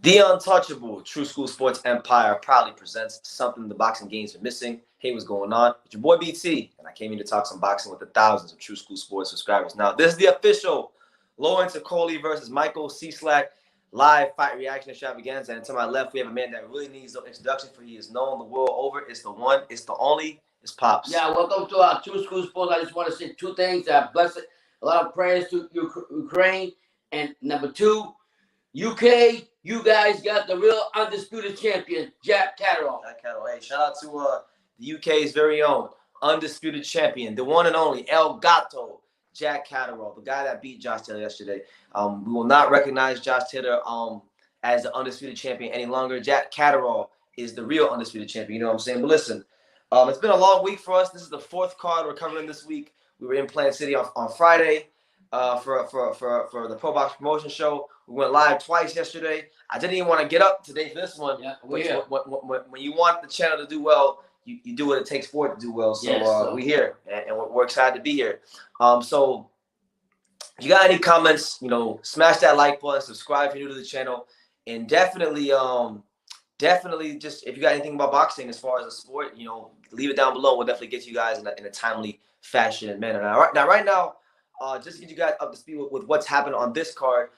The untouchable True School Sports Empire proudly presents something the boxing games are missing. Hey, what's going on? It's your boy BT, and I came here to talk some boxing with the thousands of True School Sports subscribers. Now, this is the official Lawrence Okolie versus Michael Cieslak live fight reaction extravaganza. And to my left, we have a man that really needs no introduction, for he is known the world over. It's the one, it's the only, it's Pops. Yeah, welcome to our True School Sports. I just want to say two things. Bless it. A lot of prayers to Ukraine. And number two, UK, you guys got the real undisputed champion, Jack Catterall. Jack Catterall. Hey, shout out to the UK's very own undisputed champion, the one and only El Gato, Jack Catterall, the guy that beat Josh Taylor yesterday. We will not recognize Josh Taylor as the undisputed champion any longer. Jack Catterall is the real undisputed champion. You know what I'm saying? But listen, it's been a long week for us. This is the fourth card we're covering this week. We were in Plant City on Friday for the Pro Box Promotion Show. We went live twice yesterday. I didn't even want to get up today for this one. Yeah, when you want the channel to do well, you do what it takes for it to do well. So, yes, we're here, and we're excited to be here. So if you got any comments, smash that like button, subscribe if you're new to the channel, and definitely just if you got anything about boxing as far as a sport, leave it down below. We'll definitely get you guys in a timely fashion and manner. Right now, just to get you guys up to speed with what's happened on this card.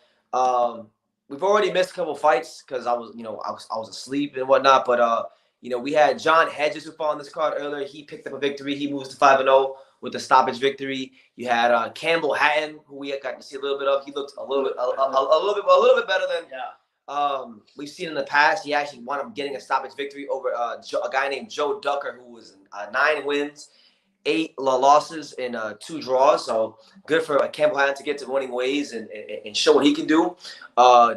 We've already missed a couple fights because I was asleep and whatnot. But we had John Hedges who fought on this card earlier. He picked up a victory. He moves to 5-0 with the stoppage victory. You had Campbell Hatton, who we got to see a little bit of. He looked a little bit better than we've seen in the past. He actually wound up getting a stoppage victory over a guy named Joe Ducker, who was 9 wins, 8 losses, and 2 draws. So good for Campbell Hatton to get to winning ways and show what he can do.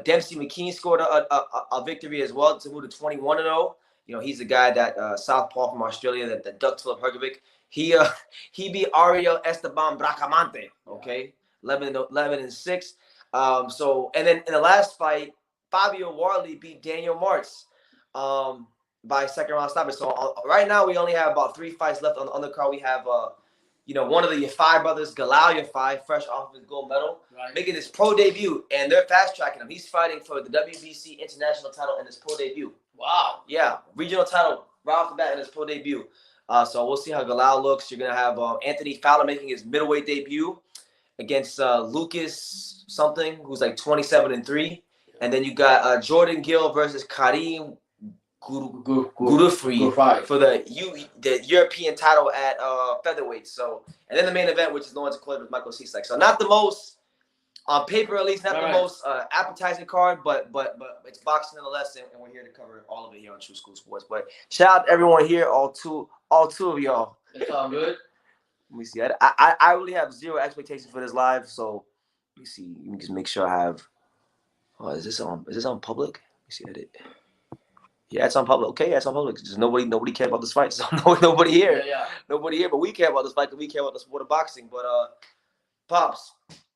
Dempsey McKean scored a victory as well to move to 21-0. He's the guy that southpaw from Australia that ducked Philip Hergovic. He beat Ariel Esteban Bracamante. Okay, 11-6. And then in the last fight, Fabio Warley beat Daniel Martz by second round stoppage. So right now we only have about 3 fights left on the undercard. We have one of the Yafai brothers, Galal Yafai, fresh off his gold medal, making his pro debut, and they're fast tracking him. He's fighting for the WBC international title in his pro debut. Wow. Yeah, regional title right off the bat in his pro debut. So we'll see how Galal looks. You're gonna have Anthony Fowler making his middleweight debut against Lucas something, who's like 27-3, and then you got Jordan Gill versus Karim Gurufri for the European title at featherweight. So, and then the main event, which is Lawrence Okolie with Michael Cieslak. So not the most, on paper at least, not the most appetizing card, but it's boxing nonetheless, and we're here to cover all of it here on True School Sports. But shout out to everyone here, all two of y'all. It's all good. Let me see. I really have zero expectations for this live, so let me see. Let me just make sure I have. Oh, is this on public? Let me see. Edit. Yeah, it's on public. Okay, yeah, it's on public. Just nobody cared about this fight. So nobody here. Yeah. Nobody here, but we care about this fight because we care about the sport of boxing. But Pops.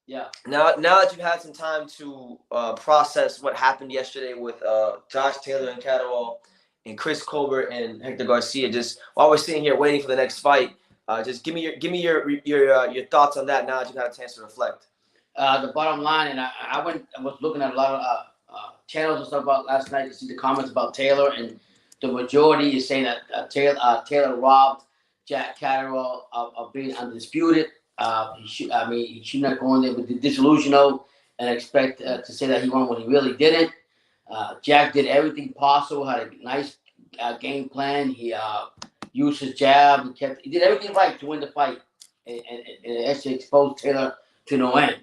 Yeah. Now that you've had some time to process what happened yesterday with Josh Taylor and Catterall and Chris Colbert and Hector Garcia, just while we're sitting here waiting for the next fight, just give me your thoughts on that now that you've had a chance to reflect. The bottom line, and I was looking at a lot of channels and stuff about last night to see the comments about Taylor, and the majority is saying that Taylor robbed Jack Catterall of being undisputed. He should not go in there with the disillusional and expect to say that he won when he really didn't. Jack did everything possible, had a nice game plan. He used his jab. He did everything right to win the fight, and actually exposed Taylor to no end.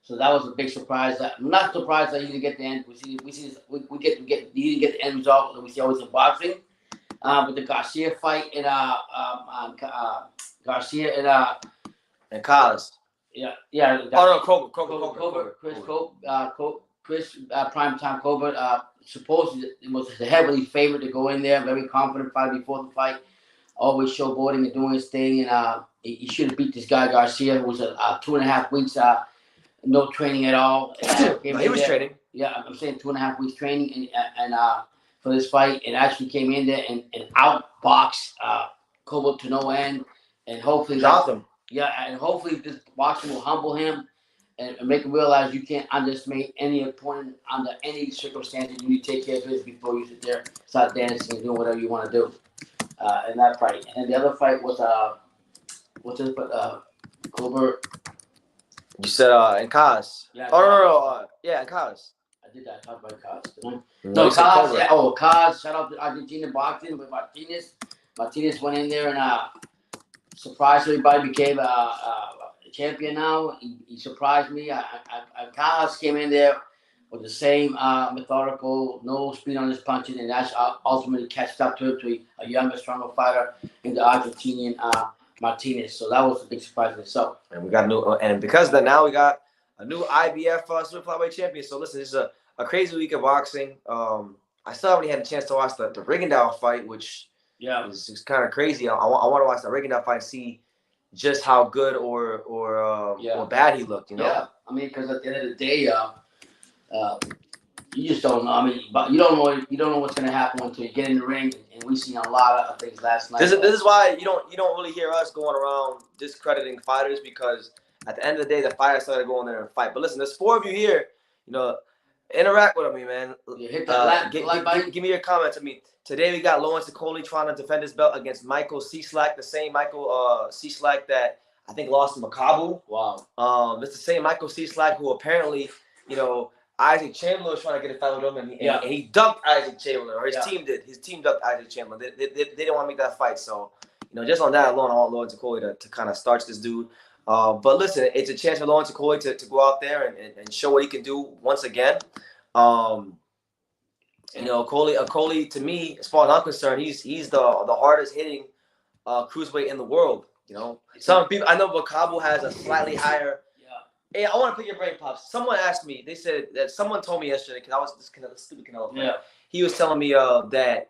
So that was a big surprise. I'm not surprised that he didn't get the end. He didn't get the end result that we see always in boxing. With the Garcia fight and Garcia and Cos. Yeah. Colbert. Chris Primetime Colbert. Supposedly it was heavily favored to go in there. Very confident fight before the fight. Always showboating and doing his thing. And he should have beat this guy Garcia, who was 2.5 weeks. No training at all. He was training. Yeah, I'm saying 2.5 weeks training and for this fight, and actually came in there and outboxed Colbert to no end, and hopefully dropped him. Yeah, and hopefully this boxing will humble him and make him realize you can't underestimate any opponent under any circumstances. You need to take care of business before you sit there, start dancing and doing whatever you want to do. In that fight, and the other fight was what's his Colbert. You said in Kaz. Yeah. Oh no, yeah, in Kaz. I did that. I talked about Kaz, didn't I? No, No, Kaz. Colbert. Yeah. Oh, Kaz. Shout out to Argentina boxing with Martinez. Martinez went in there and surprised everybody. Became a champion now. He surprised me. Kaz came in there with the same methodical, no speed on his punches, and that's ultimately catched up to him, to a younger, stronger fighter in the Argentinian Martinez. So that was a big surprise in itself. And we got a new, and because of that, now we got a new IBF super flyweight champion. So listen, this is a crazy week of boxing. I still haven't had a chance to watch the Rigondeaux fight, which is kind of crazy. I want to watch the Rigondeaux fight and see just how good or bad he looked. You know? Yeah, I mean, because at the end of the day, you just don't know. I mean, but you don't know what's going to happen until you get in the ring. And we've seen a lot of things last night. This is why you don't really hear us going around discrediting fighters, because at the end of the day, the fighters started going there and fight. But listen, there's 4 of you here. You know, interact with me, man. You hit that give me your comments. I mean, today we got Lawrence Okolie trying to defend his belt against Michael Cieslak, the same Michael Cieslak that I think lost to Makabu. Wow. It's the same Michael Cieslak who apparently, you know, Isaac Chandler was trying to get a fight with him, and he ducked Isaac Chandler, or his team did. His team ducked Isaac Chandler. They didn't want to make that fight. So, you know, just on that alone, I want Lawrence Okolie to kind of starch this dude. But listen, it's a chance for Lawrence Okolie to go out there and show what he can do once again. You know, Okolie, to me, as far as I'm concerned, he's the hardest hitting cruiserweight in the world. You know, some people, I know Makabu has a slightly higher. Hey, I want to pick your brain, Pops. Someone asked me, they said that someone told me yesterday, because I was this stupid Canelo fan. He was telling me that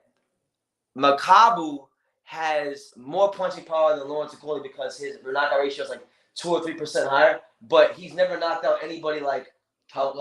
Makabu has more punching power than Lawrence Okolie because his knockout ratio is like 2 or 3% higher, but he's never knocked out anybody like of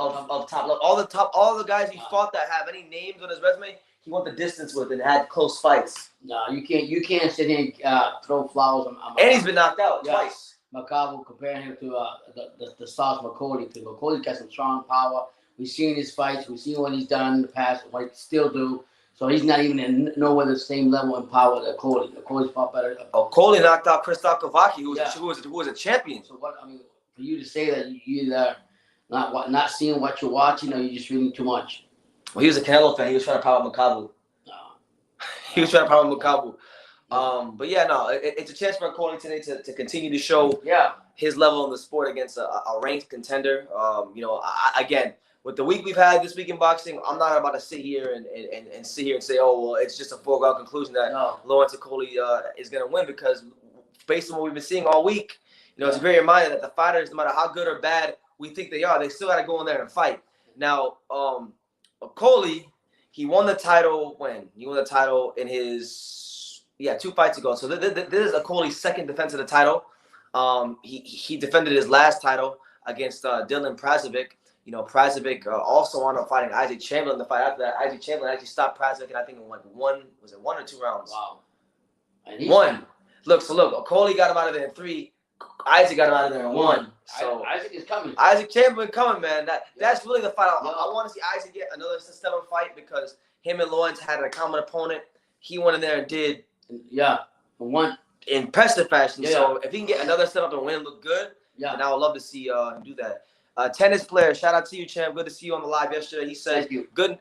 top level. All the guys he fought that have any names on his resume, he went the distance with and had close fights. No, you can't sit here and throw flowers on and he's been knocked out twice. Makabu, comparing him to the stars of Okolie, because Okolie's got some strong power. We've seen his fights. We've seen what he's done in the past, what he still do. So he's not even in nowhere the same level in power that Okolie. Okolie's fought better. Okolie knocked out Krzysztof Kowalski, who was a champion. So what? I mean, for you to say that you either not seeing what you're watching, or you're just reading too much. Well, he was a Canelo fan. He was trying to power Makabu. No. He was trying to power Makabu. But yeah, no, it's a chance for Okolie today to continue to show his level in the sport against a ranked contender. You know, again, with the week we've had this week in boxing, I'm not about to sit here and sit here and say, oh, well, it's just a foregone conclusion that Lawrence Okolie is going to win, because based on what we've been seeing all week, you know, it's very reminder that the fighters, no matter how good or bad we think they are, they still got to go in there and fight. Now, Okolie, he won the title when? He won the title in his 2 fights ago. So this is Okolie's second defense of the title. He defended his last title against Dylan Prazovic. You know, Prazovic also wound up fighting Isaac Chandler in the fight after that. Isaac Chandler actually stopped Prazovic, and I think in like 1 or 2 rounds? Wow. One. Look, Okolie got him out of there in 3. Isaac got him out of there in 1. So Isaac is coming. Isaac Chandler coming, man. That's really the fight. I want to see Isaac get another systemic fight, because him and Lawrence had a common opponent. He went in there and did one impressive fashion. So if he can get another step up and win, look good, then I would love to see him do that. Tennis player, shout out to you, champ. Good to see you on the live yesterday. He said, "Good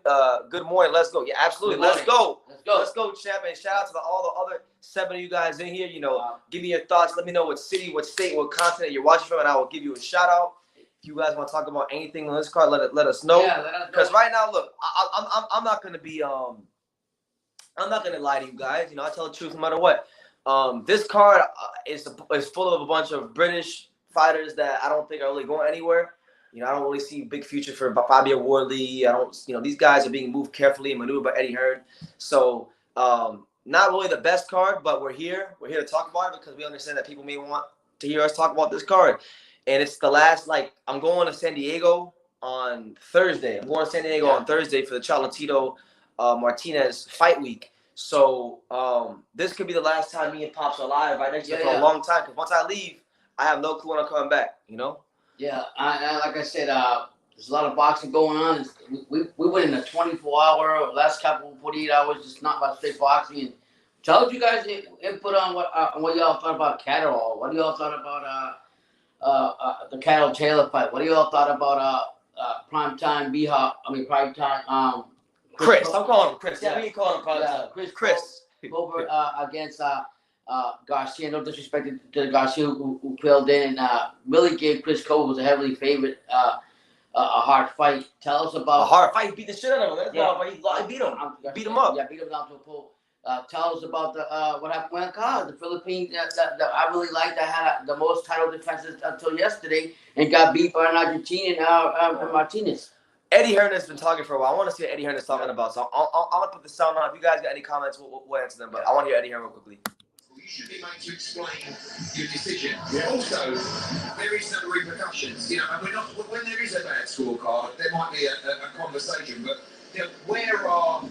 morning. Let's go." Yeah, absolutely. Let's go, champ. And shout out to all the other 7 of you guys in here. You know, give me your thoughts. Let me know what city, what state, what continent you're watching from, and I will give you a shout out. If you guys want to talk about anything on this card, let us know. Because right now, look, I'm not gonna be I'm not gonna lie to you guys. You know, I tell the truth no matter what. This card is full of a bunch of British fighters that I don't think are really going anywhere. You know, I don't really see a big future for Fabio Wardley. I don't. You know, these guys are being moved carefully and maneuvered by Eddie Hearn. So, not really the best card, but we're here. We're here to talk about it because we understand that people may want to hear us talk about this card. And it's the last. I'm going to San Diego on Thursday. I'm going to San Diego on Thursday for the Cholatito Martinez fight week. So this could be the last time me and Pops are live right next to for a long time. Because once I leave, I have no clue when I'm coming back. You know. Yeah, like I said, there's a lot of boxing going on. We went in a 24-hour, last couple 48 hours, just not about straight boxing. And told you guys input on what y'all thought about Catterall. What do y'all thought about the Catterall Taylor fight? What do y'all thought about primetime primetime Chris. I'm calling him Chris. Yeah. We ain't calling him primetime. Chris. Over against Garcia. No disrespect to Garcia who filled in. Really gave Chris Cole was a heavily favorite. A hard fight. Tell us about a hard fight. He beat the shit out of him. Yeah. He beat him. Beat him up. Yeah, beat him down to a pole. Tell us about the what happened when the Philippines that I really liked. I had the most title defenses until yesterday and got beat by an Argentinian Martinez. Eddie Hearn has been talking for a while. I want to see what Eddie Hearn is talking about. So I'll put the sound on. If you guys got any comments, we'll answer them. But I want to hear Eddie Hearn real quickly. You should be made to explain your decision. Yeah. Also, there is no repercussions. You know, and we're not. When there is a bad scorecard, there might be a conversation. But you know, where are?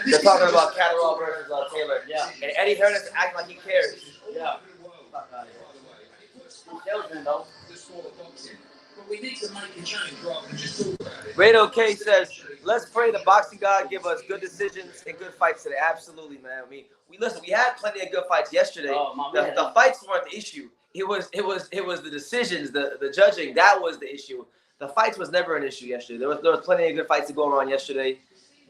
They're talking about Catterall versus Taylor. Yeah. And Eddie Hearn is acting like he cares. Yeah. The sport of boxing. But we need to make a change rather than just talk about it. Rado K says, let's pray the boxing god give us good decisions and good fights today. Absolutely, man. I mean, we had plenty of good fights yesterday. The fights weren't the issue. It was the decisions, the judging, that was the issue. The fights was never an issue yesterday. There was plenty of good fights going on yesterday.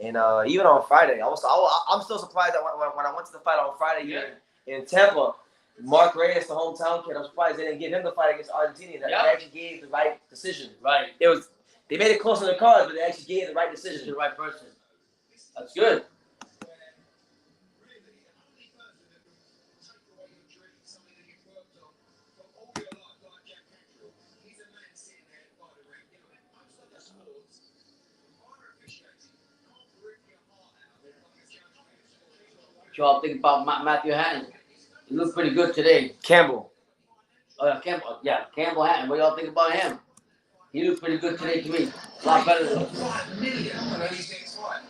And even on Friday. I'm still surprised that when I went to the fight on Friday here in Tampa, Mark Reyes, the hometown kid, I'm surprised they didn't give him the fight against Argentina. They actually gave the right decision. Right. They made it close in the cards, but they actually gave the right decision to the right person. That's good. What y'all think about Matthew Hatton? He looked pretty good today. Campbell. Oh, yeah, Campbell. Yeah, Campbell Hatton. What y'all think about him? He looked pretty good today to me. A lot better than $5 million on his next fight.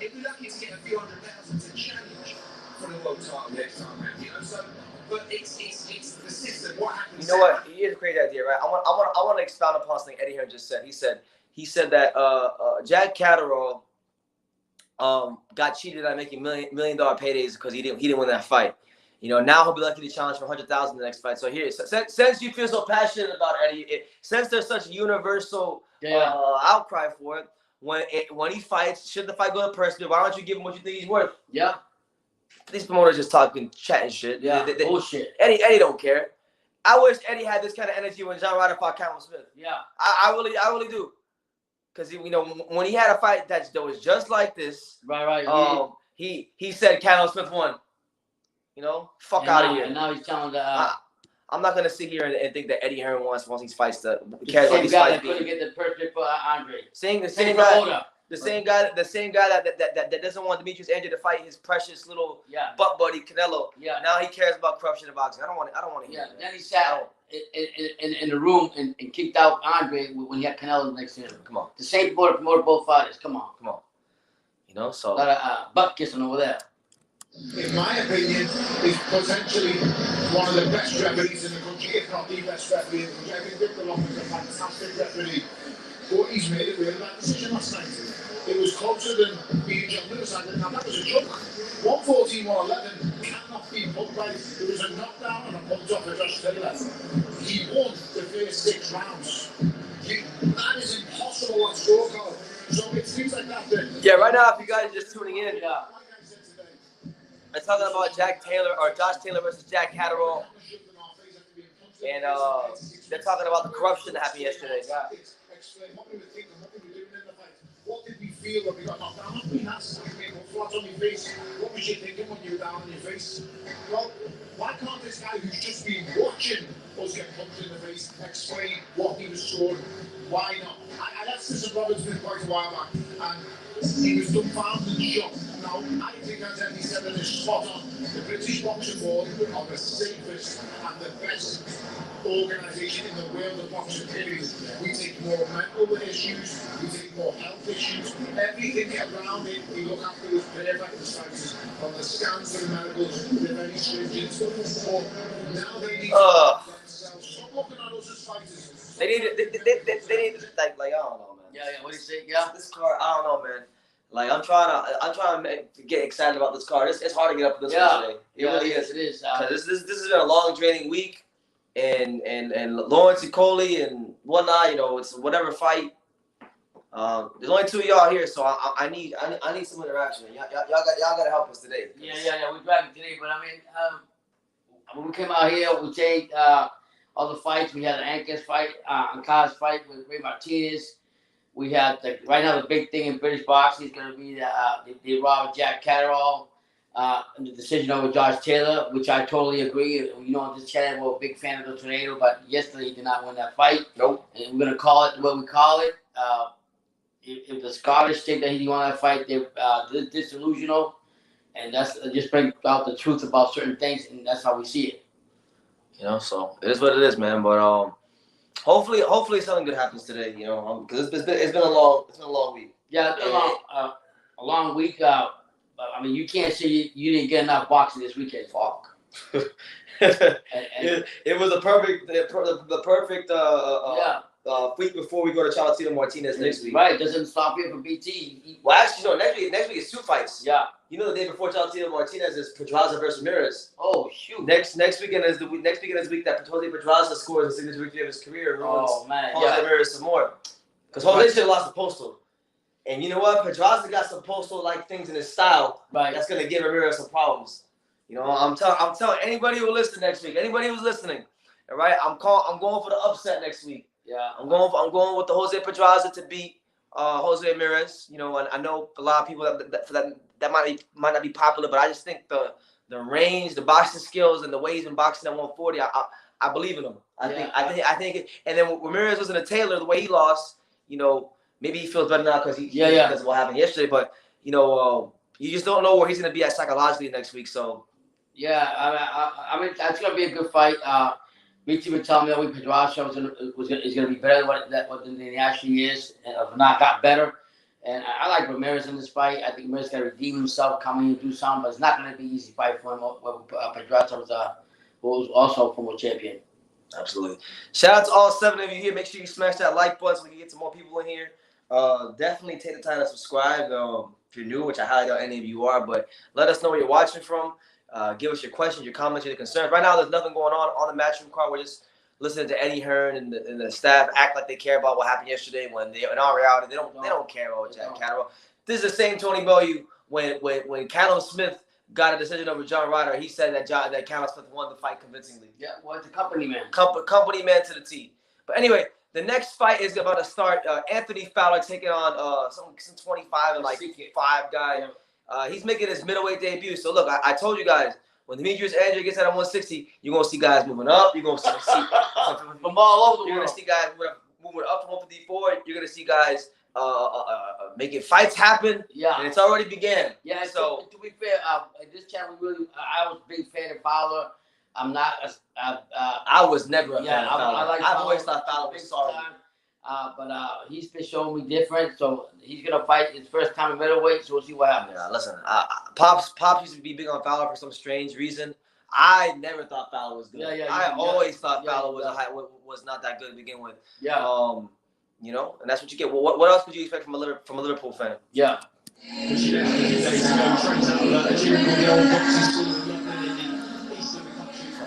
If we're lucky to get a few 100,000 to challenge for the world title next time round, you know. So, but it's the system. What happens? You know what? Here's a crazy idea, right? I want to expound upon something Eddie Hearn just said. He said that Jack Catterall got cheated on making $1 million paydays because he didn't win that fight. You know, now he'll be lucky to challenge for 100,000 in the next fight. So here, since you feel so passionate about Eddie, since there's such a universal outcry for it, when he fights, should the fight go to person? Why don't you give him what you think he's worth? Yeah. These promoters just talking, chatting shit. Yeah, bullshit. Eddie don't care. I wish Eddie had this kind of energy when John Ryder fought Cameron Smith. Yeah. I really do. Because, you know, when he had a fight that was just like this, right. He said Cameron Smith won. You know, fuck out of here. And now he's telling I'm not gonna sit here and think that Eddie Hearn wants these fights to cares about these fights. That couldn't get the perfect for Andre. The same guy that doesn't want Demetrius Andrade to fight his precious little butt buddy Canelo. Yeah. Now he cares about corruption in boxing. I don't want to hear that. Then he sat in the room and kicked out Andre when he had Canelo next to him. Come on. The same promoter both fighters. Come on. You know, so butt kissing over there. In my opinion, is potentially one of the best referees in the country, if not the best referee in the country. I think Victor Lopez is a fantastic referee, but he's made a really bad decision last night. It was closer than being John Lewis. Now that was a joke. 114, 111 cannot be put right. There was a knockdown and a punt off of Josh Taylor. He won the first 6 rounds. That is impossible on scorecard. So it seems like that. Yeah, right now, if you guys are just tuning in, I'm talking about Josh Taylor versus Jack Catterall. And they're talking about the corruption that happened yesterday. Explain what we were thinking, what we were doing in the fight. What did we feel when we got knocked down? We had something flat on your face. What was you thinking when you were down on your face? Well, why can't this guy who's just been watching us get punched in the face explain what he was scoring? Why not? I asked this of Robert Smith quite a while back, and he was dumbfounded and shocked. Now, I think, as Eddie said, that is spot on. The British Boxing Board are the safest and the best organisation in the world of boxing, period. We take more mental issues, we take more health issues, everything around it we look after is perfect. The fighters, from the scans to the medicals, they're very stringent. But now they need to themselves. Stop looking at us as fighters. They need like I don't know, man. Yeah. What do you say? Yeah. This card, I don't know, man. Like I'm trying to get excited about this card. It's hard to get up for this one today. It really is. It is. This has been a long draining week, and Lawrence Okolie and whatnot. You know, it's whatever fight. There's only two of y'all here, so I need some interaction. Y'all gotta help us today. Yeah. We're driving today, but I mean, when we came out here, we take all the fights. We had an Ankes fight, Anka's fight with Ray Martinez. We have right now the big thing in British boxing is going to be the robbed Jack Catterall and the decision over Josh Taylor, which I totally agree. You know, on this channel, we're a big fan of the Tornado, but yesterday he did not win that fight. Nope. And we're going to call it what we call it. If the Scottish think that he won that fight, they're disillusional, and that's just brings out the truth about certain things, and that's how we see it. You know, so it is what it is, man. But hopefully something good happens today. You know, because it's been a long week. Yeah, a long week. I mean, you can't say you didn't get enough boxing this weekend, Falk. It was the perfect week before we go to Chalcino Martinez next week. Right, doesn't stop here for BT. Well, actually, no. Next week is two fights. Yeah. You know, the day before Chalcino Martinez is Pedraza versus Ramirez. Oh shoot. Next weekend is the week that Jose Pedraza scores a signature victory of his career. Oh man. Jose Ramirez some more. Because Jose should have lost the Postal. And you know what? Pedraza got some Postal-like things in his style. Right. That's gonna give Ramirez some problems. You know, I'm telling anybody who will listen next week, anybody who's listening, all right, I'm going for the upset next week. Yeah. I'm going with the Jose Pedraza to beat Jose Ramirez. You know, and I know a lot of people that might not be popular, but I just think the range, the boxing skills, and the way he's been boxing at 140, I believe in him. I think and then Ramirez was in a Taylor, the way he lost, you know, maybe he feels better now because because of what happened yesterday. But you know, you just don't know where he's gonna be at psychologically next week. So yeah, I mean that's gonna be a good fight. BT would tell me that Pedraza is gonna be better than he actually is, and if not got better. And I like Ramirez in this fight. I think Ramirez got to redeem himself, come in and do something, but it's not going to be an easy fight for him. Pedraza was also a former champion. Absolutely. Shout out to all 7 of you here. Make sure you smash that like button so we can get some more people in here. Definitely take the time to subscribe if you're new, which I highly doubt any of you are, but let us know where you're watching from. Give us your questions, your comments, your concerns. Right now, there's nothing going on the Matchroom card. We're just listening to Eddie Hearn and the staff act like they care about what happened yesterday when in all reality they don't care about Jack Catterall. This is the same Tony Bellew when Callum Smith got a decision over John Ryder. He said that Callum Smith won the fight convincingly. Yeah, well, it's a company man. Company man to the T. But anyway, the next fight is about to start. Anthony Fowler taking on some 25 and like 5 guy. He's making his middleweight debut. So look, I told you guys. When Demetrius Andrew gets out at 160, you're going to see guys moving up. You're going to see from all over the world. You're going to see guys moving up to 154. You're going to see guys making fights happen. Yeah. And it's already began. Yeah, so to be fair, this channel I was a big fan of Fowler. I'm not. I was never a fan of Fowler. I've always thought Fowler was sorry. But he's been showing me different, so he's gonna fight his first time in middleweight. So we'll see what happens. Yeah, listen, Pops used to be big on Fowler for some strange reason. I never thought Fowler was good. I always thought Fowler was not that good to begin with. Yeah. You know, and that's what you get. Well, what else could you expect from a Liverpool fan? Yeah.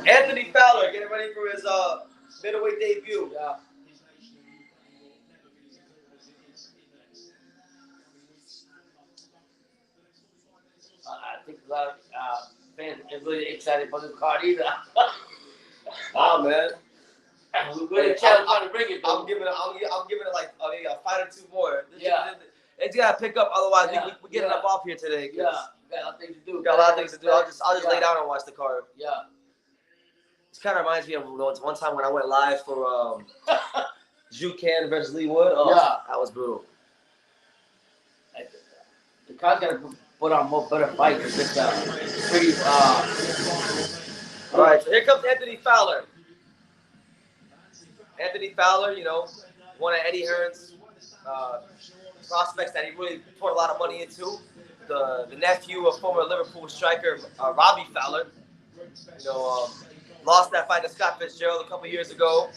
Anthony Fowler getting ready for his middleweight debut. Yeah. I think a lot of fans are really excited for the card either. Oh man, we're trying to bring it. I'm giving it like a fight or 2 more. It's gotta pick up, otherwise we get enough off here today. Yeah, got a lot of things to do. Got a lot of things to do. I'll just lay down and watch the card. Yeah. This kind of reminds me of one time when I went live for Jucan versus Lee Wood. Oh, that was brutal. The card's gotta put on more better fights. It's pretty. All right, so here comes Anthony Fowler. Anthony Fowler, you know, one of Eddie Hearn's prospects that he really poured a lot of money into. The nephew of former Liverpool striker Robbie Fowler. You know, lost that fight to Scott Fitzgerald a couple years ago.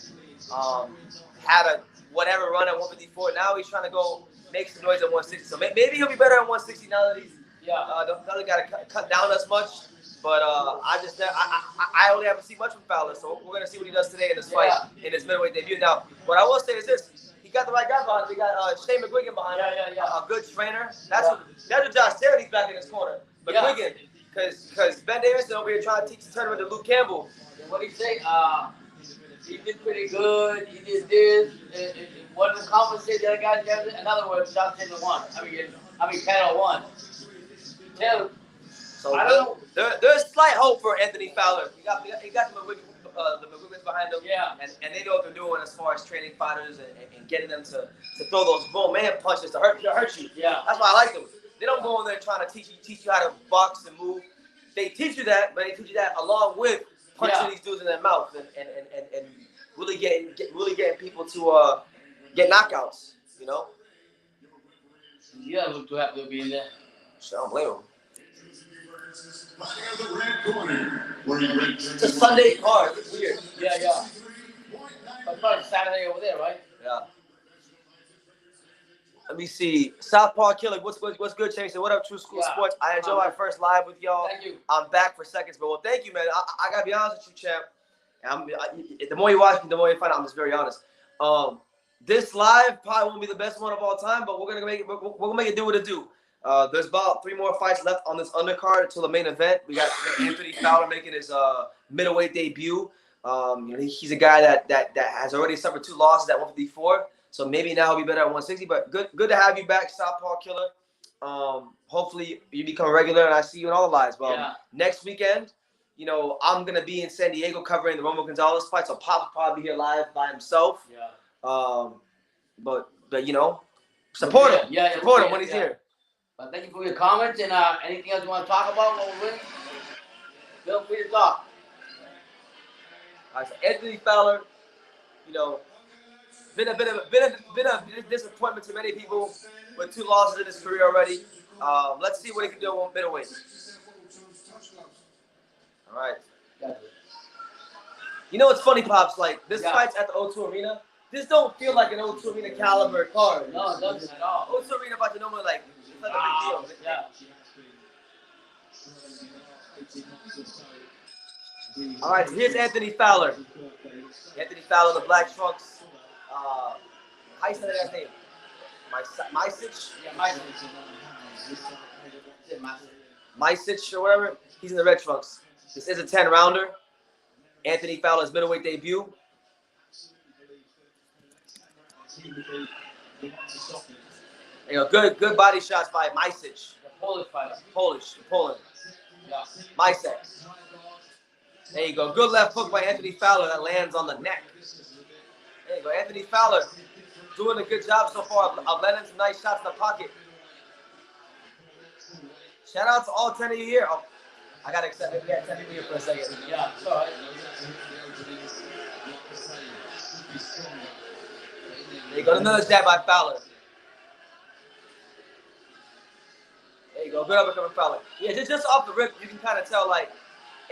had a whatever run at 154. Now he's trying to go make some noise at 160. So maybe he'll be better at 160 now that he's doesn't got to cut down as much. But I only haven't seen much from Fowler, so we're gonna see what he does today in this fight in his middleweight debut. Now, what I will say is this: he got the right guy behind him. He got Shane McGuigan behind him. A good trainer. That's what Josh Terry's back in his corner. McGuigan, because Ben Davidson over here trying to teach the tournament to Luke Campbell. And what did he say? He did pretty good. He did this. What did the compensate the other guys? In other words, Josh Taylor won. I mean, Taylor won. Taylor. So I don't know. There's slight hope for Anthony Fowler. He got the McGuigans behind him. Yeah. And they know what they're doing as far as training fighters and getting them to throw those boom man punches to hurt you. Yeah. That's why I like them. They don't go in there trying to teach you how to box and move. They teach you that, but they teach you that along with punching these dudes in their mouth and really getting people to get knockouts. You know. Yeah, look too happy to be in there. So I don't blame him. It's a Sunday card. It's weird. Yeah. But probably Saturday over there, right? Yeah. Let me see. Southpaw Killer, what's good, Chase? What up, True School Sports? I enjoyed my first live with y'all. Thank you. I'm back for seconds, but thank you, man. I gotta be honest with you, champ. The more you watch me, the more you find out. I'm just very honest. This live probably won't be the best one of all time, but we're gonna make it. We're gonna make it do what it do. There's about 3 more fights left on this undercard until the main event. We got Anthony Fowler making his middleweight debut. He's a guy that has already suffered 2 losses at 154. So maybe now he'll be better at 160. But good to have you back, Southpaw Killer. Hopefully you become a regular and I see you in all the lives. But next weekend, I'm gonna be in San Diego covering the Romo Gonzalez fight. So Pop's probably be here live by himself. Yeah. But support him. Support him when he's here. But thank you for your comments and anything else you want to talk about while we're in? Feel free to talk. All right, so Anthony Fowler, been a disappointment to many people with 2 losses in his career already. Let's see what he can do on middleweight. All right. You know what's funny, Pops? Like this fight's at the O2 Arena. This don't feel like an O2 Arena caliber card. No, it doesn't at all. O2 Arena about to normally like it's like a big deal. Yeah. All right, so here's Anthony Fowler. Anthony Fowler, the black trunks. How you say that name? Mysic? Yeah, Mysic or whatever. He's in the red trunks. This is a 10-rounder. Anthony Fowler's middleweight debut. Good body shots by Mysic. The Polish fighter. Poland. Yeah. Mysic. There you go. Good left hook by Anthony Fowler that lands on the neck. There you go. Anthony Fowler doing a good job so far of landing some nice shots in the pocket. Shout out to all 10 of you here. Oh, I got to accept it. We got 10 people here for a second. Yeah, it's all right. There you go. Another jab by Fowler. There you go. Good uppercut from Fowler. Yeah, just off the rip, you can kind of tell, like,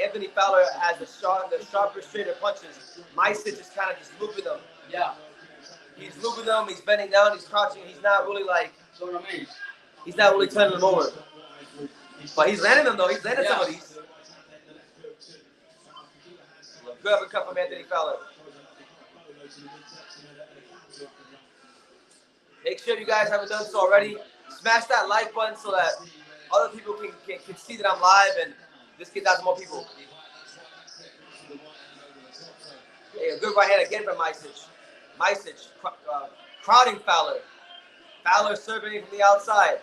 Anthony Fowler has the sharper, straighter punches. Mysic is kind of just looping them. Yeah. He's looping them. He's bending down. He's crouching. He's not really like. So what I mean. He's not really turning them over. But he's landing them though. He's landing some of these. Good uppercut from Anthony Fowler. Make sure you guys haven't done so already. Smash that like button so that other people can see that I'm live and this gets out to more people. Hey, a good right hand again from Mysic. Mysic crowding Fowler. Fowler serving from the outside.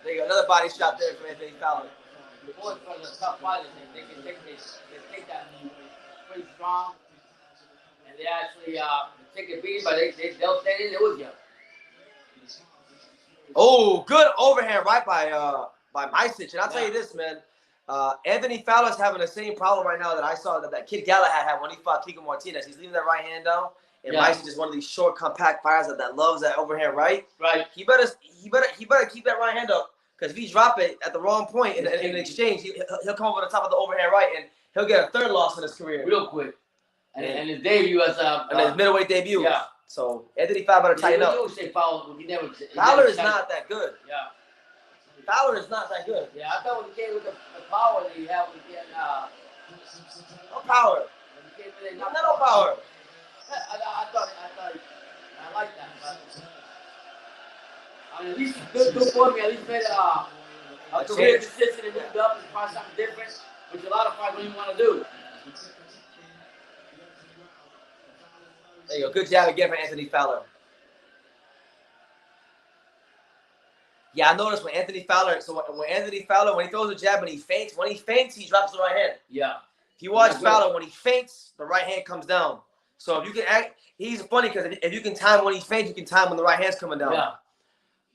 There you go, another body shot there from Anthony Fowler. The boys are the tough fighters. They can take that pretty strong, and they actually take a beat, but they'll stand in there with you. Oh, good overhand right by Mysic. And I'll tell you this, man. Anthony Fowler's having the same problem right now that I saw that Kid Galahad had when he fought Kiko Martinez. He's leaving that right hand down. And Mysic is one of these short, compact fighters that loves that overhand right. Right. He better keep that right hand up Because if he drop it at the wrong point in the exchange, he'll come over the top of the overhand right, and he'll get a third loss in his career. Real quick. And his debut as and his middleweight debut. Yeah. So Anthony Fowler better tighten up. You always say Fowler, Fowler is not that good. Yeah. Fowler is not that good. Yeah, I thought when he came with the power that he had, no power. No power. I thought I like that. But, at least good for me. At least made a career decision and moved up and tried something different, which a lot of fighters don't even want to do. There you go. Good jab again for Anthony Fowler. Yeah, I noticed when Anthony Fowler, when he throws a jab and he feints, he drops the right hand. Yeah. If you watch Fowler, when he feints, the right hand comes down. So if you can act, he's funny because if you can time when he feints, you can time when the right hand's coming down. Yeah.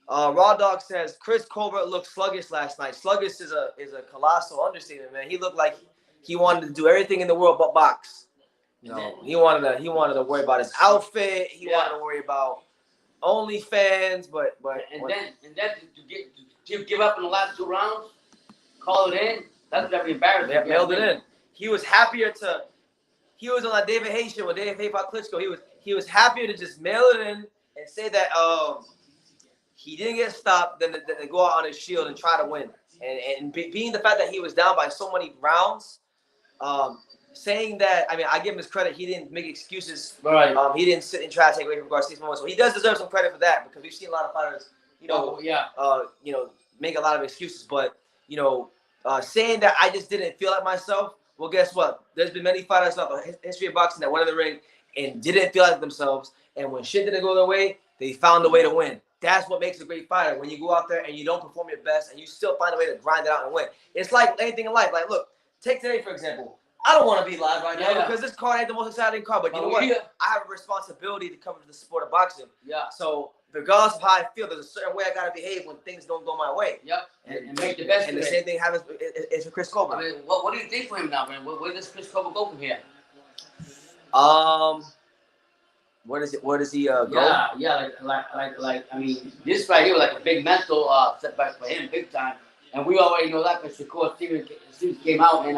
Raw Dog says Chris Colbert looked sluggish last night. Sluggish is a colossal understatement, man. He looked like he wanted to do everything in the world but box. You know, he wanted to worry about his outfit. He wanted to worry about OnlyFans, but to give up in the last 2 rounds, call it in. That's very embarrassing. Yeah, mailed it in. He was happier to. He was on that David Hayes show when David Hayes fought Klitschko. He was happier to just mail it in and say that he didn't get stopped than to go out on his shield and try to win. And being the fact that he was down by so many rounds, saying that, I mean, I give him his credit. He didn't make excuses. Right. He didn't sit and try to take away from Garcia's moment. So he does deserve some credit for that because we've seen a lot of fighters, make a lot of excuses. But, saying that I just didn't feel like myself, well, guess what? There's been many fighters throughout the history of boxing that went in the ring and didn't feel like themselves. And when shit didn't go their way, they found a way to win. That's what makes a great fighter. When you go out there and you don't perform your best and you still find a way to grind it out and win. It's like anything in life. Like, look, take today, for example. I don't want to be live right now because this card ain't the most exciting card. But you know what? I have a responsibility to cover the sport of boxing. Yeah. So regardless of how I feel, there's a certain way I got to behave when things don't go my way. Yep. And make the best of it. And the same thing happens is for Chris Colbert. I mean, what do you think for him now, man? Where does Chris Colbert go from here? Where does he go? Yeah, like I mean, this right here was like a big mental setback for him, big time. And we already know that because Shakur Stevens came out and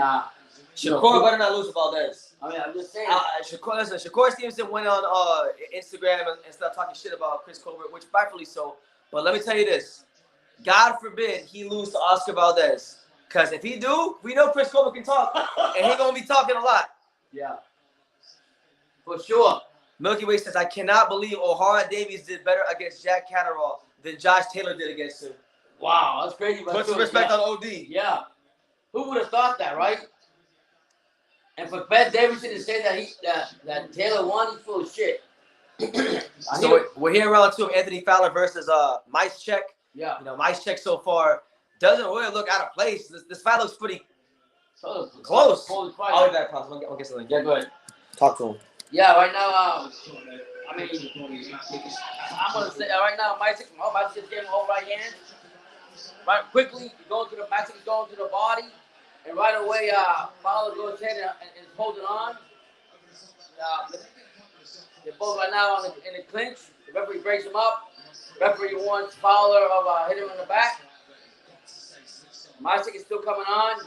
Shakur better not lose to Valdez. I mean, I'm just saying. Shakur Stevenson went on Instagram and started talking shit about Chris Colbert, which rightfully so. But let me tell you this: God forbid he lose to Oscar Valdez, because if he do, we know Chris Colbert can talk, and he gonna be talking a lot. Yeah, for sure. Milky Way says, I cannot believe O'Hara Davies did better against Jack Catterall than Josh Taylor did against him. Wow, that's crazy. Put some respect on OD. Yeah. Who would have thought that, right? And for Ben Davidson to say that Taylor won, he's full of shit. So we're here round 2 of Anthony Fowler versus Michal. Yeah. Michal so far doesn't really look out of place. This fight looks pretty close. I'll leave that pause. I'll get something. Yeah, go ahead. Talk to him. Yeah, right now, I mean, I'm going to say right now, Michal getting all right hand. Right, quickly, Michal is going to the body. And right away, Fowler goes ahead and is holding on. They're both right now in the clinch. The referee breaks him up. The referee wants Fowler hit him in the back. Michal is still coming on.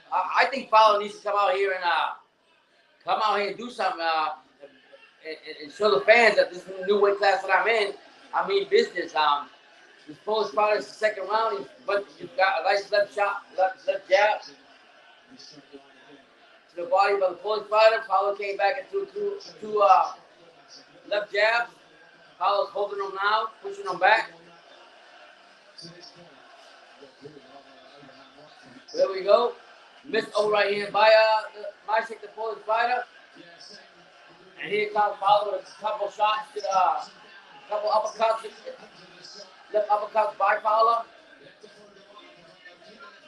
I think Fowler needs to come out here and do something and show the fans that this new weight class that I'm in, I mean business. This Polish fighter is the second round, but you've got a nice left shot, left jab to the body by the Polish fighter. Fowler came back into two left jabs. Fowler's holding him now, pushing him back. There we go. Missed over right hand by Michal, the Polish fighter. And here comes Fowler with a couple shots to couple uppercuts. Left uppercuts by Fowler.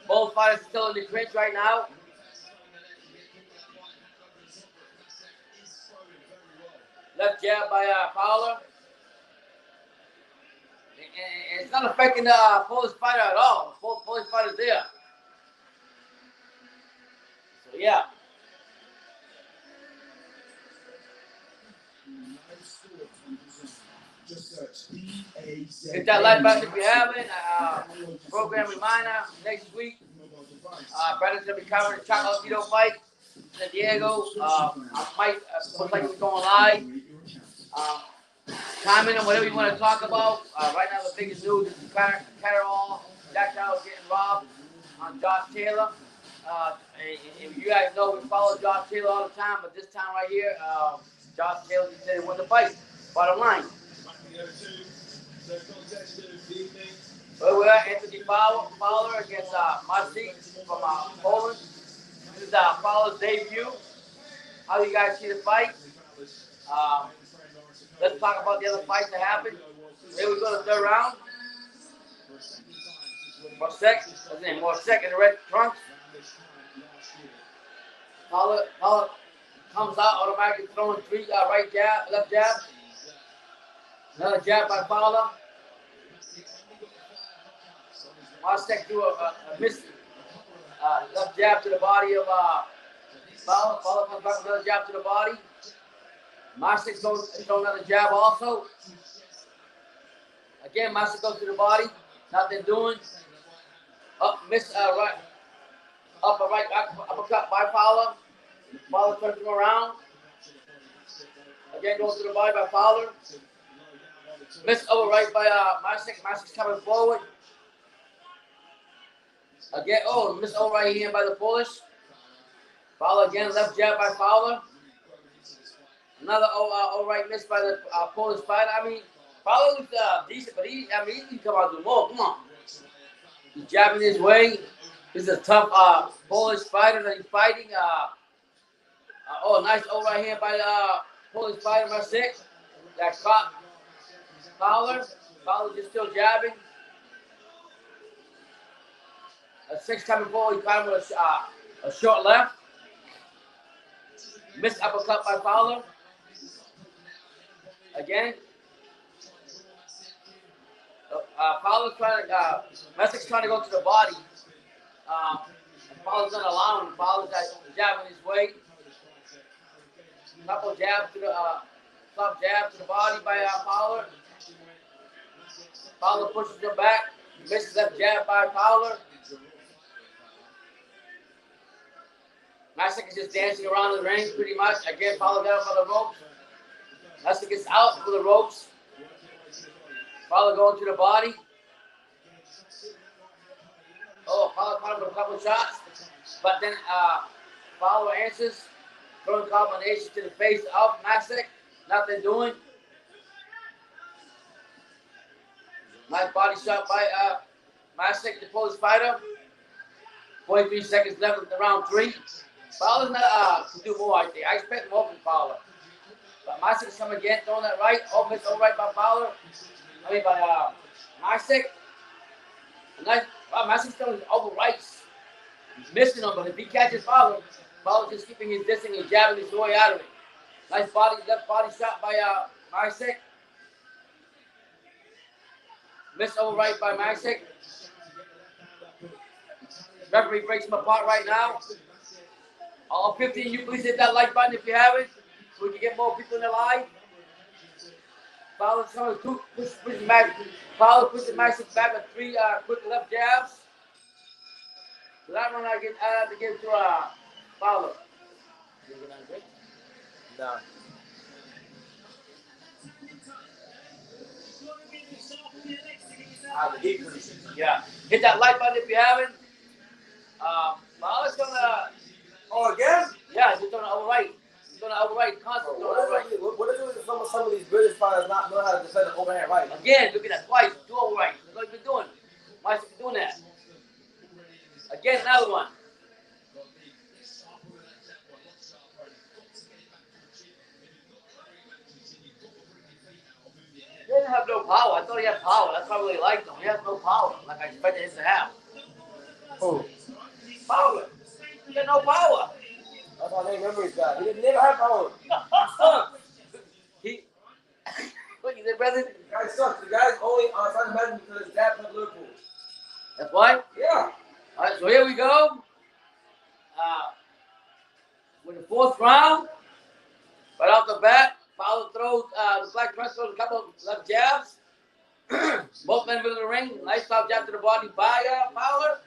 Both fighters still in the clinch right now. Left jab by Fowler. And it's not affecting the Polish fighter at all. The Polish fighter's there. So, yeah. Hit that like button if you haven't. Program reminder, next week, Brandon's going to be covering the Chocolatito fight in San Diego. I might, most likely going live. Comment on whatever you want to talk about. Right now, the biggest news is Catterall, Jack Catterall getting robbed on Josh Taylor. And you guys know we follow Josh Taylor all the time, but this time right here, Josh Taylor said he won the fight. Bottom line. So we got Anthony Fowler against Maciej from Poland. This is Fowler's debut. How do you guys see the fight? Let's talk about the other fights that happened. Here we go to the third round. Morsek in the red trunks. Fowler comes out automatically throwing three right jab, left jab. Another jab by Fowler. Morsek threw a miss left jab to the body of Fowler. Fowler comes back with another jab to the body. Morsek throws another jab also. Again, Morsek goes to the body. Nothing doing. Miss right. Uppercut by Fowler. Fowler turns him around. Again, goes to the body by Fowler. Miss over right by Morsek. Morsek's coming forward. Again, miss over right here by the Polish. Fowler again, left jab by Fowler. Another right miss by the Polish fighter. I mean, Fowler looks decent, but he can come out and do more. Come on. He's jabbing his way. This is a tough Polish fighter that he's fighting. Nice over right here by the Polish fighter, Morsek. That caught Fowler. Fowler just still jabbing. A six coming forward, he caught him with a short left. Missed uppercut by Fowler. Again. Fowler's trying to, Morsek's trying to go to the body. Fowler's not allowing him. Fowler's jabbing his way. Couple jabs to the, top jab to the body by Fowler. Fowler pushes him back. Misses left jab by Fowler. Morsek is just dancing around the ring pretty much. Again, Fowler got him for the ropes. Morsek gets out for the ropes. Fowler going to the body. Fowler caught him with a couple shots. But then Fowler answers. Throwing combinations to the face of Morsek. Nothing doing. Nice body shot by Morsek, the Polish fighter. 43 seconds left in round 3. Fowler's not to do more, I think. I expect more from Fowler. But Morsek is coming again, throwing that right. Miss over right by Fowler. By Morsek. Nice. Morsek's throwing over rights. He's missing them, but if he catches Fowler just keeping his distance and jabbing his way out of it. Nice left body shot by Morsek. Miss over right by Morsek. Referee breaks him apart right now. All 15, you please hit that like button if you haven't, so we can get more people in the live. Fowler trying to push back. Fowler pushes Morsek back with 3 quick left jabs. So that one I have to give to Fowler. Nah. Yeah. Hit that like button if you haven't. Fowler's gonna. Again? Yeah, he's gonna overwrite. He's gonna overwrite constantly. What is it with some of these British fighters not know how to defend an overhand right? Again, look at that twice. 2 overrights. That's what he's been doing. Why is he doing that? Again, another one. He doesn't have no power. I thought he had power. That's why I really liked him. He has no power, like I expected him to have. Who? Power. He had no power. That's my name memories guy. He didn't never have power. What you said, brother? The guy sucks. The guy's only on Sunday Madden because his dad played Liverpool. That's why? Yeah. All right, so here we go. With the 4th round, right off the bat, Fowler throws the Black press throws, a couple of left jabs. Both men in the ring. Nice top jab to the body by Fowler.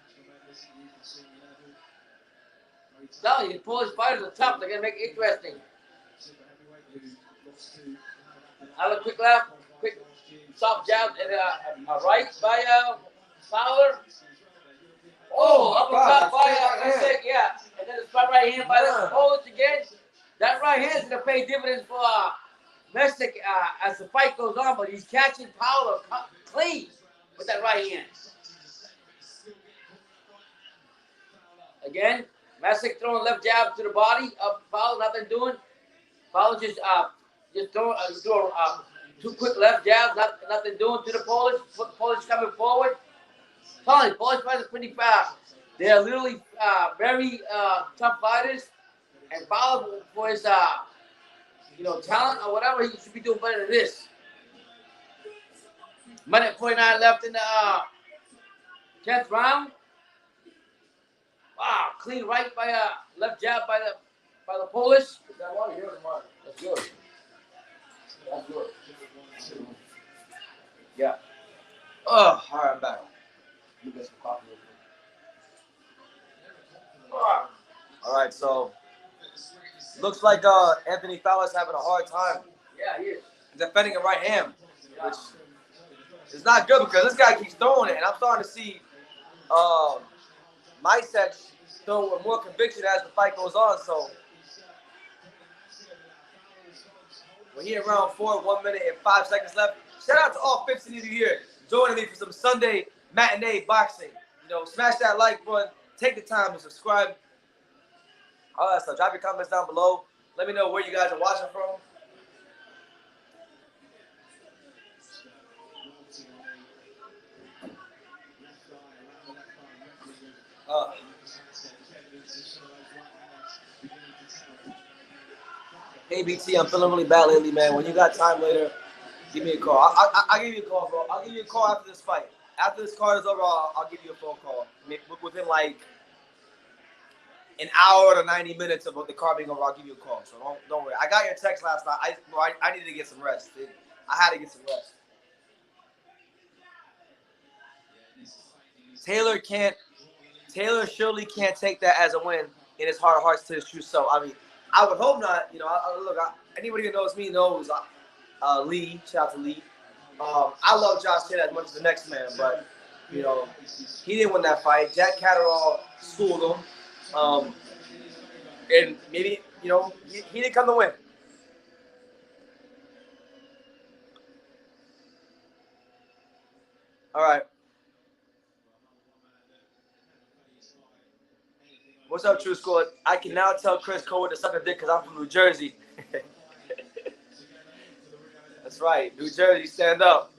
Telling you, Polish fighters are tough. They're gonna make it interesting. Another quick left, quick soft jab and a right by Fowler. Oh, uppercut by Cieslak, yeah. And then a spot right hand by the Polish again. That right hand is gonna pay dividends for Cieslak as the fight goes on, but he's catching Fowler clean with that right hand. Again, Cieslak throwing left jab to the body of Fowler, nothing doing. Fowler just throw two quick left jabs, nothing doing to the Polish. Polish coming forward. Polish fighters are pretty fast. They're literally very tough fighters, and Fowler for his talent or whatever, he should be doing better than this. Minute 49 left in the 10th round. Wow, clean right by left jab by the Polish. Is that one here or mine? That's good. That's good. Yeah. Oh, all right, I'm back. Let me get some coffee real quick. All right, so looks like Anthony Fowler's having a hard time Yeah, he is. defending a right hand, which is not good because this guy keeps throwing it, and I'm starting to see Cieslak throw with more conviction as the fight goes on. So we're here in round 4, 1 minute and 5 seconds left. Shout out to all 15 of you here joining me for some Sunday matinee boxing. Smash that like button, take the time to subscribe, all that stuff. Drop your comments down below. Let me know where you guys are watching from. Hey BT, I'm feeling really bad lately, man. When you got time later, give me a call. I'll give you a call, bro. I'll give you a call after this fight. After this card is over, I'll give you a phone call. Within like an hour to 90 minutes of the card being over, I'll give you a call. So don't worry. I got your text last night. I needed to get some rest. I had to get some rest. Taylor surely can't take that as a win in his heart of hearts to his true self. I mean, I would hope not. Anybody who knows me knows Lee. Shout out to Lee. I love Josh Taylor as much as the next man, but he didn't win that fight. Jack Catterall schooled him, and maybe he didn't come to win. All right. What's up, True Squad? I can now tell Chris Cole to suck a dick because I'm from New Jersey. That's right. New Jersey, stand up.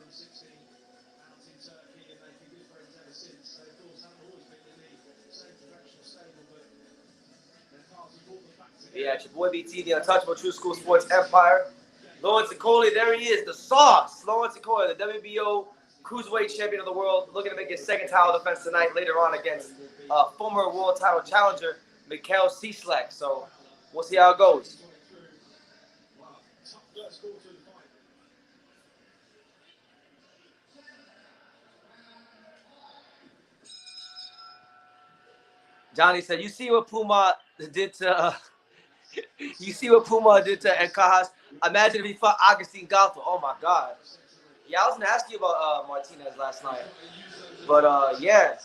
Yeah, it's your boy BT, the untouchable True School Sports Empire. Lawrence Okolie, there he is, the sauce. Lawrence Okolie, the WBO Cruiserweight champion of the world, looking to make his second title defense tonight later on against former world title challenger Michal Cieslak. So we'll see how it goes. Johnny said, "You see what Puma did to Encajas? Imagine if he fought Agustin Galto. Oh my God. Yeah, I was gonna ask you about Martinez last night, but yeah,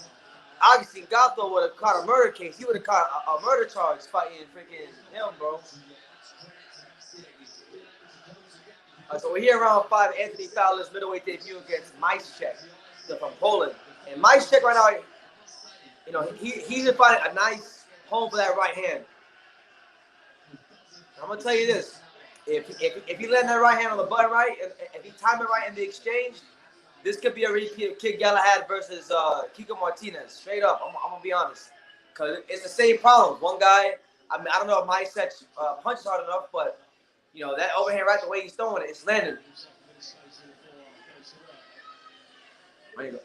Agustin Galto would have caught a murder case. He would have caught a murder charge fighting freaking him, bro." So we're here round 5. Anthony Fowler's middleweight debut against Cieslak from Poland, and Cieslak right now, he's been finding a nice home for that right hand. I'm gonna tell you this: if he land that right hand on the button right, if he time it right in the exchange, this could be a repeat of Kid Galahad versus Kiko Martinez. Straight up, I'm gonna be honest, because it's the same problem. One guy, I don't know if Cieslak punches hard enough, but that overhand right, the way he's throwing it, it's landing. There you go.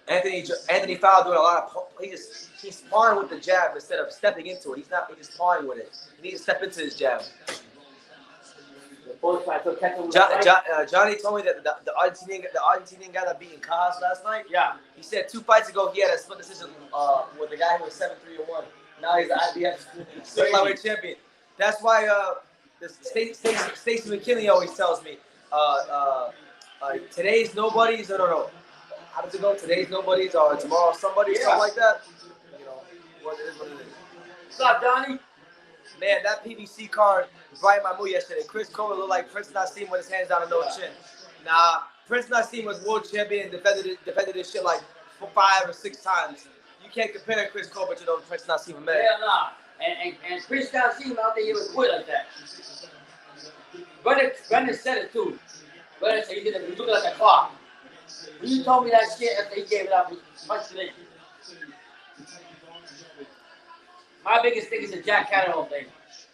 Anthony Fowler doing a lot of. He's sparring with the jab instead of stepping into it. He's just sparring with it. He needs to step into his jab. both tried to catch him with Johnny told me that the Argentinian guy that beat Cajas last night. Yeah. He said 2 fights ago he had a split decision with the guy who was 7-3-1. Now he's the IBF flyweight champion. That's why Stacey McKinley always tells me today's nobodies. No. How does it go? Today's nobodies or tomorrow somebody, something like that. You know, what it is. What's up, Johnny? Man, that PBC card brightened my mood yesterday. Chris Cole looked like Prince Nassim with his hands down and no chin. Nah, Prince Nassim was world champion and defended his shit like 5 or 6 times. You can't compare Chris Colbert to those Prince Nassim, man. Yeah, nah. And Prince Nassim out there, he was quit like that. Brendan said it too. Brendan said he looked like a clock. When you told me that shit after he gave it up, he punched it in. My biggest thing is the Jack Catterall thing.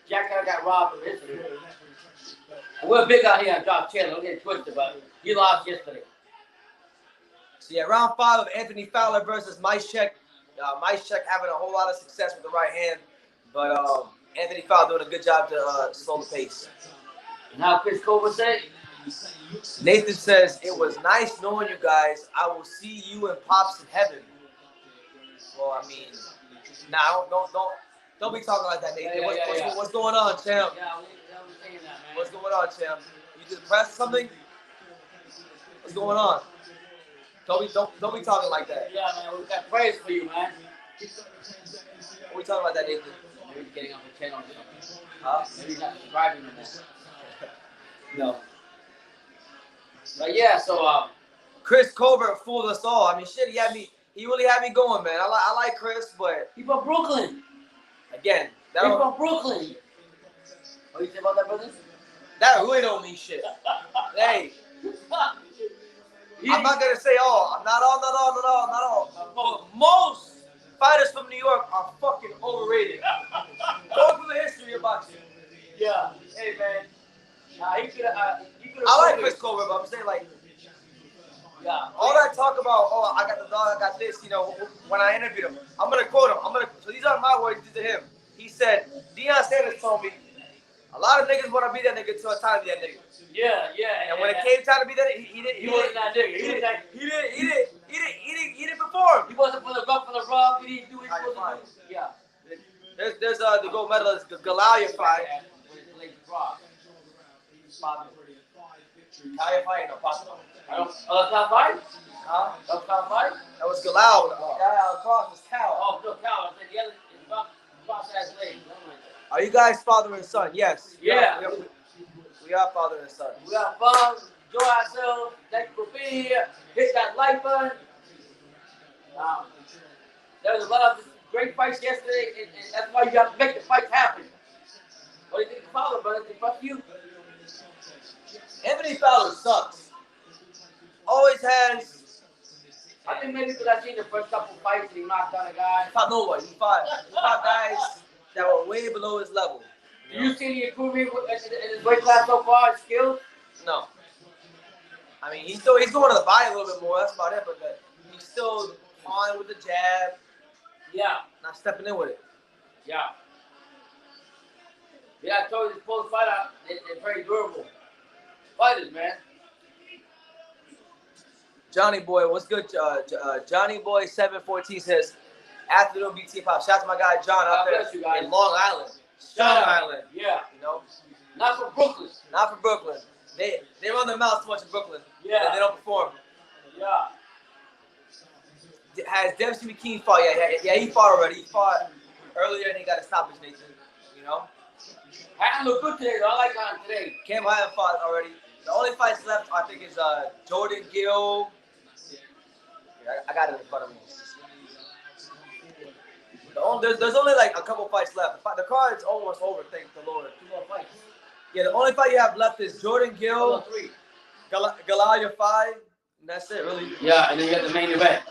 Jack Catterall got robbed of history. We're big out here on Drop Taylor. Don't get twisted, but he lost yesterday. So yeah, round 5 of Anthony Fowler versus Michal. Michal having a whole lot of success with the right hand, but Anthony Fowler doing a good job to slow the pace. And how Chris Cole say? Nathan says, it was nice knowing you guys. I will see you and Pops in heaven. Well, I mean, don't be talking like that, Nathan. What's going on, champ? Yeah, we're saying that, man. What's going on, champ? You just pressed something? What's going on? Don't be talking like that. Yeah, man, we got praise for you, man. What we talking about that, Nathan? Maybe he's getting off the channel or something. Huh? Maybe he's not subscribing no more. No. But yeah, so Chris Colbert fooled us all. I mean, shit, he really had me going, man. I like Chris, but he from Brooklyn. again, He's from Brooklyn. What do you say about that, brother? that really don't mean shit. Hey, I'm not gonna say all. Not all. But most fighters from New York are fucking overrated. Go through the history of boxing. Yeah. Hey, man. Nah, he could have. I like Chris Colbert, but I'm saying like, yeah. all that talk about, oh, I got the dog, I got this, you know, when I interviewed him, I'm gonna quote him. So these aren't my words, these are him. He said, Deion Sanders told me, a lot of niggas want to be that nigga till it's time to be that nigga. Yeah. And when it came time to be that, he wasn't that nigga. He didn't perform. He wasn't for the rough. He didn't do his supposed to do. Yeah. There's the gold medalist, the Galaya fight. Galaya fight, no possible. Top fight? Huh? Top fight? That was Galal. The guy across was Cal. Oh, no, Cal. The other is about that leg. Are you guys father and son? Yes. Yeah. We are father and son. We got fun. Enjoy ourselves. Thank you for being here. Hit that like button. There was a lot of great fights yesterday, and that's why you got to make the fights happen. What do you think of Fowler, brother? Fuck you. Anthony Fowler sucks. Always has. I think maybe because I seen the first couple fights and he knocked out a guy. He fought nobody. He fought guys that were way below his level. Do you see the improvement in his weight class so far? His skills? No. I mean, he's going to the body a little bit more. That's about it. But he's still fine with the jab. Yeah. Not stepping in with it. Yeah. Yeah, I told you this post fight out. They're very durable fighters, man. Johnny Boy, what's good? Johnny Boy 714 says, afternoon BT Pop. Shout out to my guy John out there in Long Island. Long Island. Yeah. You know? Not from Brooklyn. Not from Brooklyn. They run their mouths too much in Brooklyn. Yeah. They don't perform. Yeah. Has Dempsey McKean fought? Yeah, he fought already. He fought earlier and he got a stoppage, Nathan. You know? Hatton looked good today, though. I like Hatton today. Cam Hatton fought already. The only fights left, I think, is Jordan Gill. Yeah, I got it in front of me. There's only like a couple fights left. The card's almost over, thank the Lord. 2 more fights. Yeah, the only fight you have left is Jordan Gill, 3. Galaya 5, and that's it, really. Yeah, and then you got the main event.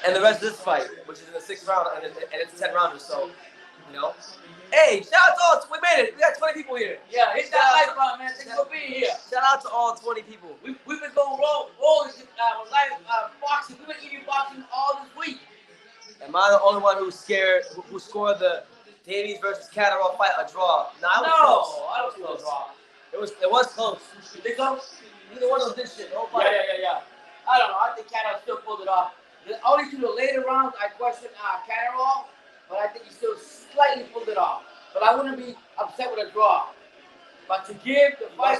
And the rest of this fight, which is in the 6th round, and it's a 10 rounder, so, you know. Hey, shout out to all, we made it. We got 20 people here. Yeah, hit that like button, man. Thanks for being here. Shout out to all 20 people. We've been going rolling live boxing. We've been eating boxing all this week. Am I the only one who's scared, who scored the Davies versus Catterall fight a draw? No, I was close. I don't feel a draw. It was close. You think so? Neither one of them did shit. The whole fight. Yeah. I don't know. I think Catterall still pulled it off. Only to the later rounds, I questioned Catterall, but I think he still slightly pulled it off. But I wouldn't be upset with a draw. But to give the fight,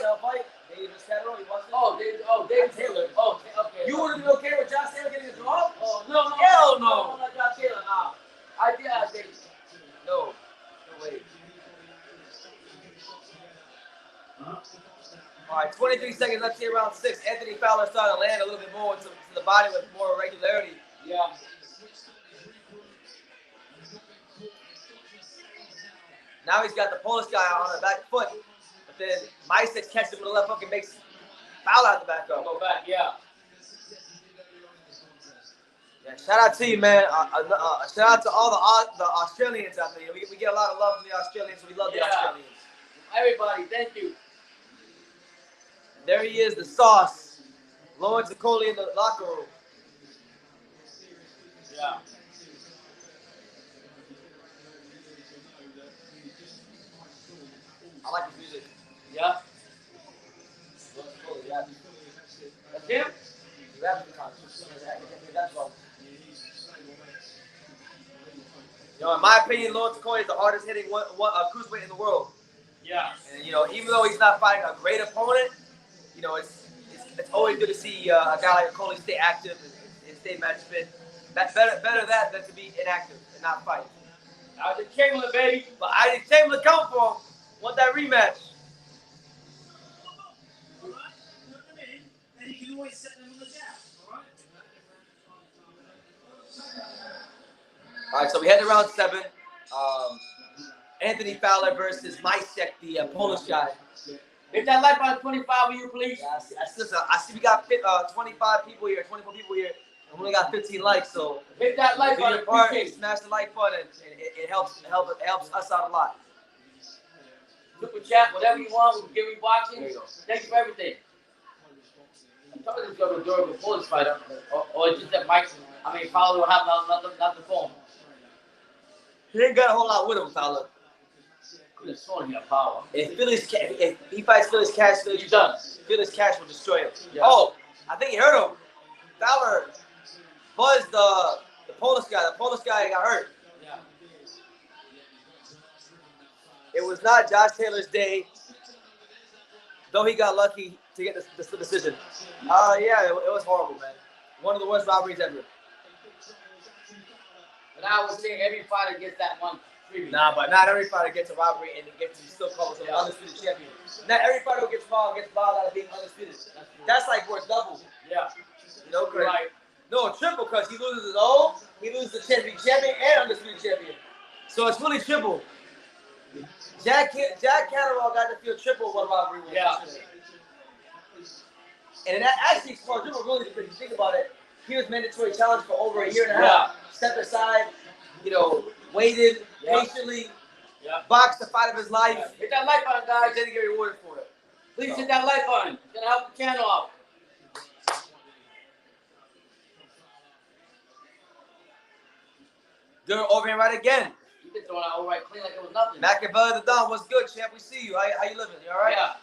David Catterall, he wasn't. David Taylor. Oh, okay. You wouldn't be okay with Josh Taylor getting a draw? Oh, no. Hell no. Not Josh Taylor. I did. No way. All right, 23 seconds left here, round 6. Anthony Fowler starting to land a little bit more to the body with more regularity. Yeah. Now he's got the Polish guy on the back foot. But then Micek catches him with the left hook and makes Fowler out the back up. Go back, yeah. Yeah, shout out to you, man. Shout out to all the Australians out there. We get a lot of love from the Australians, so we love the Australians. Everybody, thank you. There he is, the sauce. Lawrence Okolie in the locker room. Yeah. I like his music. Yeah. Lawrence Okolie, yeah. That's him? He raps the conscious. That's wrong. You know, in my opinion, Lawrence Okolie is the hardest hitting cruiserweight in the world. Yeah. And, you know, even though he's not fighting a great opponent, you know, it's always good to see a guy like Okolie stay active and stay match fit. That's better that than to be inactive and not fight. I was a Chamberlain, baby. But I didn't Chamberlain come for him. Want that rematch. And you can always set them on the jab, All right, so we head to round 7. Anthony Fowler versus Micek, the Polish guy. Hit that like button 25 of you, please. Yeah, I see we got 25 people here, 24 people here. And we only got 15 likes, so Hit that like button. Smash the like button. It helps us out a lot. Super chat, whatever you want. We'll give you watching. There you go. Thank you for everything. I'm talking to this guy with a Polish fighter, or it's just that Mike. Fowler will have not the phone. He ain't got a whole lot with him, Fowler. Could have sworn he had power. If he fights Phyllis Cash, He's done. Phyllis Cash will destroy him. Yeah. Oh, I think he hurt him. Fowler buzzed the Polish guy. The Polish guy got hurt. Yeah. It was not Josh Taylor's day, though he got lucky to get the decision. Yeah, it was horrible, man. One of the worst robberies ever. But I would say every fighter gets that one freebie. Nah, but not every fighter gets a robbery and gets still called an undisputed champion. Not every fighter who gets robbed out of being undisputed. That's like worth double. Yeah. You know, Right. No, triple, because he loses his own, he loses the champion and undisputed champion. So it's really triple. Jack Catterall got to feel triple what robbery was. Yeah. And that actually exposed triple really, if you think about it. He was mandatory challenge for over a year and a half. Stepped aside, waited patiently, boxed the fight of his life. Hit that like button, guys. Didn't get rewarded for it. Please hit that like button. It's gonna help the channel out. Good overhand right again. You've been throwing out all right clean like it was nothing. Machiavelli the Don, what's good, champ? We see you. How you living? You all right? Yeah.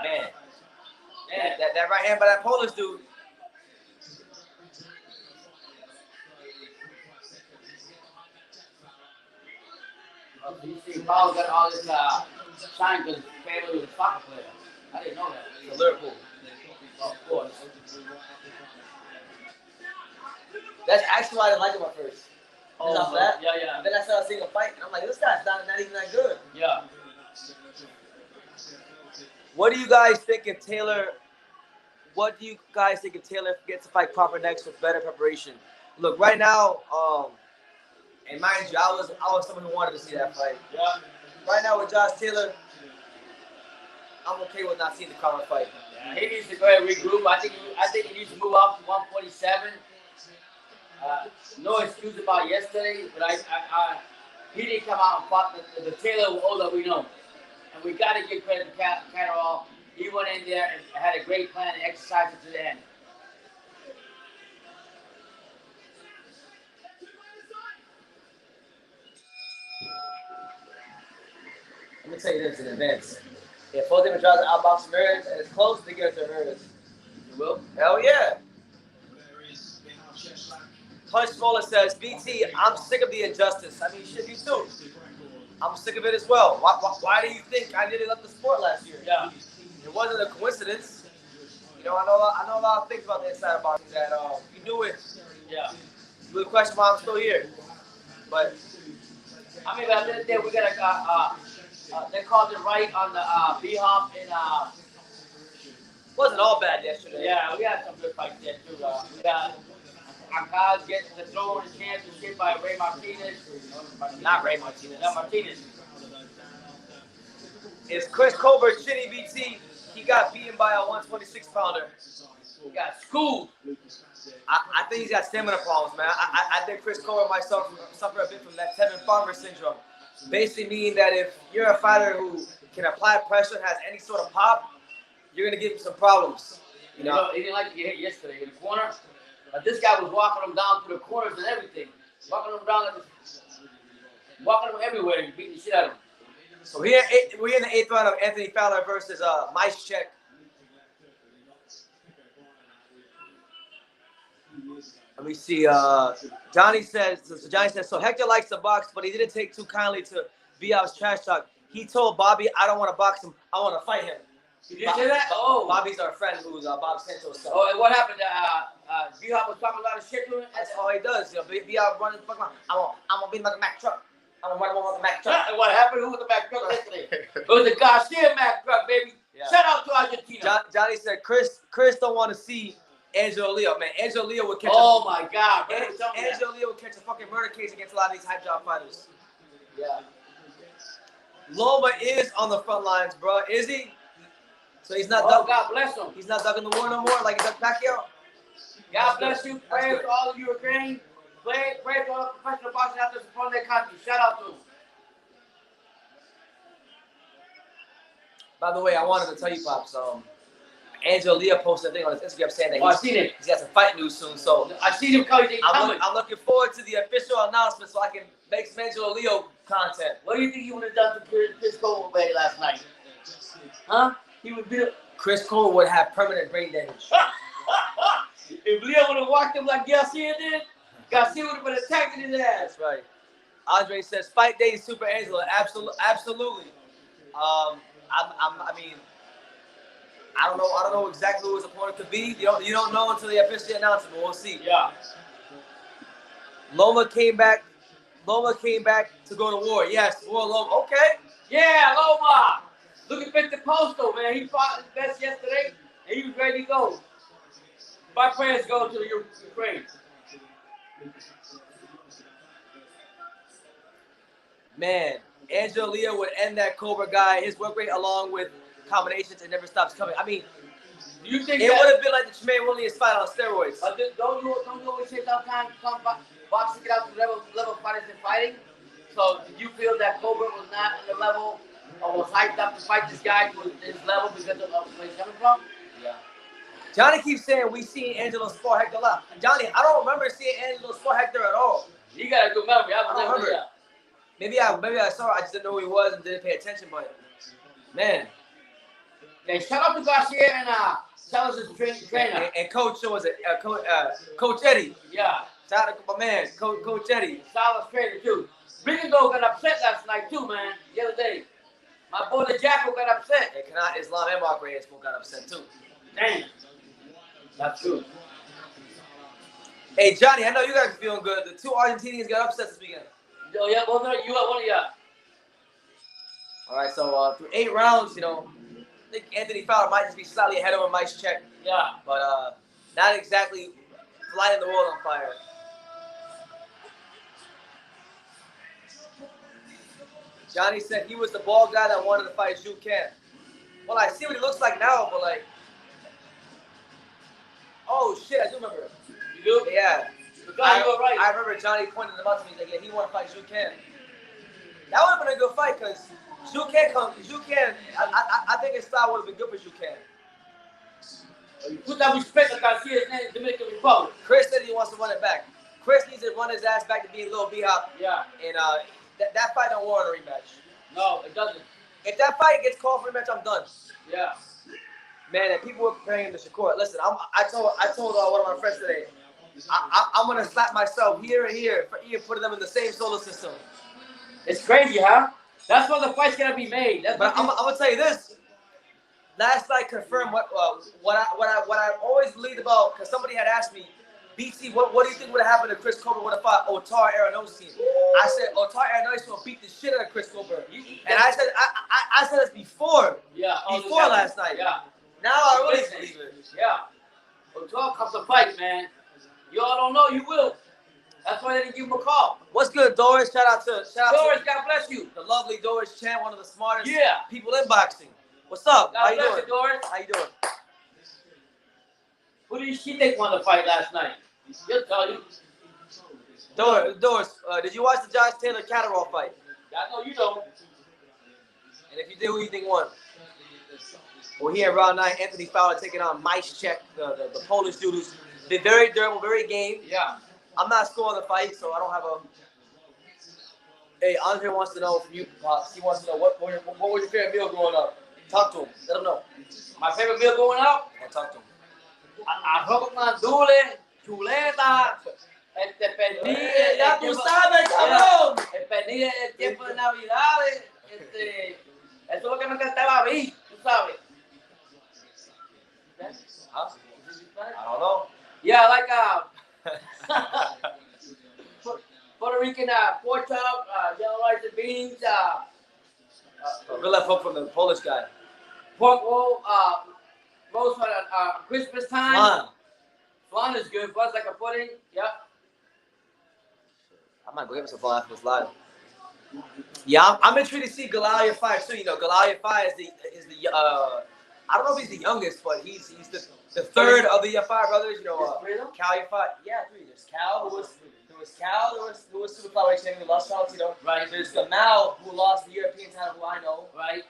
Man. That right hand by that Polish dude. You see, Paul got all this shine because his family was a soccer player. I didn't know that. It's Liverpool. Oh, of course. That's actually why I didn't like him at first. Oh, That. yeah. And then I started seeing him fight, and I'm like, this guy's not even that good. Yeah. What do you guys think if Taylor? What do you guys think if Taylor gets to fight Crawford next with better preparation? Look, right now, and mind you, I was someone who wanted to see that fight. Yeah. Right now with Josh Taylor, I'm okay with not seeing the Crawford fight. Yeah, he needs to go ahead and regroup. I think he needs to move up to 147. No excuse about yesterday, but he didn't come out and fought the Taylor that we know. And we got to give credit to Catterall. He went in there and had a great plan and exercised it to the end. Let me tell you this in advance. If Jose Andrade outboxes Ramirez and it's close, they give it to Ramirez. You will? Hell yeah. Punch Smoller says, BT, I'm sick of the injustice. I mean, shit, you too. I'm sick of it as well. Why do you think I nearly left the sport last year? Yeah. It wasn't a coincidence. You know, I know a lot of things about the inside of boxing that if you knew it, Yeah. you would question why I'm still here. But I mean, but at the end of the day, we got they called it right on the B-Hop and wasn't all bad yesterday. yeah, we had some good fights there too. We got Akaz getting the throwing the championship by Ray Martinez. Not Ray Martinez. Not Martinez. It's Chris Colbert, Chinny BT. He got beaten by a 126 pounder. We got schooled. I think he's got stamina problems, man. I think Chris Colbert might suffer a bit from that Tevin Farmer syndrome. Basically meaning that if you're a fighter who can apply pressure and has any sort of pop, you're going to get some problems. You know? He didn't like to get hit yesterday in the corner. But this guy was walking him down to the corners and everything. Walking him down, walking him everywhere and beating the shit out of him. So we're in the 8th round of Anthony Fowler versus Cieslak. Let me see. Johnny says, so Hector likes to box, but he didn't take too kindly to Bial's trash talk. He told Bobby, I don't want to box him. I want to fight him. You did say that? Oh. Bobby's our friend who's Bob Santos' son. Oh, and what happened? Bial was talking a lot of shit to him? That's all he does. You know, Bial running the fuck around. I'm going to beat him like a Mack truck. I'm going to run him like a Mack truck. And what happened? Who was the Mack truck yesterday? It was the Garcia Mack truck, baby. Yeah. Shout out to Argentina. Johnny said, Chris don't want to see Angelo Leo. Man, Angelo Leo would catch my God. Angelo Leo would catch a fucking murder case against a lot of these hype job fighters. Yeah. Loma is on the front lines, bro. Is he? So he's not God bless him. He's not ducking the war no more like he's ducked Pacquiao? God bless you. Prayers to all of Ukraine. Prayers to all the professional boxers out there supporting their country. Shout out to them. By the way, I wanted to tell you, Pops, Angelo Leo posted a thing on his Instagram saying that he's got some fight news soon. So I seen him coming. I'm looking forward to the official announcement so I can make some Angelo Leo content. What do you think he would have done to Chris Colbert last night? Huh? He would be. Chris Cole would have permanent brain damage. If Leo would have walked him like Garcia did, Garcia would have been attacking his ass. That's right. Andre says, fight day Super Angelo. Absolutely. I mean, I don't know exactly who his opponent could be. You don't know until they officially announce it, but we'll see. Yeah. Loma came back to go to war. Yes, war Loma. Okay. Yeah, Loma. Look at Victor Posto, man. He fought his best yesterday, and he was ready to go. My prayers go to Ukraine. Man, Angelo Leo would end that Cobra guy. His work rate along with combinations, it never stops coming. I mean, do you think it would have been like the Tremaine Williams fight on steroids. Don't you always say sometimes boxing get out to level fighters in fighting? So did you feel that Cobra was not on the level or was hyped up to fight this guy to his level because of where he's coming from? Yeah. Johnny keeps saying we seen Angelo spar Hector a lot. Johnny, I don't remember seeing Angelo spar Hector at all. You got a good memory. I don't remember. Maybe I saw it. I just didn't know who he was and didn't pay attention. But man, hey, shout out to Garcia and Salas' trainer and Coach. What was it? Coach Eddie. Yeah. Shout out to my man, Coach Eddie. Salas trainer too. Rigondeaux got upset last night too, man. The other day, my boy the Jackal got upset. And Kanat Islam and Mark Reyes got upset too. Damn. That's true. Hey Johnny, I know you guys are feeling good. The two Argentinians got upset this weekend. Oh yeah, both of you got one of y'all. All right, so through 8 rounds, I think Anthony Fowler might just be slightly ahead of him, Cieslak. Yeah. But not exactly lighting the world on fire. Johnny said he was the bald guy that wanted to fight Zhu Can. Well, I see what he looks like now, but like, oh shit, I do remember him. You do? Yeah. I remember Johnny pointed him out to me, like, yeah, he wanted to fight Zhu Can. That would have been a good fight, because Zhu Can, I think his style would have been good for Zhu Can. You put that respect on Garcia's name in the Dominican Republic. Chris said he wants to run it back. Chris needs to run his ass back to being Lil B-Hop. Yeah. And that fight don't warrant a rematch. No, it doesn't. if that fight gets called for a match, I'm done. Yeah. Man, and people were comparing him to Shakur. Listen, I told one of my friends today, I'm gonna slap myself here and here for even putting them in the same solar system. It's crazy, huh? That's why the fight's gonna be made. But I'm gonna tell you this. Last night confirmed what I always believed about, because somebody had asked me, BT, what do you think would have happened if Chris Colbert would have fought Otar Aronofsky? I said Otar Aronofsky will beat the shit out of Chris Colbert. And I said this before. Yeah. Before last night. Yeah. Now I really believe it. Yeah. Otar comes to fight, man. You all don't know, you will. That's why they didn't give him a call. What's good, Doris? Shout out to Doris, God bless you. the lovely Doris Chan, one of the smartest Yeah. people in boxing. What's up? God How you bless doing? you, Doris. How you doing? Who did she think won the fight last night? She'll tell you. Doris, did you watch the Josh Taylor Catterall fight? I know you don't. And if you did, who you think won? Well, here in round 9, Anthony Fowler taking on Michal, the Polish dude who's been very durable, very game. Yeah. I'm not scoring the fight, so I don't have a. Hey, Andre wants to know from you, Pops. He wants to know what was your favorite meal growing up? Talk to him. Let him know. My favorite meal going out? Yeah, talk to him. Arroz con gandules, chuleta, pernil. Ya tú sabes, cabrón. El pernil del tiempo de Navidades. Eso es lo que me encantaba a mí, tú sabes. Huh? I don't know. Yeah, I like Puerto Rican pork chop, yellow rice and beans, Good left hook from the Polish guy. pork roll, roast for Christmas time. Flan. Flan is good. Flan's like a pudding. Yep. I might go get myself flan after this live. Yeah, I'm intrigued to see Galalia fight too. You know, Galalia fight is the I don't know if he's the youngest, but he's the third of the five brothers. You know, Cal fight. Yeah, 3. There's Cal who was super flyweight champion, who lost Valentino. Right. There's Gamal who lost the European title, who I know. Right.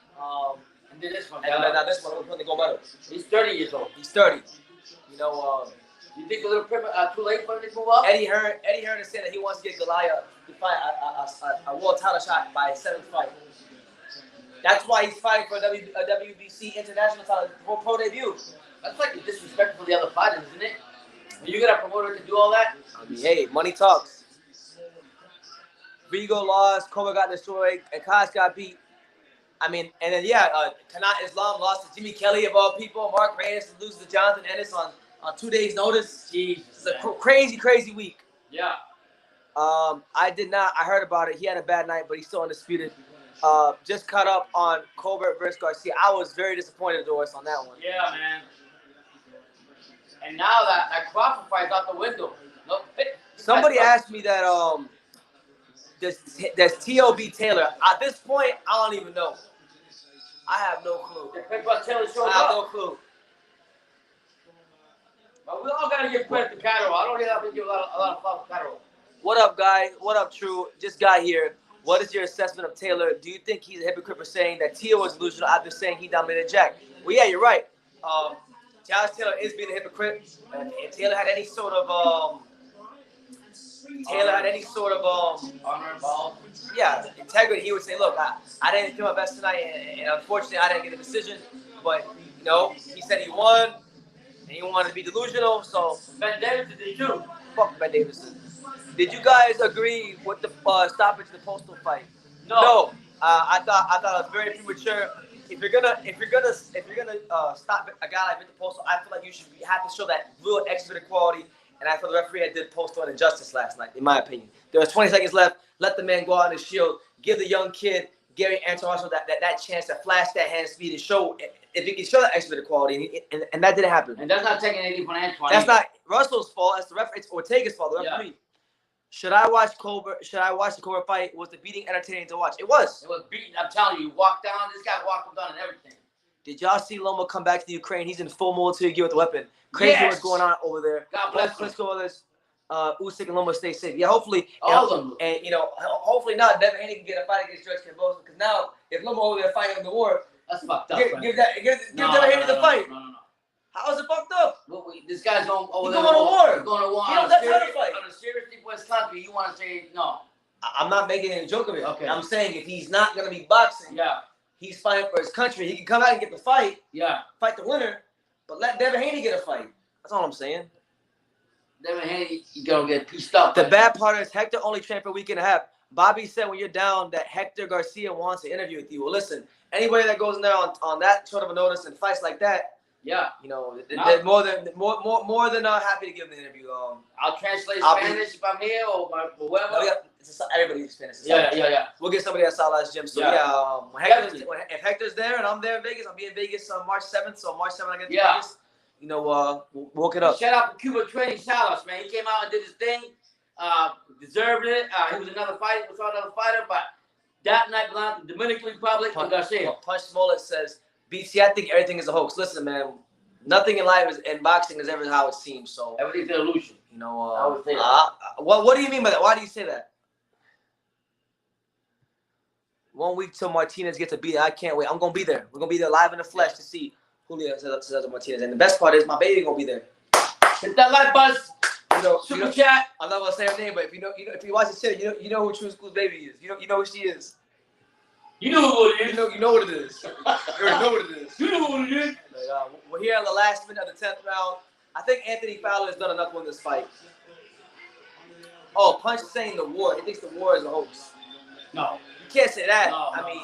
And then this one. And now this one who's going to go medal. He's 30 years old. He's 30. You know, You think a little too late for him to move up? Eddie Hearn is saying that he wants to get Goliath to fight a world title shot by his 7th fight. That's why he's fighting for a WBC international title pro debut. That's like disrespectful for the other fighters, isn't it? When you got a promoter to do all that? I mean, hey, money talks. Vigo lost, Cobra got destroyed, and Kaz got beat. I mean, and then Kanat Islam lost to Jimmy Kelly of all people. Mark Reyes loses to Jonathan Ennis on 2 days' notice. Jesus, it's a crazy week. Yeah. I heard about it. He had a bad night, but he's still undisputed. Just caught up on Colbert versus Garcia. I was very disappointed, Doris, on that one. Yeah, man. And now that Crawford fight's out the window. No, somebody asked me that does T.O. beat Taylor? At this point, I don't even know. I have no clue. I have no clue. But we all gotta give credit to Catterall. I don't have to give a lot of love to Catterall. What up, guy? What up, True? Just got here. What is your assessment of Taylor? Do you think he's a hypocrite for saying that T.O. was delusional after saying he dominated Jack? Well, yeah, you're right. Josh Taylor is being a hypocrite. And Taylor had any sort of honor involved. Yeah, integrity. He would say, look, I didn't do my best tonight, and unfortunately I didn't get a decision. But, you know, he said he won, and he wanted to be delusional, so. Ben Davidson did too. Fuck Ben Davidson. Did you guys agree with the stoppage of the Postal fight? No. I thought it was very premature. If you're gonna stop a guy like Victor Postal, I feel like you have to show that real expert quality. And I feel the referee did Postal an injustice last night, in my opinion. There was 20 seconds left. Let the man go out in the shield. Give the young kid Gary Antoine that chance to flash that hand speed and show if he can show that expert quality, and that didn't happen. And that's not taking anything from Antoine. That's not Russell's fault. That's the referee. It's Ortega's fault. The referee. Yeah. Should I watch the Colbert fight? Was the beating entertaining to watch? It was. It was beating. I'm telling you, walked down. This guy walked down and everything. Did y'all see Loma come back to the Ukraine? He's in full military gear with the weapon. Crazy what's going on over there. God bless him. Usyk and Loma stay safe. Yeah, hopefully. All of them. And, you know, hopefully not. Devin Haney can get a fight against George Kambosos, because now, if Loma over there fighting in the war, that's fucked up. Give Devin Haney the fight. No. How is it fucked up? This guy's going over there. He's going to war. He's going to war. He don't have time to fight. On a seriously West country, you want to say no. I'm not making any joke of it. Okay. I'm saying if he's not going to be boxing, yeah, he's fighting for his country. He can come out and get the fight. Yeah. Fight the winner, but let Devin Haney get a fight. That's all I'm saying. Devin Haney, you gonna get pieced up. The bad part is Hector only trained for a week and a half. Bobby said when you're down that Hector Garcia wants to interview with you. Well, listen, anybody that goes in there on that short of a notice and fights like that, yeah, you know, they're more than happy to give them the interview. I'll translate Spanish if I'm here or whoever. No, everybody speaks Spanish. Yeah. We'll get somebody at Salah's gym. So if Hector's there and I'm there in Vegas, I'll be in Vegas on March 7th. So March 7th I get to Vegas. You know, we'll hook it up. Shout out to Cuba Training Salas, man. He came out and did his thing. Deserved it. He was another fighter, but that night belonged to the Dominican Republic and Garcia. Punch Smollett says, BT, I think everything is a hoax. Listen, man, nothing in life in boxing is ever how it seems. So everything's an illusion. You know, I would say that. What do you mean by that? Why do you say that? 1 week till Martinez gets a beat. I can't wait. I'm gonna be there. We're gonna be there live in the flesh to see Julio Cesar Martinez. And the best part is my baby gonna be there. Hit that like buzz. Super chat. I'm not gonna say her name, but if you watch the shit, you know who True School's baby is. You know who she is. You know who it is. You know what it is. You already know what it is. You know what it is. We're here in the last minute of the 10th round. I think Anthony Fowler has done enough to win this fight. Oh, Punch is saying the war. He thinks the war is a hoax. No. You can't say that. No, I mean,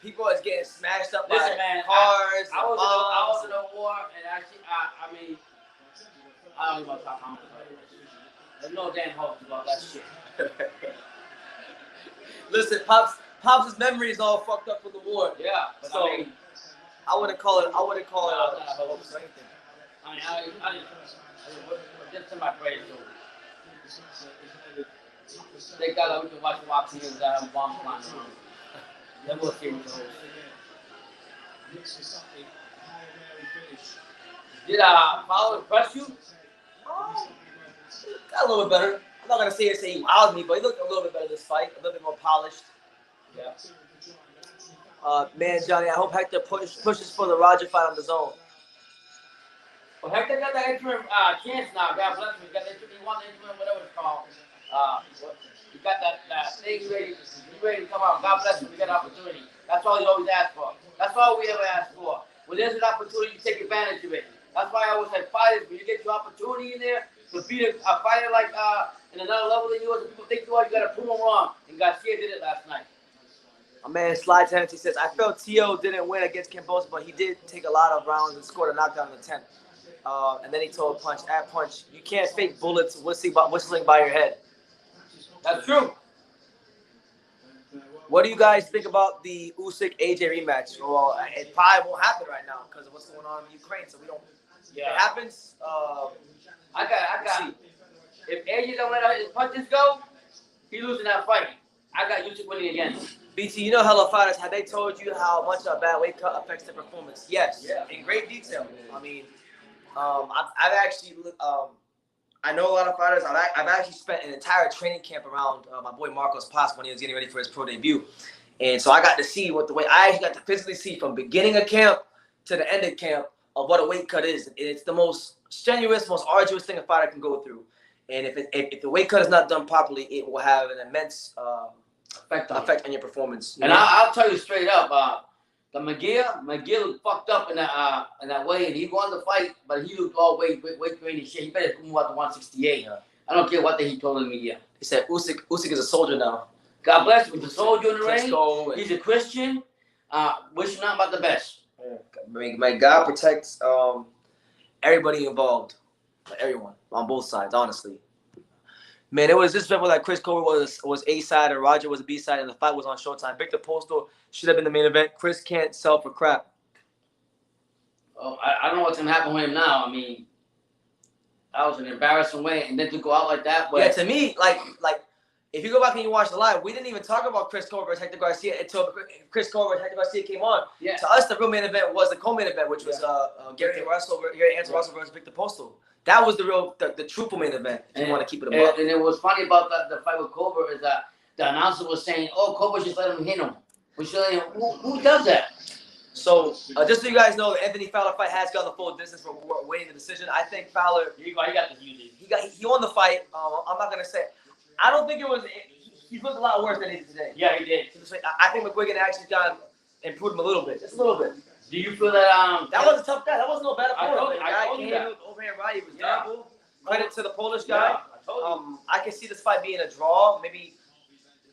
people is getting smashed up by man, cars. I was in a war, and actually, I mean, I don't even want to talk about it. There's no damn hoax about that shit. Listen, Pops' memory is all fucked up with the war. Yeah, but so I mean, I wouldn't call it a hoax or anything. I mean, I just in my praise too. They got we can watch boxing and have bombs flying around. Then we'll see what the hoax is. Did Fowler impress you? Got a little bit better. I'm not gonna say he wowed me, but he looked a little bit better this fight. A little bit more polished. Yeah. Man, Johnny, I hope Hector pushes for the Roger fight on the zone. Well, Hector got that interim chance now. God bless him. He got the interim. He won the interim, whatever it's called. He got that thing ready. He's ready to come out. God bless him. We got an opportunity. That's all he always asked for. That's all we ever ask for. When there's an opportunity, you take advantage of it. That's why I always say fighters, when you get your opportunity in there to beat a fighter like in another level than yours, and people think you are, you got to prove them wrong. And Garcia did it last night. My man Slide Tennessee says, I felt T.O. didn't win against Cambosa, but he did take a lot of rounds and scored a knockdown in the 10th. And then he told Punch, you can't fake bullets whistling by your head. That's true. What do you guys think about the Usyk-AJ rematch? Well, it probably won't happen right now because of what's going on in Ukraine, so we don't. Yeah. If it happens, I got. If AJ don't let his punches go, he losing that fight. I got Usyk winning again. BT, you know Hello Fighters, have they told you how much a bad weight cut affects their performance? Yes, in great detail. I mean, I've actually, I know a lot of fighters. I've actually spent an entire training camp around my boy Marcos Paz when he was getting ready for his pro debut. And so I got to see I actually got to physically see from beginning of camp to the end of camp of what a weight cut is. It's the most strenuous, most arduous thing a fighter can go through. And if the weight cut is not done properly, it will have an immense effect on your performance. And I'll tell you straight up, the McGill fucked up in that way, and he won the fight, but he looked all weight training shit. He better move out to 168. I don't care what he told me. He said Usyk is a soldier now. God bless him. He's a soldier in the ring. He's a Christian. Wish him nothing but the best. May God protect everybody involved, everyone on both sides. Honestly, man, it was disrespectful that Chris Colby was A side and Roger was a B side, and the fight was on Showtime. Victor Postal should have been the main event. Chris can't sell for crap. Oh, I don't know what's gonna happen with him now. I mean, that was an embarrassing way, and then to go out like that. But yeah, to me, like if you go back and you watch the live, we didn't even talk about Chris Colby versus Hector Garcia until Chris Colby versus Hector Garcia came on. Yeah. To us, the real main event was the co-main event, which was Gary Russell versus Victor Postal. That was the true main event. If you want to keep it above. And it was funny about the fight with Colbert is that the announcer was saying, "Oh, Colbert just let him hit him." We should let him. Who does that? So just so you guys know, the Anthony Fowler fight has gone the full distance for waiting the decision. I think Fowler He got the beauty. He won the fight. I'm not gonna say. I don't think it was. He looked a lot worse than he did today. Yeah, he did. I think McGuigan actually got improved him a little bit, just a little bit. Do you feel that That was a tough guy. That wasn't no bad I told opponent. you- I told you that. Overhand right, he was Yeah. terrible. Credit to the Polish Yeah, guy. I told you. I can see this fight being a draw. Maybe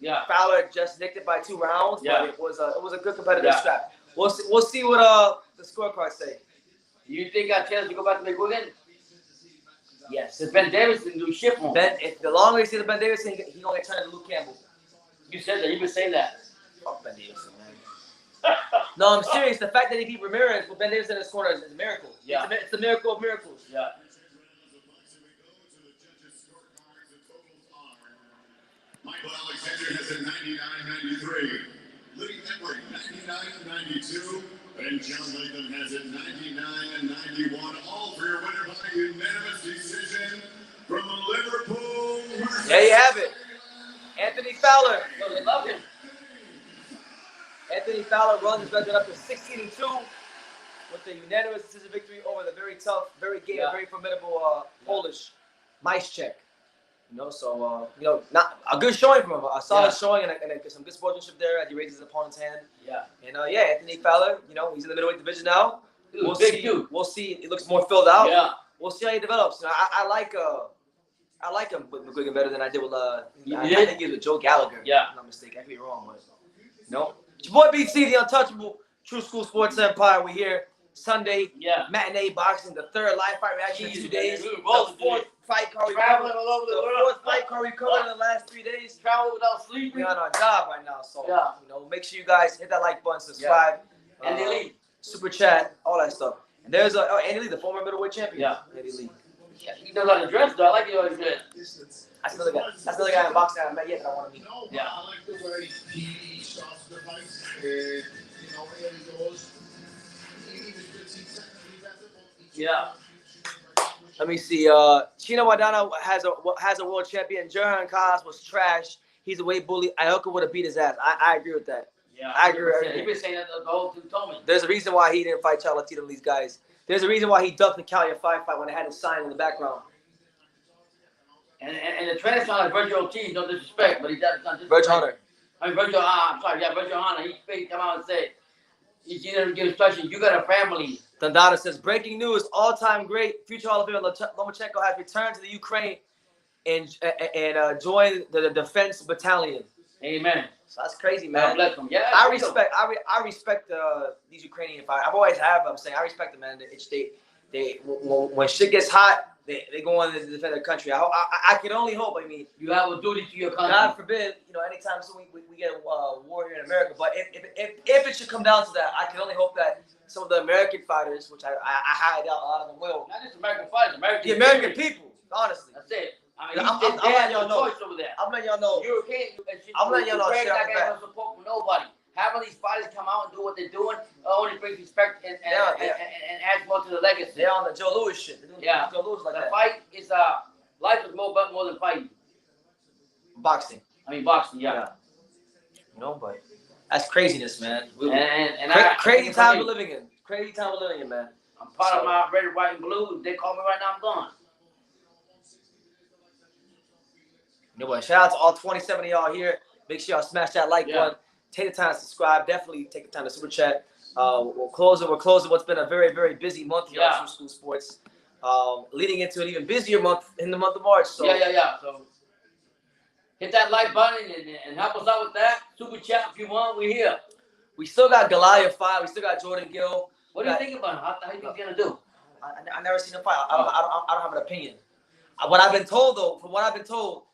Yeah. Fowler just nicked it by 2 rounds, Yeah. but it was a good competitive Yeah. scrap. We'll see what the scorecards say. You think got a chance to go back to McGuigan? Yes. Because Ben Davis didn't do shit for him. If the longer you see the Ben Davidson, he gonna get turned to Luke Campbell. You said that. You've been saying that. Fuck Ben Davidson, man. No, I'm serious. The fact that he beat Ramirez with Ben Davidson in his corner is a miracle. Yeah. It's a miracle of miracles. Yeah. Michael Alexander has a 99-93. Lee Edward, 99-92. And John Latham has it 99-91. All for your winner by unanimous decision from Liverpool. There you have it. Anthony Fowler. No, they love him. Anthony Fowler runs his record up to 16-2 with a unanimous decision victory over the very tough, very game, Yeah. very formidable Polish Michal. You know, so not a good showing from him, a solid showing, and some good sportsmanship there as he raises his opponent's hand. Yeah. And Anthony Fowler, he's in the middleweight division now. Dude, We'll big see. dude. We'll see. It looks more filled out. Yeah. We'll see how he develops. I like him with McGuigan better than I did with You I did? think he was with Joe Gallagher. Yeah. If I'm not mistaken. I could be wrong, but it's your boy BC, the untouchable True School Sports Empire. We here Sunday. Yeah. Matinee boxing, the third live fight reaction in Jeez, 2 days. man, we were The rolling fourth today. fight card we Traveling covered. all over the The world. fourth fight card we covered in the last 3 days. Travel without We sleeping. on our job right now, so Yeah. make sure you guys hit that like button, subscribe, And they leave. super chat, all that stuff. And there's Andy Lee, the former middleweight champion. Yeah. Andy Lee. Yeah, he knows how to dress, though. I like the way he dress. That's another guy. That's another guy in boxing I haven't met yet that I want to meet. No, Yeah. I like the way he starts the fight. Early doors. He was good. He's technically better, but Yeah. Let me see. Chino Wadana has a world champion. Jurhan Kaz was trash. He's a weight bully. Ioka would have beat his ass. I agree with that. Yeah. I agree with 100%. everything. He been saying that the whole thing told me. There's a reason why he didn't fight Charlatino and these guys. There's a reason why he ducked the Calia 5 fight when they had his sign in the background. And the trainer sounds like Virgil Ortiz, no disrespect, but he does not Virgil Hunter. I mean, Virgil, I'm sorry, yeah, Virgil Hunter. He come out and say, he didn't give instructions. You got a family. Dandada says, breaking news, all-time great, future Hall of Famer Lomachenko has returned to the Ukraine and joined the defense battalion. Amen. So that's crazy, God man. bless him. Yeah, I respect these Ukrainian fighters. I've always have. I'm saying I respect them, man. They when shit gets hot, they go on to defend their country. I can only hope. I mean, you have a duty to your country. God forbid, anytime soon we get a war here in America. But if it should come down to that, I can only hope that some of the American fighters, which I highly doubt a lot of them will, Not just American fighters, American the American period. people, honestly. That's it. I mean, I'm they letting have y'all no know. choice over there. I'm letting y'all know. I'm letting y'all know Ukraine straight off not the getting bat. no support from nobody. Having these fighters come out and do what they're doing only brings respect and adds more to the legacy. They're on the Joe Louis shit. They're doing Yeah. Joe Louis like The that. fight is life is more than fighting. Boxing. I mean boxing, yeah. But that's craziness, man. Crazy I time we're living in. Crazy time we're living in, man. I'm part of my red, white, and blue. If they call me right now, I'm gone. Shout out to all 27 of y'all here. Make sure y'all smash that like button. Take the time to subscribe. Definitely take the time to super chat. We're closing what's been a very, very busy month here on True School Sports. Leading into an even busier month in the month of March. So Yeah. So hit that like button and help us out with that. Super chat if you want. We're here. we still got Goliath 5. We still got Jordan Gill. What do you think about him? How do you think he's gonna do? I never seen him fight. I don't have an opinion. What I've been told though, from what I've been told,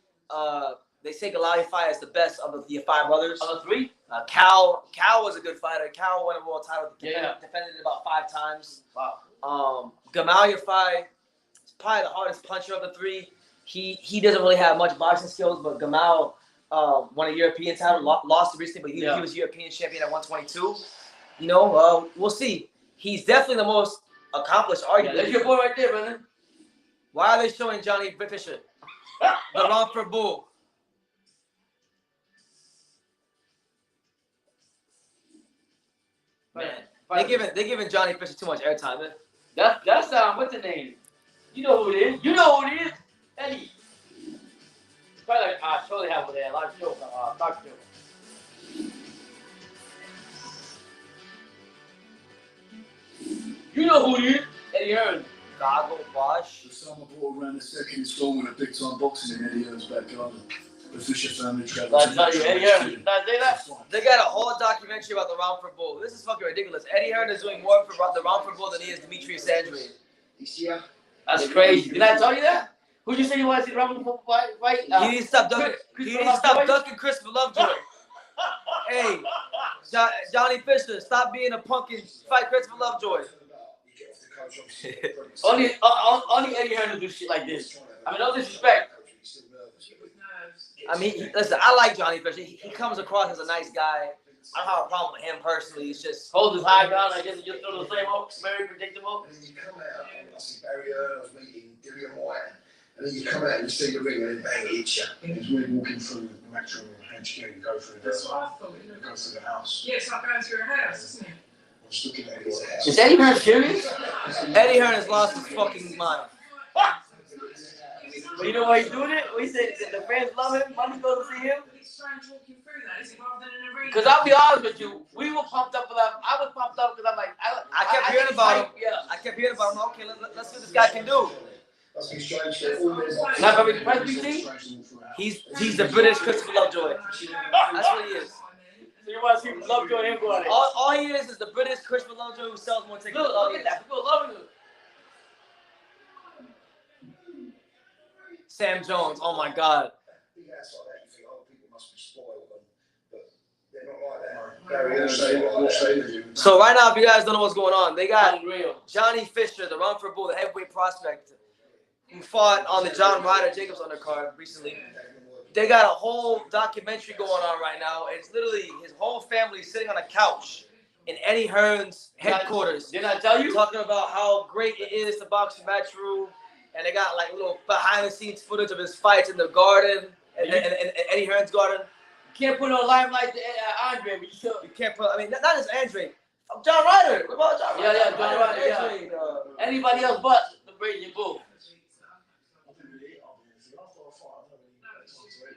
they say Goliath 5 is the best of the 5 brothers. Of the three? Cal was a good fighter. Cal won a world title. Yeah. Defended it about 5 times. Wow. Gamal Yafai is probably the hardest puncher of the 3. He doesn't really have much boxing skills, but Gamal won a European title, lost recently, but he was European champion at 122. We'll see. He's definitely the most accomplished, Yeah, arguably. that's your boy right there, brother. Why are they showing Johnny Fisher? The Romford Bull. Man, they giving Johnny Fisher too much airtime, man. That's what's the name? You know who it is. Eddie. Probably like totally have over there. A lot of show. Talk show. know who he is. Eddie Hearn. Goggle Wash. The summer brought around the second installment of Big Time Boxing in Eddie Hearn's back garden. The Fisher family travels. I tell you, Eddie Hearn. Did I say that? They got a whole documentary about the Romford Bull. This is fucking ridiculous. Eddie Hearn is doing more for the Romford Bull than he is Demetrius Andrade. That's crazy. Did I tell you that? Who'd you say you want to see Romford Bull fight? He needs to stop ducking. He needs to stop ducking Christopher Lovejoy. Hey, Johnny Fisher, stop being a punk and fight Christopher Lovejoy. only Eddie Hearn will do shit like this. I mean, no disrespect. I mean, listen, I like Johnny Fisher. He comes across as a nice guy. I don't have a problem with him personally. He's just holds his high ground. I guess he just throw the same old, very predictable. And then you come out, I see Barry Earl, I was meeting Dillian White, and then you come out and you see the ring and then bang, it hits you. As we're walking through the Matchroom HQ, you go through the house. Yeah, it's like going through a house, isn't it? I was looking at his house. Is Eddie Hearn serious? Eddie Hearn has lost his fucking mind. But you know why he's doing it? We said the fans love him. Money goes to see him. It's strange walking through that, is it, rather than in a arena? Because I'll be honest with you, we were pumped up for that. I was pumped up because I'm like, I kept hearing about him. Yeah. I kept hearing about him. Okay, let's see what this guy can do. Must be strange that all this. Not gonna be the first BT? He's the British Christopher Lovejoy. That's what he is. So you want to see Lovejoy and him going in? All he is the British Christopher Lovejoy who sells more tickets. Look at that. People love him. Sam Jones. Oh my God. Big ass like that, you think, oh, people must be spoiled, but they're not like that. Barry Earl, What say they do? So right now, if you guys don't know what's going on, they got Unreal. Johnny Fisher, the Romford Bull, the heavyweight prospect, who fought on the John Ryder Jacobs undercard recently. They got a whole documentary going on right now. It's literally his whole family sitting on a couch in Eddie Hearn's headquarters. Didn't I tell you? Talking about how great it is to box in Matchroom. And they got like little behind-the-scenes footage of his fights in the garden, and Eddie Hearn's garden. You can't put no limelight to Andre, but you should. You can't put, I mean, not just Andre. John Ryder. What about John Ryder? Yeah, John Ryder, yeah. Anybody else but the Brady Bull.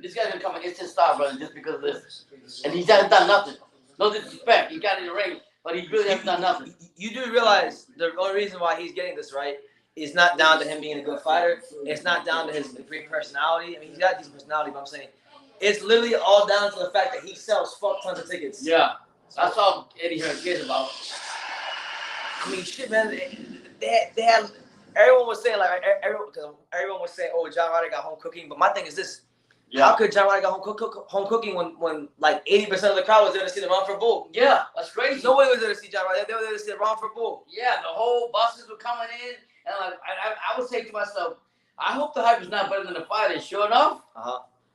This guy's gonna come against his star, brother, just because of this. And he's hasn't done nothing. No disrespect. He got in the ring, but he really hasn't done nothing. You do realize the only reason why he's getting this right is not down to him being a good fighter. It's not down to his great personality. I mean, he's got decent personality, but I'm saying it's literally all down to the fact that he sells fuck tons of tickets. Yeah, that's all Eddie Hearn cares about. I mean, shit, man. They had everyone was saying like everyone was saying, oh, John Ryder got home cooking. But my thing is this: how could John Ryder got home cooking when like 80% of the crowd was there to see the Romford Bull? Yeah, that's crazy. Nobody was there to see John Ryder. They were there to see the Romford Bull. Yeah, the whole buses were coming in. And like, I would say to myself, I hope the hype is not better than the fighter. Sure enough,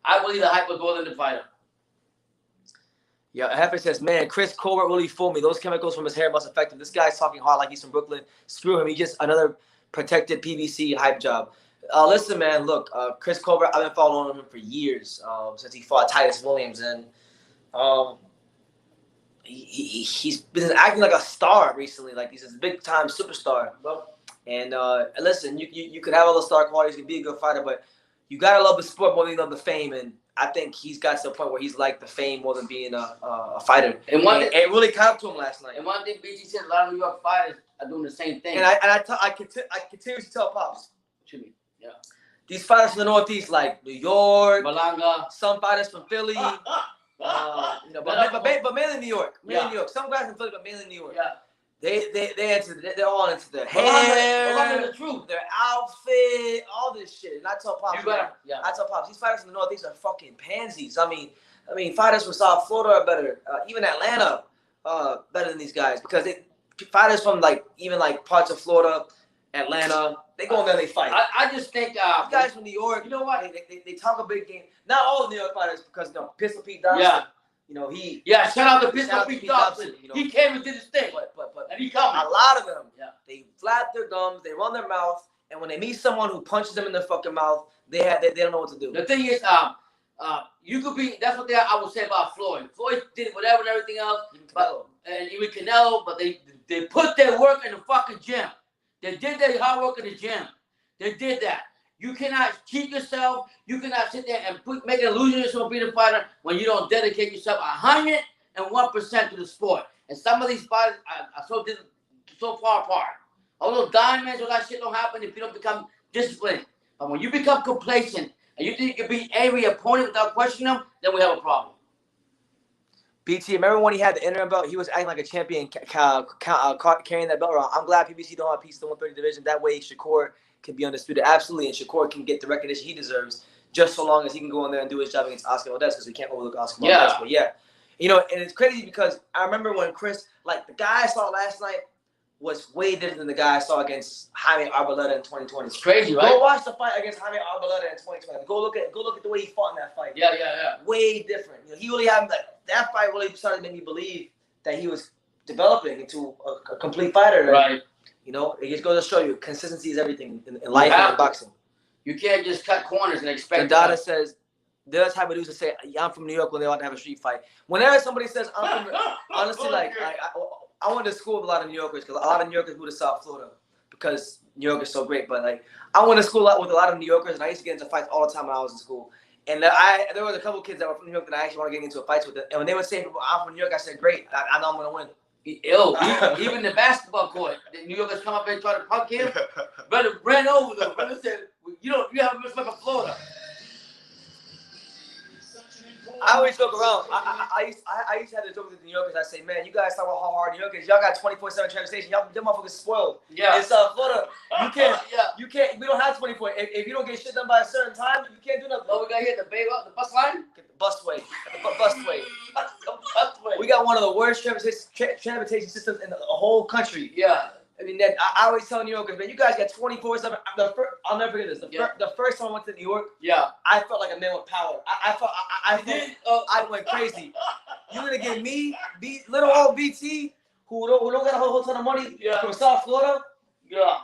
I believe the hype was more than the fighter. Yeah, Heifer says, man, Chris Colbert really fooled me. Those chemicals from his hair must affect him. This guy's talking hard like he's from Brooklyn. Screw him. He's just another protected PVC hype job. Listen, man, look, Chris Colbert, I've been following him for years since he fought Titus Williams. And he's been acting like a star recently. Like he's a big-time superstar. And listen, you could have all the star qualities, you could be a good fighter, but you gotta love the sport more than you love the fame. And I think he's got to the point where he's like the fame more than being a fighter. And it really caught up to him last night. And one thing BG said, a lot of New York fighters are doing the same thing. And I continue to tell Pops. Excuse me. Yeah. These fighters from the Northeast, like New York, Malanga, some fighters from Philly, but mainly New York. Mainly New York. Some guys from Philly, but mainly New York. Yeah. They're all into their hair, the truth, their outfit, all this shit. And I tell Pops, I tell Pops, these fighters from the Northeast are fucking pansies. I mean, fighters from South Florida are better. Even Atlanta, better than these guys because fighters from even parts of Florida, Atlanta, they go in there and they fight. I just think these guys from New York, you know what? They talk a big game. Not all of New York fighters because Pistol Pete Dobson. Yeah. Shout out to Pistol Pete Dobson. He came and did his thing, but and he coming. A lot of them, they flap their gums, they run their mouth, and when they meet someone who punches them in their fucking mouth, they don't know what to do. The thing is, you could be. That's what I would say about Floyd. Floyd did whatever and everything else, and even Canelo, but they put their work in the fucking gym. They did their hard work in the gym. They did that. You cannot cheat yourself. You cannot sit there and make an illusion of yourself being a fighter when you don't dedicate yourself 101% to the sport. And some of these fighters are so far apart. All those diamonds, all that shit don't happen if you don't become disciplined. But when you become complacent and you think you can beat every opponent without questioning them, then we have a problem. BT, remember when he had the interim belt? He was acting like a champion, carrying that belt around. I'm glad PBC don't have a piece of the 130 division. That way, Shakur can be undisputed. Absolutely, and Shakur can get the recognition he deserves just so long as he can go in there and do his job against Oscar Valdez, because we can't overlook Oscar Valdez. But yeah, you know, and it's crazy because I remember when Chris, like the guy I saw last night was way different than the guy I saw against Jaime Arboleda in 2020. It's crazy, right? Go watch the fight against Jaime Arboleda in 2020. Go look at the way he fought in that fight. Yeah. Way different. You know, he really had that fight really started to make me believe that he was developing into a complete fighter. Right. You know, it just goes to show you consistency is everything in life and in boxing. You can't just cut corners and expect. Dada says, there's type of dudes that say, I'm from New York when they want to have a street fight. Whenever somebody says, I'm from, honestly, like, I went to school with a lot of New Yorkers because a lot of New Yorkers moved to South Florida because New York is so great. But, like, I went to school with a lot of New Yorkers, and I used to get into fights all the time when I was in school. And there was a couple kids that were from New York that I actually want to get into fights with. And when they would say, I'm from New York, I said, great, I know I'm going to win. Even the basketball court, the New Yorkers come up and try to punk him. Brother ran over them. Brother said, you haven't missed like a Florida. I always joke around. I used to have to joke with the New Yorkers. I say, man, you guys talk about how hard New York is. Y'all got 24/7 transportation. Y'all, them motherfuckers spoiled. Yeah. In South Florida, you can't. We don't have 24. If you don't get shit done by a certain time, you can't do nothing. Oh, we got here the bus line. Get the busway. The busway. We got one of the worst transportation systems in the whole country. Yeah. I mean, I always tell New Yorkers, man, you guys got 24/7. I'll never forget this. The first time I went to New York, I felt like a man with power. I went crazy. You're gonna get me, little old BT, who don't got a whole ton of money from South Florida.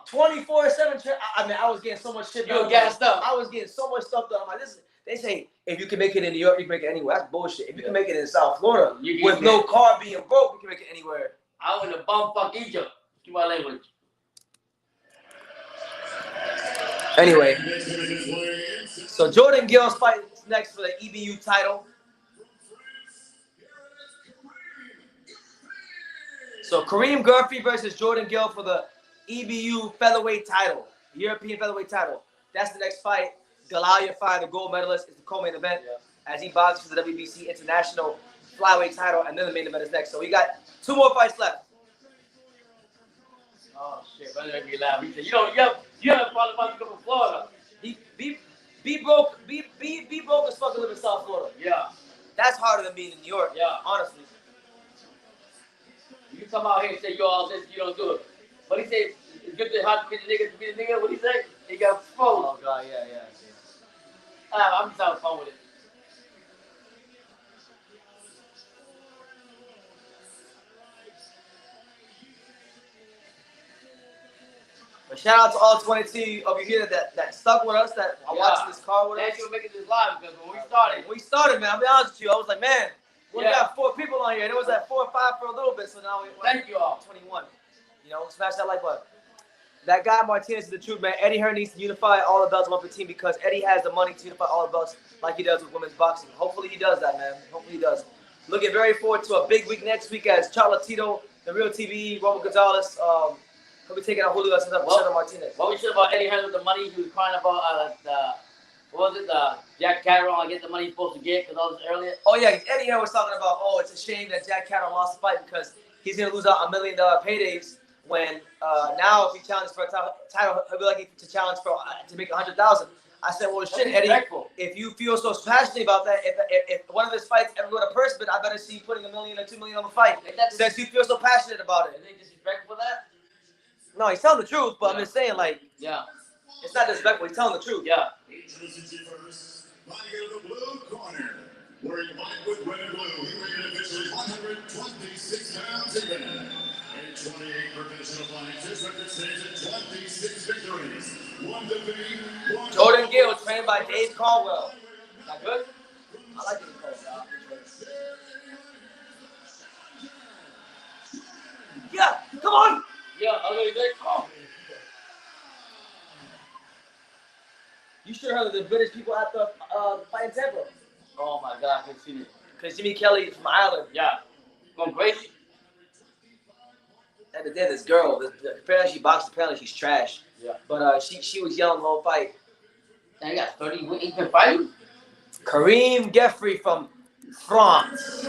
24/7. I mean, I was getting so much shit done. You were gassed up. I was getting so much stuff done. I'm like, this. They say if you can make it in New York, you can make it anywhere. That's bullshit. If you can make it in South Florida with no car being broke, you can make it anywhere. I went to bumfuck Egypt. To my language. Anyway, so Jordan Gill's fight next for the EBU title. So Kareem Murphy versus Jordan Gill for the EBU featherweight title, European featherweight title. That's the next fight. Galalia Fire, the gold medalist, is the co-main event as he boxes for the WBC International flyweight title, and then the main event is next. So we got 2 more fights left. Oh shit, brother, make me laugh. He said, you haven't probably about to come from Florida. Be broke as fuck to live in South Florida. Yeah. That's harder than being in New York. Yeah. Honestly. You come out here and say you all this, you don't do it. What he say? It's good to have to be the nigga to be the nigga. What he say? He got exposed. Oh god, yeah. I'm just having fun with it. But shout out to all 22 of you here that stuck with us, that are watching this card with us. Thank you for making this live because when we started, man, I'll be honest with you, I was like, man, we got 4 people on here. There was that 4 or 5 for a little bit, so now we're thank you all. 21. You know, smash that like button. That guy Martinez is the truth, man. Eddie Hearn needs to unify all the belts of one team because Eddie has the money to unify all the belts like he does with women's boxing. Hopefully he does that, man. Hopefully he does. Looking very forward to a big week next week as Charlatito, the Real TV, Roman Gonzalez, he'll be taking out Julio Cesar Martinez. What we said about Eddie Hearn with the money, he was crying about what was it, Jack Catterall, I get the money he's supposed to get because all this earlier. Oh yeah, Eddie Hearn was talking about, it's a shame that Jack Catterall lost the fight because he's going to lose out $1 million paydays when now if he challenges for a title, he'll be lucky to challenge to make $100,000. I said, well, shit, Eddie, if you feel so passionately about that, if one of his fights ever go to purse, but I better see you putting $1 million or $2 million on the fight since you feel so passionate about it. Is it disrespectful for that? No, he's telling the truth, but I'm just saying, like, it's not disrespectful. He's telling the truth. Yeah. Introducing you first, fighting in the blue corner, where you fight with red and blue. He weighed officially 126 pounds even. In 28 professional fights, his record stands at 26 victories. 1 defeat, 1 Jordan Gill, trained by Dave Caldwell. Is that good? I like Dave Caldwell. Yeah, come on. Yeah, I'm going to say, come. You should have heard of the British people at the fight in Tampa. Oh my God, I can see it. Because Jimmy Kelly from Ireland. Yeah. Going crazy. at the day, this girl, apparently she boxed, apparently she's trash. Yeah. But she was yelling the whole fight. And he got 30 wins. He's been fighting? Kareem Jeffrey from France.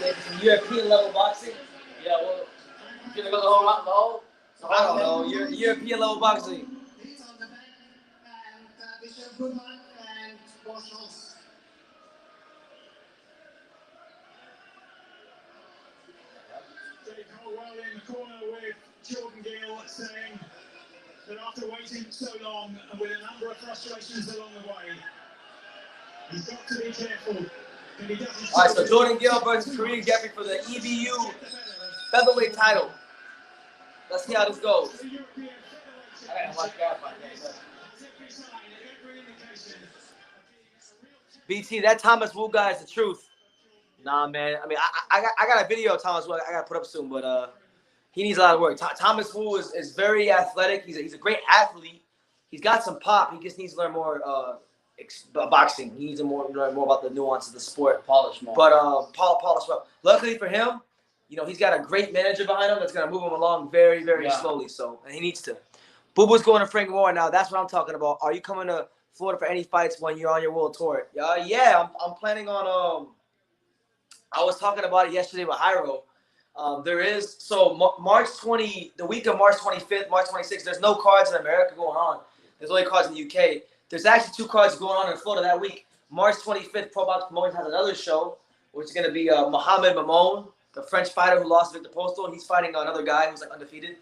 Maybe some European level boxing. Yeah, well, you gonna go the whole round, the whole? I don't know. European level boxing. In the corner with Jordan Gill saying that after waiting so long and with a number of frustrations along the way, he's got to be careful that he doesn't. All right, so Jordan Gill versus Kareem Jeffrey for the EBU featherweight title. Let's see how this goes. I gotta watch that fight. BT, that Thomas Wu guy is the truth. Nah, man. I mean, I got a video of Thomas Wu I got to put up soon, but he needs a lot of work. Thomas Wu is very athletic. He's a great athlete. He's got some pop. He just needs to learn more boxing. He needs to learn more about the nuances of the sport. Polish more. But polish well. Luckily for him, you know, he's got a great manager behind him that's going to move him along very, very slowly. So, and he needs to. Boo Boo's going to Frank Warren now. That's what I'm talking about. Are you coming to Florida for any fights when you're on your world tour? Yeah, I'm planning on. I was talking about it yesterday with Hyro. There is March 20, the week of March 25th, March 26th. There's no cards in America going on. There's only cards in the UK. There's actually 2 cards going on in Florida that week. March 25th, Pro Box Promotions has another show, which is going to be Mohamed Mamon, the French fighter who lost Victor Postal. He's fighting another guy who's like undefeated.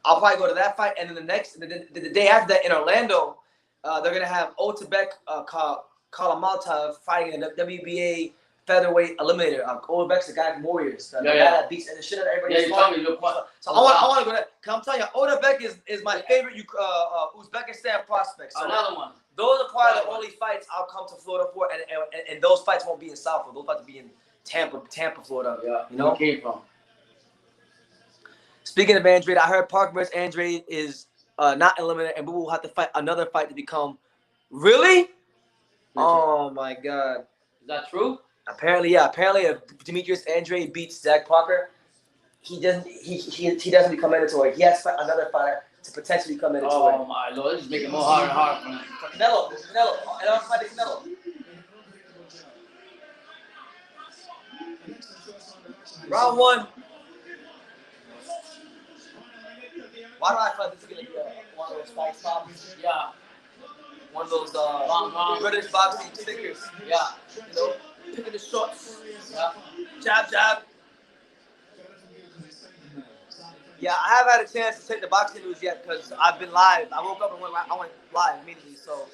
I'll probably go to that fight, and then the day after that in Orlando, they're gonna have Otabek Kalamalta fighting in the WBA featherweight eliminator. Otabek's the guy from Warriors. The guy that beats and the shit out of everybody. Yeah, you told me. So I want to go there. Cause I'm telling you, Otabek is my favorite Uzbekistan prospect. So another one. Those are probably the only fights I'll come to Florida for, and those fights won't be in Southfield. Those fights will be in Tampa, Florida. Yeah, you know. Came from. Speaking of Andrade, I heard Park versus Andrade is not eliminated, and Boo will have to fight another fight to become. Really? Oh my God! Is that true? Apparently, yeah. Apparently, if Demetrius Andrade beats Zach Parker, he doesn't become mandatory. He has to fight another fighter to potentially become mandatory. Oh my Lord! This is making it more harder and harder for him. Canelo, and I'll fight Canelo. Round 1. Why do I feel like this is going to be one of those fight stops? Yeah. One of those British boxing stickers. Yeah. You know, picking the shots. Yeah. Jab. Yeah, I haven't had a chance to take the boxing news yet because I've been live. I woke up and I went live immediately. So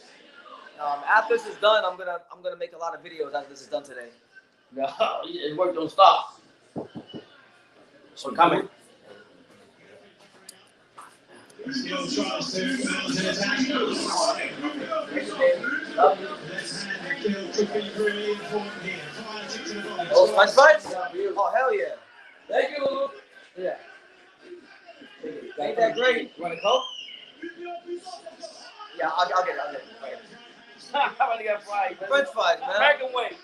after this is done, I'm gonna make a lot of videos after this is done today. Yeah. His work don't stop. So coming. Still tries to mount an attack. Those punch fights? Oh, hell yeah. Thank you. Yeah. Ain't that great? You want to coke? Yeah, I'll get it. I'm about to get fried. French fries, man. American way.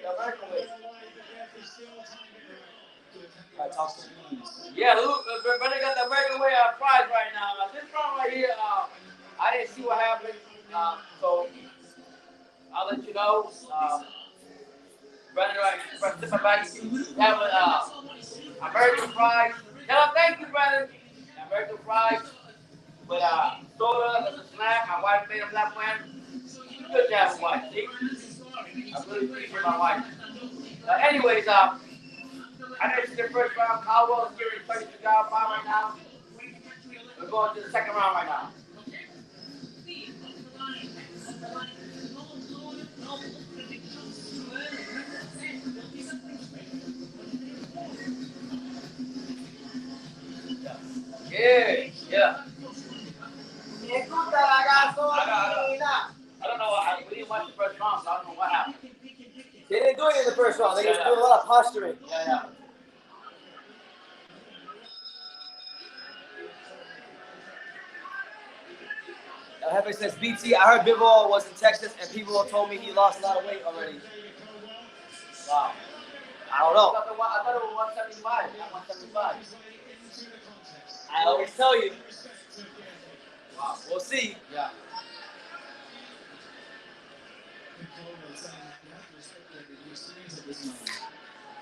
Yeah, American way. Talk to me. Yeah, brother got the American way fries right now. This round right here, I didn't see what happened, so I'll let you know. Brother, right, back. That was American fries. Tell thank you, brother. American fries with soda as a snack. My wife made them that plan. Good job, wife. See? I really appreciate my wife. Anyways, I didn't see the first round. Caldwell's giving 30 to God right now. We're going to the second round right now. Yeah. I don't know. We didn't watch the first round, so I don't know what happened. They didn't do it in the first round. They just do a lot of posturing. Yeah. Hefe says, BT, I heard Bivol was in Texas and people told me he lost a lot of weight already. Wow. I don't know. I thought it was 175. Not 175. I always tell you. Wow. We'll see. Yeah.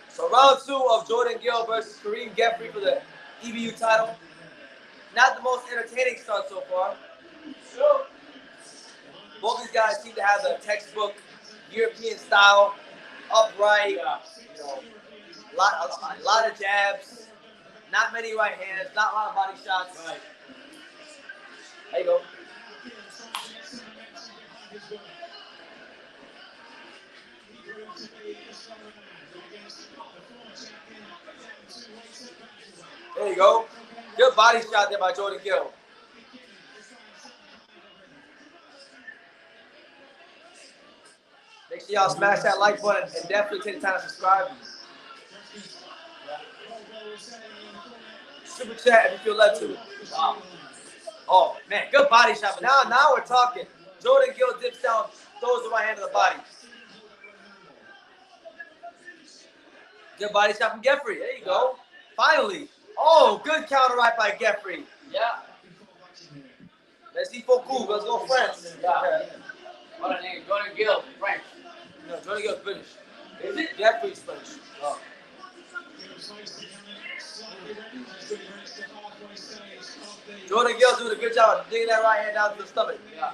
So round 2 of Jordan Gill versus Kareem Jeffrey for the EBU title. Not the most entertaining start so far. Both these guys seem to have the textbook European style, upright, you know, a lot of jabs, not many right hands, not a lot of body shots. Right. There you go. There you go. Good body shot there by Jordan Gill. Make sure y'all smash that like button and definitely take the time to subscribe. Super chat if you feel led to. Wow. Oh man, good body shot. But now we're talking. Jordan Gill dips down, throws the right hand to the body. Good body shot from Jeffrey. There you go. Finally. Oh, good counter right by Jeffrey. Yeah. Let's see beaucoup. Let's go France. Yeah. What a name. Jordan Gill, French. No, Jordan Gill's British. Is it? Jeffrey's French. Oh. Jordan Gill's doing a good job of digging that right hand down to the stomach. Yeah.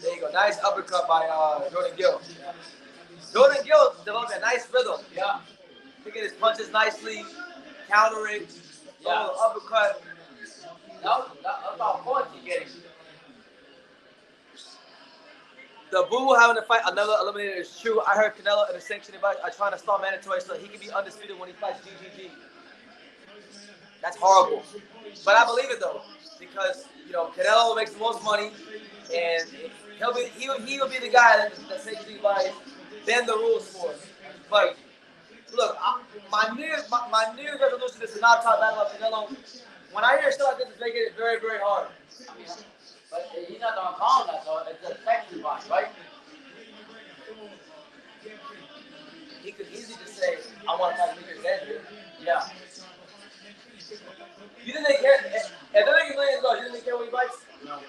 There you go. Nice uppercut by Jordan Gill. Jordan Gill developed a nice rhythm. Yeah. Picking his punches nicely, countering, Yeah. uppercut. That's about points he's getting. The Boo having to fight another eliminator is true. I heard Canelo and the sanctioning body are trying to start mandatory so he can be undisputed when he fights GGG. That's horrible. But I believe it though, because Canelo makes the most money, and he will be the guy that sanctioning body bend the rules for. But look, my New Year's resolution is to not talk bad about Canelo. When I hear stuff like this, it's making it very, very hard. I mean, but he's not going to call him that, so it's a section bond, right? He could easily just say, I want to fight New Year's End. Yeah. You think they care? If they're making millions dollars, you think they care when he fights? No.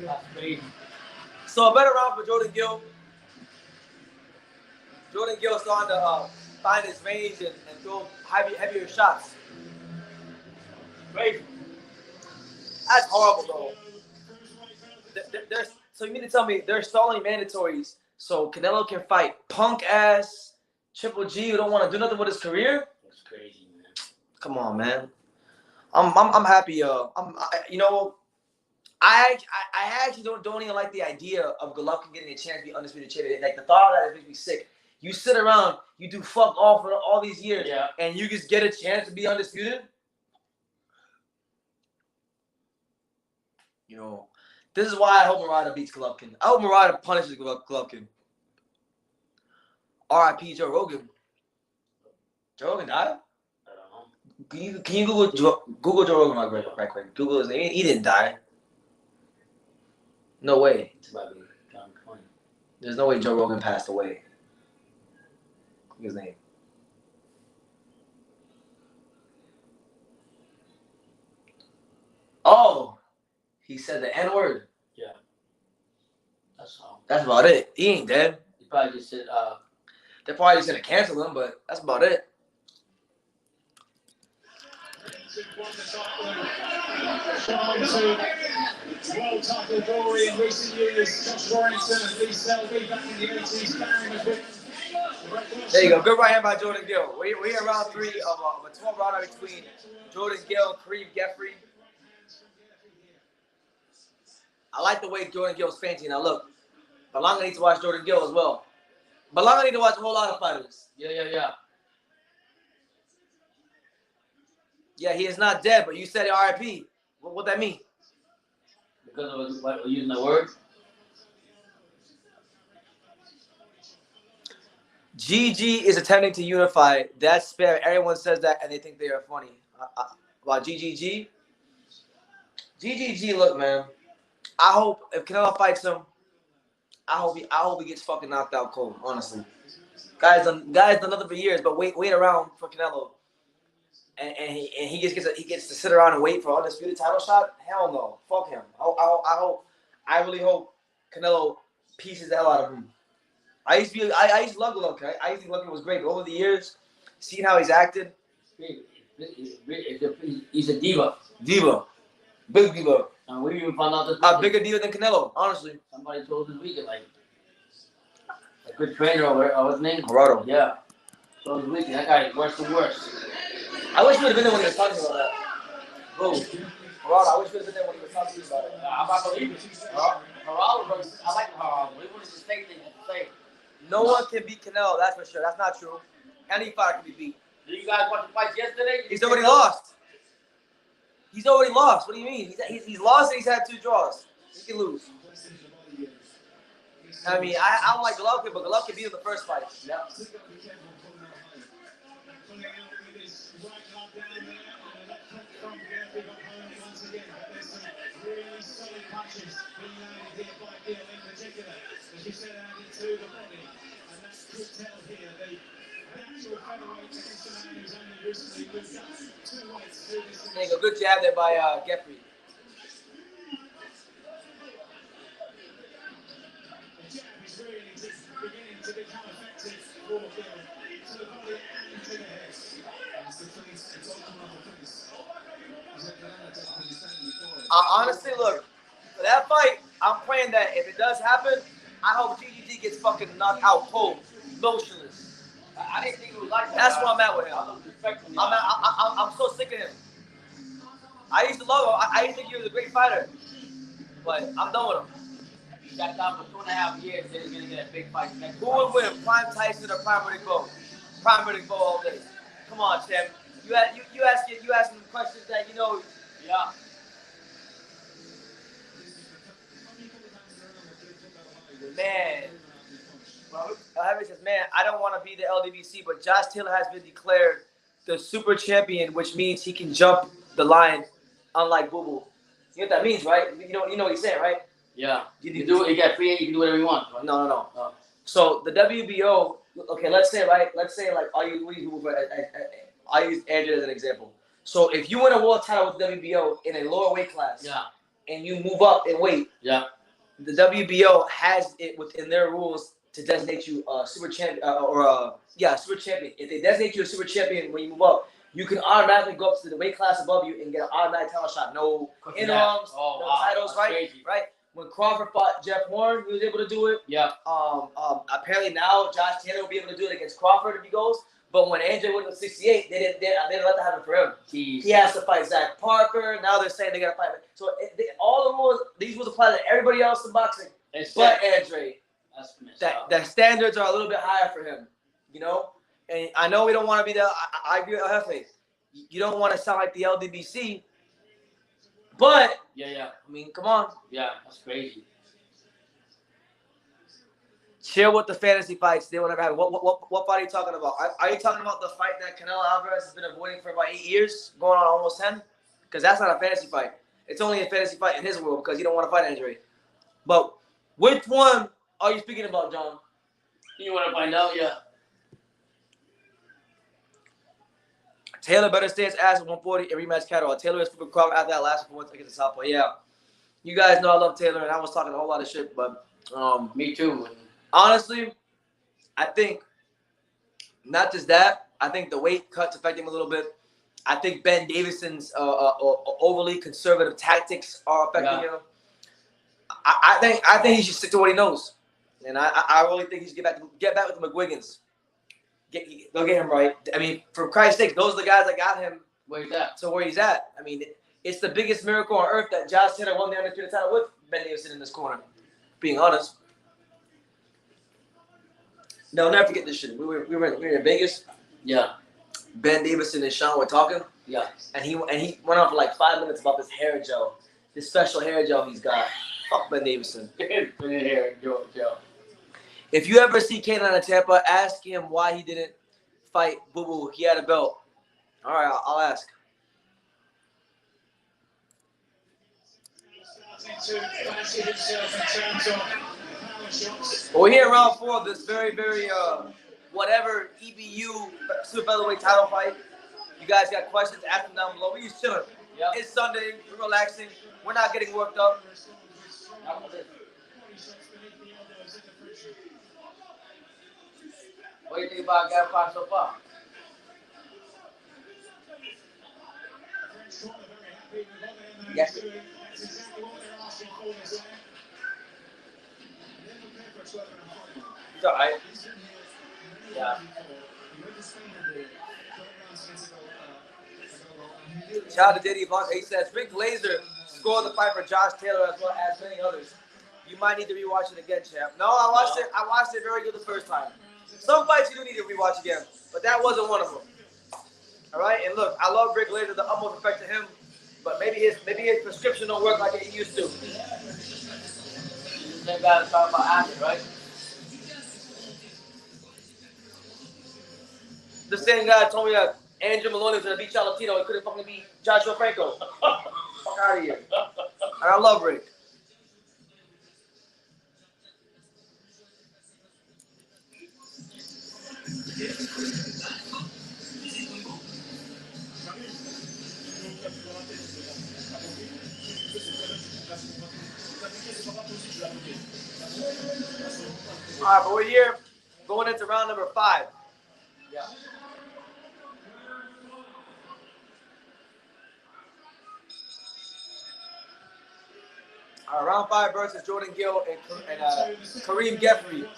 That's crazy. So a better round for Jordan Gill. Jordan Gill starting to find his range and throw heavier shots. Crazy. That's horrible, though. So you mean to tell me they're stalling mandatories so Canelo can fight punk-ass Triple G who don't want to do nothing with his career? That's crazy, man. Come on, man. I'm happy. I actually don't even like the idea of Golovkin getting a chance to be undisputed champion. Like the thought of that makes me sick. You sit around, you do fuck all for all these years, and you just get a chance to be undisputed. This is why I hope Murata beats Golovkin. I hope Murata punishes Golovkin. R.I.P. Joe Rogan. Joe Rogan died? I don't know. Can you Google Joe Rogan right quick? Google his name. He didn't die. No way. It's about to be John Coyne. There's no way Joe Rogan passed away. Look his name. Oh, he said the N-word. Yeah. That's all. That's about it. He ain't dead. He probably just said, They're probably just gonna cancel him, but that's about it. World title glory in recent years, Josh Warrington and Lee Selby back in the 80s. Barry was with There you go. Good right hand by Jordan Gill. We're in round 3 of a 12 rounder between Jordan Gill and Kareem Jeffrey. I like the way Jordan Gill's fancy. Now look, Balanga needs to watch Jordan Gill as well. Balanga needs to watch a whole lot of fighters. yeah. Yeah, he is not dead, but you said RIP. What that mean? Because of what, using the word? GG is attempting to unify. That's fair. Everyone says that, and they think they are funny. About GGG. GGG, look, man. I hope if Canelo fights him, I hope he gets fucking knocked out cold. Honestly, guys done nothing for years, but wait around for Canelo, and he gets to sit around and wait for undisputed title shot. Hell no, fuck him. I really hope Canelo pieces the hell out of him. I used to love Golovkin. I used to think Golovkin was great, but over the years, seeing how he's acted, He's a diva. Big diva. And we even found out this A bigger diva than Canelo, honestly. Somebody told this weekend, like, a good trainer over, what's his name? Gerardo. Yeah. So this weekend, that guy is worse and worse. I wish we would have been there when he was talking about that. Bro, Gerardo, I wish we would have been there when he was talking about it. I'm not believing it. Geraldo, I like Geraldo. He wanted to say things to say. No one can beat Canelo, that's for sure. That's not true. Any fighter can be beat. Did you guys watch the fights yesterday? He's already lost. He's already lost. What do you mean? He's lost and he's had 2 draws. He can lose. I mean, I don't like Golovkin, but Golovkin beat him the first fight. Yeah. A good jab there by Geoffrey. Honestly, look, for that fight, I'm praying that if it does happen, I hope GGG gets fucking knocked out cold, motionless. I didn't think it was like that. That's where I'm at with him. I'm so sick of him. I used to love him. I used to think he was a great fighter, but I'm done with him. He got down for 2.5 years. Then he's gonna get a big fight next. Who would win, Prime Tyson or Prime Riddick Bowe? Prime Riddick Bowe all day. Come on, champ. You asking questions that you know. Yeah. Man. Harry says, man, I don't want to be the LDBC, but Josh Taylor has been declared the super champion, which means he can jump the line, unlike Boo Boo. You know what that means, right? You know what he's saying, right? Yeah. You do it. You got free. You can do whatever you want. Right? No. Oh. So the WBO. Okay, let's say like I use Andrew as an example. So if you win a world title with the WBO in a lower weight class, yeah, and you move up in weight, yeah, the WBO has it within their rules to designate you a super champion super champion. If they designate you a super champion when you move up, you can automatically go up to the weight class above you and get an automatic title shot. No interims, titles, right? Crazy. Right? When Crawford fought Jeff Horn, he was able to do it. Yeah. Apparently now Josh Taylor will be able to do it against Crawford if he goes. But when Andre went to 68, they didn't let that happen for him. Jeez. He has to fight Zach Parker. Now they're saying they got to fight. So all the rules, these rules apply to everybody else in boxing, but Andre. That standards are a little bit higher for him, you know. And I know we don't want to be the. I agree with Jefe. You don't want to sound like the LDBC, but yeah. I mean, come on. Yeah, that's crazy. Chill with the fantasy fights. They will never happen. What fight are you talking about? Are you talking about the fight that Canelo Alvarez has been avoiding for about 8 years, going on almost 10? Because that's not a fantasy fight. It's only a fantasy fight in his world because you don't want to fight Andre. But which one are you speaking about, John? You want to find out? Yeah. Taylor better stay his ass at 140 and rematch Cattle. Taylor is flipping Crawford after that last performance against the Southpaw. Yeah. You guys know I love Taylor, and I was talking a whole lot of shit, but me too. Honestly, I think not just that. I think the weight cuts affect him a little bit. I think Ben Davidson's overly conservative tactics are affecting him. I think he should stick to what he knows, and I really think he should get back with the McGuigans. They'll get him right. I mean, for Christ's sake, those are the guys that got him where he's at. So where he's at. I mean, it's the biggest miracle on earth that Josh Taylor won the undisputed title with Ben Davison in this corner. Being honest, no, never forget this shit. We were in Vegas. Yeah. Ben Davison and Sean were talking. Yeah. And he went on for like 5 minutes about this hair gel, this special hair gel he's got. Fuck Ben Davison. hair gel. If you ever see Kane in Tampa, ask him why he didn't fight Boo Boo. He had a belt. All right, I'll ask. Well, we're here in round 4 of this very, whatever EBU super featherweight title fight. You guys got questions? Ask them down below. We just chilling. Yep. It's Sunday. We're relaxing. We're not getting worked up. What do you think about Gap Five so far? Yes. It's all right. Yeah. Shout out to Diddy Vlog. He says Rick Glazer scored the fight for Josh Taylor as well as many others. You might need to rewatch it again, champ. No, I watched it. I watched it very good the first time. Some fights you do need to rewatch again, but that wasn't one of them. All right, and look, I love Rick Glazer, the utmost respect to him, but maybe his prescription don't work like it used to. They got to talk about acid, right? The same guy told me that Andrew Maloney was gonna beat Cholatino. He couldn't fucking beat Joshua Franco. Fuck out of here. And I love Rick. All right, but we're here going into round number 5. Yeah. All right, round 5 versus Jordan Gill and Kareem Jeffrey.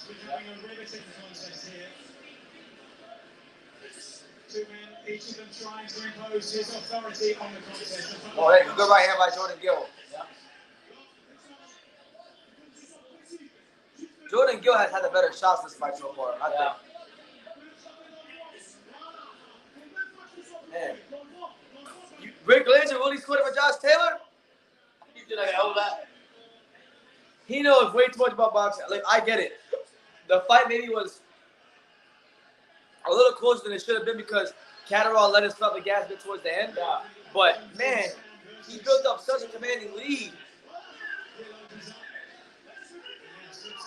Each of them trying to impose his authority on the contest. Oh, hey, good right hand by Jordan Gill. Yeah. Jordan Gill has had the better shots this fight so far, I think. Man. Rick Glazer really scored it for Josh Taylor? You think I can hold that? He knows way too much about boxing. Like, I get it. The fight maybe was a little closer than it should have been because Catterall let us start the gas bit towards the end. Yeah. But, man, he built up such a commanding lead.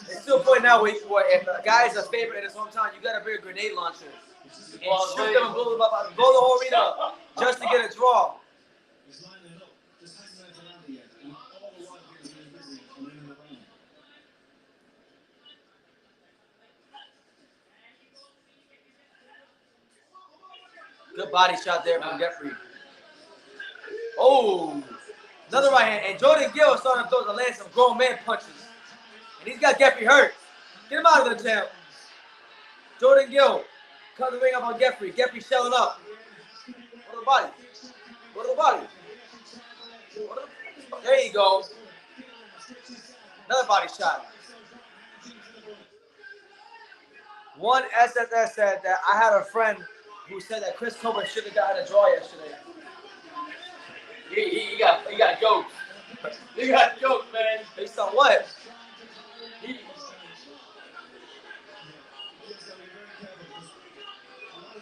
It's still a point now where if a guy is a favorite in his hometown, you got to bring a grenade launcher and shoot them and blow the whole arena up just to get a draw. Good body shot there from Jeffrey. Oh, another right hand. And Jordan Gill is starting to land some grown man punches. And he's got Jeffrey hurt. Get him out of the champ. Jordan Gill cut the ring up on Jeffrey. Jeffrey shelling up. Go to the body. Go to the body. There you go. Another body shot. One SSS said that I had a friend who said that Chris Colbert should have gotten a draw yesterday. You got jokes. You got jokes, man. Based on what?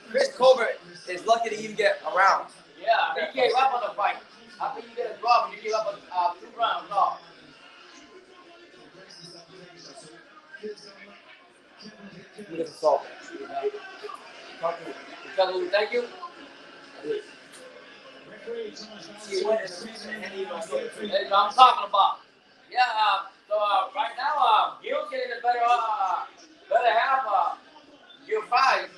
Chris Colbert is lucky to even get around. Yeah, he gave up on the fight. I think you get a draw, but you gave up on 2 rounds off. He gets assaulted. Thank you. That's what I'm talking about. Yeah, so right now, Gil's getting a better half. Gil 5.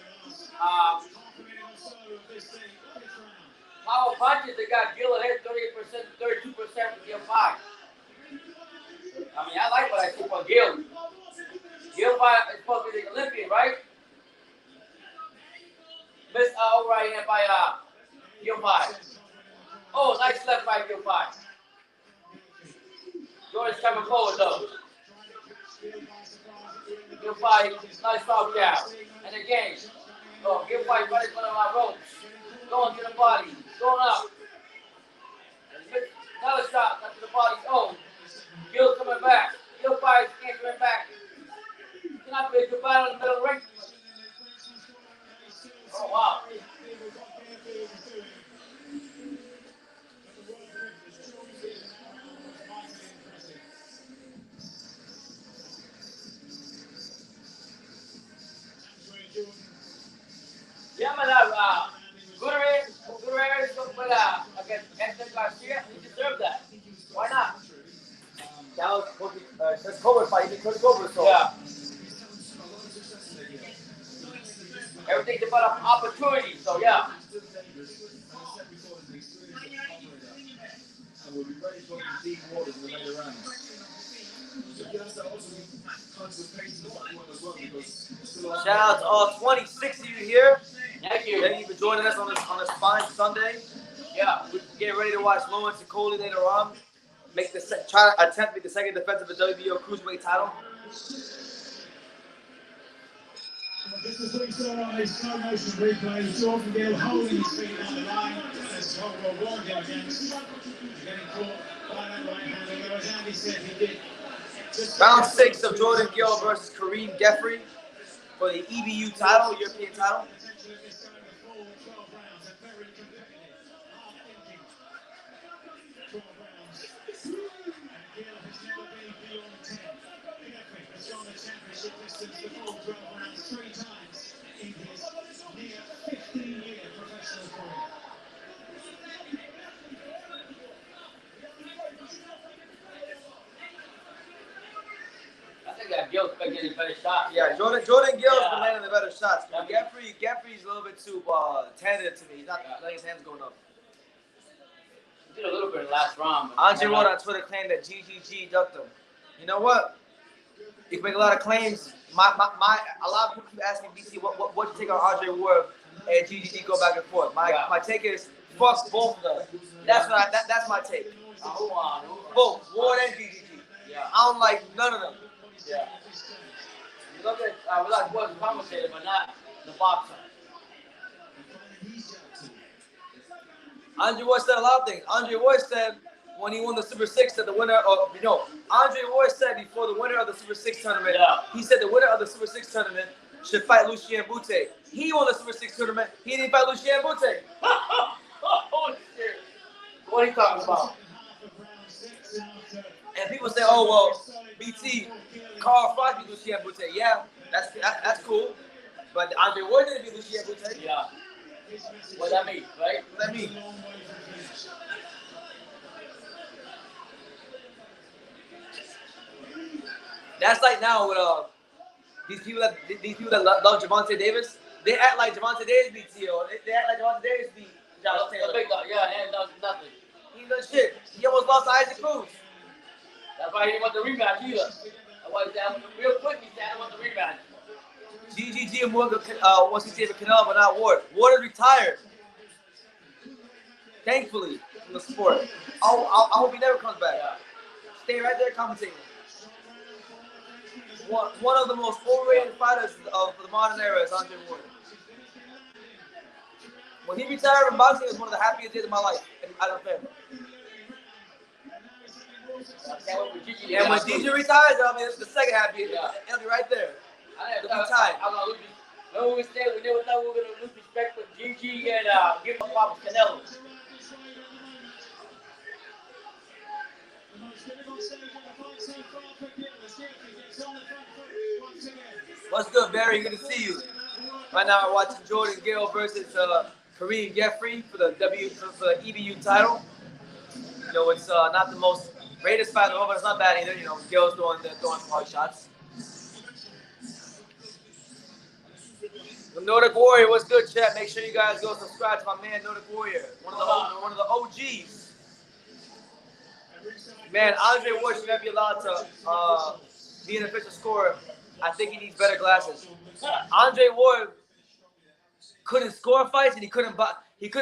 Power punches, they got Gil ahead 38%, 32% with Gil 5. I mean, I like what I see from Gil. Gil 5 is supposed to be the Olympian, right? Missed right hand by Gil 5. Oh, nice left by Gil 5. Jordan's coming forward though. Gil 5, nice foul jab. And again, Gil 5 running front of my ropes. Going to the body, going up. Another shot, up to the body. Oh, Gil's coming back. Gil 5 can't come back. Cannot be final in the middle ring. Oh, wow. Yeah, man, Gutierrez against Extravaganza. He deserved that. Why not? That was Chris Colbert fight. He did Chris Colbert, so. Yeah. Everything's about an opportunity, so yeah. And we'll be ready for deep waters in the later rounds. So that's also tons of pace in the one as well because Shout out to all 26 of you here. Thank you. Thank you for joining us on this fine Sunday. Yeah. We're getting ready to watch Lawrence Okolie later on. Try to attempt to make the second defense of the WBO Cruiserweight title. This is what we saw on a slow motion replay. Jordan Gill holding his feet on the line as Hogwarts warned him against getting caught by that right hand. Although as Andy said, he did. Round 6 of Jordan Gill versus Kareem Jeffrey for the EBU title, European title. Gill's been getting better shots. Yeah, Jordan Gill's Yeah. been landing the better shots. But Yeah. Jeffrey's a little bit too tentative to me. He's not letting his hands go enough. He did a little bit in the last round. Andre wrote on Twitter claimed that GGG ducked him. You know what? You can make a lot of claims. A lot of people keep asking BC what you take on Andre Ward and GGG go back and forth. My take is fuck both of them. That's my take. Who on? Both Ward and GGG. Yeah. I don't like none of them. Yeah. You look at we like Ward's commentator, but not the boxer. Andre Ward said a lot of things. Andre Ward said when he won the Super 6 that the winner Andre Ward said before the winner of the Super 6 tournament, he said the winner of the Super 6 tournament should fight Lucien Boutte. He won the Super 6 tournament. He didn't fight Lucien Boutte. Oh shit. What are you talking about? And people say, oh, well, BT, Carl Frost beat Lucien Boutte. Yeah, that's cool. But Andre Ward didn't beat Lucien Boutte. Yeah. What that mean, right? What that mean? That's like now with these people that love Javante Davis. They act like Javante Davis beat T.O. They act like Javante Davis beat Josh Taylor. Yeah, and does nothing. He done shit. He almost lost to Isaac Cruz. That's why he didn't want the rematch either. That's why he said, real quick, he said, I don't want the rematch. GGG and Morgan wants to save Canelo, but not Ward. Ward is retired. Thankfully, from the sport. I hope he never comes back. Yeah. Stay right there commentating. One of the most overrated fighters of the modern era is Andre Ward. When he retired from boxing, it was one of the happiest days of my life. I don't care. And when DJ retires, it'll be the second happiest. Yeah. It'll be right there. We It'll be tied. never thought we were going to lose respect for GG and give him up for Canelo. What's good, Barry? Good to see you. Right now, we're watching Jordan Gill versus Kareem Jeffrey for the EBU title. You know, it's not the most greatest fight in the world, but it's not bad either. You know, Gill's throwing some hard shots. The Nordic Warrior, what's good, chat? Make sure you guys go subscribe to my man Nordic Warrior, one of the OGs. Man, Andre Ward should not be allowed to be an official scorer. I think he needs better glasses. Andre Ward couldn't score fights, and he couldn't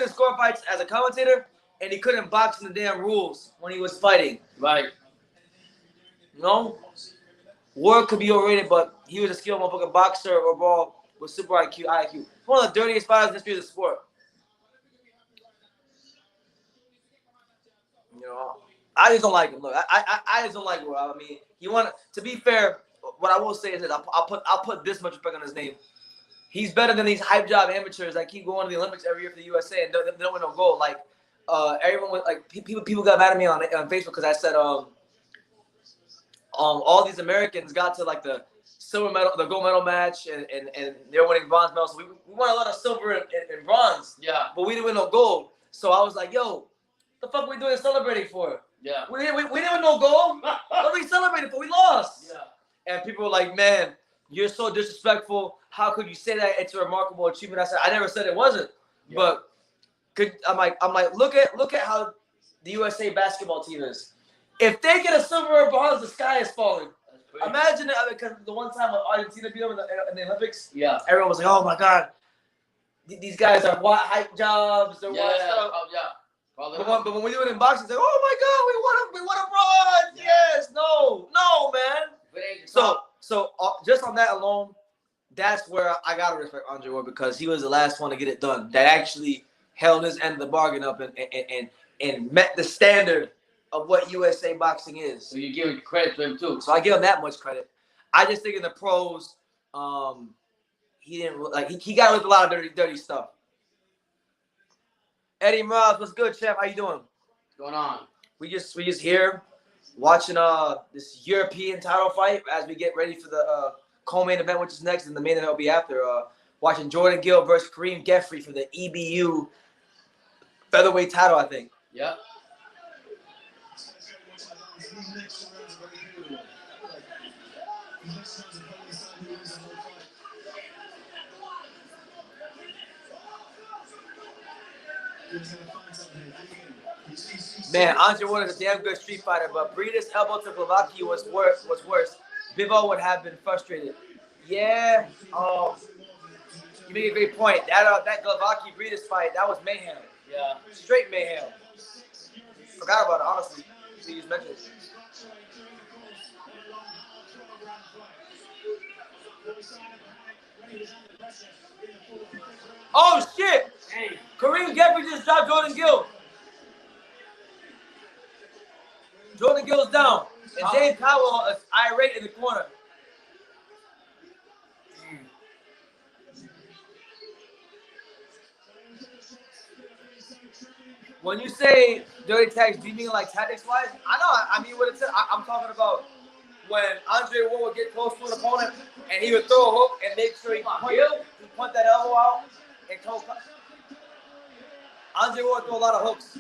score fights as a commentator, and he couldn't box in the damn rules when he was fighting. Right. No, Ward could be overrated, but he was a skilled motherfucking boxer overall with super IQ. One of the dirtiest fighters in the history of the sport. You know, I just don't like him. Look, I just don't like Ward. I mean, to be fair, what I will say is that I'll put this much respect on his name. He's better than these hype job amateurs that keep going to the Olympics every year for the USA and they don't win no gold. Like everyone was like people got mad at me on Facebook because I said all these Americans got to like the silver medal, the gold medal match, and they're winning bronze medals. So we won a lot of silver and bronze. Yeah. But we didn't win no gold. So I was like, yo, the fuck are we doing celebrating for? Yeah. We didn't win no gold. What are we celebrating for? We lost. Yeah. And people were like, man, you're so disrespectful. How could you say that? It's a remarkable achievement. I said, I never said it wasn't. Yeah. But I'm like, look at how the USA basketball team is. If they get a silver or bronze, the sky is falling. Imagine it, because the one time when Argentina beat them in the Olympics, yeah, everyone was like, "Oh my God, these guys are what hype jobs? They're what stuff." But when we do it in boxing, it's like, "Oh my God, we won a bronze!" Yeah. Yes, no, man. So just on that alone, that's where I gotta respect Andre Ward because he was the last one to get it done. That actually held his end of the bargain up and met the standard of what USA boxing is. So you're giving credit to him too. So I give him that much credit. I just think in the pros, he didn't like he got with a lot of dirty stuff. Eddie Morales, what's good, Chef? How you doing? What's going on? We just here watching this European title fight as we get ready for the co-main event, which is next, and the main event will be after. Watching Jordan Gill versus Kareem Jeffrey for the EBU featherweight title, I think. Yep. Man, Andre Ward is a damn good street fighter, but Breeda's elbow to Glavaki was worse. Bivol would have been frustrated. Yeah, you make a great point. That Glavaki Breeda's fight, that was mayhem. Yeah. Straight mayhem. Forgot about it, honestly. You just mentioned it. Oh shit! Dang. Kareem Jeffrey just dropped Jordan Gill. Jordan Gill's down. And Dave Powell is irate in the corner. When you say dirty tactics, do you mean like tactics-wise? I mean what it said. I'm talking about when Andre Ward would get close to an opponent and he would throw a hook and make sure he point that elbow out and come. Andre Ward would throw a lot of hooks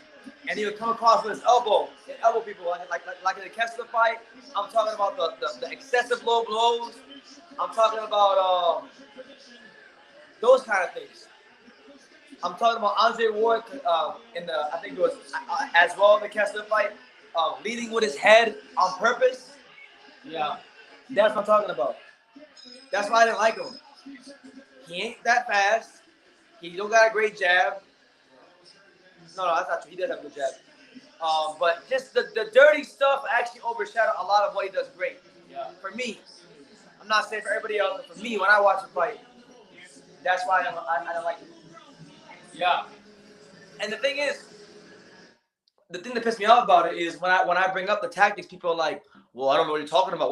and he would come across with his elbow and elbow people like in the Kessler fight. I'm talking about the excessive low blows. I'm talking about those kind of things. I'm talking about Andre Ward in the, I think it was as well in the Kessler fight, leading with his head on purpose. Yeah. That's what I'm talking about. That's why I didn't like him. He ain't that fast. He don't got a great jab. No, that's not true. He does have a good jab. But just the dirty stuff actually overshadowed a lot of what he does great. Yeah. For me, I'm not saying for everybody else, but for me, when I watch a fight, that's why I don't like it. Yeah. And the thing is, the thing that pissed me off about it is when I bring up the tactics, people are like, well, I don't know what you're talking about.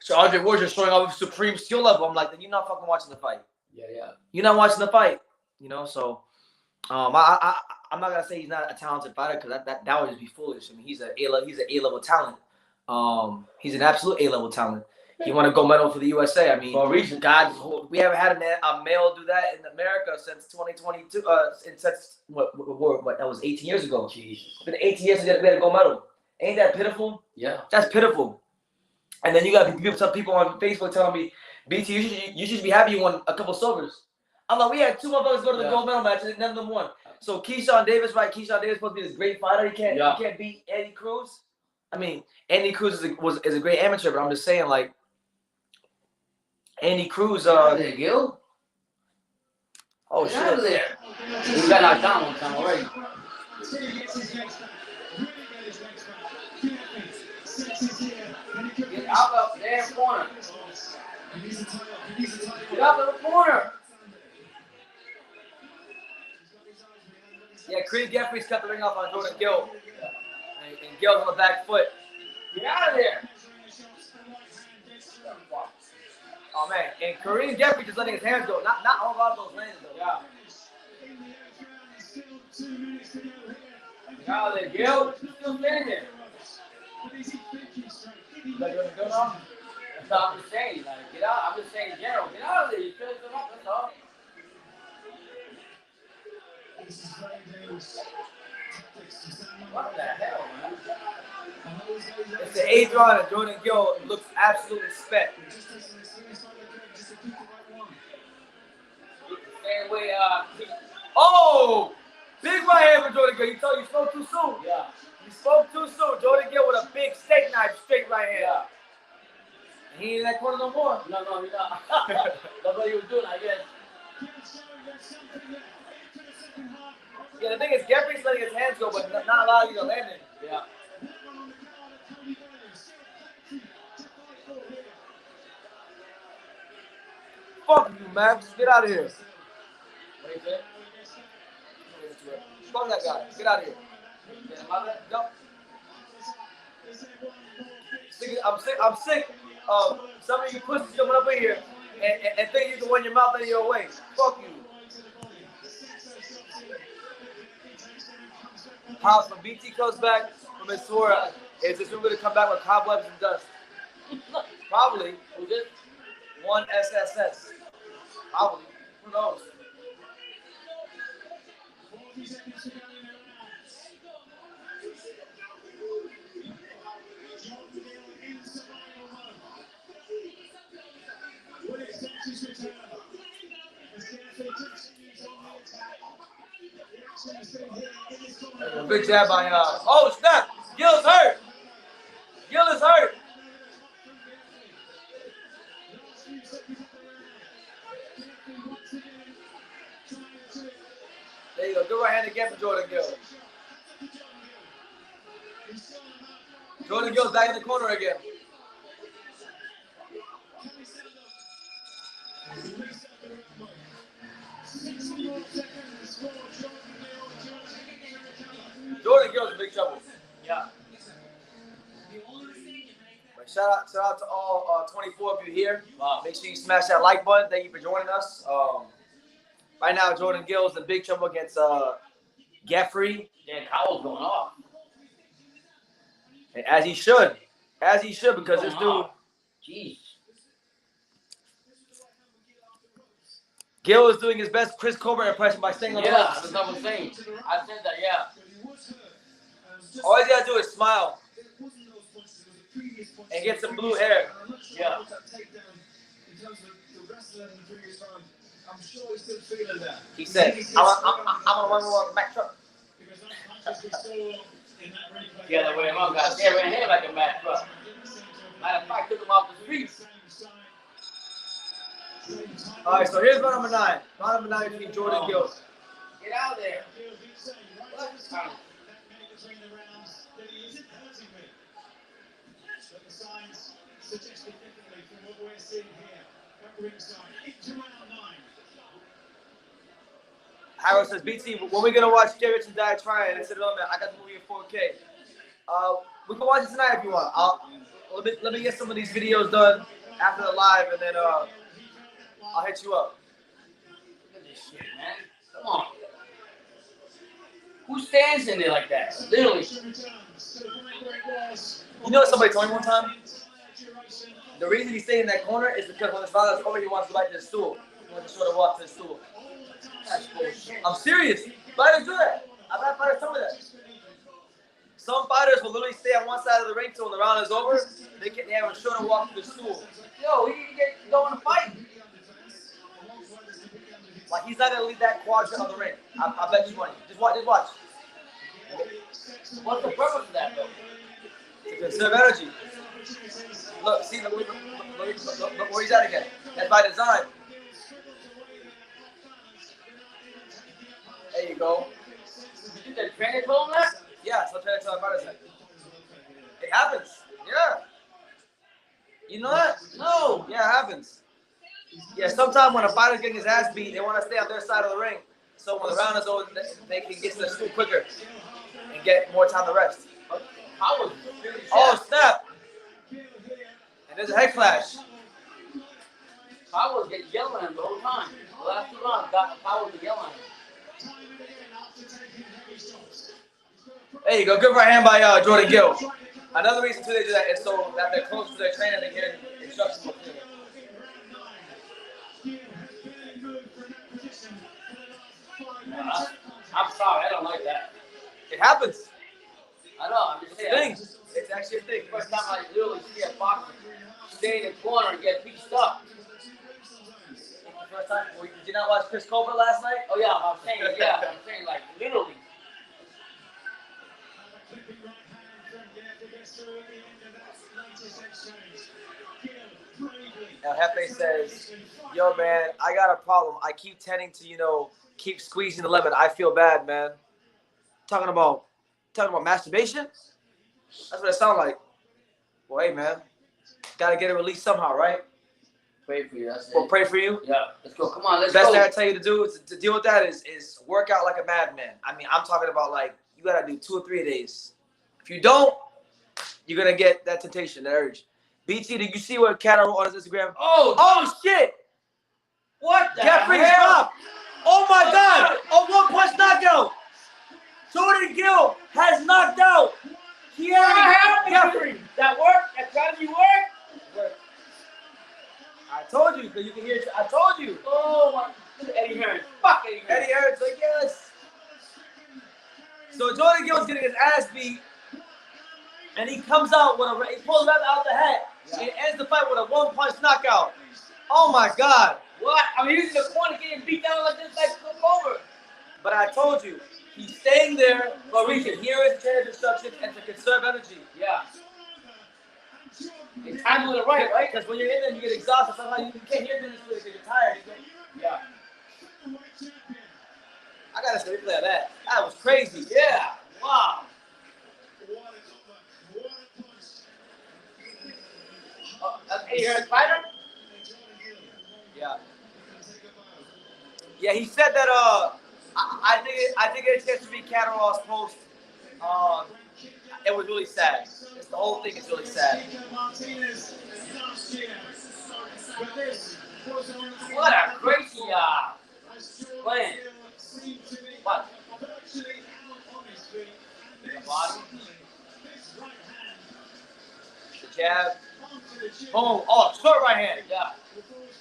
So Andre Ward's just showing off supreme skill level. I'm like, then you're not fucking watching the fight. Yeah. You're not watching the fight. You know, so I'm not gonna say he's not a talented fighter because that would just be foolish. I mean, he's an A-level talent. He's an absolute A-level talent. He won a gold medal for the USA. I mean, for a reason. God, we haven't had a male do that in America since 2022. Since what that was 18 years ago. Jeez. It's been 18 years since we had a gold medal. Ain't that pitiful? Yeah. That's pitiful. And then you got some people on Facebook telling me, BT, you should be happy you won a couple silvers. I'm like, we had two motherfuckers go to the gold medal match and none of them won. So Keyshawn Davis, right? Keyshawn Davis supposed to be this great fighter. He can't beat Andy Cruz. I mean, Andy Cruz is a great amateur, but I'm just saying, like, Andy Cruz. There, Gil. Oh shit! Out of there. He got knocked down one time already. Get out of the damn corner. Get out of the corner. Yeah, Kareem Jeffries cut the ring off on Jordan Gill. And Gill's on the back foot. Get out of there. Oh man, and Kareem Jeffrey just letting his hands go. Not on a lot of those lands though. Yeah. Now the Gil still standing there. That's all I'm just saying. Like, get out. I'm just saying, Gerald, get out of there. You feel it up. That's all. What the hell, man? It's the Adron and Jordan Gill looks absolutely spent. Same way, Oh! Big right hand for Jordan Gill. You spoke too soon. yeah. You spoke too soon. Jordan Gill with a big steak knife, straight right hand. Yeah. He ain't in that corner no more. No, you're not. That's what he was doing, I guess. Yeah, the thing is, Jeffrey's letting his hands go, but not allowing you to land it. Yeah. Fuck you, Max. Get out of here. What you say? Fuck that guy. Get out of here. Get him out there? Nope. I'm sick of some of you pussies coming up in here and think you can win your mouth any your way. Fuck you. House, when BT comes back from his tour, is this room going to come back with cobwebs and dust? Probably. Who's it? One SSS. Probably. Who knows? A big jab by oh snap! Gill's hurt. Gill is hurt. There you go. Good right hand again for Jordan Gill. Jordan Gill's back in the corner again. Jordan Gill's in big trouble. Yeah. Shout out to all 24 of you here. Wow. Make sure you smash that like button. Thank you for joining us. Right now, Jordan Gill's in big trouble against Jeffrey. Dan Cowell's going off. And as he should. As he should, because this dude. Jeez. Gill is doing his best Chris Colbert impression by staying on the Yeah, ropes. that's what I'm saying. I said that, yeah. All you gotta do is smile and get some blue hair. Yeah. He said, I'm a one Matchroom. Yeah, the way him up got there in here like a Matchroom. Matter of fact, took him off the streets. All right, so here's round number 9. Round number 9 between Jordan Gill. Get out there. What? Harold says, BT, when we gonna watch Jay Rich and Die Trying? I said, oh man, I got the movie in 4K. We can watch it tonight if you want. Let me get some of these videos done after the live, and then I'll hit you up. Look at this shit, man. Come on. Who stands in there like that? Literally. You know what somebody told me one time? The reason he's staying in that corner is because when his father's over, he wants to go back to the stool. He wants to sort of walk to the stool. That's bullshit. I'm serious. Fighters do that. I've had fighters tell me that. Some fighters will literally stay on one side of the ring till the round is over. They have a shorter walk to the stool. Yo, he can get going to fight. Like he's not gonna leave that quadrant of the ring. I bet you money. Just watch. What's the purpose of that, though? To conserve energy. Look, see, look where he's at again. That's by design. There you go. You think the trainer told him that? Yeah, so try to tell fighters that. It happens. Yeah. You know that? No. Yeah, it happens. Yeah, sometimes when a fighter's getting his ass beat, they want to stay on their side of the ring. So when the round is over, they can get to the stool quicker and get more time to rest. Oh, snap. And there's a head clash. Powell was getting yelling at him the whole time. The last 2 rounds, Powell was yelling at him. There you go. Good right hand by Jordan Gill. Another reason too they do that is so that they're close to their trainer and they get instructions with him. I'm sorry, I don't like that. It happens. I know, I'm just It's a saying. thing. It's actually a thing. First time I literally see a boxer stay in the corner and get pieced up. First time. Did you not watch Chris Colbert last night? Oh yeah, I'm saying like literally. Now Hefe says, "Yo man, I got a problem. I keep tending to keep squeezing the lemon. I feel bad, man." Talking about masturbation? That's what it sounds like. Well, hey man, gotta get it released somehow, right? Pray for you. That's it. We'll pray for you. Yeah, let's go. Come on, let's Best go. thing I tell you to do to deal with that is work out like a madman. I mean, I'm talking about like you gotta do 2 or 3 days. If you don't, you're gonna get that temptation, that urge. BT, did you see what Cat wrote on his Instagram? Oh shit! What the Jeffrey, hell? stop! Oh my God! A 1-punch knockout! Jordan Gill has knocked out Jeffrey. That worked? That strategy worked? I told you, because you can hear it. I told you. Oh my! Look at Eddie Hearn. Fuck Eddie Hearn. Eddie Hearn's like, yes. So Jordan Gill's getting his ass beat, and he comes out with he pulls that out the hat. Yeah. And ends the fight with a 1-punch knockout. Oh my God. What? I mean, he's in the corner getting beat down like this, like flip over. But I told you, he's staying there so he can hear his trainer's instructions and to conserve energy. Yeah. It's time with it right? Because when you're in there, you get exhausted. Sometimes you can't hear things because you're tired. Yeah. I gotta say, replay of that. That was crazy. Yeah. Wow. That's Eddie Hearn's fighter? Yeah. Yeah, he said that. I think it's chance to be Catterall's post. It was really sad. The whole thing is really sad. What a crazy plan. What? The bottom? The jab. Boom. Oh, short right hand. Yeah.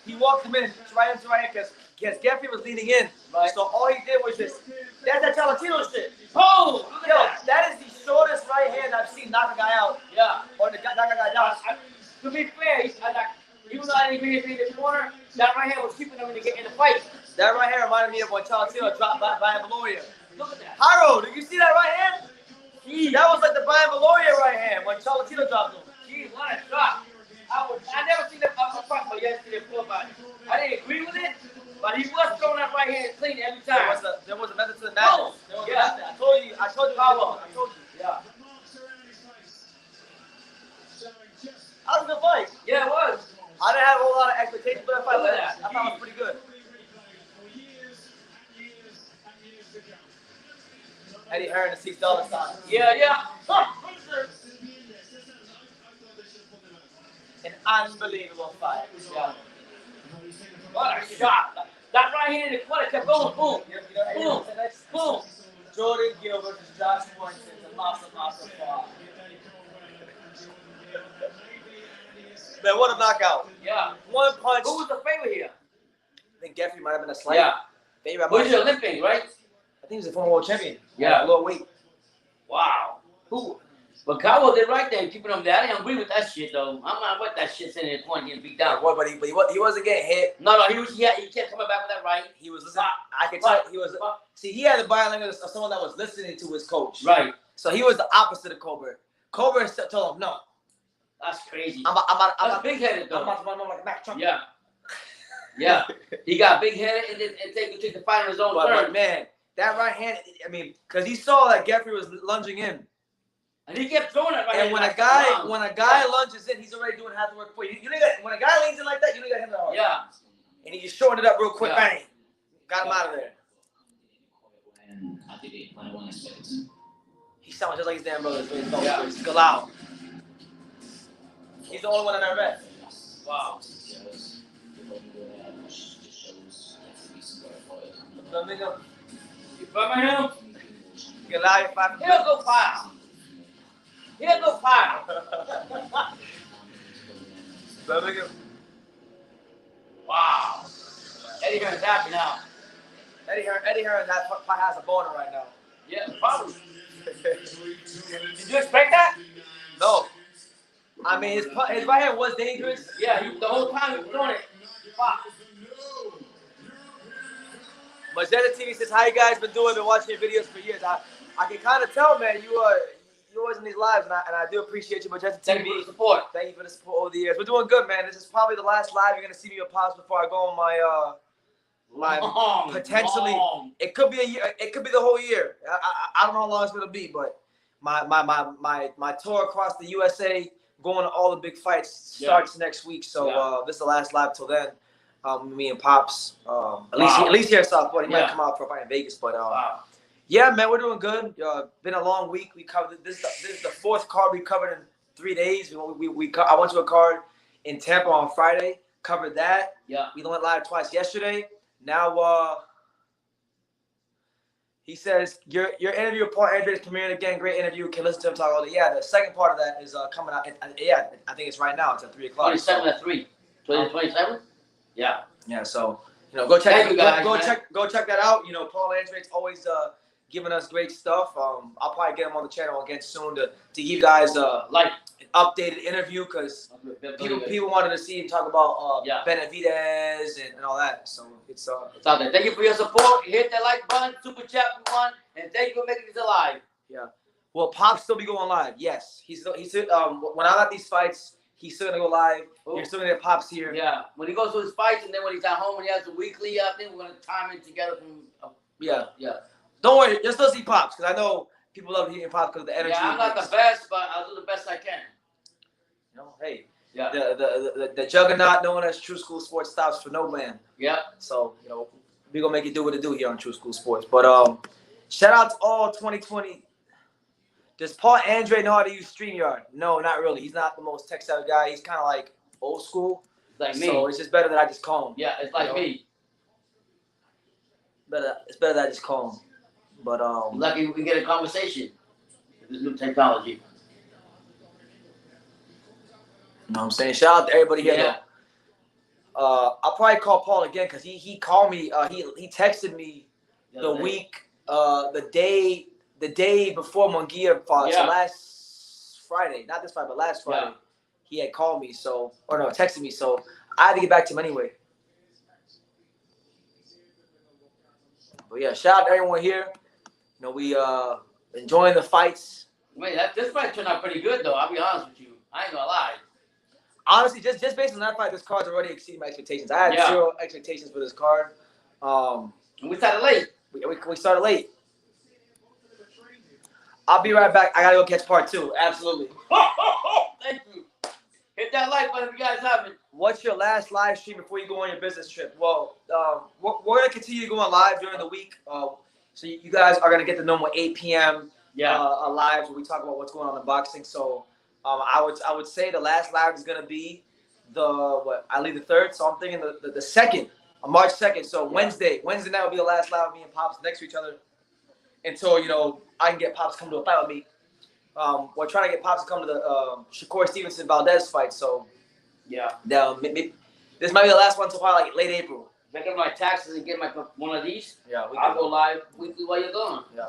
He walked him in right into right hand because Geoffrey was leaning in. Right. So all he did was just, that's that Talatino shit. Oh, look at Yo, that. that is the shortest right hand I've seen knock a guy out. Yeah. Or knock a guy down. To be fair, even though I didn't agree with me in the corner, that right hand was keeping them in the fight. That right hand reminded me of when Talatino dropped Brian Valoria. Look at that. Haro, did you see that right hand? That was like the Brian Valoria right hand when Talatino dropped him. Jeez, what a shot. I never seen that fight but yesterday before, but I didn't agree with it, but he was throwing that right hand clean every time. There was a method to the madness. Yeah. I told you. I told you. Yeah. That was a good fight. Yeah, it was. I didn't have a whole lot of expectations for that fight, Look but at that. I thought it was pretty good. Eddie Hearn and $6 sign. Yeah. An unbelievable fight. Yeah. What a shot. That right hand in the corner kept going. Boom. Boom. Boom. Jordan Gill versus Josh Warrington. A massive fight. Man, what a knockout. Yeah. 1 punch. Who was the favorite here? I think Geoffrey might have been a slight favorite. Who's the Olympic, right? I think he's a former world champion. Yeah. Lower weight. Wow. Who? But Cowell did right there, keeping him there. I didn't agree with that shit though. I'm not with that shit sitting in the corner getting beat down. But he wasn't getting hit. No, he kept coming back with that right. He was listening. I could tell he was. See, he had the body language of someone that was listening to his coach. Right. So he was the opposite of Colbert. Colbert told him, "No, That's crazy. I'm big headed I'm though. about to run over like a Mack truck." Yeah. He got big headed and take the fight on his own But terms. man, that right hand. I mean, because he saw that Geoffrey was lunging in, And he kept throwing it right. and when a guy lunges in, he's already doing half the work for you. When a guy leans in like that, you don't got him that hard. Yeah. And he just shortened it up real quick, Yeah. bang, got him out of there. He sounds just like his damn brother. Yeah. He's Galau. He's the only one I never met. Wow. Birmingham. Birmingham. You allow your 5. He'll go fire. He'll go fire. Birmingham. Wow. Eddie Hearn's happy now. Eddie Hearn has a boner right now. Yeah, probably. Did you expect that? No. I mean, his right hand was dangerous. Yeah, the whole time he was doing it. Fuck. Magenta TV says, "How you guys been doing? Been watching your videos for years. I can kind of tell, man. You always in these lives, and I do appreciate you, Magenta TV. Thank you for the support. Thank you for the support over the years. We're doing good, man. This is probably the last live you're gonna see me with Pops before I go on my potentially. It could be a year. It could be the whole year. I don't know how long it's gonna be, but my tour across the USA, going to all the big fights, starts next week. So this is the last live till then. Me and Pops. At least here in South Florida. He might come out for a fight in Vegas, but yeah, man, we're doing good. Been a long week. We covered this is the 4th card we covered in 3 days. I went to a card in Tampa on Friday. Covered that. Yeah. We went live twice yesterday. Now he says your interview with Paul Andre is premiering again. Great interview. Can listen to him talk all day. Yeah, the second part of that is coming out. Yeah, I think it's right now. It's at 3 o'clock. 27 at 3. 27? Yeah. Yeah. So go check. Thank you guys, Go check that out. Paul Andre's always giving us great stuff. I'll probably get him on the channel again soon to give you guys like an updated interview because people wanted to see him talk about Benavidez and all that. So it's out there. Thank you for your support. Hit that like button, super chat one, and thank you for making this alive. Yeah. Will Pop still be going live? Yes. He's when I'm at these fights, he's still gonna go live. You're still gonna get Pops here. Yeah. When he goes to his fights, and then when he's at home, when he has the weekly, I think we're gonna time it together from. Yeah. Don't worry, you'll still see Pops because I know people love hearing Pops because of the energy. Yeah, I'm not the best, but I'll do the best I can. Hey. Yeah. The juggernaut known as True School Sports stops for no man. Yeah. So we're gonna make it do what it do here on True School Sports. But shout out to all 2020. Does Paul Andre know how to use StreamYard? No, not really. He's not the most tech savvy guy. He's kind of like old school. Like me. So it's just better that I just call him. Yeah, it's like me. It's better that I just call him. But lucky we get a conversation with this new technology. You know what I'm saying? Shout out to everybody here. Yeah. I'll probably call Paul again because he called me. He texted me the day before Munguia fought. Yeah. So last Friday, not this Friday, but last Friday, he had called me. Texted me. So I had to get back to him anyway. But yeah, shout out to everyone here. We enjoying the fights. Wait, this fight turned out pretty good though. I'll be honest with you. I ain't gonna lie. Honestly, just based on that fight, this card's already exceeded my expectations. I had 0 expectations for this card. We started late. We started late. I'll be right back. I gotta go catch part 2. Absolutely. Thank you. Hit that like button if you guys haven't. What's your last live stream before you go on your business trip? Well, we're gonna continue going live during the week. So you guys are gonna get the normal 8 p.m. Lives where we talk about what's going on in boxing. So I would say the last live is gonna be I leave the 3rd. So I'm thinking the 2nd, on March 2nd. So Wednesday night will be the last live of me and Pops next to each other until I can get Pops to come to a fight with me. We're trying to get Pops to come to the Shakur Stevenson Valdez fight. So this might be the last one until probably like late April. Make up my taxes and get one of these. Yeah, I'll go live weekly while you're gone. Yeah.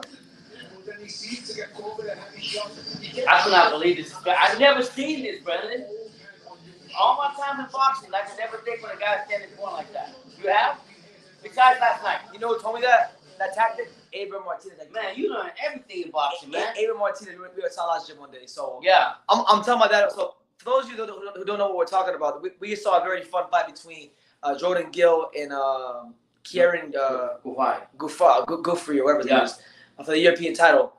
I cannot believe this. I've never seen this, Brendan. All my time in boxing, I can never think when a guy's standing in front like that. You have? Besides last night. You know who told me that tactic? Abraham Martinez. Man, you learn everything in boxing, man. Abraham Martinez, we were at Salah's gym one day. So yeah, I'm telling my dad. So for those of you who don't know what we're talking about, we saw a very fun fight between Jordan Gill and Kieran Guffrey or whatever his name is for the European title.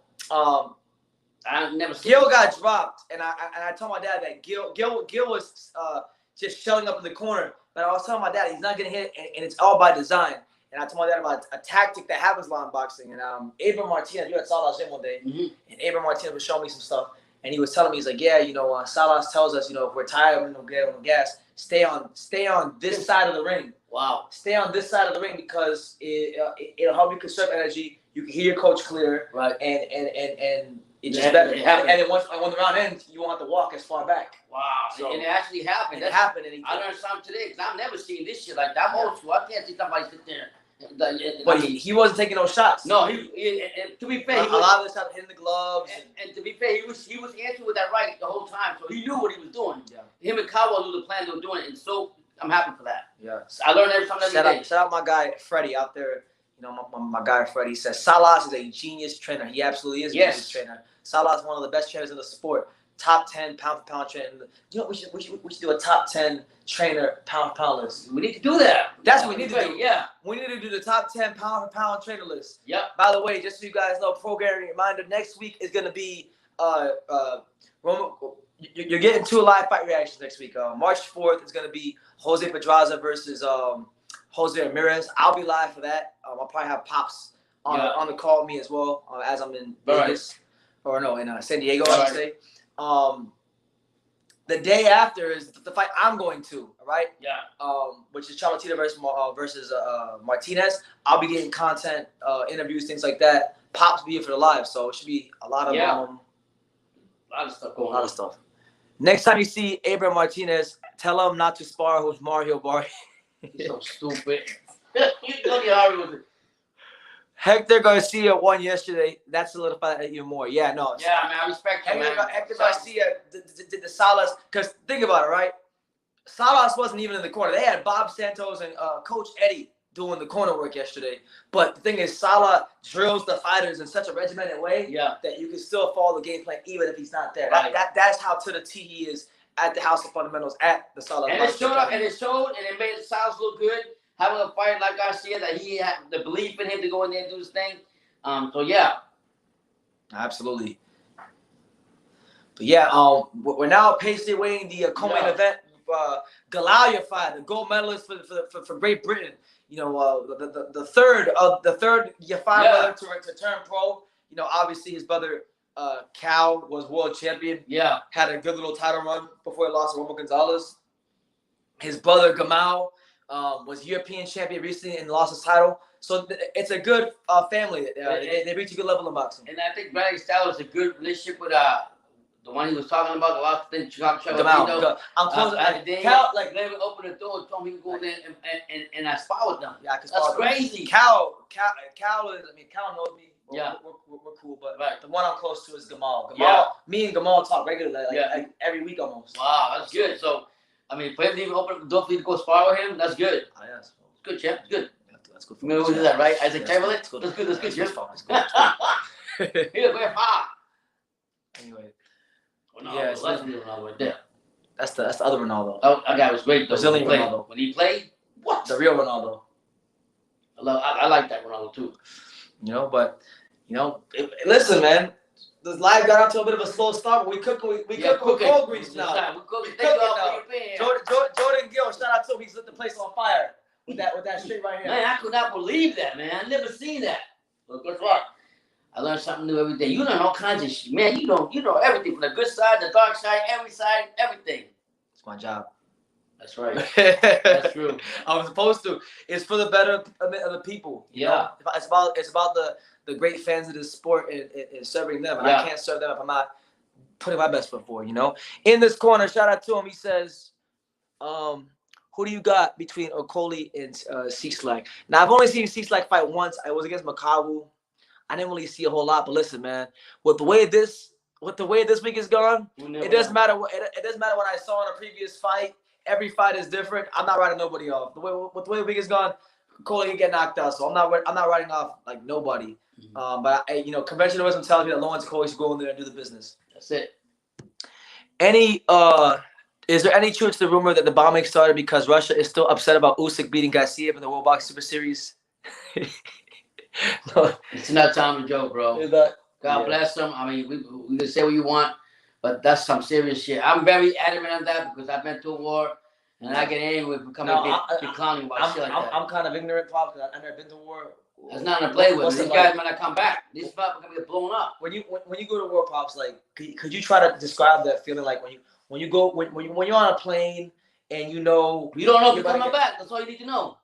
I've never seen Gill got dropped, and I told my dad that Gill was just showing up in the corner. But I was telling my dad he's not gonna hit, and it's all by design. And I told my dad about a tactic that happens a lot in boxing. And Abraham Martinez, you had Salah's gym one day, and Abraham Martinez was showing me some stuff. And he was telling me, he's like, Salas tells us, if we're tired, we're gonna get on gas. stay on this side of the ring. Wow. Stay on this side of the ring because it'll help you conserve energy. You can hear your coach clear, Right. And it just better. And then when the round ends, you won't have to walk as far back. Wow. So, and it actually happened. It happened. And I learned something today because I've never seen this shit like that. I'm old school. I can't see somebody sit there. But he wasn't taking no shots. No, and to be fair, a lot of the shots hitting the gloves. And to be fair, he was answering with that right the whole time, so he knew what he was doing. Yeah. Him and Cowell knew the plan they were doing, and so I'm happy for that. Yeah. I learned every day. Shout out my guy Freddie out there. You know, my guy Freddie says Salas is a genius trainer. He absolutely is a genius trainer. Salas is one of the best trainers in the sport. Top 10 pound for pound trainer. You know, we should do a top 10 trainer pound for pound list. We need to do that. That's what we need to do. Yeah. We need to do the top 10 pound for pound trainer list. Yep. By the way, just so you guys know, programming reminder, next week is going to be you're getting 2 live fight reactions next week. March 4th is going to be Jose Pedraza versus Jose Ramirez. I'll be live for that. I'll probably have Pops on the call with me as well as I'm in Vegas. Or no, in San Diego, I should say. The day after is the fight I'm going to, all right? Yeah. Which is Charlatita versus Martinez. I'll be getting content, interviews, things like that. Pops be here for the live, so it should be a lot of stuff going on. A lot of stuff. Next time you see Abraham Martinez, tell him not to spar who's Mario Barry. He's so stupid. You know the Harry was. Hector Garcia won yesterday. That solidified that even more. Yeah, no. Yeah, man, I respect him, man. Hector Garcia did the Salas. Because think about it, right? Salas wasn't even in the corner. They had Bob Santos and Coach Eddie doing the corner work yesterday. But the thing is, Salah drills the fighters in such a regimented way that you can still follow the game plan even if he's not there. Right. That's how to the T he is at the House of Fundamentals at the Salah. And it showed up, and it made Salas look good. Having a fight like Garcia, that he had the belief in him to go in there and do his thing. So yeah, absolutely. But yeah, we're now patiently waiting the co-main event. Galaya fight, the gold medalist for Great Britain. You know, the third brother to turn pro. You know, obviously his brother Cal was world champion. Yeah, had a good little title run before he lost to Romo Gonzalez. His brother Gamal was European champion recently and lost his title. So it's a good family. They reach a good level in boxing. And I think Bradley established a good relationship with the one he was talking about, the last thing, Gamal. I'm close. Cal, like, they would open the door and told me to go there and I spar with them. Yeah, I can That's crazy. Cal is, I mean, Cal knows me. We're cool, but the one I'm close to is Gamal. Me and Gamal talk regularly, like every week almost. Wow, that's good. So, I mean, for him to even open the door for you to go spar with him, that's good. Oh, yes. It's good, champ. It's good. That's good. Remember who did that, right? Isaac Chamberlain? That's good. That's good, champ. That's good. He's very hot. Anyway. That's right there. That's the other Ronaldo. Oh, that guy was great though. Brazilian Ronaldo. When he played, what? The real Ronaldo. I like that Ronaldo too. You know, but listen, man. This live got out to a bit of a slow start, but we cook with cold grease now. We cooking now. Jordan Gill, shout out to him. He's lit the place on fire with that straight right here. Man, I could not believe that, man. I never seen that. Look, guess what? I learn something new every day. You learn all kinds of shit, man. You know everything from the good side, the dark side, everything. It's my job. That's right. That's true. I was supposed to. It's for the better of the people. You know? It's about the great fans of this sport and serving them. And I can't serve them if I'm not putting my best foot forward, you know? In this corner, shout out to him. He says, who do you got between Okolie and Cieslak? Now, I've only seen Cieslak fight once. I was against Makawu. I didn't really see a whole lot, but listen, man, with the way this week is gone, it doesn't matter what I saw in a previous fight. Every fight is different. I'm not writing nobody off. With the way the week is gone, Okolie can get knocked out, so I'm not writing off like nobody. But conventional wisdom tells me that Lawrence Okolie should go in there and do the business. That's it. Is there any truth to the rumor that the bombing started because Russia is still upset about Usyk beating Gassiev in the World Box Super Series? No. It's not time to joke, bro. God bless them. I mean, we can say what you want, but that's some serious shit. I'm very adamant on that because I've been to a war, and I get angry with becoming clowning about shit like that. I'm kind of ignorant, Pop, because I've never been to war. There's nothing to play with. These guys might not come back. These fuckers gonna get blown up. When you go to war, Pops, like could you try to describe that feeling like when you're on a plane and you know You don't know if you're you're about coming to back. That's all you need to know.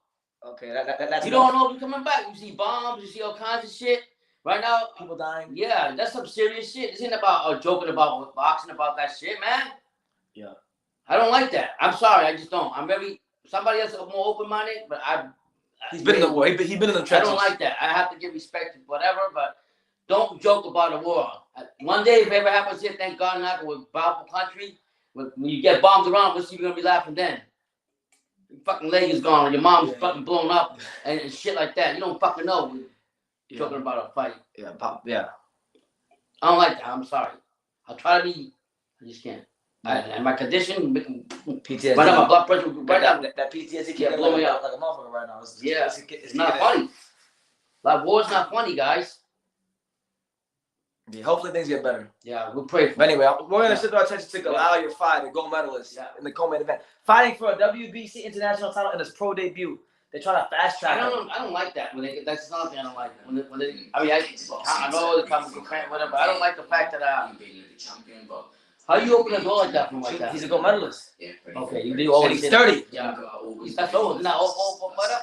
Okay, that's You don't know if you're coming back. You see bombs, you see all kinds of shit. Right now, people dying. Yeah, that's some serious shit. This ain't about joking about boxing about that shit, man. Yeah. I don't like that. I'm sorry, I just don't. Somebody else is more open-minded, but He's been in the war. He's been in the trenches. I don't like that. I have to give respect to whatever, but don't joke about the war. One day, if it ever happens here, thank God, not with powerful country, when you get bombed around, what's you gonna be laughing then? Your fucking leg is gone, or your mom's fucking blown up, and shit like that. You don't fucking know. Joking about a fight. Yeah, yeah. I don't like that. I'm sorry. I'll try to be. I just can't. And my condition, PTSD. right now my blood pressure, right now that PTSD can't blow me up like a motherfucker right now. It's not funny. Like war's not funny, guys. Yeah, hopefully things get better. Yeah, we'll pray for. But anyway, we're gonna shift our attention to Galal, your fight, the gold medalist in the co-main event, fighting for a WBC international title in his pro debut. They're trying to fast track. I don't like that. That's another thing I don't like. I know the comical fan, whatever. But I don't like the fact that how you open a door like that from like that? He's a gold medalist. Okay, you do always. He's 30. Yeah, that's old. Isn't that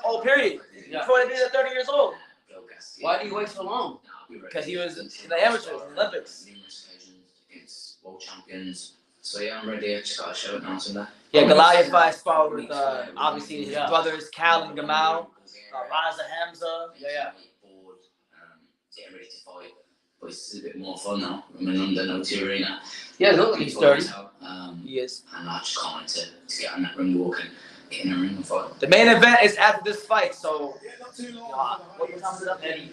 old period. Yeah. Before they did 30 years old. Why do you wait so long? Because he was in the amateurs, in the Olympics. Against world champions. So yeah, I'm ready. I just got to show it now today. Yeah, Goliath fight sparred with obviously his brothers Cal and Gamal, Raza Hamza. Yeah. Getting ready to fight, but it's a bit more fun now. I'm in under no arena. Yeah, look, he's 30. He is. And I just can't wait to get on that ring walk and get in a ring and fight. The main event is after this fight, so what time is it up, Eddie?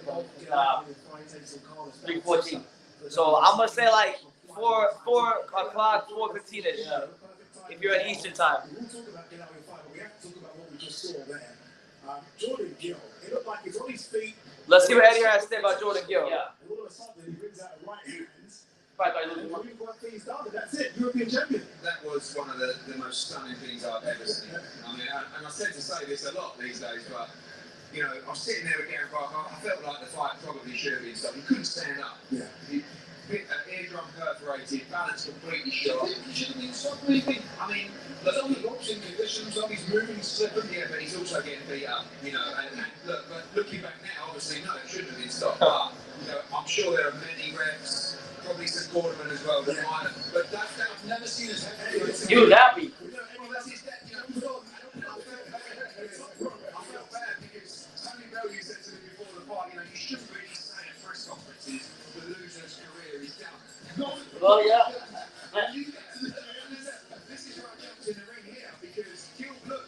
3:14. So I'm gonna say like 4 o'clock, 4:15ish. If you're at Eastern time. We'll talk about Galal fight, but we have to talk about what we just saw there. Jordan Gill, it looked like he's on his feet. Let's see what Eddie has to say about Jordan Gill. Yeah. And all of a sudden he brings out a right hand. Right, You've got things done, that's it, European champion. That was one of the most stunning things I've ever seen. I mean, and I tend to say this a lot these days, but you know, I was sitting there with Gary Barker. I felt like the fight probably should have been stopped. He couldn't stand up. Yeah. Eardrum perforated, balance completely shot. He should have been stopped, really. I mean, There's only boxing conditions, on he's moving, slipping. yeah, but he's also getting beat up, you know. And look, but looking back now, obviously, no, it shouldn't have been stopped. But you know, I'm sure there are many refs, probably some cornermen as well, that might have. But I've never seen us have. He was happy. Well, that's his dad, you know. I felt bad because Tony Bellew said to me before the fight, you know, you shouldn't really say at press conferences the loser's career is done. Well, yeah. This is where I jumped in the ring here because Gill's gone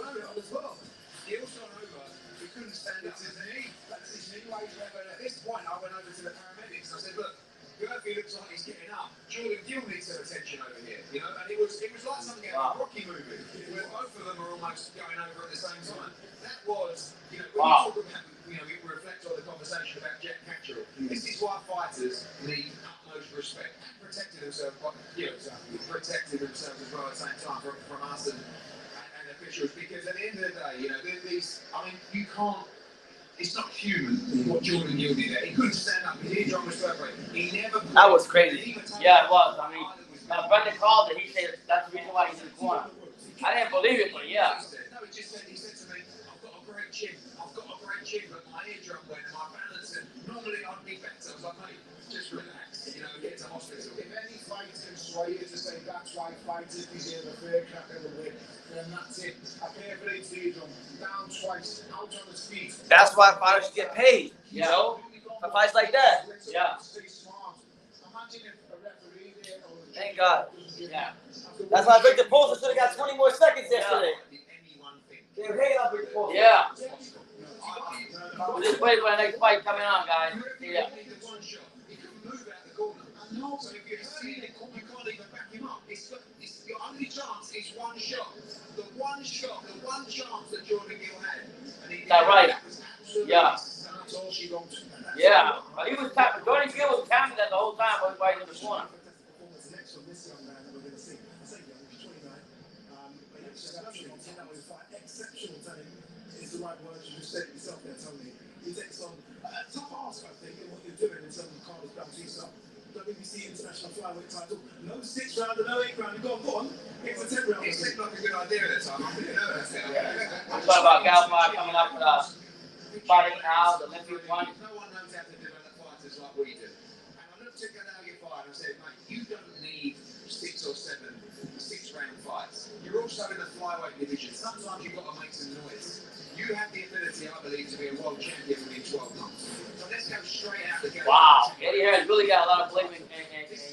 over as well. Gill's gone over. He couldn't stand up to his knee. That's his knee weight. At this point, I went over to the paramedics and I said, look, Murphy looks like he's getting up. Jordan Gill needs some attention over here, you know. And it was like something out of a Rocky movie where both of them are almost going over at the same time. That was, you know, when you talk about, you know, we reflect on the conversation about Jack Catchell. This is why fighters need utmost respect and protecting themselves, protecting themselves as well at the same time from us and officials. Because at the end of the day, you know, these, I mean, you can't. It's not human what Jordan Gill did there. He couldn't stand up. His eardrum was perforated. He never. That was crazy. Yeah, it was. I mean, my friend called it. He said that's the reason why he's in the corner. I didn't believe it, but yeah. No, he said to me, I've got a great chin, but my eardrum went and my balance, and normally I'd be better. I was like, mate, just relax, you know, get to hospital. If any fighter can sway you to say that's why fighters deserve a fair crack at the whip, then that's it. A perforated eardrum, down twice, out on his feet. That's why fighters should get paid. You know, for fights like that. Yeah. Imagine if a referee there or a Thank God. Yeah. That's why Victor Poulsen should have got 20 more seconds yesterday. They were hanging up Victor Poulsen. Yeah. We'll just wait for the next fight coming on, guys. Yeah. He couldn't move out the corner. So if you're seeing it, you can't even back him up. It's your only chance is one shot. The one chance that Jordan Gill had. And he That right. Yeah. that's all she wants. Yeah. But he was tapping. Jordan Gill was tapping that the whole time. I was right in the corner. Next on this young man that we're going to see. I say young, he's 29. But exceptional talent. That was a fight. Exceptional talent is the right word. You just said it yourself there, Tony. He takes on a tough ask, I think, in what you're doing in terms of Carlos Bautista. WBC International Flyweight title. No 6 rounder, no 8 rounder. Go on. It's a 10 rounder. It seemed like a good idea at the time. I didn't know that. I'm talking about Galfire coming up with us, fighting now, the Olympic one. No one knows how to develop fighters like we do. And I looked at Gennady fight and I said, mate, you don't need 6 or 7 6-round fights. You're also in the flyweight division. Sometimes you've got to make some noise. You have the ability, I believe, to be a world champion within 12 months. So let's go straight out the gate. Wow, Eddie has really got a lot of blame in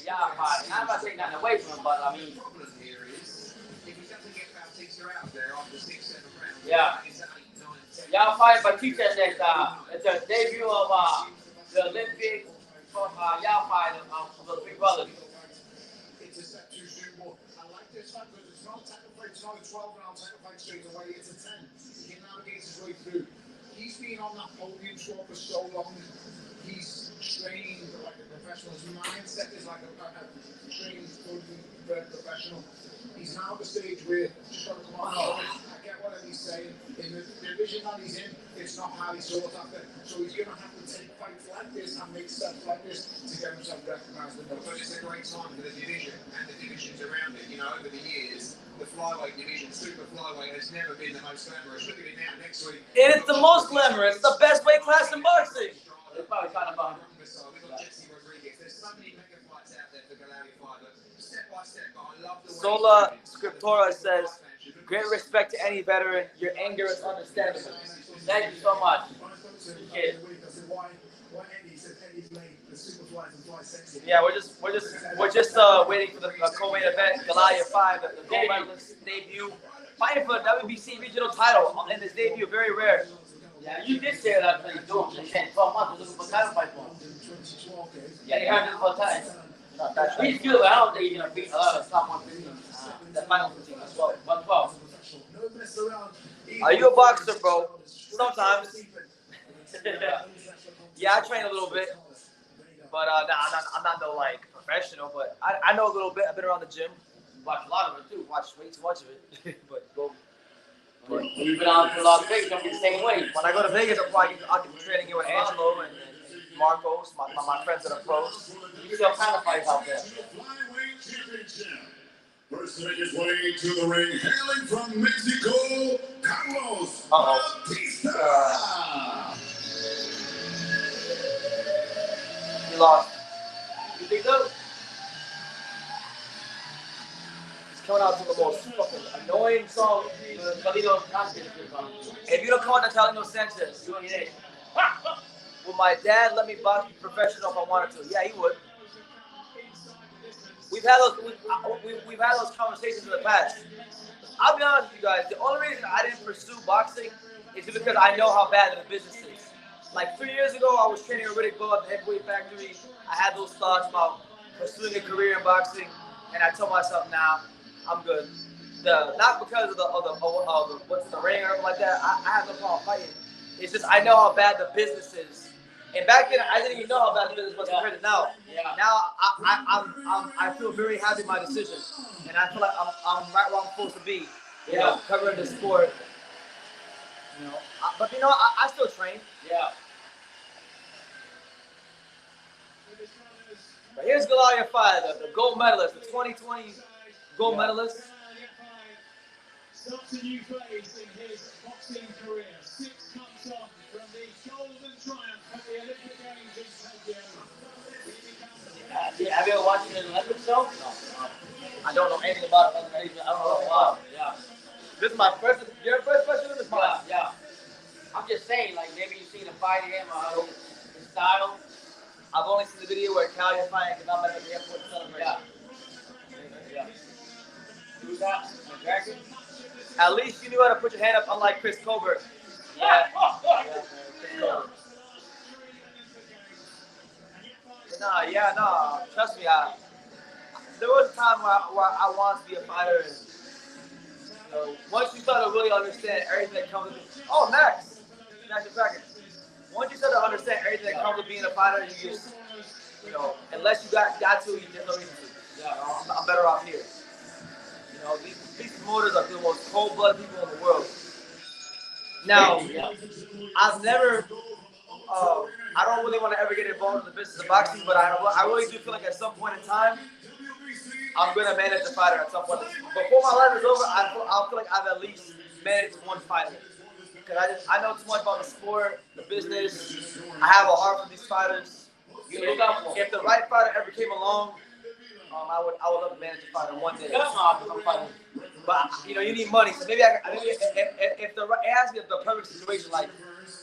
y'all fight. I'm not taking nothing away from him, but I mean, The problem here is, if he doesn't get Bautista out there after 6, 7 rounds, Yeah. it's 8, 9, 10. y'all fighting Batista next. It's the debut of the Olympic from y'all fight of the Big Brothers. It's a step too soon, but I like this fact because it's not a title fight, it's not a 12-round title fight straight away, it's a 10. He navigates his way through. He's been on that podium spot for so long. He's trained like a professional. His mindset is like a trained, fully bred professional. He's now at the stage where just got to come on. I get what he's saying. In the division that he's in, it's not highly sought after. So he's going to have to take fights like this and make steps like this to get himself recognised. But it's a great time for the division and the divisions around it. You know, over the years, the flyweight division, super flyweight, has never been the most glamorous. Look at it now. Next week, It is the most glamorous, the best weight class in boxing. They're probably talking about him. We've got Jesse Rodriguez. There's so many mega fights out there for Gennady fight, but step by step. But I love the way Sola Scriptura says, great respect to any veteran. Your anger is understandable. Thank you so much. I said, why Eddie? He said Eddie's late. The super flies and fly sexy. Yeah, we're just waiting for the co-main event. Goliath 5, the gold medalist debut, fighting for the WBC regional title in his debut. Very rare. Yeah, you did say that he's doing. They said 12 months, we're looking for title fight for him. Yeah, he heard this for time. Not that shy. He's good, but I don't think he's going to beat a lot of top 115. The final 15 as well. 112. Are you a boxer, bro? Sometimes. Yeah, I train a little bit, but I'm not no like professional. But I know a little bit. I've been around the gym. Watch a lot of it too. Watch way too much of it. But go. You've been on to Las Vegas, don't be the same way. When I go to Vegas, I'll be training here with Angelo and Marcos, my friends that are pros. You see all kind of fights out there. Flyweight championship. First to make his way to the ring, hailing from Mexico, Carlos Bautista. He lost. You think so? He's coming out to the most fucking annoying song. If you don't come out to Talino Sanchez, would my dad let me box professional if I wanted to? Yeah, he would. We've had those conversations in the past. I'll be honest with you guys. The only reason I didn't pursue boxing is because I know how bad the business is. Like 3 years ago, I was training a Riddick Bowe at the Heavyweight Factory. I had those thoughts about pursuing a career in boxing, and I told myself, nah, I'm good. Not because of the what's in the ring or anything like that. I have no problem fighting. It's just I know how bad the business is. And back then, I didn't even know how bad the business was compared to now. Yeah. Now, I feel very happy with my decision, and I feel like I'm right where I'm supposed to be. You know, covering the sport. You know, but you know, I still train. Yeah. But here's Goliath 5, the gold medalist, the 2020 gold medalist. Starts a new phase in his boxing career. 6 cups on from the golden triumph at the Olympic Games in Tokyo. Have you ever watched an Olympic show? No. I don't know anything about it. I don't know. Wow. Yeah. This is my first. Your first question. This is mine. Yeah. I'm just saying, like maybe you've seen a fight of him or his style. I've only seen the video where Cali is fighting because I'm at the airport celebrating. Yeah. Who's that? McGregor? At least you knew how to put your hand up, unlike Chris Colbert. Yeah. Nah. Trust me, there was a time where I wanted to be a fighter. And, you know, once you start to really understand everything that comes with it. Oh, Max your second. Once you start to understand everything that comes with being a fighter, you just, you know, unless you got to, you just don't need to. Yeah, I'm better off here. You know, these promoters are the most cold-blooded people in the world. Now, I've never I don't really want to ever get involved in the business of boxing, but I really do feel like at some point in time, I'm going to manage a fighter at some point. Before my life is over, I feel like I've at least managed one fighter. Because I know too much about the sport, the business. I have a heart for these fighters. If the right fighter ever came along, I would love to manage a fighter one day. But you know, you need money, so maybe if it has to be the perfect situation. Like,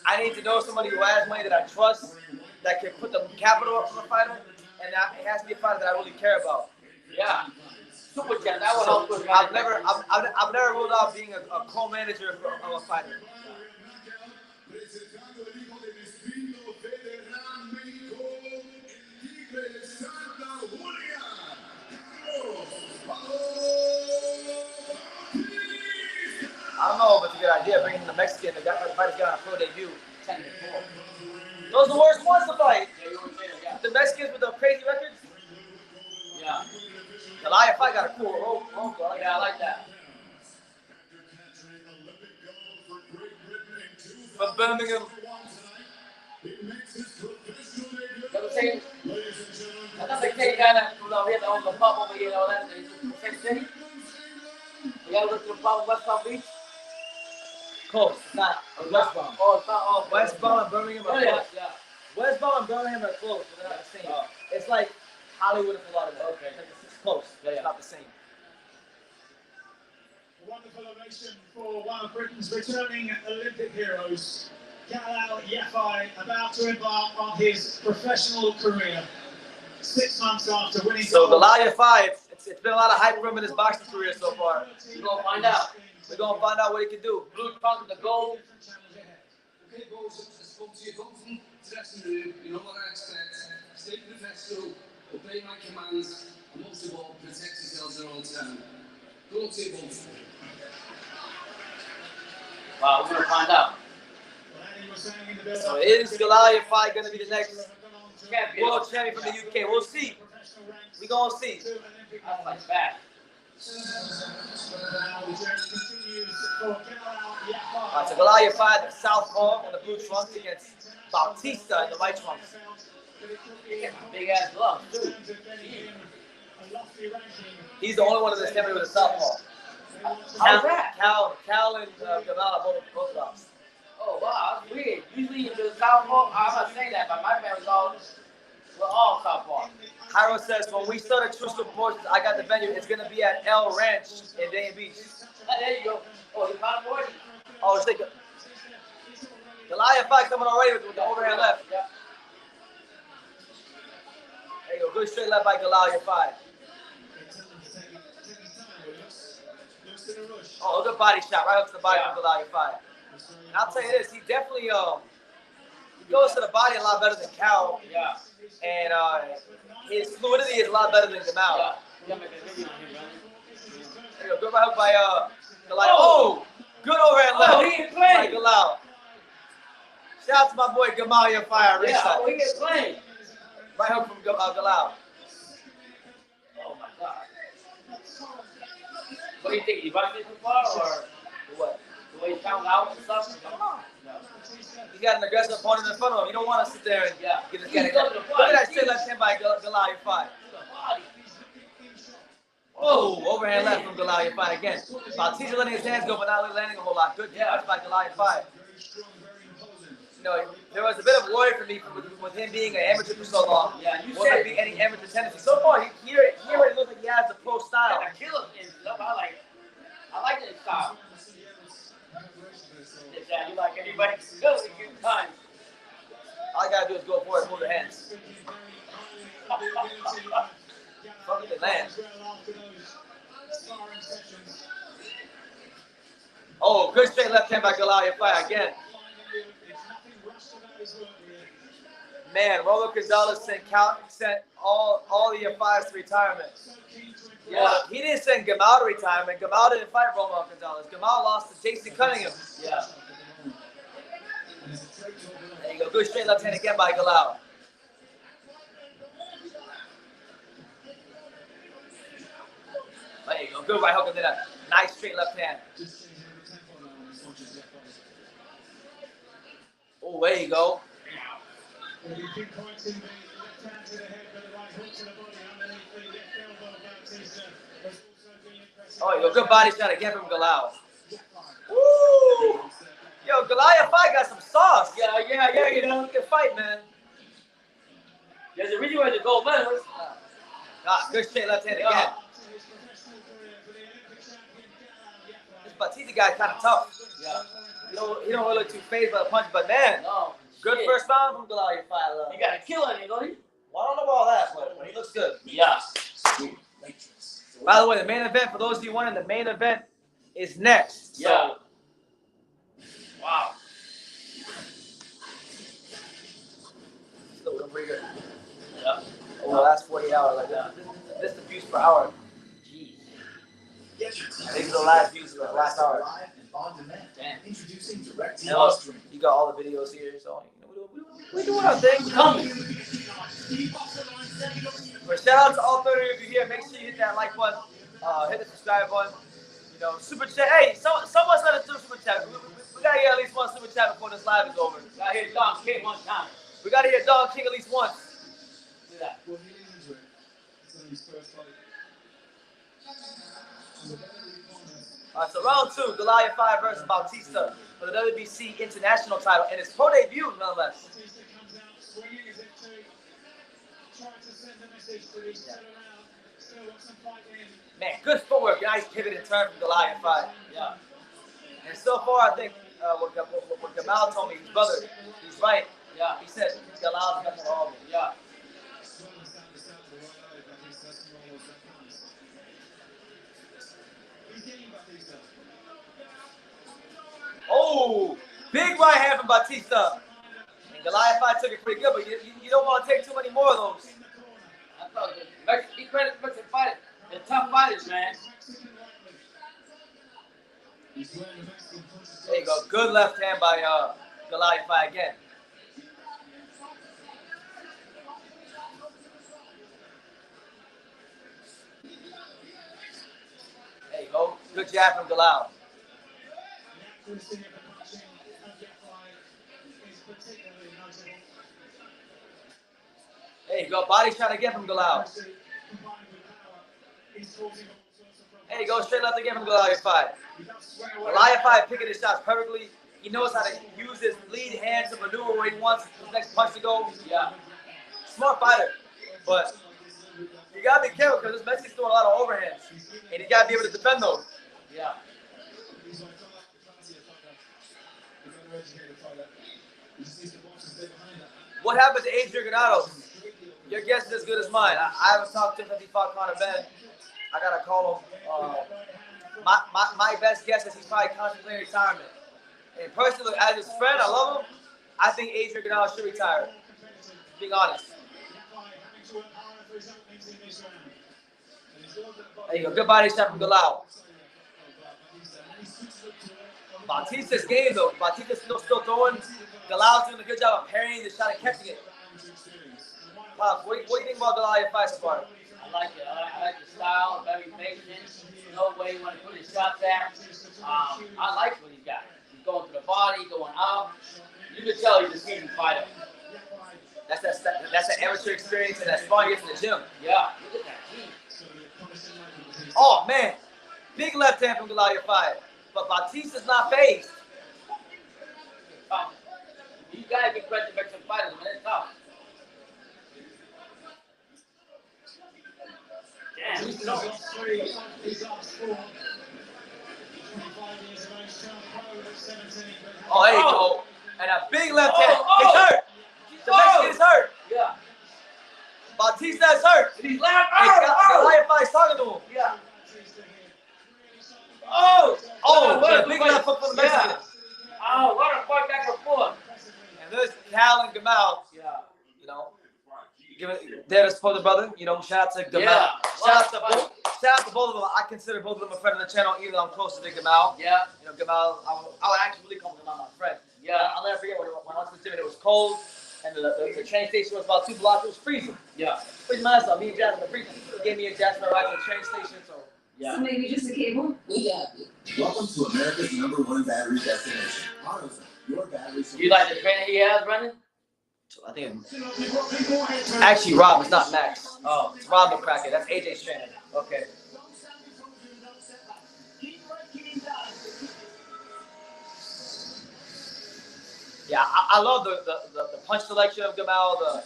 I need to know somebody who has money that I trust, that can put the capital up for the fighter, and it has to be a fighter that I really care about. Yeah. Super chat. That would help with I've never ruled out being a co-manager of a fighter. I don't know if it's a good idea bringing in the Mexican. The fighter's got a pro debut. 10-4. Those are the worst ones to fight. Yeah, you were saying, yeah. The Mexicans with the crazy records. Yeah. The Lion fight got a cool roll. Yeah, I like that. From Birmingham. Never seen. Another kid guy that owns the pub over here, all that. Same city. You gotta look to the pub in West Palm Beach. Close. Not Westbound. Oh, it's not. Oh, Westbound and Birmingham are yeah, close. yeah. Westbound and Birmingham are close, but they're not the same. It's like Hollywood and Florida. Okay. It's close. It's not the same. A wonderful ovation for one of Britain's returning Olympic heroes, Galal Yafai, about to embark on his professional career. 6 months after winning. So the Galal Yafai, it's been a lot of hype for him in his boxing career so far. We're gonna find out. We're gonna find out what he can do. Blue trunk, the gold. Okay, boys, I spoke to you, go from the dressing room, you know what I expect. Stay professional, obey my commands, and most of all, protect yourselves at all times. Go to you both. Wow, we're gonna find out. So is Galal Yafai gonna be the next Champion. world champion from the UK? We'll see. We're gonna see. That's like bad. Alright, so Galal Yafai, the southpaw in the blue trunks against Bautista in the white trunks. Big ass gloves too. He's the only one in this family with a southpaw. How's that? Cal and Galal are both drops. Oh wow, that's weird. Usually the southpaw, I'm not saying that, but my family's we're all southpaw. Hyro says, when we start at True School Promotions, I got the venue. It's going to be at El Ranch in Dayton Beach. There you go. Oh, you found boy? Oh, it's like Galal Yafai coming already with the overhand left. Yeah. There you go. Good straight left by Galal Yafai. Oh, good body shot. Right up to the body from Galal Yafai. And I'll tell you this, he definitely he goes to the body a lot better than Cal. Yeah. And his fluidity is a lot better than Gamal. Yeah. There you go. Good right hook by Galal. Oh! Good overhand left. Oh, he ain't playing. By Galal. Shout out to my boy Galal Yafai. Yeah, oh, he ain't playing. Right hook from Galal. Oh my God. What do you think? You watched it too far or What? the way he counts out and stuff? No. He got an aggressive opponent in front of him. You don't want to sit there and get this guy. Look at that straight left hand by Galal Yafai. Oh, overhand left from Galal Yafai again. Bautista letting his hands go, but not landing a whole lot. Good punch by Galal Yafai. You know, there was a bit of worry for me with him being an amateur for so long. Yeah, you Will said there be any amateur tendency? So far, he already looks like he has the pro style. Like a killer and stuff. I like that style. Yeah, you like anybody else at good time. All I gotta do is go for it, move the hands. Fuck it, they land. Oh, good straight left hand by Galal Yafai again. Man, Rolo Gonzalez sent all the Yafais to retirement. Yeah, he didn't send Gamal to retirement. Gamal didn't fight Rolo Gonzalez. Gamal lost to Jason Cunningham. Yeah. There you go. Good straight left hand again by Galal. There you go. Good right hook and then a nice straight left hand. Oh, there you go. With the big points in the left hand to the head, but the right hook to the body underneath the left elbow. Bautista has also been impressive. Oh, yo, good body shot again from Galal. Woo! Yo, Goliath fight got some sauce. Yeah. You know, good fight, man. There's a reason why the gold medalist. Ah, good shit, left hand again. This Batista guy kind of tough. Yeah. He don't really look too phased by the punch, but man, No. good shit. first round from Goliath fight. He got a kill on him, don't he? Well, I don't know about all that, but he looks good. Yeah. By the way, the main event, for those of you wondering, the main event is next. So, Yeah. Wow. Still pretty good. Yeah. Over the last 48 hours, like this the views per hour. Jeez. These are the last views of the last hour. Damn. Introducing direct And look, you got all the videos here, so we're doing our thing. Coming. But shout out to all 30 of you here. Make sure you hit that like button, hit the subscribe button. You know, super chat. Hey, someone's gonna do super chat. We gotta get at least one super chat before this live is over. Got here Don King one time. We gotta hear Dog King at least once. Look at that. Well, he leans into it. It's only his first fight. So round 2, Goliath 5 versus Bautista for the WBC International title, and it's pro debut nonetheless. Bautista comes out swinging as if to try to send a message to these still around. Still got some fight in. Man, good footwork, nice pivot and turn from Goliath 5. Yeah. And so far, I think what Gamal told me, his brother, he's right. Yeah. He said Galal's got more of him. Yeah. Oh, big right hand from Bautista. And Goliath 5 took it pretty good, but you don't want to take too many more of those. I thought he credit Mexican fighters. They're tough fighters, man. There you go. Good left hand by Goliath 5 again. There you go. Good jab from Galal. There you go. Body shot again from Galal. There you go. Straight left again from Goliath 5. Goliath 5 picking his shots perfectly. He knows how to use his lead hand to maneuver where he wants his next punch to go. Yeah. Smart fighter. But you got to be careful because this Messi's throwing a lot of overhands. And you got to be able to defend those. Yeah. What happened to Adrian Granados? Your guess is as good as mine. I haven't talked to him since he fought Conor Ben. I got to call him. My best guess is he's probably contemplating retirement. And personally, as his friend, I love him. I think Adrian Granados should retire. Being honest. There you go. Good body shot from Galal. Bautista's game though. Bautista's still throwing. Galal's doing a good job of parrying the shot and catching it. Pops, what do you think about Goliath 5 so far? I like it. I like the style. Very patient. No way you want to put his shot there. I like what he's got. He's going to the body, going up. You can tell he's a seasoned fighter. That's that amateur experience and that sparring in the gym. Yeah. Look at that. Jeez. Oh man, big left hand from Goliath 5, but Bautista's not phased. You gotta give credit to Mexican fighters, man. It's tough. Damn. He's lost 3 of his last 4. 25 years of age, turned pro at 17. Oh, there you go. And a big left hand. He's hurt. The Mexican is hurt. Yeah. Bautista is hurt. He's left. Hey, Goliath 5 is talking to him. Yeah. Oh, Oh, big left hook from the Mexican. Yeah. Oh, what a fight back and forth. And there's Cal and Gamal. Yeah. You know, there to support the brother. You know, shout out to Gamal. Yeah. Shout out to both of them. I consider both of them a friend of the channel, even though I'm closer to Gamal. Yeah. You know, Gamal, I would actually really call Gamal my friend. Yeah. I'll never forget when I went to the gym and it was cold, and the train station was about 2 blocks. It was freezing. Yeah. Freezing my ass off. Me and Jasmine were freezing. He gave me and Jasmine a ride to the train station, so. Yeah. So maybe just a cable? Welcome to America's #1 battery destination. AutoZone, your battery solution. You like the trainer he has running? I think actually Rob, it's not Max. Oh, it's Rob McCracken. That's AJ's trainer. Okay. Yeah, I love the punch selection of Gamal.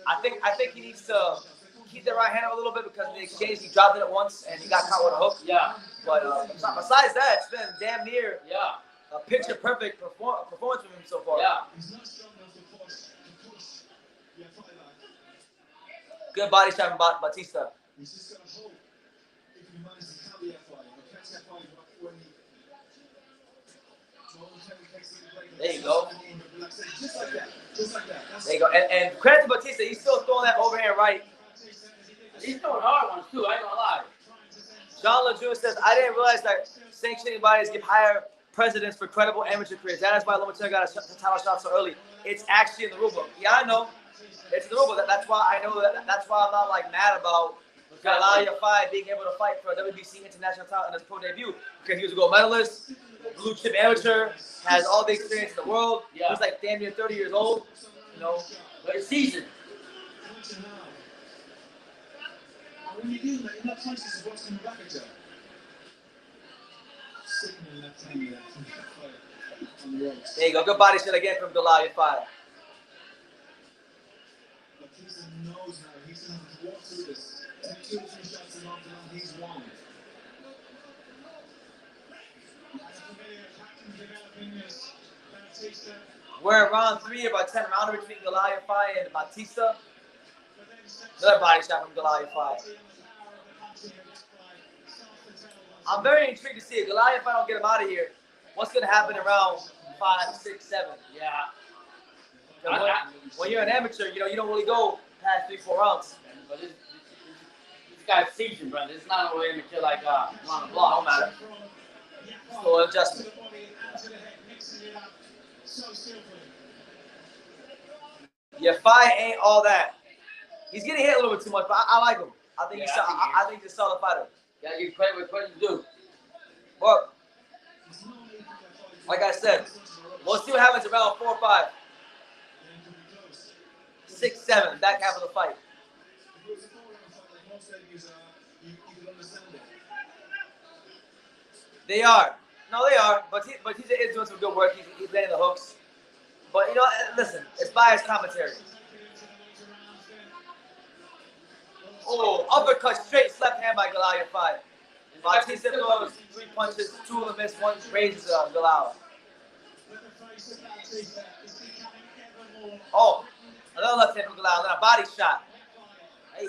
I think he needs to keep the right hand up a little bit because in the exchange he dropped it at once and he got caught with a hook. Yeah. But besides that, it's been damn near Yeah. a picture perfect performance from him so far. Yeah. Good body shot from Batista. He's just got to hope if he manages to carry F5 or catch F5 when he. There you go. Just like that. Just like that. There you go. And credit to Batista, he's still throwing that overhand right. He's throwing hard ones too, I ain't gonna lie. John LeJeune says, I didn't realize that sanctioning bodies give higher precedence for credible amateur careers. That is why Lomachenko got a title shot so early. It's actually in the rule book. Yeah, I know. It's in the rule book. That's why I know that. That's why I'm not like mad about Galalia 5 being able to fight for a WBC international title in his pro debut because he was a gold medalist, blue chip amateur, has all the experience in the world. Yeah. He's like damn near 30 years old. You know, But it's seasoned. When you do that, you're not trying to see what's coming back at you. Sitting in left hand there on the ropes. There you go. Good body shot again from Galalia 5. But Cleveland knows now he's going to have to walk through this. Take 2 or 3 shots and after that he's won. We're in round 3 of our 10 rounder between Galalia 5 and Batista. Another body shot from Galalia 5. I'm very intrigued to see if Galalia 5 don't get him out of here. What's going to happen in round 5, 6, 7? Yeah. When you're an amateur, you know, you don't really go past 3, 4 rounds. But this guy's seasoned, brother. It's not a way amateur like on the block. Don't matter. Still an adjustment. Yeah, 5 ain't all that. He's getting hit a little bit too much, but I like him. I think he's a solid fighter. Gotta give credit where credit's due. But like I said, we'll see what happens around 4, 5, 6, 7, back half of the fight. They are. No, they are. But he's doing some good work. He's landing the hooks. But, you know, listen, it's biased commentary. Oh, uppercut, straight left hand by Galalia 5. Batista throws 3 punches, 2 of them miss, 1 raises Galalia. Oh, another left hand from Galalia, then a body shot. Hey.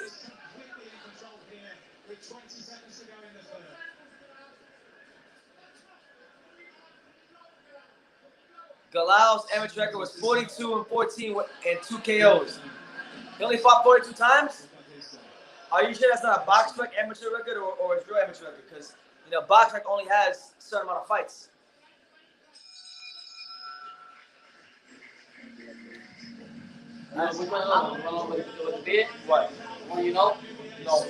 Galao's amateur record was 42-14 and 2 KOs. He only fought 42 times? Are you sure that's not a box rec amateur record or his real amateur record? Because, you know, box rec only has a certain amount of fights. Which one with the beard? What? One you know? No,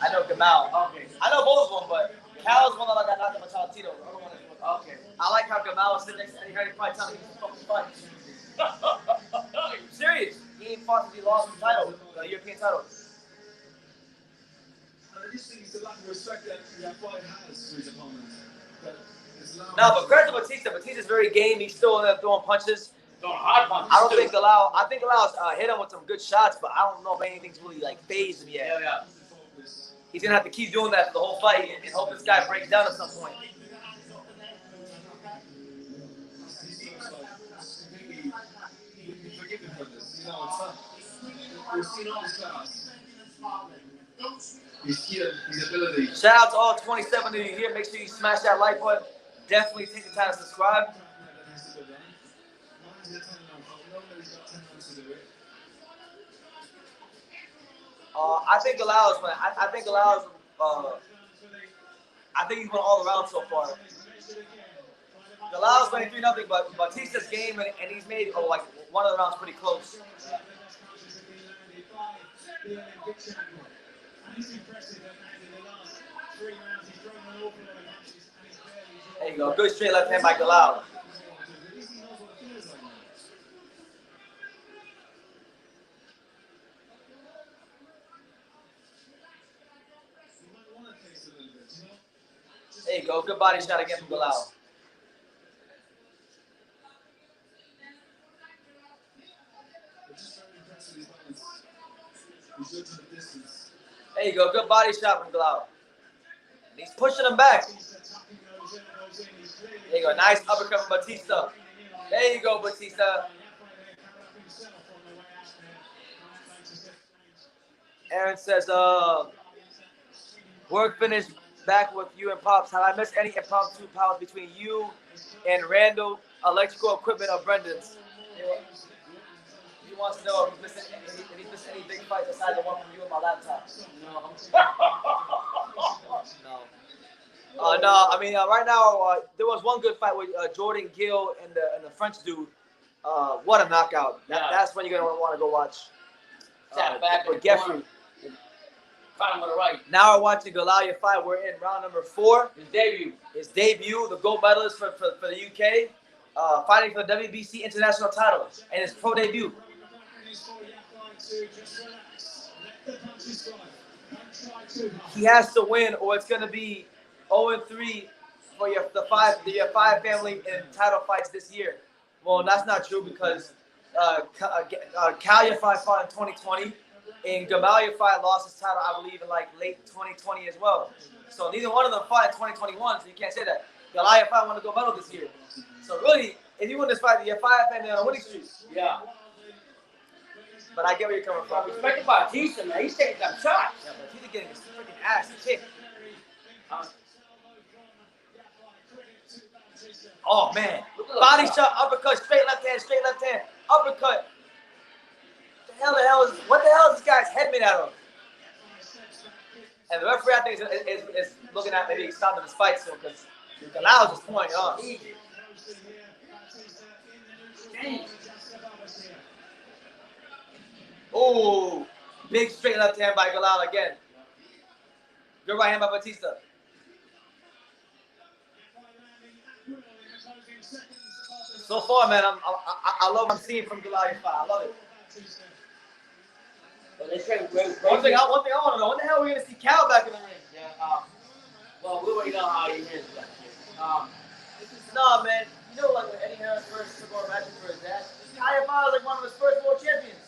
I know Gamal. Okay. I know both of them, but Cal's one that got knocked out Michal Cieslak. Okay. I like how Gamal was sitting next to Eddie Hardy probably telling me he's fucking fight. I'm serious. He ain't fought since he lost the title, the European title. I just think it's a lack of respect that F5 has for his opponent. No, but credit to Batista. Batista's very game. He's still in there throwing punches. Throwing hard punches. I don't think Galao. I think Galao's hit him with some good shots, but I don't know if anything's really like phased him yet. Yeah. He's gonna have to keep doing that for the whole fight and hope this guy breaks down at some point. We've seen all his class. His skill, his ability. Shout out to all 27 of you here. Make sure you smash that like button. Definitely take the time to subscribe. I think Galao's won. I think Galao's. I think he's won all the rounds so far. Galao's winning 3-0, but Batista's game and he's made like one of the rounds pretty close. There you go. Good straight left hand by Galao. There you go. Good body shot again from Galal. There you go. Good body shot from Galal. He's pushing him back. There you go. Nice uppercut from Batista. There you go, Batista. Aaron says, work finished back with you and Pops. Have I missed any impromptu powers between you and Randall Electrical Equipment of Brendan's? He wants to know if he's missed any big fights aside the one from you and my laptop. No. No. No, I mean, right now, there was one good fight with Jordan Gill and the French dude. What a knockout. That's when you're going to want to go watch. Sat back with Geoffrey. Fight him with the right. Now we're watching Galal fight. We're in round number 4. His debut. The gold medalist for the UK, fighting for the WBC international title, and his pro debut. He has to win, or it's going to be 0-3 for your five family in title fights this year. Well, that's not true because Kalia fought in 2020. And Gamalia fight lost his title, I believe, in like late 2020 as well. So neither one of them fought in 2021, so you can't say that. Goliath fight won the gold medal this year. So really, if you win this fight, you're 5 family on a winning streak. Yeah. But I get where you're coming from. Respect Batista, man. He's taking some shots. Yeah, but he's getting his freaking ass kicked. Oh man, body shot, uppercut, straight left hand, uppercut. What the hell is this guy's head made out of? And the referee, I think, is looking at maybe stopping this fight soon because Galal is just pointing on. Oh, big straight left hand by Galal again. Good right hand by Batista. So far, man, I love what I'm seeing from Galal fight. I love it. But they train great. One thing I want to know, when the hell are we going to see Cal back in the ring? Yeah, well, we already know how he is back here. Nah, man. You know, like when Eddie Harris first took over matching for his dad, Kalia was like one of his first world champions.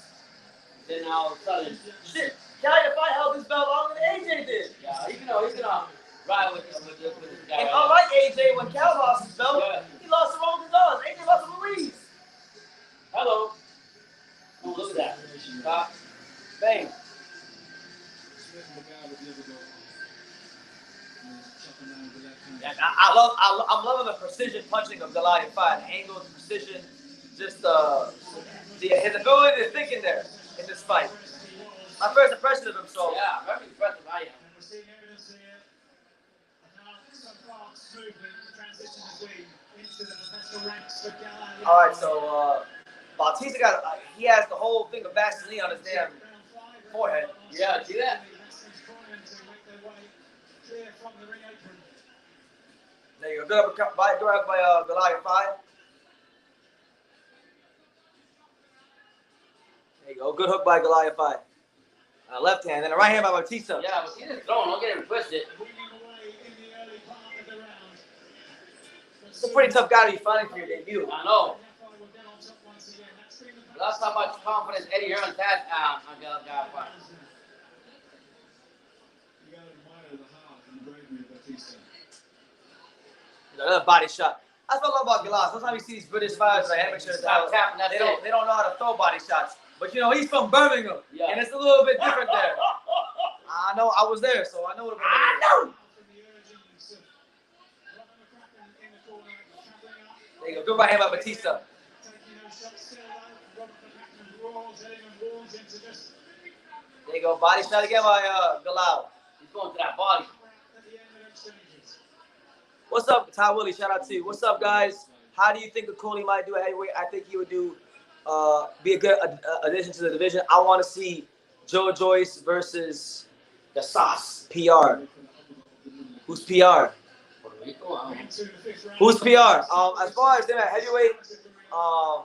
Then all of a sudden, Shit, Kalia held his belt longer than AJ did. yeah, he's gonna ride with this guy. And unlike AJ, when Cal lost his belt, he lost to Roman Gonzalez. AJ lost to Ruiz. Hello. Oh, look at that. Bang. Yeah, I'm loving the precision punching of Goliath fight. Angles, precision, just his ability to think in there in this fight. My first impression of him, so Yeah, very impressive. I am. all right, so Bautista he has the whole thing of Vaseline on his damn forehead. Yeah, see that? There you go. Good uppercut by Goliath fight. There you go. Good hook by Goliath fight. Left hand, and a right hand by Bautista. Yeah, but he's just throwing. Don't get him twisted. It's a pretty tough guy to be fighting for your debut. I know. That's how much confidence Eddie Hearn has on Goliath fight. Another body shot. That's what I love about Galal. Sometimes you see these British fighters like amateurs. They don't know how to throw body shots. But you know, he's from Birmingham, and it's a little bit different there. I know. I was there, so I know what it is. I know. There you go. Good right hand by Batista. There you go. Body shot again by Galal. He's going to that body. What's up, Ty Willie? Shout out to you. What's up, guys? How do you think Okolie might do at heavyweight? I think he would do be a good addition to the division. I want to see Joe Joyce versus The sauce. PR. Who's PR? Who's PR? As far as them at heavyweight, I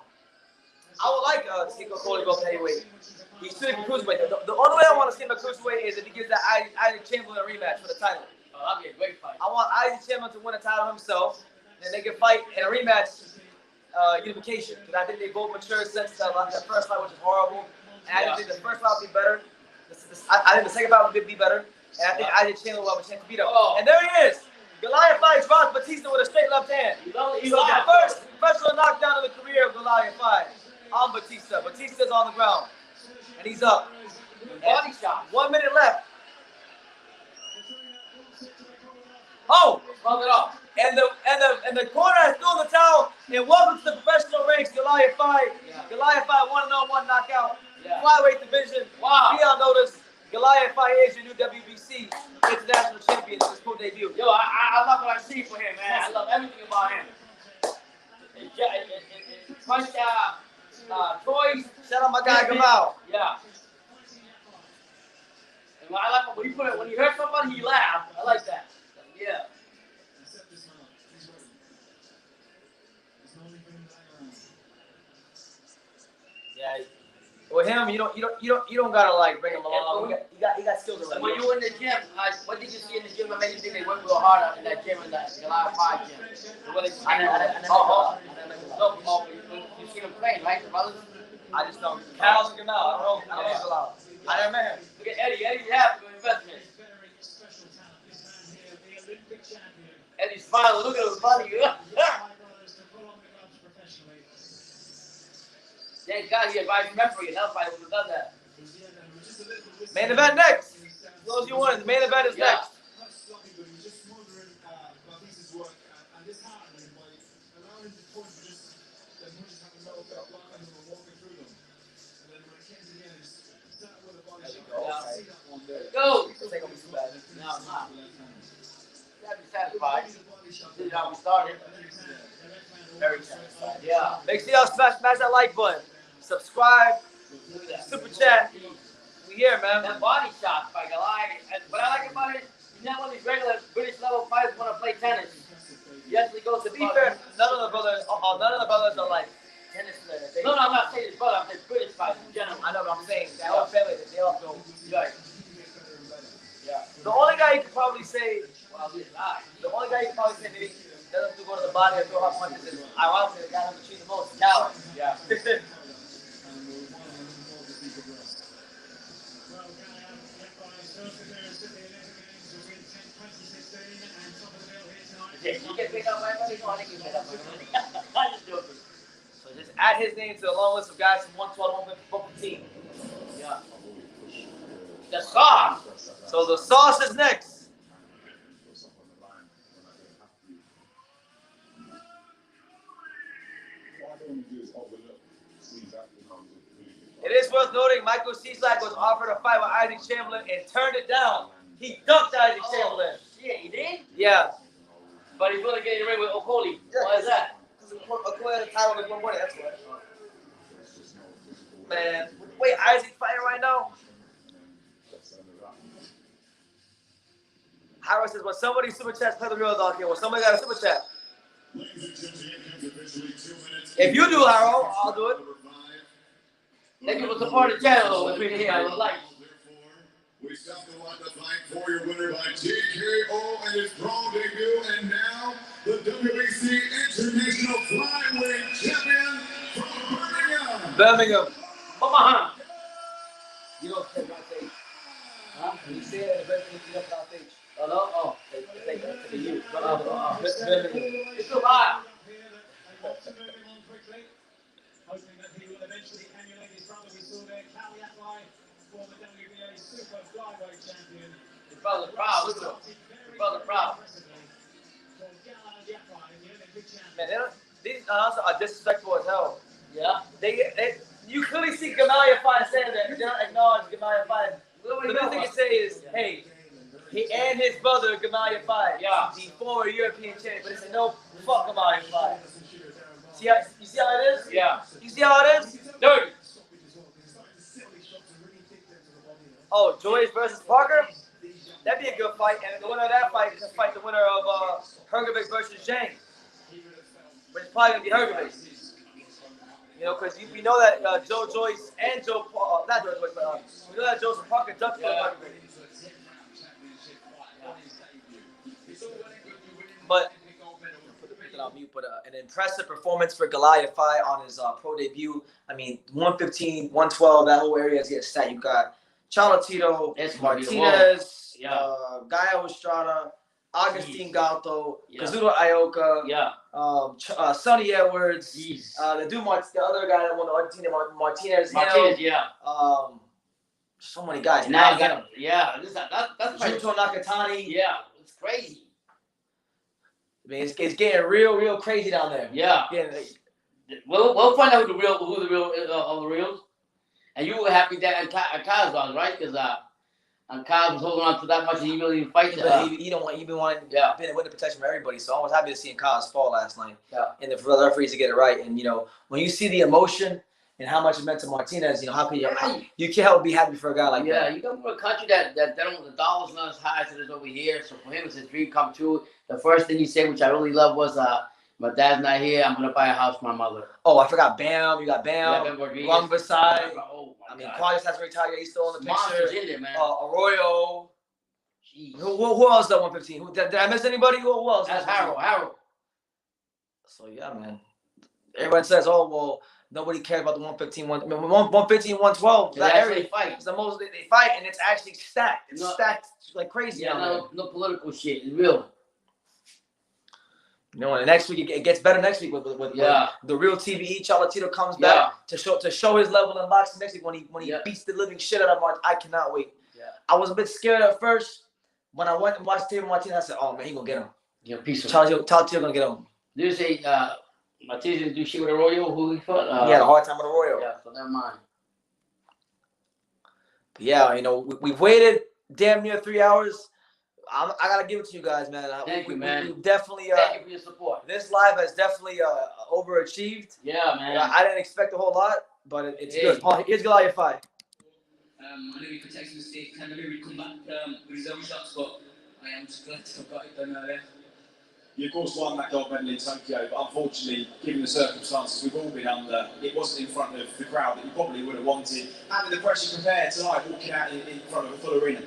would like to see Okolie go to heavyweight. He's shooting for cruiserweight. The only way I want to see him at cruiserweight is if he gives that Isaac Chamberlain a rematch for the title. that'd be a great fight. I want Isaac Chamberlain to win a title himself, and they can fight in a rematch, unification. Because I think they both matured since the first fight, which is horrible. And I think the first fight will be better. I think the second fight will be better. And I think Isaac Chandler will have a chance to beat him. Oh. And there he is. Goliath fights Ross Batista with a straight left hand. He's So the first professional knockdown of the career of Goliath fight on Batista. Batista's on the ground. And he's up. Body shot. 1 minute left. Oh! Close it off. And the corner has thrown the towel. And welcome to the professional ranks, Goliath fight. Yeah. Goliath fight 1-on-1 knockout. Yeah. Flyweight division. Wow. Be on notice. Goliath fight is your new WBC international champion. His full debut. Yo, I love what I see for him, man. I love everything about him. Punch choice. Shout out my guy Gamal. Yeah. And I like when you heard somebody, he laughed. I like that. Yeah. Yeah. With him, you don't gotta like bring him along. He got skills already. When you were in the gym, what did you see in the gym that made you think they worked real hard in that gym in that Goliath 5 gym? You see them playing, right, the brothers? I just don't. Cal's and Gamal. I don't know Gamal. I never met him. Look at Eddie. Eddie's happy with investment. Eddie's smiling. Look at his money. Thank God he advised me for you. Else I would have done that. Main event next. Those you wanted. The main event is next. Go. This ain't gonna be too bad. No, it's not. You gotta be satisfied. This is how we started. Very satisfied. Yeah. Make sure y'all smash that like button. Subscribe. Super chat. We here, man. That body shot by Goliath. And what I like about it, he's not one of these regular British level fighters want to play tennis. He actually goes to To be fair, none of the brothers are like tennis players. No, I'm not saying his brother. I'm saying British fighters in general. I know what I'm saying. That whole family, they all go. Right. Yeah. The only guy you could probably say, Well, he's alive. the only guy you could probably say maybe doesn't have to go to the body or throw hard punches is ironically the guy who's cheating the most, Cal. Yeah. You get paid out my money? No, I think you paid out my money. I'm just joking. So just add his name to the long list of guys from 112 to 115. Yeah. The sauce. So the sauce is next. It is worth noting Michael Cieslak was offered a fight with Isaac Chamberlain and turned it down. He dunked Isaac Chamberlain. Yeah, he did? Yeah. But he's going to get in the ring with Okolie. Why is that? Because Okolie had a title with 1 morning, that's why. Man, wait, Isaac fighting right now? Howard says, when somebody super chats, play the real dog here. When somebody got a super chat. If you do, Harold, I'll do it. Thank you for supporting the channel. We appreciate it. I would like. We stopped the lot to fight for your winner by TKO and his pro debut, and now the WBC International Flyweight Champion from Birmingham. Birmingham. Come on. You don't say my stage. Huh? You say it and eventually you don't say stage. Oh, no? Oh. To you. Birmingham. It's too hot. Hoping that he will eventually emulate his brother. We saw there, Cal Yatlai, former WBA Super Flyweight Champion. His brother's proud. Look at him. His brother's proud. Man, these announcers are disrespectful as hell. Yeah. You clearly see Gamaliel Fine saying that. They don't acknowledge Gamaliel Fine. The best thing to say is, hey, he and his brother Gamaliel Fine, Yeah. the former European champion, but they said no, fuck Gamaliel Fine. You see how it is? Yeah. You see how it is? Dirty. Oh, Joyce versus Parker? That'd be a good fight, and the winner of that fight can fight the winner of Hergovic versus Zhang. Which is probably going to be Hergovic. You know, because we know that Joe Joyce and Joe Paul, not Joe Joyce, but we know that Joseph Parker ducked for Hergovic. But put it on mute. But an impressive performance for Goliath Fight on his pro debut. I mean, 115, 112, that whole area is getting stat. You got Cholatito, Martinez, Gaio Estrada, Augustine Galto, Kazuto Ioka, Sonny Edwards, the other guy that won the Argentina, Martinez, so many guys. Now get him. Yeah, that's Junto Nakatani. Yeah, it's crazy. I mean, it's getting real crazy down there. Yeah. We'll find out who the real, and you were happy that Kaz was, right? Because Kaz was holding on to that much, and he really didn't fight. He been wanting winning protection from everybody. So I was happy to see Kaz fall last night. Yeah. And for the referees to get it right, and when you see the emotion and how much it meant to Martinez, how can you can't help but be happy for a guy like that. Yeah, you come from a country that don't, the dollar's not as high as it is over here. So for him, it's his dream come true. The first thing he said, which I really love, was my dad's not here. I'm gonna buy a house for my mother. Oh, I forgot Bam. You got Bam. Wrong beside. Oh my God. Quadras hasn't retired. He's still in the Monsters picture. in there, man. Arroyo. Jeez. Who else at 115? Did I miss anybody? Who else? That's Harold. So yeah, man. Everyone says, oh well, nobody cares about the 115, 115, 112. That area fight. It's the most they fight, and it's actually stacked. It's stacked like crazy. Yeah, no political shit. It's real. And next week it gets better. Next week with the real TVE. Cholatito comes back to show his level in boxing next week when he beats the living shit out of Martin. I cannot wait. Yeah. I was a bit scared at first when I went and watched Taylor Martinez. I said, "Oh man, he gonna get him." Yeah, piece of Cholatito gonna get him. Did you say Martinez didn't do shit with Arroyo? Who he fought? He had a hard time with Arroyo. Yeah, so never mind. But yeah, we've waited damn near 3 hours. I gotta give it to you guys, man. Thank you, man. We definitely thank you for your support. This live has definitely overachieved. Yeah, man. I didn't expect a whole lot, but it's good. Here's Goliath Fight. I know he could take some mistakes. I know he would come back with his own shots, but I am just glad to have got it done earlier. You, of course, won that gold medal in Tokyo, but unfortunately, given the circumstances we've all been under, it wasn't in front of the crowd that you probably would have wanted. How did the pressure compare tonight, walking out in front of a full arena?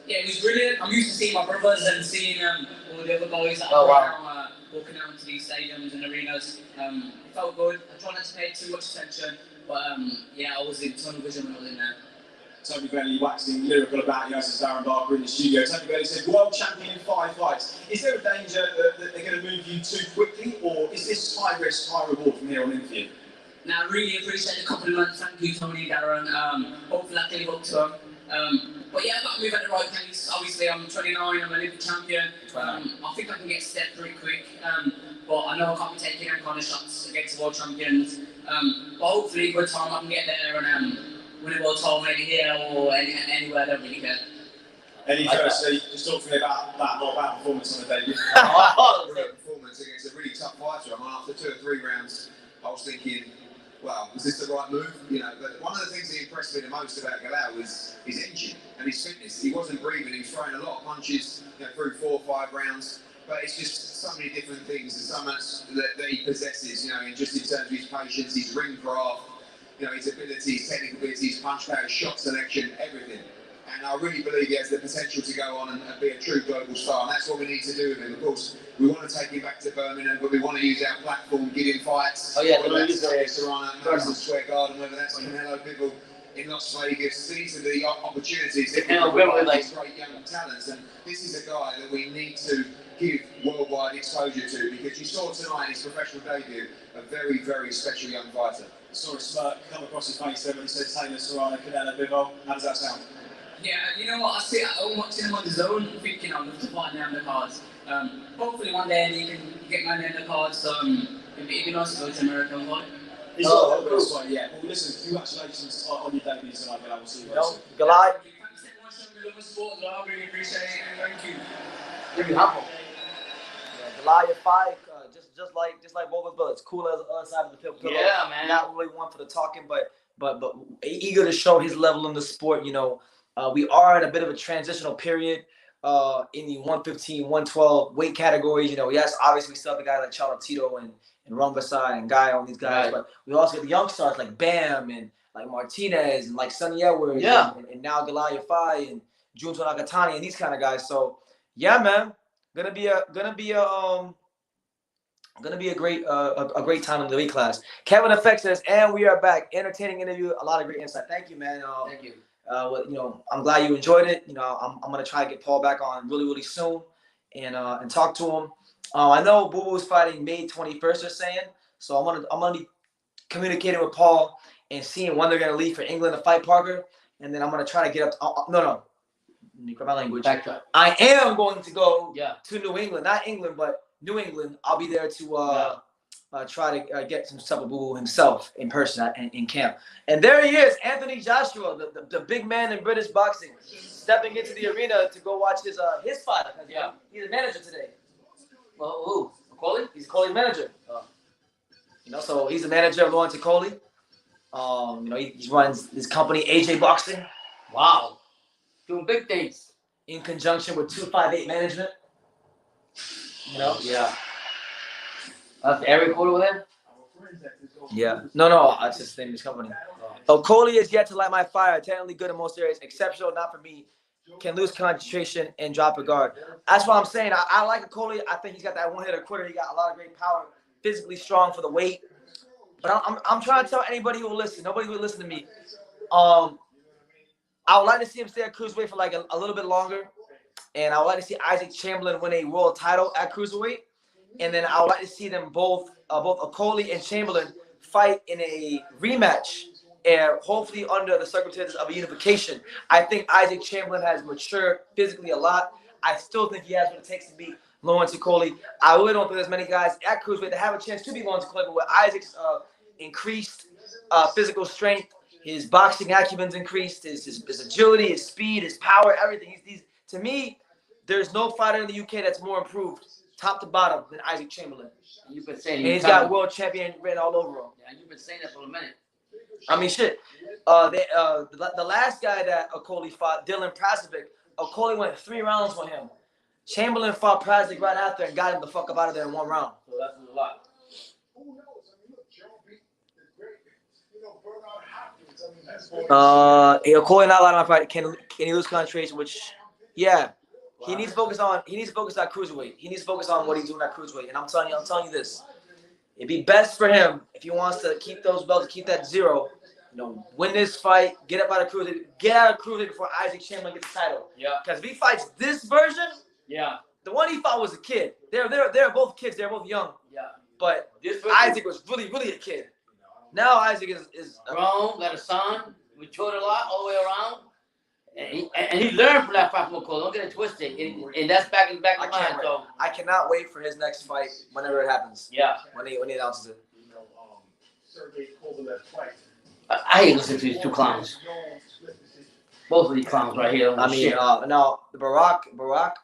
Yeah, it was brilliant. I'm used to seeing my brothers and seeing all the other boys that are walking out to these stadiums and arenas. It felt good. I tried not to pay too much attention, but I was in tunnel vision when I was in there. Tony Bentley waxing lyrical about you as Darren Barker in the studio. Tony Bentley said, world champion in 5 fights. Is there a danger that they're going to move you too quickly, or is this high risk, high reward from here on in for you? Now, I really appreciate the compliment. Thank you, Tony, Darren. Hopefully I can live up to them. But yeah, I've got to move at the right pace. Obviously, I'm 29, I'm an Olympic champion. I think I can get stepped pretty quick. But I know I can't be taking any kind of shots against the world champions. But hopefully, with time, I can get there and win a world title maybe here or anywhere. I don't really care. Eddie, firstly, just talk to me about that, not about performance on the debut. Great performance against a really tough fighter. After 2 or 3 rounds, I was thinking, well, was this the right move? But one of the things that impressed me the most about Galao was his engine and his fitness. He wasn't breathing, he was throwing a lot of punches through 4 or 5 rounds. But it's just so many different things and so much that he possesses, and just in terms of his patience, his ring craft, his ability, his technical ability, his punch power, his shot selection, everything. And I really believe he has the potential to go on and be a true global star, and that's what we need to do with him. Of course, we want to take him back to Birmingham, but we want to use our platform, give him fights. Whether that's Serrano, Madison Square Garden, whether that's Canelo Bivol in Las Vegas. These are the opportunities that we provide these great young talents, and this is a guy that we need to give worldwide exposure to, because you saw tonight in his professional debut a very, very special young fighter. I saw a smirk come across his face there when he said Taylor, Serrano, Canelo Bivol. How does that sound? Yeah, you know what, I sit at home watching him on the zone, thinking I'm going to fight down the cards. Hopefully one day he can get my name on the cards, it'd be nice to go to America and fight. He's not the first one yet. Well, listen, congratulations on your debut tonight, Galao. We'll see you later. Goliath. Thanks so much for the sport, I really appreciate it, and thank you. Really humble. Goliath Fight, just like both of us brothers, cool as the other side of the pillow. Yeah, man. Not really one for the talking, but eager to show his level in the sport. We are in a bit of a transitional period in the 115, 112 weight categories. Yes, obviously we still have the guys like Cholatito and Rumbasai and Guy on these guys, but we also get the young stars like Bam and like Martinez and like Sonny Edwards and now Goliath Fight and Junto Nakatani and these kind of guys. So yeah, man, Gonna be a great time in the weight class. Kevin Effect says, and we are back. Entertaining interview, a lot of great insight. Thank you, man. Thank you. I'm glad you enjoyed it. I'm gonna try to get Paul back on really soon, and talk to him. I know Boo Boo's fighting May 21st. They're saying, so I'm gonna be communicating with Paul and seeing when they're gonna leave for England to fight Parker, and then I'm gonna try to get up. No. My language. Backtrack. I am going to go Yeah. to New England, not England, but New England. I'll be there to try to get some stuff with Boo Boo himself in person in camp. And there he is, Anthony Joshua, the big man in British boxing, stepping into the arena to go watch his fight. Yeah. He's a manager today. Well, who? Okolie? He's Okolie's manager. So he's the manager of Lawrence Okolie. He runs his company, AJ Boxing. Wow. Doing big things. In conjunction with 258 Management. Yeah. That's Eric over there? Yeah. No. That's his name, his company. Okolie is yet to light my fire. Technically good in most areas. Exceptional, not for me. Can lose concentration and drop a guard. That's what I'm saying. I like Okolie. I think he's got that one-hitter quitter. He got a lot of great power. Physically strong for the weight. But I'm trying to tell anybody who will listen. Nobody will listen to me. I would like to see him stay at Cruiserweight for like a little bit longer. And I would like to see Isaac Chamberlain win a world title at Cruiserweight. And then I would like to see them both Okolie and Chamberlain fight in a rematch. And hopefully under the circumstances of a unification. I think Isaac Chamberlain has matured physically a lot. I still think he has what it takes to beat Lawrence Okolie. I really don't think there's many guys at Cruiserweight that have a chance to beat Lawrence Okolie, but with Isaac's increased physical strength, his boxing acumen's increased, his agility, his speed, his power, everything. He's to me, there's no fighter in the UK that's more improved, top to bottom, than Isaac Chamberlain. You've been saying and he's got world champion written all over him. Yeah, you've been saying that for a minute. I mean, shit. The last guy that Okolie fought, Dylan Prazovic, Okolie went 3 rounds with him. Chamberlain fought Prazovic right after and got him the fuck up out of there in 1 round. So that's a lot. Okolie not allowed on fight. Can he lose concentration? Which, yeah, he needs to focus on. He needs to focus on Cruiserweight. He needs to focus on what he's doing at Cruiserweight. And I'm telling you this. It'd be best for him if he wants to keep those belts, keep that 0. Win this fight, get up out of Cruiserweight, get out of Cruiserweight before Isaac Chamberlain gets the title. Yeah. Because if he fights this version, yeah, the one he fought was a kid. They're both kids. They're both young. Yeah. But Isaac was really a kid. Now Isaac is grown, got a son, matured a lot all the way around, and he learned from that fight from Okolie. Don't get it twisted, and that's back in mind. So I cannot wait for his next fight whenever it happens. Yeah, when he announces it. I hate listening to these 2 clowns. Both of these clowns right here. I mean, now Barack.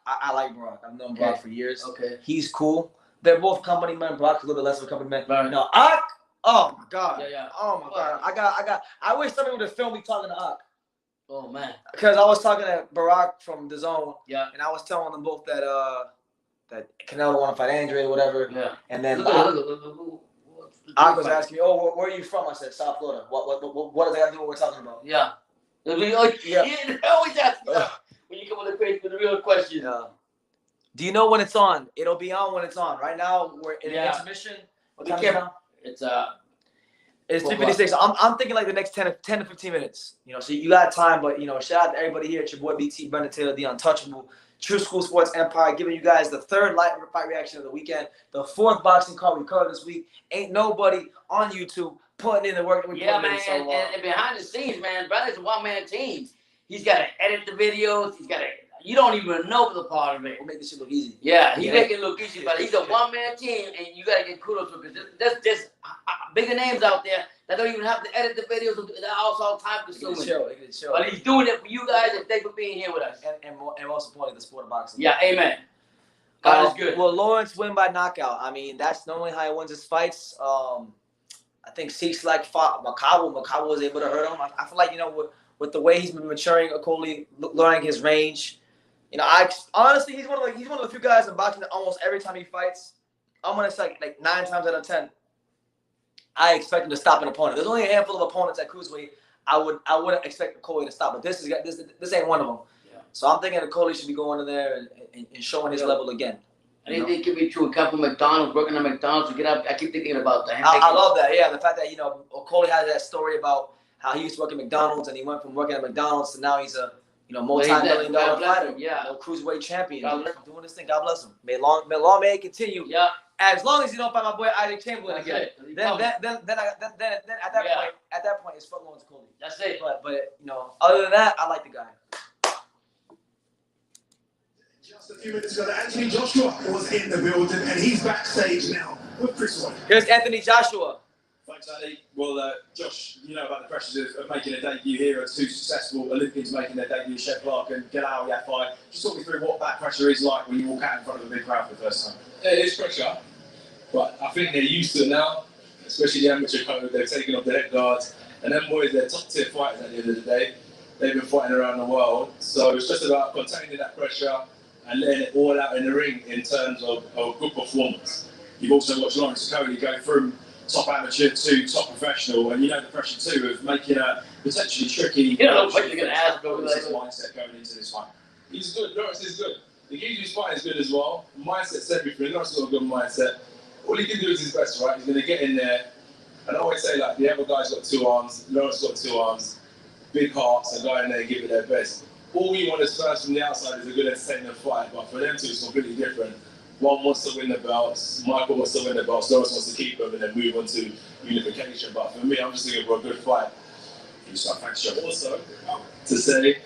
I like Barack. I've known Barack for years. Okay, he's cool. They're both company men. Barack's a little bit less of a company man. Right. No, Ak. Oh my God. Yeah. Oh my God. I wish somebody would have filmed me talking to Ak. Oh man. Because I was talking to Barack from The Zone. Yeah. And I was telling them both that Canelo want to fight Andre or whatever. Yeah. And then I was asking me, "Oh, where are you from?" I said, "South Florida." What does that have to do with what we're talking about? Yeah. They always ask me when you come with the real question. Yeah. Do you know when it's on? It'll be on when it's on. Right now, we're in an intermission. What time is it now? It's 3:56. I'm thinking like the next 10 to 15 minutes. So you got time, but shout out to everybody here. It's your boy BT, Brendan Taylor, the Untouchable, True School Sports Empire, giving you guys the 3rd light fight reaction of the weekend, the 4th boxing card we covered this week. Ain't nobody on YouTube putting in the work that we put in. Man, and behind the scenes, man, brother's a 1-man team. He's got to edit the videos. He's got to. You don't even know the part of it. We'll make this shit look easy. Yeah, he's making it look easy, but he's a 1-man team, and you got to get kudos to him because there's just bigger names out there that don't even have to edit the videos. They're also time consuming. But he's doing it for you guys, and thanks for being here with us. And most importantly, the sport of boxing. Yeah, amen. God is good. Will Lawrence win by knockout? I mean, that's normally how he wins his fights. I think Cieslak fought Macabo. Macabo was able to hurt him. I feel like, with the way he's been maturing, Okolie, learning his range. I honestly, he's one of the few guys in boxing that almost every time he fights, I'm gonna say like 9 times out of 10, I expect him to stop an opponent. There's only a handful of opponents at Cruiserweight I wouldn't expect Okolie to stop, but this ain't one of them. So I'm thinking Okolie should be going in there and showing his level again. I think they could be true. A couple McDonald's, working at McDonald's to get up. I keep thinking about that. I love that. Yeah, the fact that Okolie has that story about how he used to work at McDonald's and he went from working at McDonald's to now he's a multi-million-dollar fighter. Yeah, cruiserweight champion. Doing this thing. God bless him. May it continue. Yeah. As long as you don't fight my boy Isaac Chamberlain again, then at that point it's fuck Lawrence Okolie. That's it. But other than that, I like the guy. Just a few minutes ago, Anthony Joshua was in the building, and he's backstage now with Chris White. Here's Anthony Joshua. Thanks, Andy. Well, Josh, you know about the pressures of making a debut here. Two successful Olympians making their debut, Shep Clark and Galal Yafai. Just talk me through what that pressure is like when you walk out in front of a big crowd for the first time. It is pressure, but I think they're used to it now, especially the amateur code. They've taken off the head guards, and them boys, they're top tier fighters at the end of the day. They've been fighting around the world, so it's just about containing that pressure and letting it all out in the ring in terms of good performance. You've also watched Lawrence Okolie go from top amateur to top professional, and you know the pressure too of making a potentially tricky. You don't know what you're gonna ask over his mindset going into this fight. He's good. Lawrence is good. The key to his fight is good as well. Mindset's everything. Lawrence has got a good mindset. All he can do is his best, right? He's going to get in there. And I always say, like, the other guy's got 2 arms. Lawrence got 2 arms. Big hearts, and go in there and give it their best. All we want is first from the outside is a good entertaining fight, but for them two, it's completely different. One wants to win the belts, Michael wants to win the belts, Lawrence wants to keep them and then move on to unification. But for me, I'm just looking for a good fight. Thanks, Joe. Also, to say,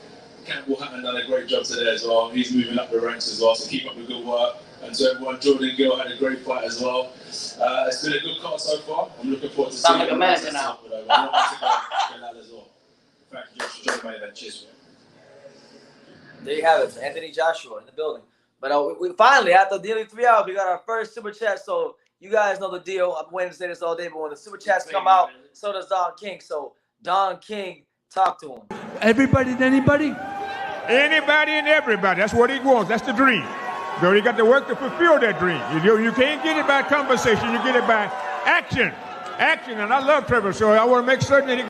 Campbell Hatton done a great job today as well. He's moving up the ranks as well, so keep up the good work. And to everyone, Jordan Gill had a great fight as well. It's been a good card so far. I'm looking forward to seeing like a manager now. As well. Thank you, Josh, for joining me then. Cheers. There you have it, Anthony Joshua in the building. But we finally, after nearly 3 hours, we got our first super chat. So you guys know the deal. I've been waiting to say this all day, but when the super chats come out, so does Don King. So Don King, talk to him. Everybody and anybody? Anybody and everybody. That's what he wants. That's the dream. So you got to work to fulfill that dream. You can't get it by conversation. You get it by action. Action. And I love Trevor, so I want to make certain that he...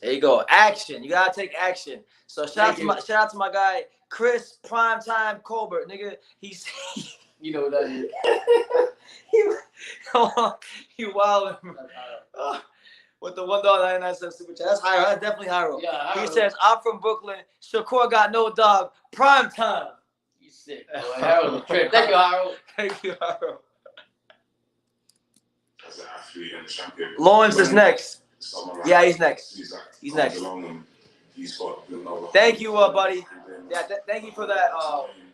There you go. Action. You gotta take action. So shout out to my guy Chris Primetime Colbert, nigga. He's you know what that is. he wild with the $1.99 super chat. That's Hyro. That's definitely Hyro. Yeah, he says, I'm from Brooklyn. Shakur got no dog. Prime time. You sick. Harold's a trip. Thank you, Harold. Thank you, Harold. As an athlete and a champion. Lawrence is next. Yeah, he's next. He's next. Thank you, buddy. Yeah, thank you for that.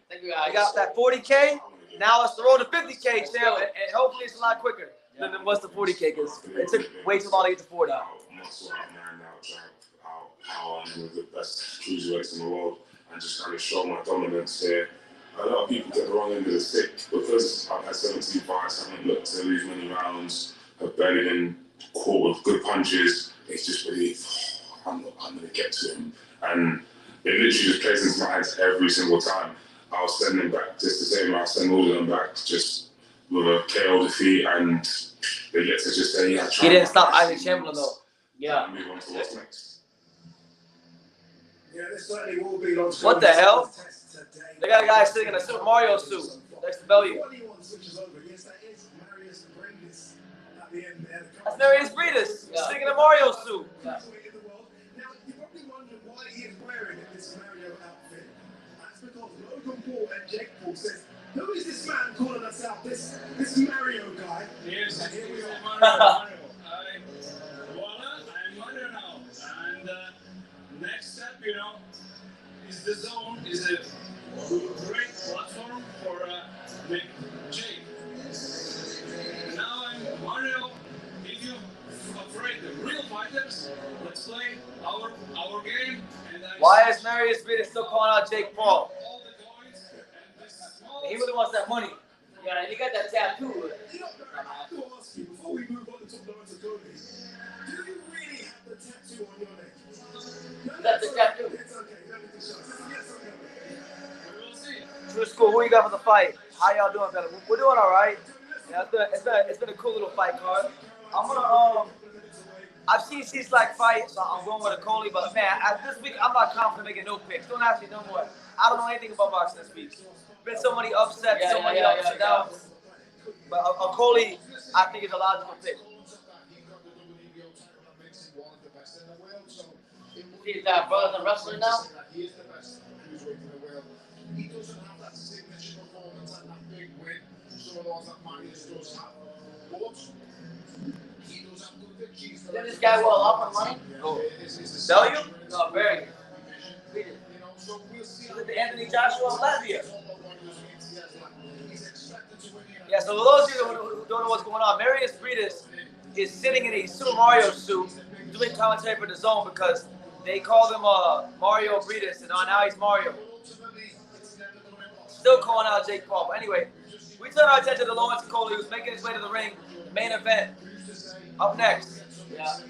Thank you, I got that 40K. Now it's the road to 50K, Sam, and hopefully it's a lot quicker than it was the 40K because it took way too long to get to 40. How I'm one of the best cruiserweights in the world and just kind of show my dominance here. A lot of people get the wrong end of the stick because I've had 17 fights, haven't looked to lose many rounds, have barely been caught with good punches. It's just believe I'm going to get to him. And it literally just plays into my hands every single time. I'll send them back just the same. I'll send all of them back just with a KO defeat, and they get to just say, yeah, he didn't stop Isaac Chamberlain though. Yeah. Move on to what's next. Yeah, this certainly will be on. What the hell? They got a guy sitting in a Super Mario suit next to Bellew. That's Marius Breedis, sitting in a Mario suit. Now, you're probably wondering why he is wearing this Mario outfit. That's because Logan Paul and Jake Paul says, who is this man calling us out? This Mario guy. Yes, and here we are. Mario. I'm Mario now. And next step, is the zone, is a great platform for Big Jake. Now I'm Mario. If you're afraid of real fighters, let's play our game. And why is Marius Breedis still calling out Jake Paul? He really wants that money. Yeah, he got that tattoo. I have to ask you, before we move on to Lawrence Okolie, do you really have the tattoo on your neck? That's the tattoo. It's okay. You don't need to show us. Yes, okay. We will see. True School, who you got for the fight? How y'all doing, fella? We're doing all right. Yeah, it's been a cool little fight card. I'm gonna I've seen Cieslak fight, so I'm going with Okolie. But man, this week I'm not confident making no picks. Don't ask me no more. I don't know anything about boxing this week. Been so many upsets, so many ups and downs. But Okolie, I think is a logical pick. He's got brothers and wrestling now. He is the best cruiserweight in the world. He doesn't have that signature performance and that big win. Some of those that Marius does have. But he does have good victories. Did this guy well off on money? Oh. Tell you? No, very. Is it the Anthony Joshua of Latvia? Yeah, so for those of you who don't know what's going on, Marius Briedis is sitting in a Super Mario suit doing commentary for the Zone because they called him Mario Briedis, and now he's Mario. Still calling out Jake Paul. But anyway, we turn our attention to Lawrence Okolie, who's making his way to the ring. Main event. Up next. Yeah.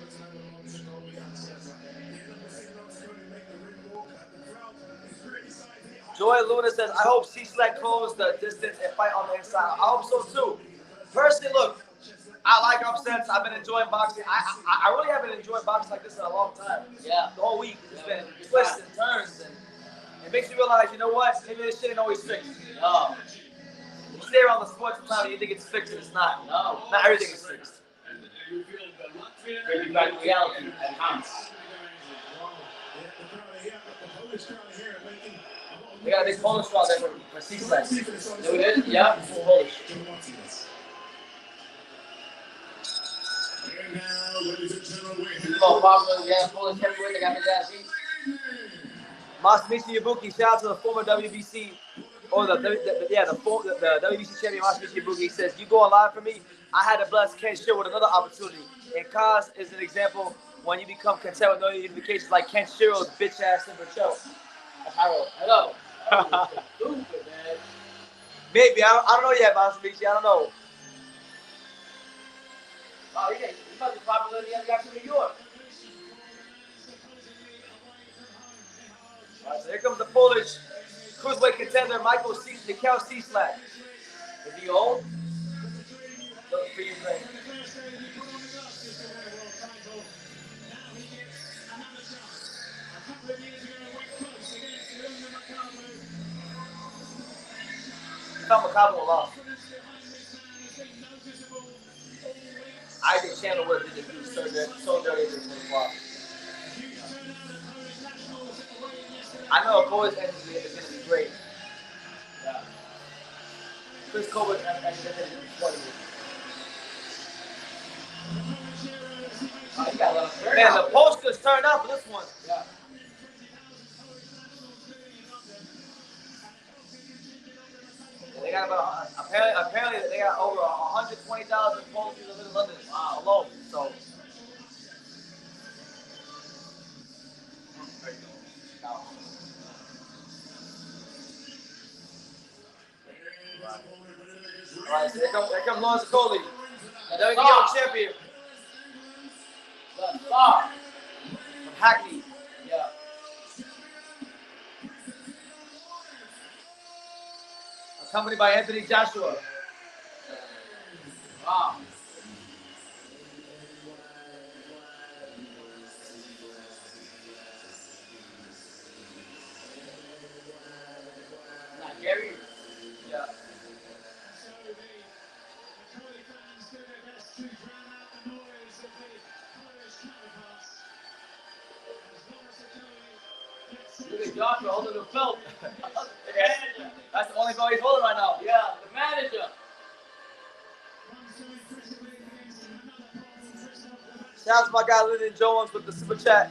Joy Luna says, I hope Cieslak close the distance and fight on the inside. I hope so too. Personally, look, I like upsets. I've been enjoying boxing. I really haven't enjoyed boxing like this in a long time. Yeah. The whole week. It's been twists and turns. And it makes you realize, you know what? Maybe this shit ain't always fixed. No. You stay around the sports time and you think it's fixed and it's not. No. Not everything is fixed. Bring back reality at times. We got a big Polish crowd there for Cieslak. Do we did? Yeah. Polish. More popular, yeah, Polish heavyweight. They got his ass beat. Masamichi Ibuki, shout out to the former WBC, or the WBC champion Masamichi Ibuki. He says, you go on live for me, I had to bless Ken Shield with another opportunity. And Kaz is an example when you become content with no unifications like Ken Shield's bitch ass in the show. Hello. Stupid, man. Maybe, I don't know yet, Masamichi, I don't know. Oh, he must be popular in the other guy from New York. All right, so here comes the Polish cruiserweight contender, Michael Cieslak. Is he old? Looking for Ukraine. Macabo lost. I think Chandler would have did the so dirty in the block. I know Okolie's energy is going to be great. Yeah. Chris Colbert and energy is funny. Oh, he got a lot of Man, the posters turned out for this one. Yeah. They got about apparently they got over 120,000 posters in London alone. So. All right, so here comes Lawrence Okolie, the WBO champion. The star. From Hackney. Yeah. Accompanied by Anthony Joshua. Wow. Not Gary. Yeah. Look at Joshua holding the belt. That's the only belt he's holding right now. Yeah, the manager. Shout out to my guy Lyndon Jones with the super chat.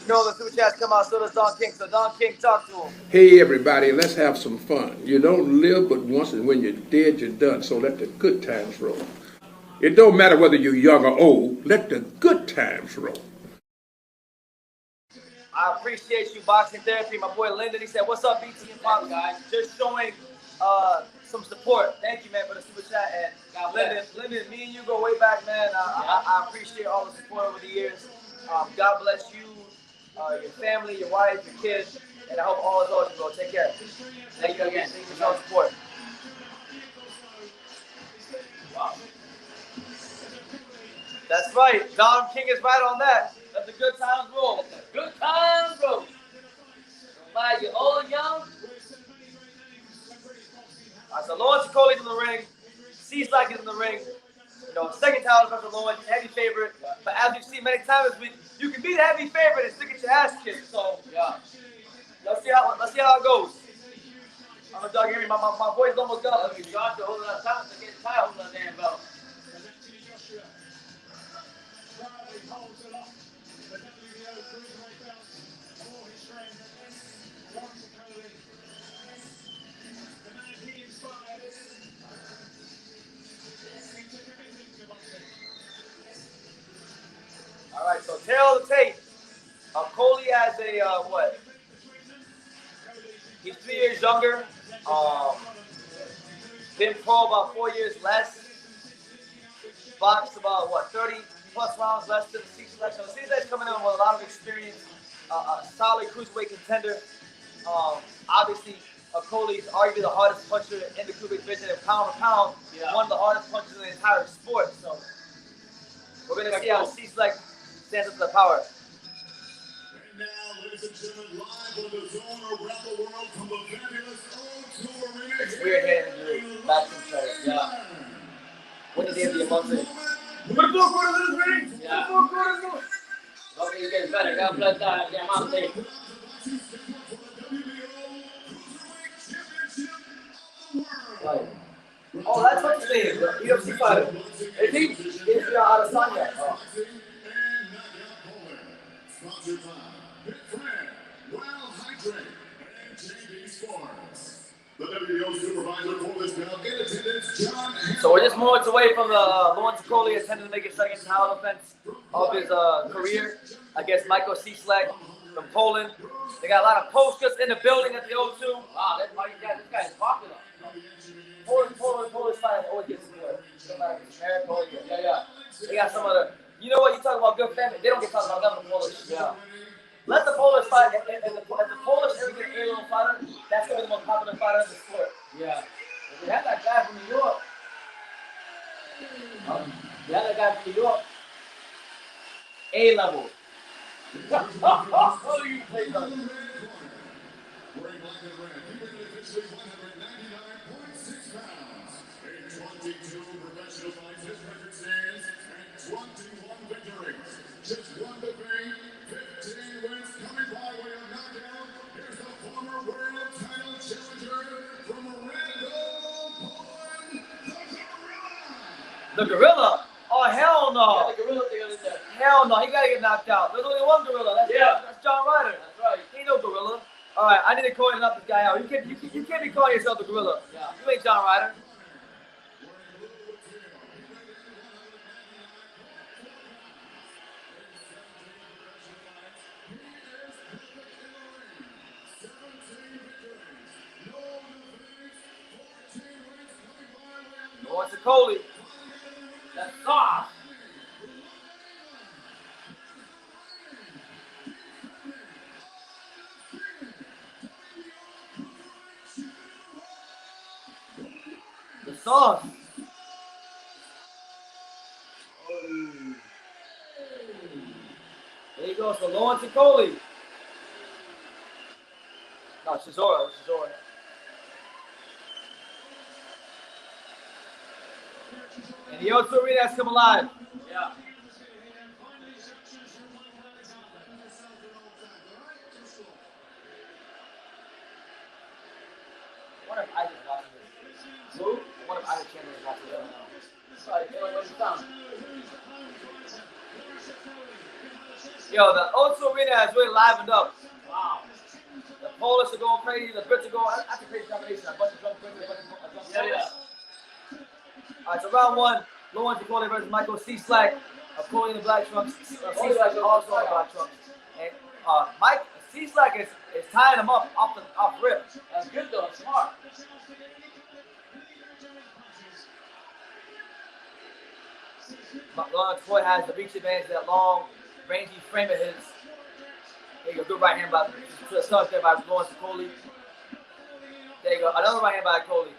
You know the super chats come out, so does Don King. So Don King, talk to him. Hey everybody, let's have some fun. You don't live but once, and when you're dead, you're done. So let the good times roll. It don't matter whether you're young or old. Let the good times roll. I appreciate you, Boxing Therapy. My boy Lyndon, he said, what's up, BT and Pop, guys? Just showing some support. Thank you, man, for the super chat. And Lyndon, me and you go way back, man. I appreciate all the support over the years. God bless you, your family, your wife, your kids, and I hope all is well, bro. Take care. Thank you again. Thank you for your support. Wow. That's right. Dom King is right on that. That's the good times rule. Good times, bro. No matter you're old or young. All right, so Lawrence Okolie's in the ring. Cieslak is in the ring. You know, second title versus Lawrence, heavy favorite. But as we've seen many times this week, you can be the heavy favorite and still get your ass kicked. So Yeah. let's see how it goes. I'm gonna dog hear me. My voice is almoed gone. You got to hold that time to get tired of that damn belt. Proudly holds aloft the WBO Cruiserweight belt for his friend Lawrence Okolie. The man he inspired into committing to boxing. All right, so tail of the tape. Okolie has a what? He's 3 years younger. Been pro about 4 years less. Boxed about 30 plus rounds less than Cieslak. So Cieslak's coming in with a lot of experience. A solid cruiserweight contender. Obviously, Okolie is arguably the hardest puncher in the cruiserweight division, and pound for pound, one of the hardest punchers in the entire sport. So we're gonna see how Cieslak stands up to the power. And now, ladies and gentlemen, live on the zone around the world from the fabulous O2 Arena. It's weird hearing the Matchroom players. Yeah. When did they have the emotion? Put 4 quarters in the ring. Yeah. 4 quarters in the ring. Okay, you're getting better. God bless that. Damn, I'm safe. Right. Oh, that's what you mean. The UFC fighter. I think it's Adesanya. Oh. Sponsored by Big Friend, Wild Hydrate, and JB Sports. The WBO supervisor for this bout in attendance, John. So we're just moments away from the Lawrence Okolie attempting to make his second title defense of his career against Michael Cieslak from Poland. They got a lot of posters in the building at the O2. Wow, this guy is popular. Polish fighters always get support. No matter if it's America or yeah. They got some of the, you know what, you talk about good family, they don't get talked about them, the Polish. Yeah. Let the Polish fight, and the Polish ever get an A-level fighter, that's going to be the most popular fighter in the sport. Yeah. We had that guy from New York. We had that guy from New York. A-level. Oh, you play that. Wearing black and red, he weighed officially 199.6 pounds. In 22 professional fights, his record stands at 21 victories. Just one defeat, 15 wins coming by way of knockout. Here's the former world title challenger from Randall, Poland, The Gorilla? Oh, hell no. Yeah, the gorilla thing on there. Hell no, he got to get knocked out. There's only one Gorilla. That's John Ryder. That's right. He ain't no Gorilla. All right, I need to call and knock this guy out. You can't be calling yourself the Gorilla. Yeah. You ain't John Ryder. Lawrence Okolie. That's soft. The sauce. There you go. So Lawrence Okolie. No, Chisora. And the O2 Arena has come alive. Yeah. What if I just watched this? Who? What if I just can't watch it right now? Sorry, what's the sound? Yo, the O2 Arena has really livened up. Wow. The Polish are going crazy. The Brits are going. That's a crazy combination. A bunch of drunk Brits, a bunch of drunk Polish. All right, so round one, Lawrence Okolie versus Michael Cieslak. Okolie in the black trunks. Cieslak also in the black trunks. And Mike Cieslak is tying him up off rip. That's good though, smart. Lawrence Okolie has the reach advantage, that long, rangy frame of his. There you go, good right hand by to the start there by Lawrence Okolie. There you go, another right hand by Okolie.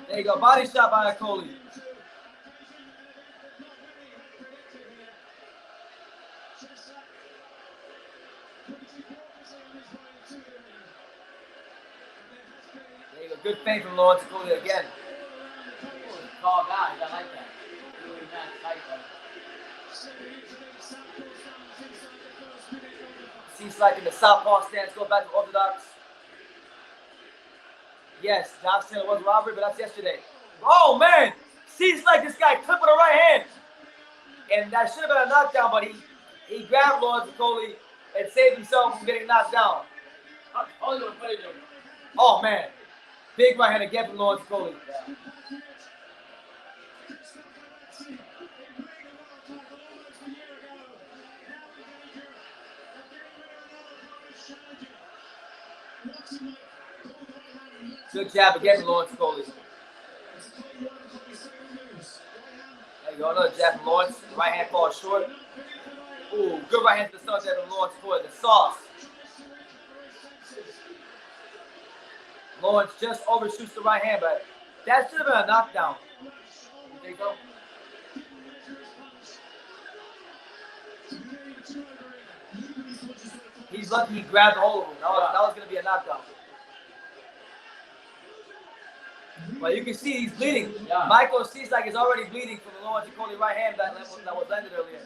There you go, body shot by Okolie. There you go, good feint from Lawrence Okolie again. Tall guys, I like that. Really not tight, but Cieslak in the southpaw stance, go back to orthodox. Yes, Josh Taylor was robbery, but that's yesterday. Oh man, Cieslak, this guy clipped with a right hand, and that should have been a knockdown, but he grabbed Lawrence Okolie and saved himself from getting knocked down. Oh man, big right hand again from Lawrence Okolie. Yeah. Good jab again from Lawrence Okolie. There you go, another jab from Lawrence. Right hand falls short. Ooh, good right hand to the start there from Lawrence Okolie. The sauce. Lawrence just overshoots the right hand, but that should have been a knockdown. You think so? He's lucky he grabbed the hold of him. That was going to be a knockdown. But you can see he's bleeding. Yeah. Michael Cieslak is already bleeding from the Lawrence Okolie right hand that was landed earlier.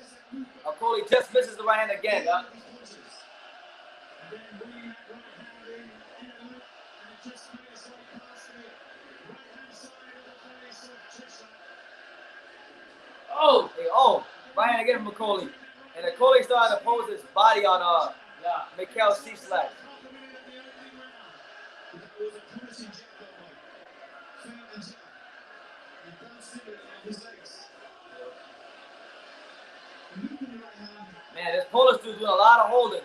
Okolie just misses the right hand again. Yeah. Oh, right hand again from Okolie. And Okolie starting to pose his body on Michal Cieslak. Man, this Polish dude's doing a lot of holding.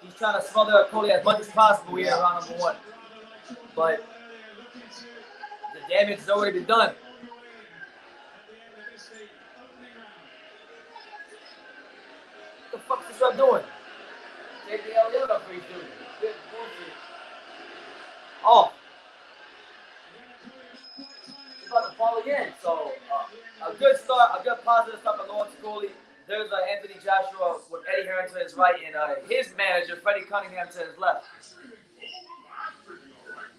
He's trying to smother Okolie as much as possible here in round number 1. But the damage has already been done. What the fuck is this ref doing? take the L up for you, dude. Good bullshit. Oh. He's about to fall again. So, a good start, a good positive start by Lawrence Okolie. There's Anthony Joshua with Eddie Hearn to his right and his manager, Freddie Cunningham, to his left.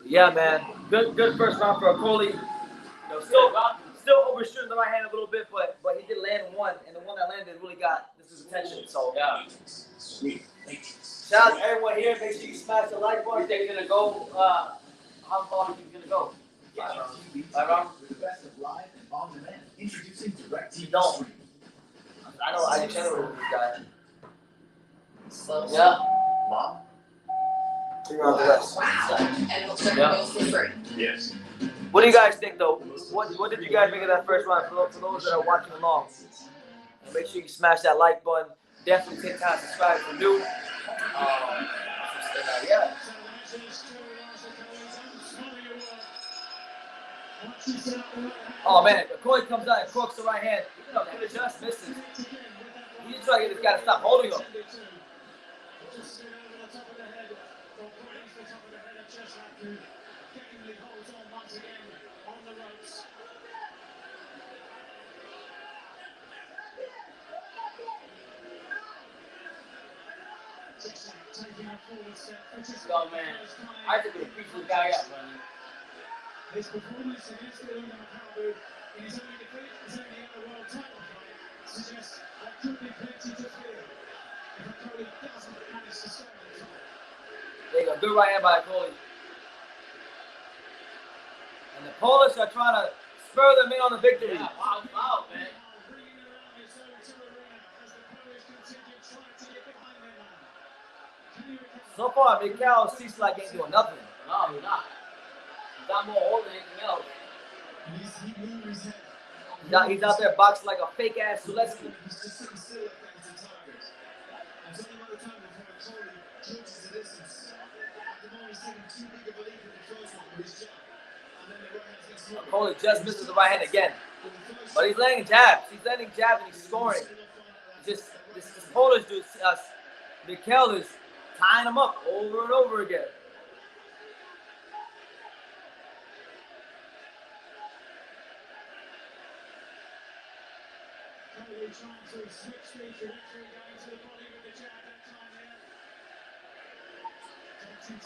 Yeah, man. Good first round for Okolie. You know, still overshooting the right hand a little bit, but he did land one, and the one that landed really got his attention. So, yeah. Sweet. Shout out to everyone here. Make sure you smash the like button. They're going to go. How far are you going to go? 5 rounds? The best of live and on demand. Introducing direct TV. Don't. I know I channel with this guy. So, yeah. Mom? 3 rounds the rest. And it looks like we're both for free. Yes. What do you guys think, though? What did you guys think of that first round? For those that are watching along, make sure you smash that like button. Definitely take time to subscribe if you're new. Yeah. Oh man, Okolie comes out and crooks the right hand. No, he just misses. He's trying to get this guy to stop holding him. Go, man. I think we piece the guy up, man. His performance against the Maccabi in his only defeat is only in the world title fight suggests there could be plenty to fear if Okolie doesn't manage to stay on the top. There you go, good right hand by Okolie. And the Polish are trying to spur them in on the victory. Yeah, wow, man. So far, Michal Cieslak ain't doing nothing. No, he's not. He's not more holding anything else. He's out there boxing like a fake ass Suleski. Okolie just misses the right hand again. But he's landing jabs. He's landing jabs and he's scoring. Just this Polish dude, Michal is tying him up over and over again.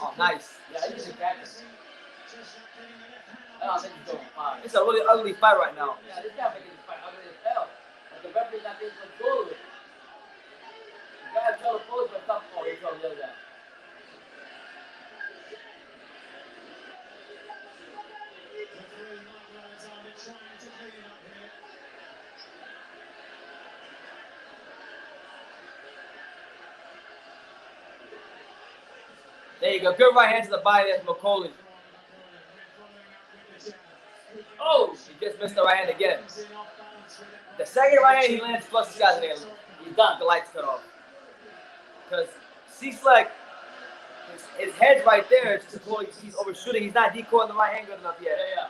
Oh, nice. Yeah, he's a practice. I don't think he's doing fine. It's a really ugly fight right now. Yeah, this guy making this fight ugly as hell. But the referee's not getting control of it. You gotta tell the police what's up for. He told the other guy. There you go. Good right hand to the body there from Okolie. Oh, he just missed the right hand again. The second right hand he lands plus this guy's name. He's done. The lights cut off. Because Cieslak, his head's right there. It's just he's overshooting. He's not decoying the right hand good enough yet. Yeah.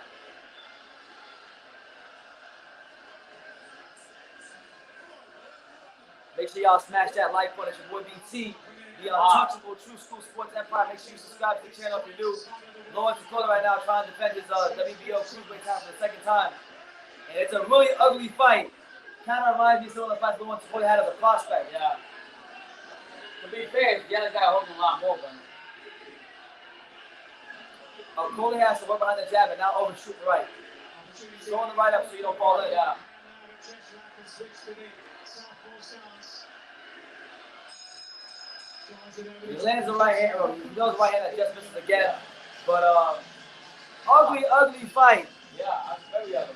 Make sure y'all smash that like button. It's your boy BT. The Untouchable True School Sports Empire. Make sure you subscribe to the channel if you're new. Lawrence Okolie right now trying to defend his WBO Cruiserweight title for the second time. And it's a really ugly fight. Kind of reminds me of some of the fights Lawrence Okolie had as a prospect. Yeah. To be fair, the other guy holding a lot more, but Okolie has to work behind the jab and now overshoot the right. Throwing the right up so you don't fall in. Yeah. He lands the right hand, or he knows the right hand that just misses again. But ugly fight. Yeah, that's very ugly.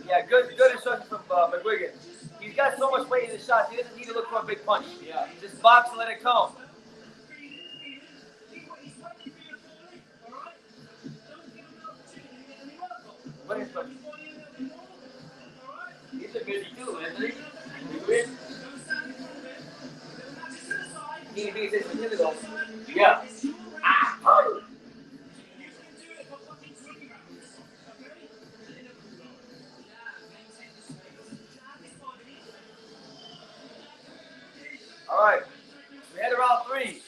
Yeah, good instruction from McGuigan. He's got so much weight in his shots, he doesn't need to look for a big punch. Yeah. Just box and let it come. What is it? He's a busy too, isn't he? He's good. He beats it from years ago. Yeah. All right, we head to round 3.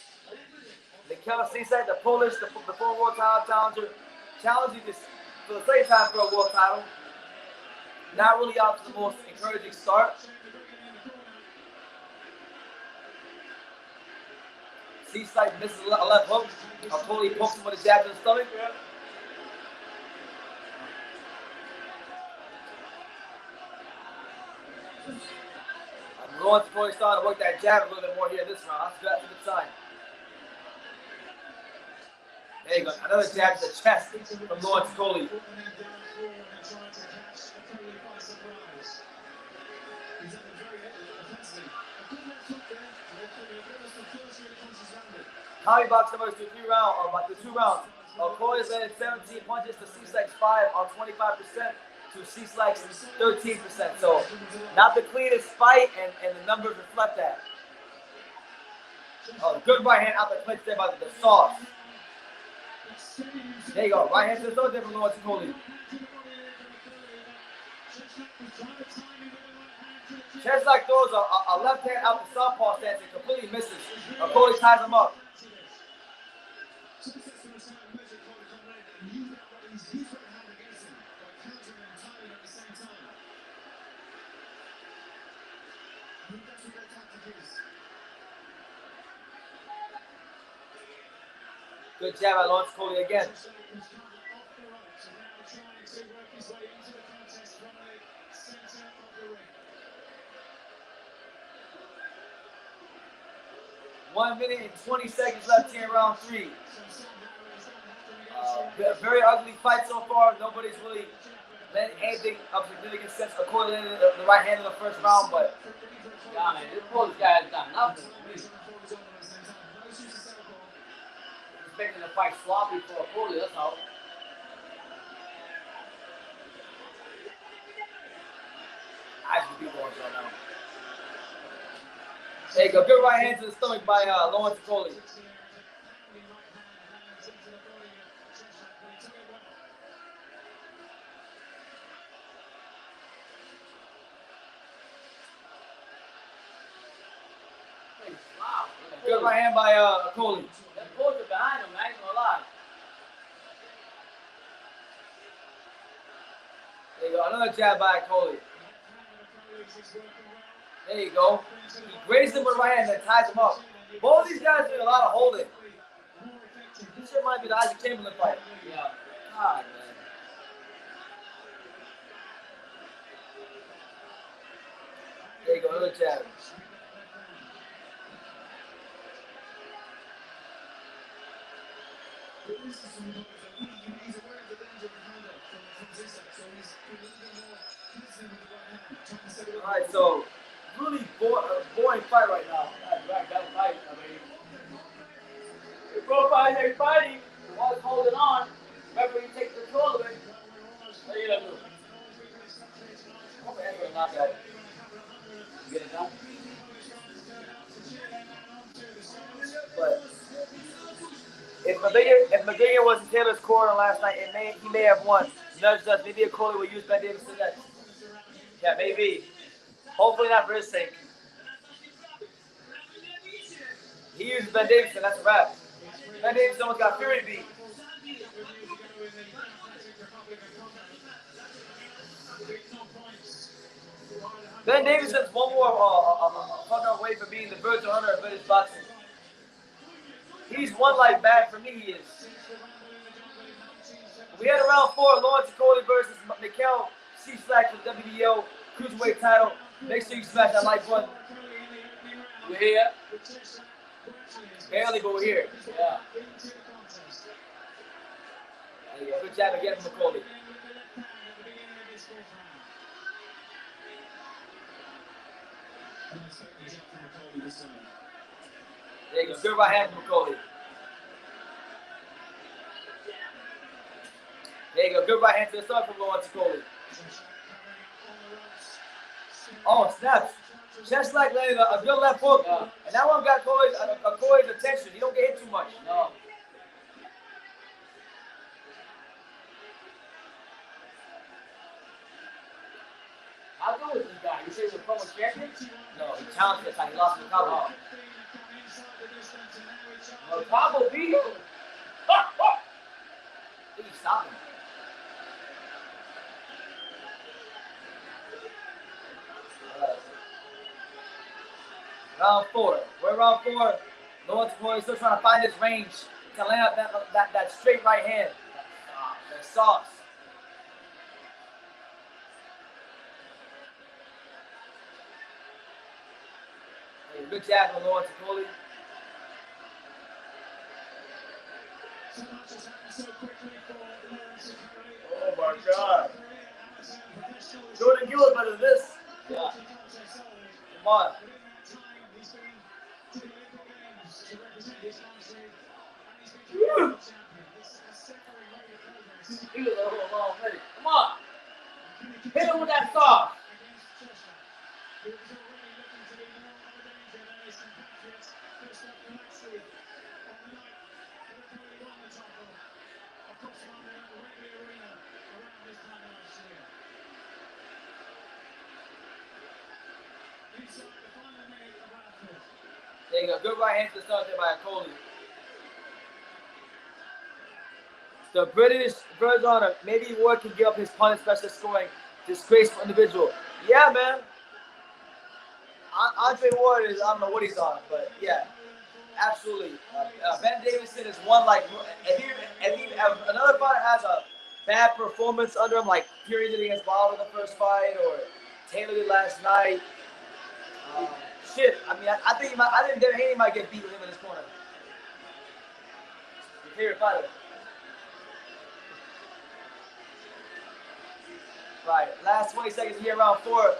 Michal Cieslak, the Polish, the former world title challenger, challenging this for the second time for a world title. Not really off to the most encouraging start. Cieslak misses a left hook. Okolie pokes him with a jab to the stomach. Lawrence Okolie starting to work that jab a little bit more here this round. That's a good sign. There you go. Another jab to the chest from Lawrence Okolie. Tommy box numbers to 2 rounds. Okolie's landed 17 punches to Cieslak's 5 on 25%. To Cieslak's 13%. So not the cleanest fight, and the numbers reflect that. Oh, good right hand out the clinch there by the sauce. There you go. Right hand to the throat there from Lawrence Okolie. Cieslak throws a left hand out the southpaw stance and completely misses. Okolie ties him up. Good jab by Lawrence Okolie again. One minute and 20 seconds left here in round 3. Very ugly fight so far. Nobody's really let anything of significant sense. Okolie landed the right hand in the first round, but yeah, man, this Polish guy has done nothing. He's making the fight sloppy for Okolie, that's all. I should be going right now. There you go. Good right hand to the stomach by Lawrence Okolie. Good right hand by Okolie. That Polish are behind him, I ain't gonna lie. another jab by Okolie. There you go. He grazed him with right hand and ties him up. Both of these guys doing a lot of holding. This shit might be the Isaac Chamberlain fight. Yeah. God, man. There you go, another jab. All right, so really boring fight right now. That fight, I mean, the profile they're fighting, the one's holding on. Remember, you take the control of it. What are you gonna do? I'm gonna enter a knockout. You get it done? But if McGregor was in Taylor's corner last night, he may have won. Nudged us. Maybe Okolie will use Ben Davison next. Yeah, maybe. Hopefully not for his sake. He used Ben Davison. That's a wrap. Ben Davison almost got Fury beat. Ben Davison's one more fucker away from being the virtual hunter of British boxing. He's one life back for me, he is. We had round 4, Lawrence Okolie versus Michal Cieslak for the WBO Cruiserweight title. Make sure you smash that like button. We're here. Barely, but we're here. Yeah. There you go. Good jab again from Okolie. There you go. Good right hand from Okolie. There you go. Good right hand to the start from Lawrence Okolie. Oh, snaps. Cieslak landed a good left hook. Yeah. And that one got Okolie's attention. He don't get hit too much. No. How good was this guy? You say he's a former champion? No, he challenged the time. He lost to Cabo. Well, Cabo beat him. I think he stopped him. Round 4. We're round 4. Lawrence Okolie still trying to find his range to land up that straight right hand. That sauce. Good jab from Lawrence Okolie. Oh my God. Jordan Gill is better than this. Yeah. Come on. He was a long minute. Come on. Hit him with that sauce. There you go. Good right hand to start there by Okolie. The British Birds Honor. Maybe Ward can give up his punch, especially scoring disgraceful individual. Yeah, man. Andre Ward is, I don't know what he's on, but yeah, absolutely. Ben Davison is one like, if another fighter has a bad performance under him, like Fury did against Wilder in the first fight, or Taylor did last night. Shit, I mean, I think he might get beat with him in his corner. Your favorite fighter. Right, last 20 seconds here, round 4.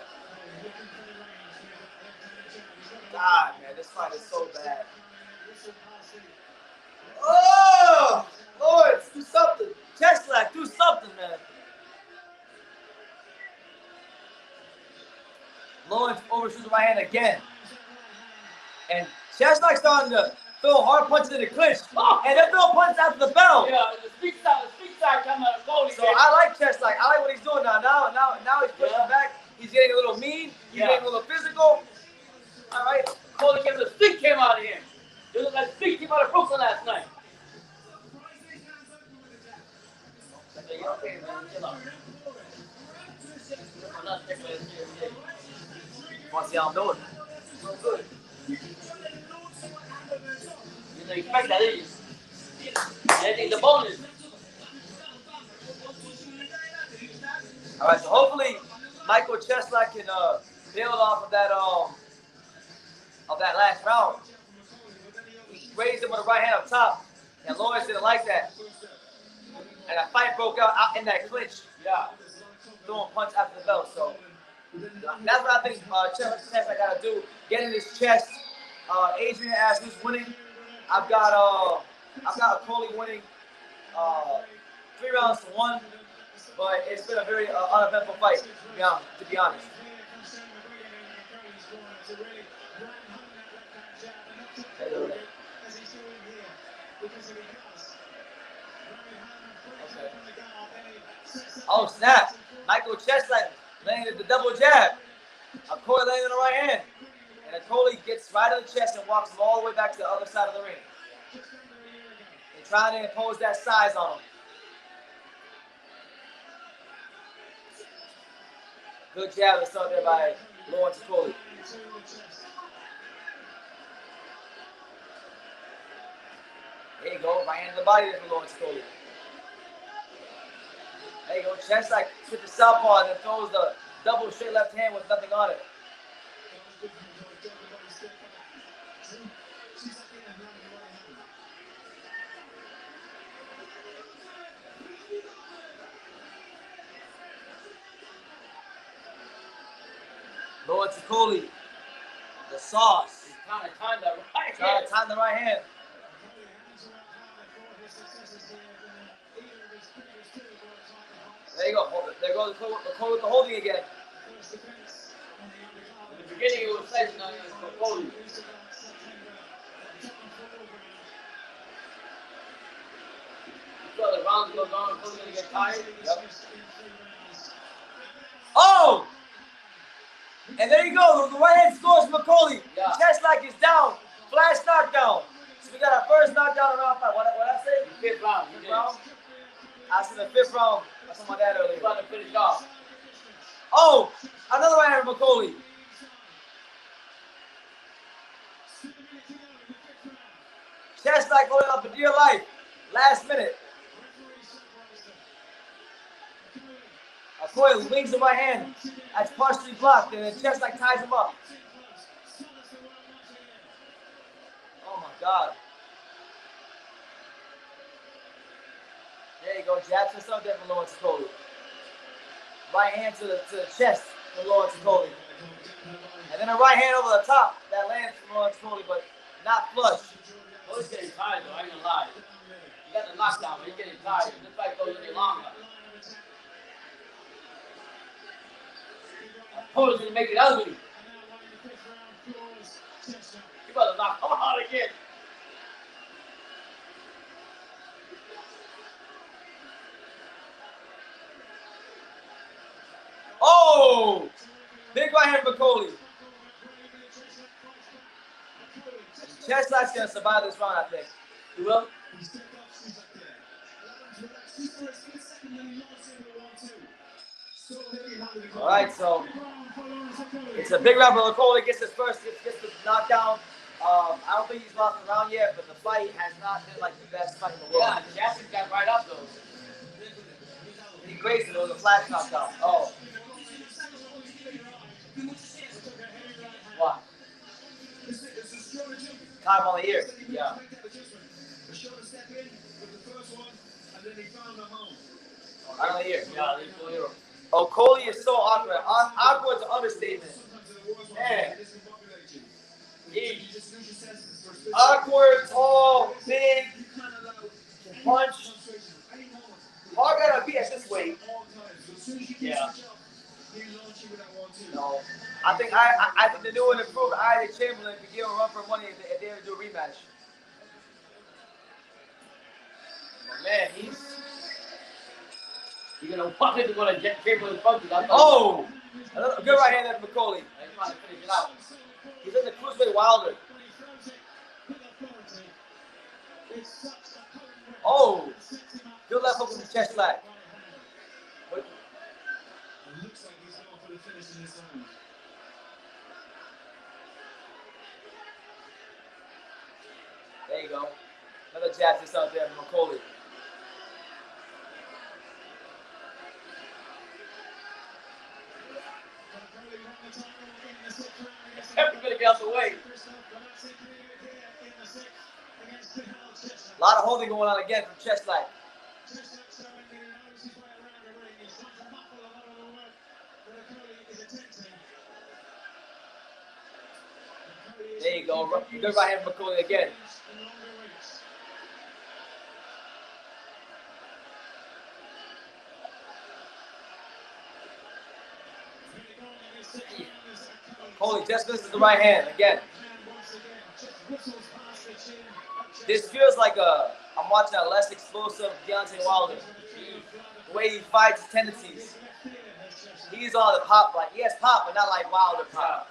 God, man, this fight is so bad. Oh, Lawrence, do something. Cieslak, do something, man. Lawrence overshoots the right hand again. And Cieslak's starting to throw hard punches in the clinch. Oh, and they're throwing punches after the bell. Yeah, the speed side coming out of Cody. So I like Cieslak. I like what he's doing now. Now he's pushing back. He's getting a little mean. He's getting a little physical. All right. Cody came, the stick came out of him. It looked like stick came out of Brooklyn last night. Okay, man, chill out. Want to see how I'm doing? So good. You didn't expect that, did you? I think the bonus. All right, so hopefully Michael Cieslak can build off of that last round. He raised him with the right hand up top, and Lawrence didn't like that. And a fight broke out in that clinch. Yeah. Throwing punch after the belt. So that's what I think Cieslak got to do. Get in his chest. Adrian asked who's winning. I've got Okolie winning 3 rounds to 1. But it's been a very uneventful fight, to be honest. Okay. Oh, snap. Michael Cieslak landed the double jab. Okolie landed on the right hand. And Okolie gets right on the chest and walks him all the way back to the other side of the ring. They're trying to impose that size on him. Good jab that's out there by Lawrence Okolie. There you go, right hand to the body there for Lawrence Okolie. There you go, Cieslak with the southpaw and then throws the double straight left hand with nothing on it. Lawrence Okolie, the sauce. He's trying to time the right hand. Trying to time the right hand. There you go. There goes Okolie with the holding again. In the beginning, it was sledging on Okolie. So the rounds goes on, Okolie's going to get tired. Yep. Oh! And there you go. The right hand scores from Okolie. Yeah. Cieslak is down. Flash knockdown. So we got our first knockdown in round 5. What I say? Fifth round. Fifth round? I said the 5th round. I saw my dad earlier. He's about to finish off. Oh! Another right hand from Okolie. Cieslak holding up for dear life. Last minute. Okolie wings the right hand. That's partially blocked, and then Cieslak ties him up. Oh my God. There you go. Jabs and stuff there from Lawrence Okolie. Right hand to the chest from Lawrence Okolie. And then a right hand over the top that lands from Lawrence Okolie, but not flush. Oh, he's getting tired, though. I ain't gonna lie. He got the knockdown, but he's getting tired. This fight goes any longer. Okolie's gonna make it ugly. You better knock him out again. Oh! Big right hand from Okolie. Cieslak's gonna survive this round, I think. You will? All right, so it's a big round for Okolie. Gets the knockdown. I don't think he's lost the round yet, but the fight has not been like the best fight in the world. Yeah, Jackson got right up, though. He grazed it. It was a flash knockdown. Oh. What? Time on the ear. Yeah. Right on the ear. Yeah, they still here. Okolie is so awkward. Awkward's an understatement. Man. Awkward, tall, big, can punch. Hard gotta be at this weight. Yeah. No. I think the new and improved Isaac Chamberlain could give him a run for money if they ever do a rematch. But man, You're gonna walk into one of Chamberlain's punches. Oh! Another good right hand there from Okolie. He's trying to finish it out. He's in the Cruiserweight Wilder. Oh! Good left hook with the chest flat. There you go. Another jab just out there from Okolie. Everybody get out the way. A lot of holding going on again from Cieslak. There you go. Good right hand from Okolie again. Okolie just misses the right hand again. This feels like I'm watching a less explosive Deontay Wilder. The way he fights his tendencies. He's on the pop, like he has pop, but not like Wilder pop.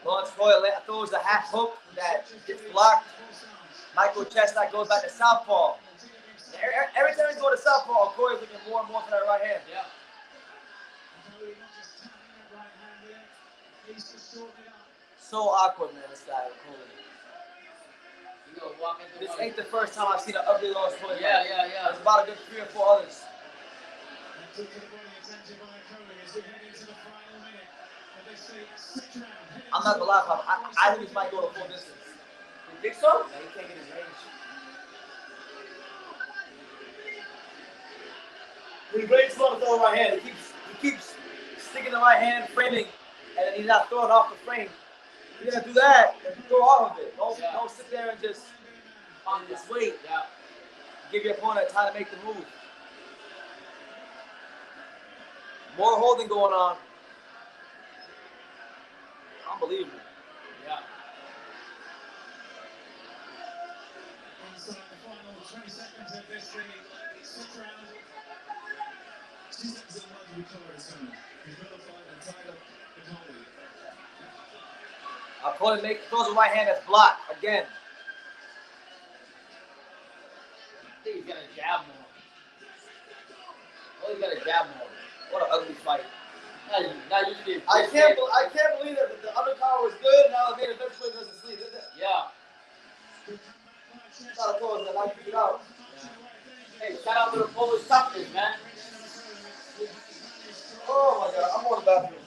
Lawrence Okolie throws a half hook that gets blocked. Michael Cieslak goes back to southpaw. Every time he's going to southpaw, Okolie's looking more and more for that right hand. Yeah. So awkward, man, this guy, Okolie. This ain't the first time I've seen an ugly Lawrence Okolie. Yeah. There's about a good 3 or 4 others. I'm not gonna lie, Papa. I think this might go to full distance. You think so? Yeah, he can't get his range. He's very slow to throw the right hand. He keeps sticking the right hand, framing, and then he's not throwing off the frame. You gotta do that and throw off of it. Don't sit there and just wait. Yeah. Give your opponent time to make the move. More holding going on. Unbelievable. Yeah. Inside the final 20 seconds of this sixth round. Cieslak's in love with recovery soon. He's got to find Untitled Chapter. Okolie throws a right hand that's blocked again. I think he's gonna jab more. Oh, he's got to jab more. What an ugly fight. Not usually. I can't believe that the undercard was good. Now the main event doesn't sleep, is it? Yeah. Shout out to us that I figured out. Hey, shout out to the Polish toughness, man. Oh my God, I'm on the bathroom.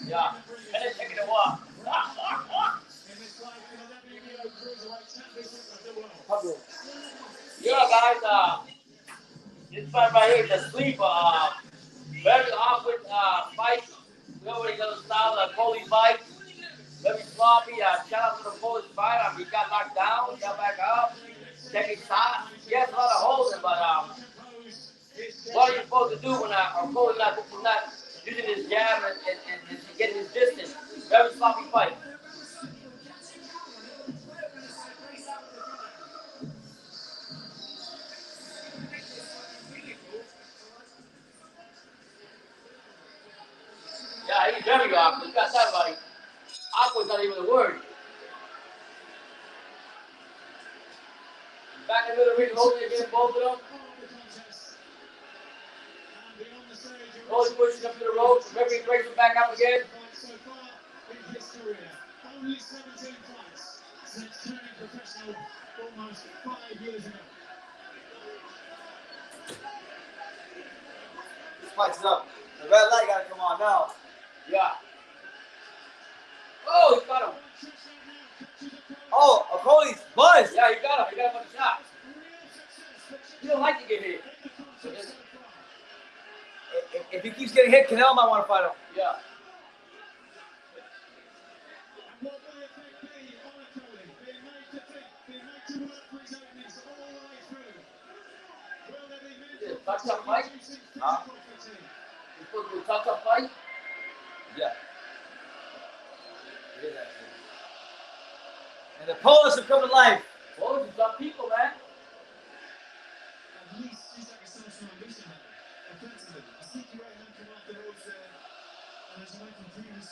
Yeah. And then taking a walk. Yeah, guys. This fight right here is a sleeper. Very awkward fight. We already know the style of Okolie's fight. Very sloppy. Shout out to the Polish fighter. He got knocked down, got back up, taking shots. He has a lot of holding, but what are you supposed to do when Okolie's not using his jab and getting his distance? Very sloppy fight. Yeah, he's very awkward. You got that right. Awkward's not even a word. Back into the ring, holding against both of them. Okolie pushes up to the ropes. Referee breaks him back up again. Only 17 fights since turning professional almost 5 years ago. This fight's up. The red light gotta come on now. Yeah. Oh, he got him. Oh, Okolie's buzzed. Yeah, he got him. He got him on the shot. He don't like to get hit. So if he keeps getting hit, Canelo might want to fight him. Yeah. Touch-up fight? Huh? You supposed to do a touch-up fight? Yeah. It is actually. And the Polish have come to life. Polish are tough people, man. At least Cieslak is so strong recently. Offensively, a sneaky right hand come off the ropes there. And as Michael previous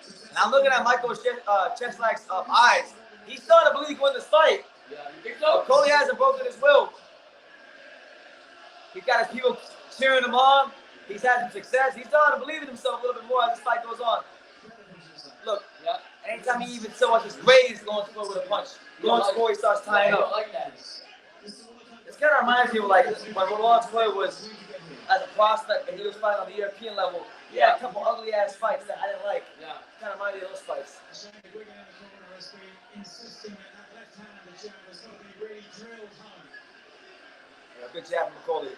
success. And I'm looking at Michael Cieslak's eyes. He's starting to believe he can win this fight. Yeah, you think so? Okolie hasn't broken his will. He's got his people cheering him on. He's had some success. He's starting to believe in himself a little bit more as this fight goes on. Look, anytime he even so much as grazed Lawrence Okolie with a punch, Lawrence Okolie starts tying up. Like that. This kind of reminds me of like when Lawrence Okolie was as a prospect and he was fighting on the European level. He had a couple ugly ass fights that I didn't like. Yeah. Kind of reminded me of those fights. Yeah, good jab from Okolie.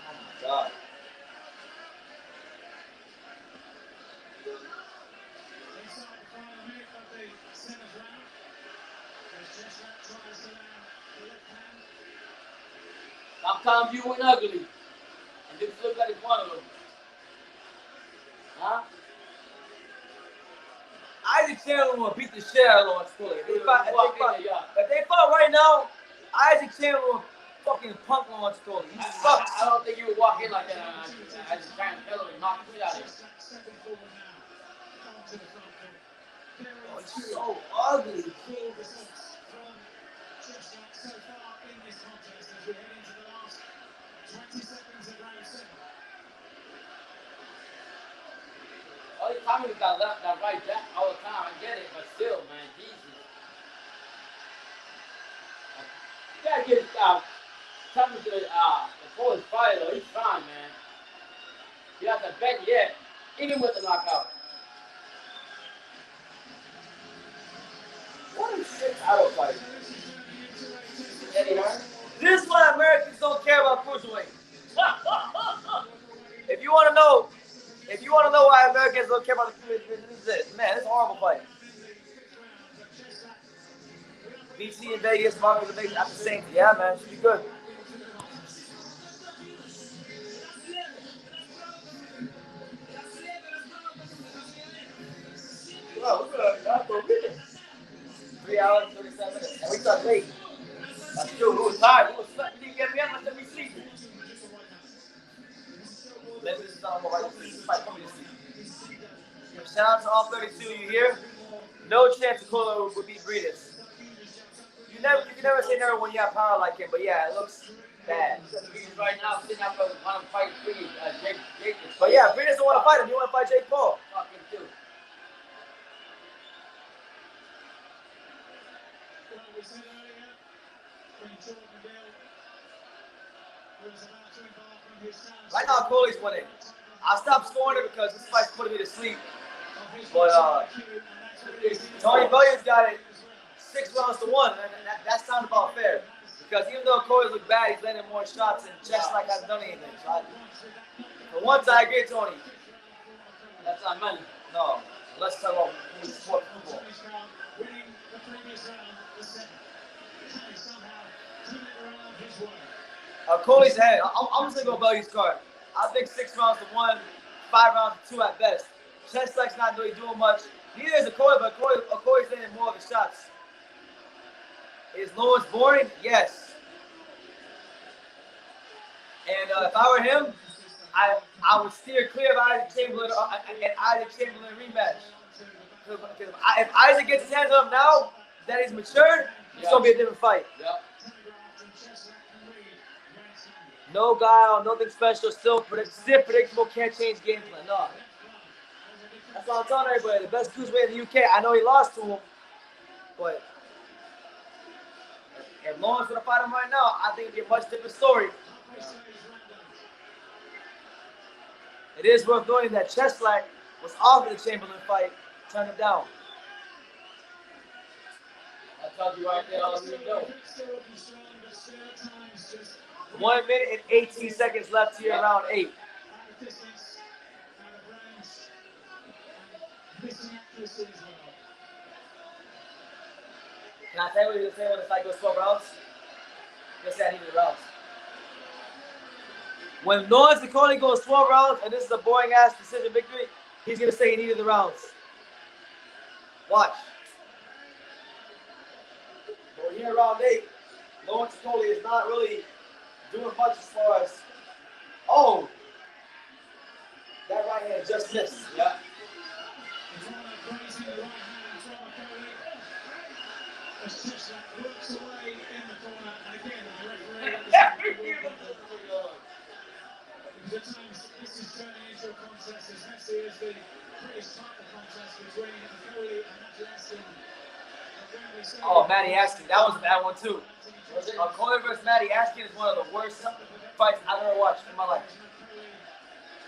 Oh my God. Sometimes you win ugly. And just look like it's one of them. Huh? Isaac Chandler will beat the shit out of Lawrence Okolie. If they fought right now, Isaac Chandler will fucking punk Lawrence Okolie. He sucks. I don't think you would walk in like that. I just try and kill him and knock the shit out of him. Oh, he's so ugly. All the time he's got left, that right jack all the time. I get it, but still, man, Jesus. You gotta get something to before his fight, though. He's fine, man. You have to bet yet, even with the knockout. What a shit title fight. Eddie Hearn? This is why Americans don't care about cruiserweight. If you want to know why Americans don't care about the cruiserweight, this is it. Man, this is a horrible fight. BC in Vegas, Marcos in Vegas, at the same. Yeah, man, it should be good. Well, we're good. 3 hours and 37 minutes. And we start late. That's true. We was tired. We was slept. We didn't get me up until we sleep. Maybe this is not more right. This fight for me to sleep. Shout out to all 32. You here? No chance Okolie would beat Breeders. You can never say never when you have power like him, but yeah, it looks bad. Right now, sitting up on a fight Jake. But yeah, Breeders don't want to fight him. You want to fight Jake Paul. Fucking too. Right now, Okolie's winning. I'll stop scoring it because this fight's putting me to sleep. But Tony Bellion's got it 6 rounds to 1, and that sounds about fair. Because even though Okolie looked bad, he's landing more shots, and Cieslak hasn't done anything. So for once, I agree, Tony. That's not money. No, let's talk about sport football. Okolie's ahead. I'm just gonna go Bellion's card. I think 6 rounds to 1, 5 rounds to 2 at best. Cieslak's not really doing much. Neither is Okolie, but Okolie's landing more of the shots. Is Lawrence boring? Yes. And if I were him, I would steer clear of Isaac Chamberlain and Isaac Chamberlain rematch. If Isaac gets his hands on him now, that he's matured, it's gonna be a different fight. Yep. No guile, nothing special, still predictable, can't change game plan. No. That's what I'm telling everybody. The best cruiserweight in the UK. I know he lost to him, but if Lawrence gonna fight him right now, I think it'd be a much different story. It is worth noting that Cieslak was offered the Chamberlain fight, turned him down. I told you right there, all you know. 1 minute and 18 seconds left here, round 8. Can I tell you what you're going to say when the fight goes 12 rounds? You're going to say I need the rounds. When Lawrence Okolie goes 12 rounds, and this is a boring-ass decision victory, he's going to say he needed the rounds. Watch. But we're here round 8. Lawrence Okolie is not really doing much as far as, oh, that right hand just missed. Yeah. contest is next year's the British title contest between Okolie and Matchroom. Oh, Matty Askin. That was a bad one, too. Okolie versus Matty Askin is one of the worst fights I've ever watched in my life.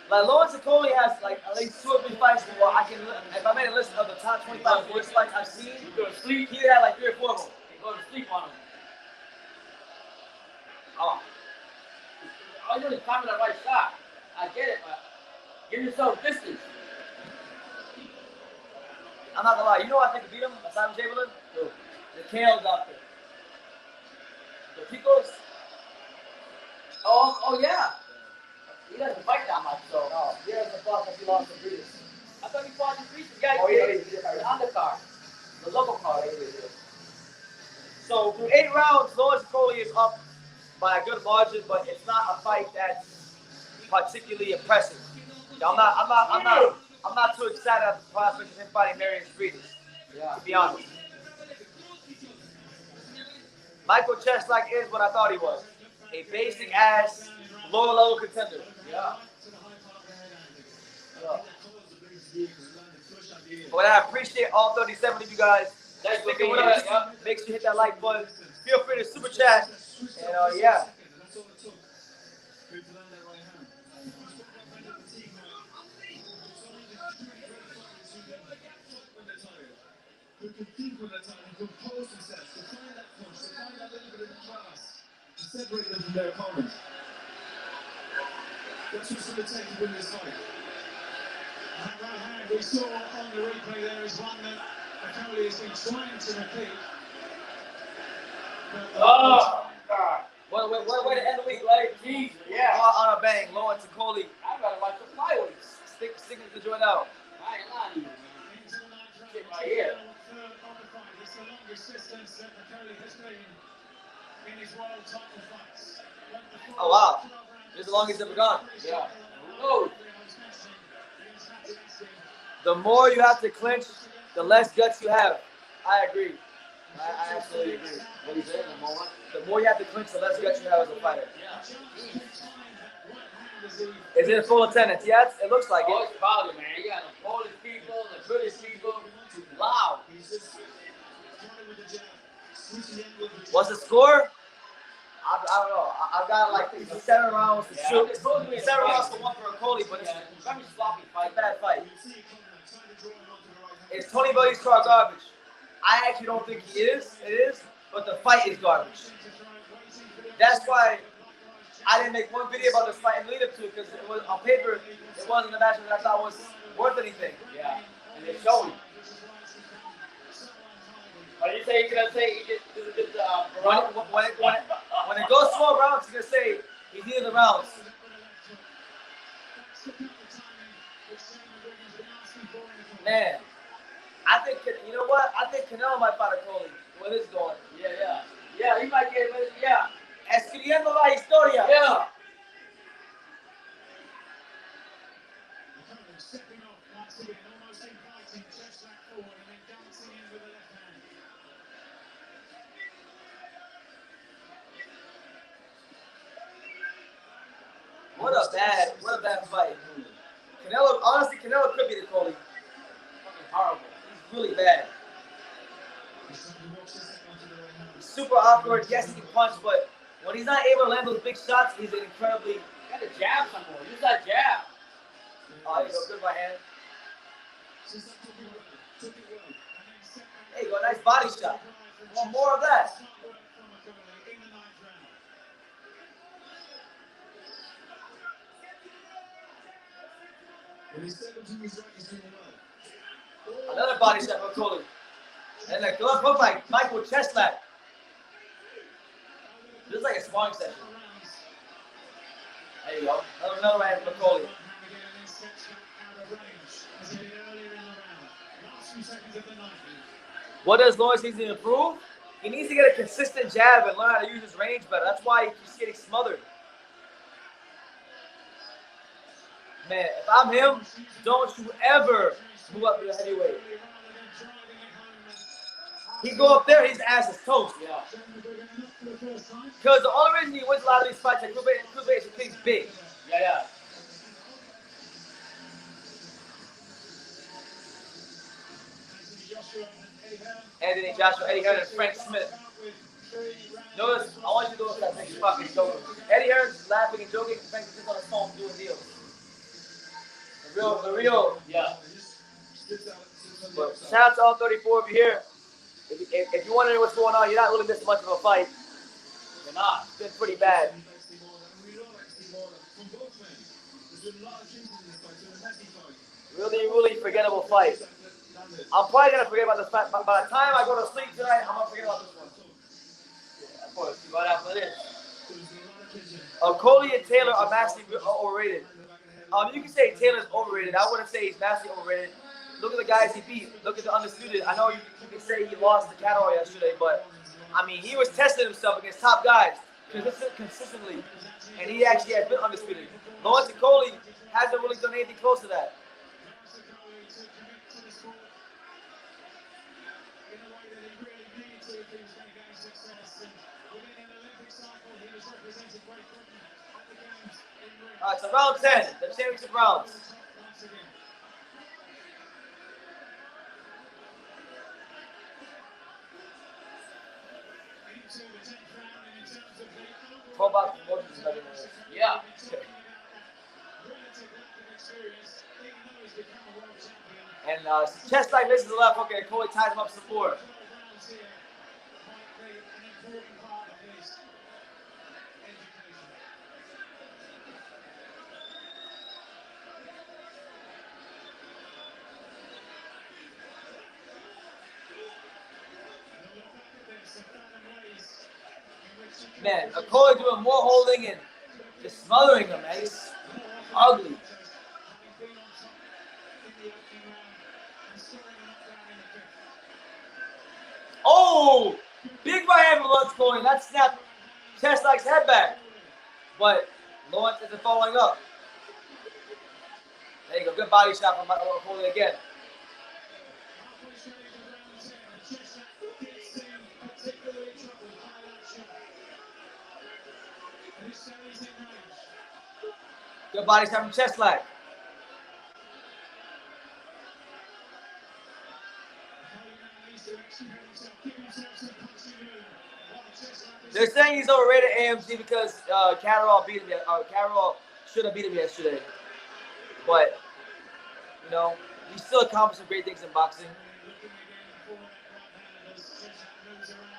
Like, Lawrence Okolie has, like, at least 2 or 3 fights where I can, if I made a list of the top 25 worst fights I've seen, he had, like, 3 or 4 of them. Go to sleep on him. Oh. I know he's timing the right shot. I get it, but give yourself distance. I'm not gonna lie. You know what I think could beat him aside from Chamberlain? The KO doctor. The Picos. Oh yeah. He doesn't fight that much, so. No, he doesn't fight because he lost to Breeders. I thought he fought the Breeders. Yeah, he did. The undercard. The local card. So through 8 rounds, Lawrence Okolie is up by a good margin, but it's not a fight that's particularly impressive. I'm not too excited at the prospect of him fighting Marion Breeders. Yeah. To be honest. Michael Cieslak is what I thought he was. A basic ass, lower level contender. Yeah. But I appreciate all 37 of you guys. Thanks for sticking with us. Make sure you hit that like button. Feel free to super chat. And yeah. Who can think with their time and compose themselves, to find that punch, to find that little bit of class, to separate them from their opponent. That's what's going to take to win this fight. That right hand we saw on the replay there is one that Okolie has been trying to repeat. Oh, God. What way to end the week, right? Jesus, yeah. On a bang, Lawrence Okolie. I'd rather watch the flyweights. Sticking the joint out. I ain't lying to you. Shit right here. It's the longest distance that Okolie has been in his world title fights. Oh wow. This is the longest ever gone. Yeah. Oh. The more you have to clinch, the less guts you have. I agree. I absolutely agree. What he said in the moment. The more you have to clinch, the less guts you have as a fighter. Yeah. Is it full attendance? Yes, it looks like Oh, it. it's crowded, man. You got the Polish people, the British people. Loud. What's the score? I don't know. I've got like 7 rounds to shoot. 7 rounds to 1 for Okolie, but it's a Very sloppy fight. bad fight. Is Tony Belle's car garbage? I actually don't think he is. It is, but the fight is garbage. That's why I didn't make one video about this fight and lead up to it, because it was on paper. It wasn't a match that I thought was worth anything. Yeah, and they're showing. What you say? You're gonna say when it goes 12 rounds, you're gonna say he's needing the rounds. Man, I think, you know what? I think Canelo might fight Okolie. Where this going? Yeah. Yeah, he might get it. Yeah. Escribiendo la historia. Yeah. Stepping off once again, almost inviting Cieslak forward and then dancing in with the left hand. What a bad fight. Honestly, Canelo could beat Okolie. Fucking horrible. He's really bad. He's super awkward. Yes, he can punch, but when he's not able to land those big shots, he's an incredibly. Got to jab some more. Use that jab. Oh, you go good right hand. There you go, nice body shot. Want more of that. Another body shot for Okolie. And a glove hook by Michael Cieslak. This is like a sparring session. There you go. Another hand for Okolie. What does Lawrence need to improve? He needs to get a consistent jab and learn how to use his range better. That's why he keeps getting smothered. Man, if I'm him, don't you ever move up to the heavyweight. He go up there, his ass is toast. Yeah. Because the only reason he wins a lot of these fights at Cruiserweight is because he's big. Yeah. Anthony Joshua, Eddie Hearn, and Frank Smith. Notice, I want you to notice that big fucking joking. Eddie Hearn's laughing and joking, Frank Smith's on his phone doing deals. The real, yeah. But shout out to all 34 of you here. If you're wondering what's going on, you're not really missing much of a fight. You're not. It's been pretty bad. Really forgettable fight. I'm probably going to forget about this fight. By the time I go to sleep tonight, I'm going to forget about this one. Yeah, of course, right after this. Okolie and Taylor are massively overrated. You can say Taylor's overrated. I wouldn't say he's massively overrated. Look at the guys he beat. Look at the undisputed. I know you can say he lost to Catterall yesterday, but I mean, he was testing himself against top guys consistently, and he actually has been undisputed. Lawrence Okolie hasn't really done anything close to that. All right, so round 10, the championship rounds. Yeah. And Cieslak misses the left hook, and Okolie ties him up some more. Man, Okolie doing more holding and just smothering him, man. He's ugly. Oh! Big right hand from Lawrence Okolie. That snapped Cieslak's head back. But Lawrence isn't following up. There you go. Good body shot from Okolie again. Good body shot from Cieslak. They're saying he's overrated AMG because Catterall beat him. Catterall should have beat him yesterday, but you know he's still accomplishing great things in boxing.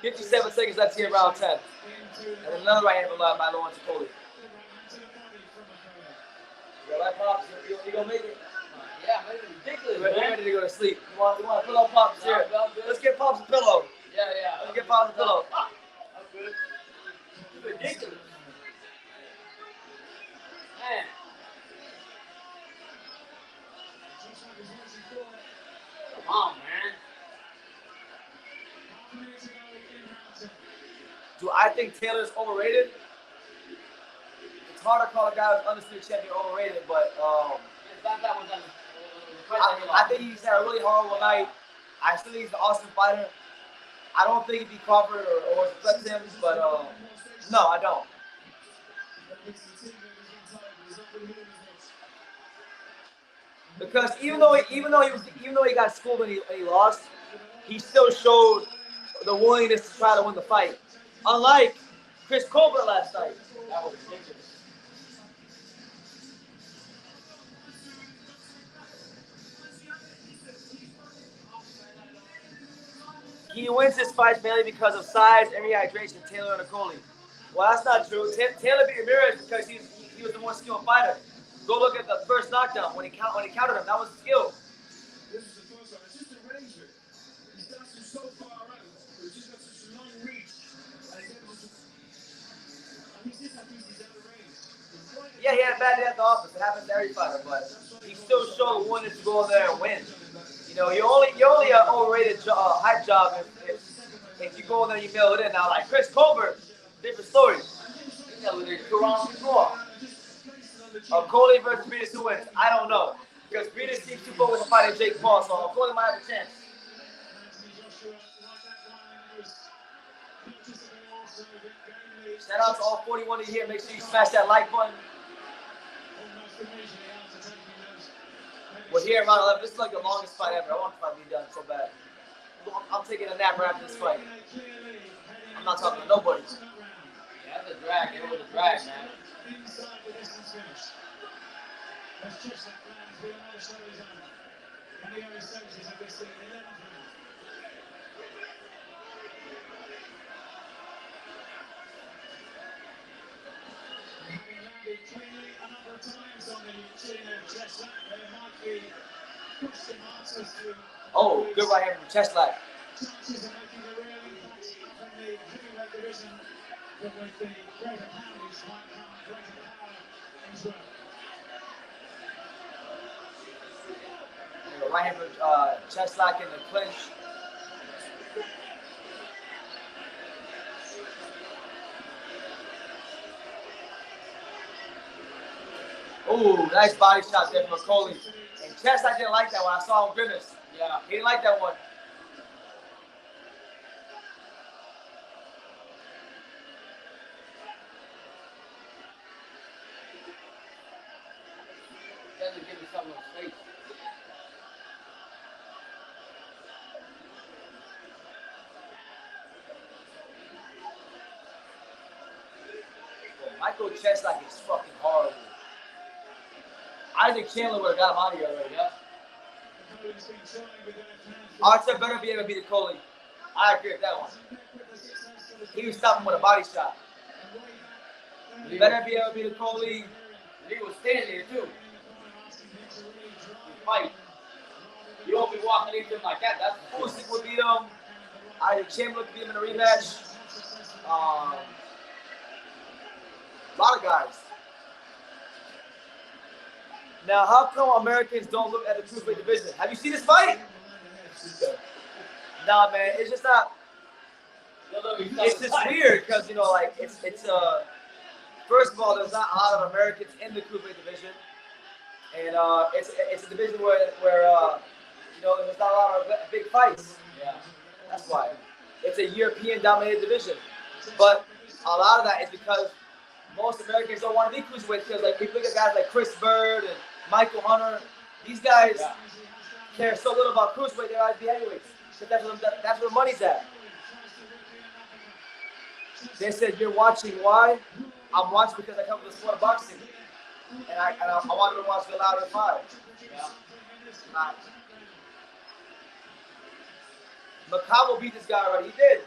57 seconds left here in round 10, and another right hand by Lawrence Okolie. You got pops? You gonna make it? Yeah, make it ridiculous. We're ready to go to sleep. You want to pillow pops here? Let's get pops a pillow. Yeah. Let's get pops a pillow. That's good. It's ridiculous. Man. Come on, man. Do I think Taylor's overrated? It's hard to call a guy who's undisputed champion overrated, but I think he's had a really horrible night. I still think he's an awesome fighter. I don't think he'd be Crawford or flex him, but no, I don't. Because even though he got schooled when he lost, he still showed the willingness to try to win the fight. Unlike Chris Colbert last night. That was ridiculous. He wins his fights mainly because of size and rehydration, Taylor and Okolie. Well, that's not true. Taylor beat Ramirez because he was the more skilled fighter. Go look at the first knockdown when he countered him. That was skill. This is the first one. It's just arrangement. He's dancing so far out. He's just got such a long reach. And he's just out of range. Yeah, he had a bad day at the office. It happens to every fighter, but he still showed willingness to go in there and win. You know, you're only an overrated hype job if you go in there and you mail it in. Now, like Chris Colbert, different story. He never did 2 rounds before. Okolie versus Briedis, who wins? I don't know. Because Briedis seems too focused on fighting Jake Paul, so Okolie might have a chance. Shout out to all 41 of you here. Make sure you smash that like button. We're here in round 11. This is like the longest fight ever. I want the fight to be done so bad. I'm taking a nap right after this fight. I'm not talking to nobody. Yeah, that's a drag. It was a drag, man. Oh, good right hand from Cieslak. Right hand from Cieslak in the clinch. Oh, nice body shot there from Okolie. And Cieslak didn't like that one. I saw him grimace. Yeah. He didn't like that one. Doesn't give me something on space. Michael Cieslak is fucking horrible. Isaac Chandler would have got him out of here already, yeah? Archer better be able to beat Okolie. I agree with that one. He was stopping with a body shot. He better be able to beat Okolie. He was standing there too. Fight. You won't be walking into him like that. That's Usyk would beat him. Isaac Chandler could beat him in a rematch. A lot of guys. Now, how come Americans don't look at the cruiserweight division? Have you seen this fight? Nah, man, it's just not. It's just weird because like it's first of all, there's not a lot of Americans in the cruiserweight division, and it's a division where there's not a lot of big fights. Yeah, that's why. It's a European-dominated division, but a lot of that is because most Americans don't want to be cruiserweight because, like, if you look at guys like Chris Bird and Michael Hunter, these guys care so little about cruiserweight, they're out to be heavyweights. That's where the money's at. They said, you're watching why? I'm watching because I come from the sport of boxing. And I wanted to watch the louder five. Yeah. Macabo beat this guy already. He did.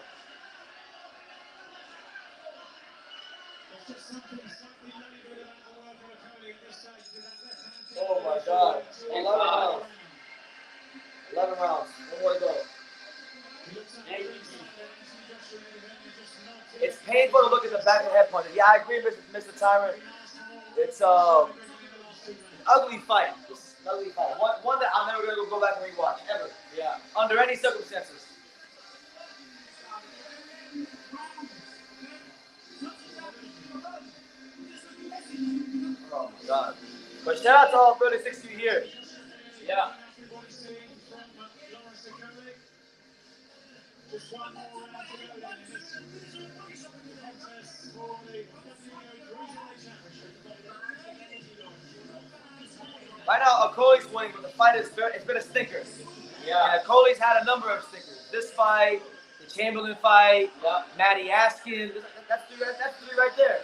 Oh my God. 11 rounds. 11 rounds. One more to go. It's painful to look at the back of the head punches. Yeah, I agree, Mr. Tyrant. It's an ugly fight. It's an ugly fight. One that I'm never going to go back and rewatch, ever. Yeah. Under any circumstances. Oh my God. But shout out to all 36 of you here. Yeah. Right now, Okolie's winning, but the fight it's been a stinker. Yeah. And Okolie's had a number of stinkers. This fight, the Chamberlain fight, Matty Askin. That's three right there.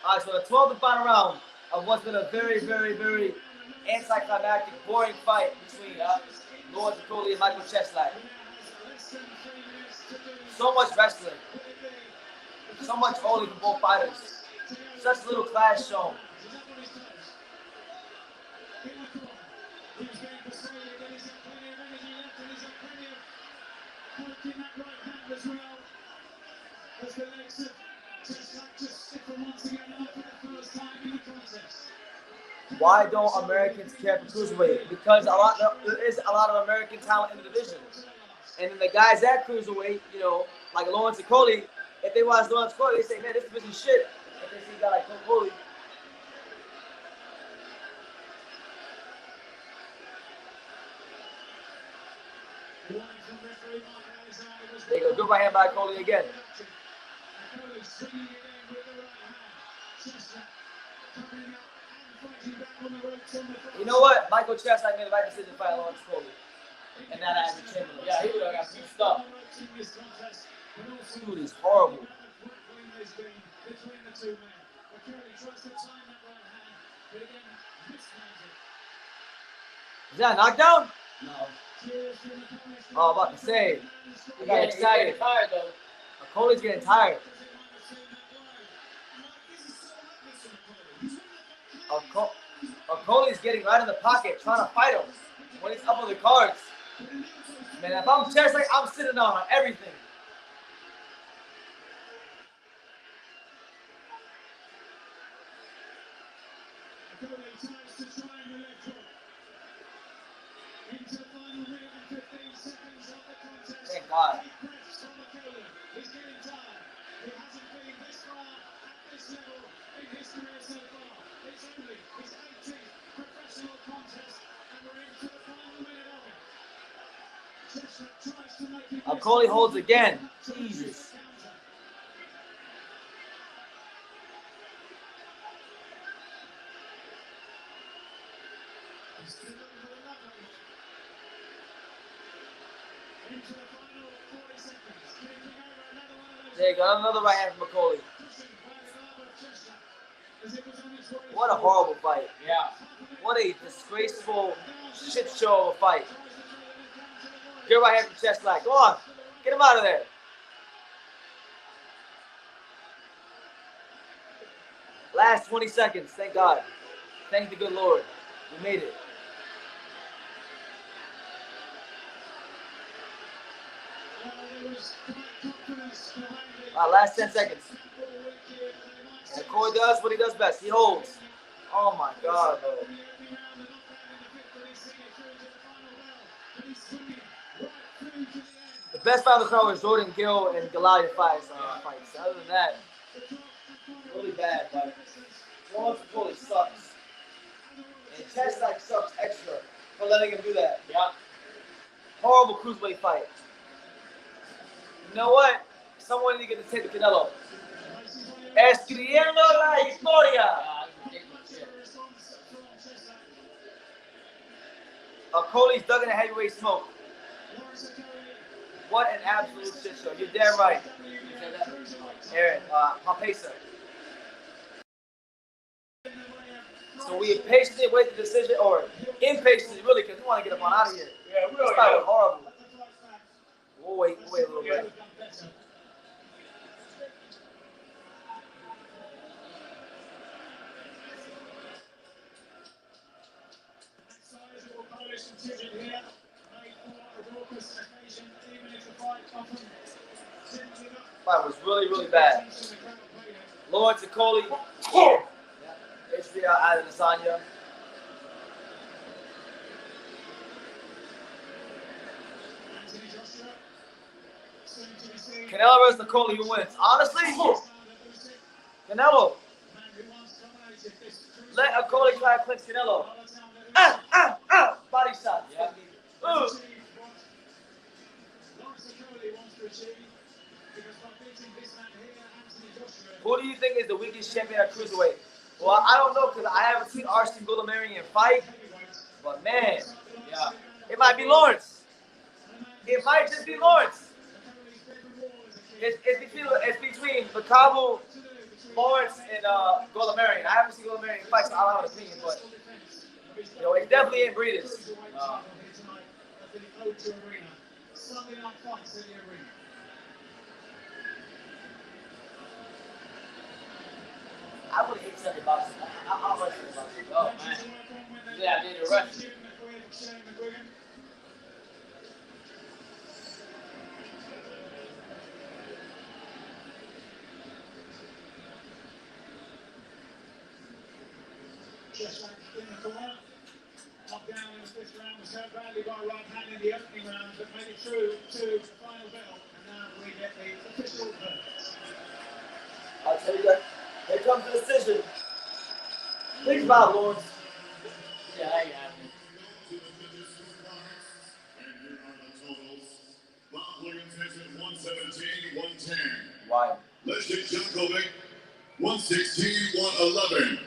All right, so the 12th and final round of what's been a very, very, very anticlimactic, boring fight between Lawrence Okolie and Michael Cieslak. So much wrestling. So much holding from both fighters. Such little class shown. Why don't Americans care for cruiserweight? Because there is a lot of American talent in the division. And then the guys at cruiserweight, like Lawrence Okolie, if they watch Lawrence Okolie, they say, man, this division shit. If they see a guy like Okolie. There you go, good right hand by Okolie again. You know what? Michael Cieslak made the right decision to fight Lawrence Okolie. And not as a champion. Yeah, he would have got some stuff. Dude is horrible. Is that a knockdown? No. Oh, I'm about to say. I got excited. He's getting tired though. Okolie's getting tired. Okolie's getting right in the pocket, trying to fight him when he's up on the cards. Man, if I'm Cieslak, I'm sitting on everything. Thank God. Okolie holds again. Jesus. There you go, another right hand from Okolie. What a horrible fight. Yeah. What a disgraceful shit show of a fight. Good right hand from Cieslak. Go on. Get him out of there. Last 20 seconds. Thank God. Thank the good Lord. We made it. Last 10 seconds. And Okolie does what he does best. He holds. Oh my God, bro. The best fight of the card was Jordan Gill and Goliath fights. Other than that, really bad. But Lawrence Okolie sucks. And Cieslak sucks extra for letting him do that. Yeah. Horrible cruiserweight fight. You know what? Someone need to get the tape of Canelo. Escribiendo la historia. Okolie's dug in a heavyweight smoke. What an absolute shit show. You're damn right. Aaron, Papesa. So we patiently wait the decision, or impatiently really, because we want to get up on out of here. Yeah, we This fight was horrible. We'll wait a little bit. Fight was really, really bad. Lawrence Okolie, HBO Adesanya. Canelo versus Okolie, who wins? Honestly, Canelo. Let Okolie try to clinch Canelo. Body shot. Yeah. Who do you think is the weakest champion at cruiserweight? Well, I don't know because I haven't seen Arsene Goulamirian fight. But man, Yeah. it might be Lawrence. It might just be Lawrence. It's between Macabre, Lawrence, and Goulamirian. I haven't seen Goulamirian fight, so I don't have an opinion. But you know, it definitely ain't Breeders. I would hate something about it. I'll rush it about it. Oh man. Yeah, I did a rush. Cieslak in the corner. Knocked down in the fifth round was hurt badly by right hand in the opening round, but made it through to the final bell. And now we get the official verdict. I'll tell you that. Here comes the decision. Think about it, Lawrence. Yeah, I got it. Why? Leszek Jankovic, 116, 111.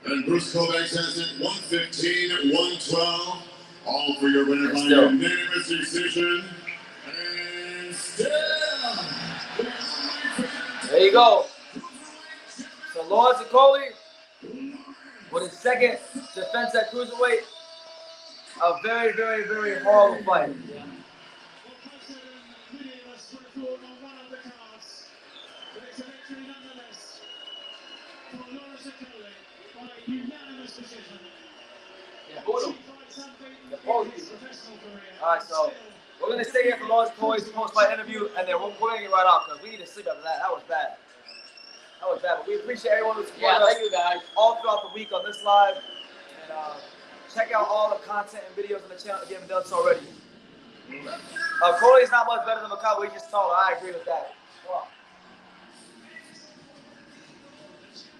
And Bruce Kovacs has it 115-112. All for your winner by unanimous decision. And still. There you go. So Lawrence Okolie with his second defense at cruiserweight. A very, very, very horrible fight. Alright, so we're going to stay here for Lawrence Okolie's post-fight interview, and then we're going to get right off because we need to sleep after that. That was bad. That was bad. But we appreciate everyone who supported us thank you guys all throughout the week on this live. And check out all the content and videos on the channel if you haven't done so already. Okolie's not much better than Michal. We just told her. I agree with that. Wow.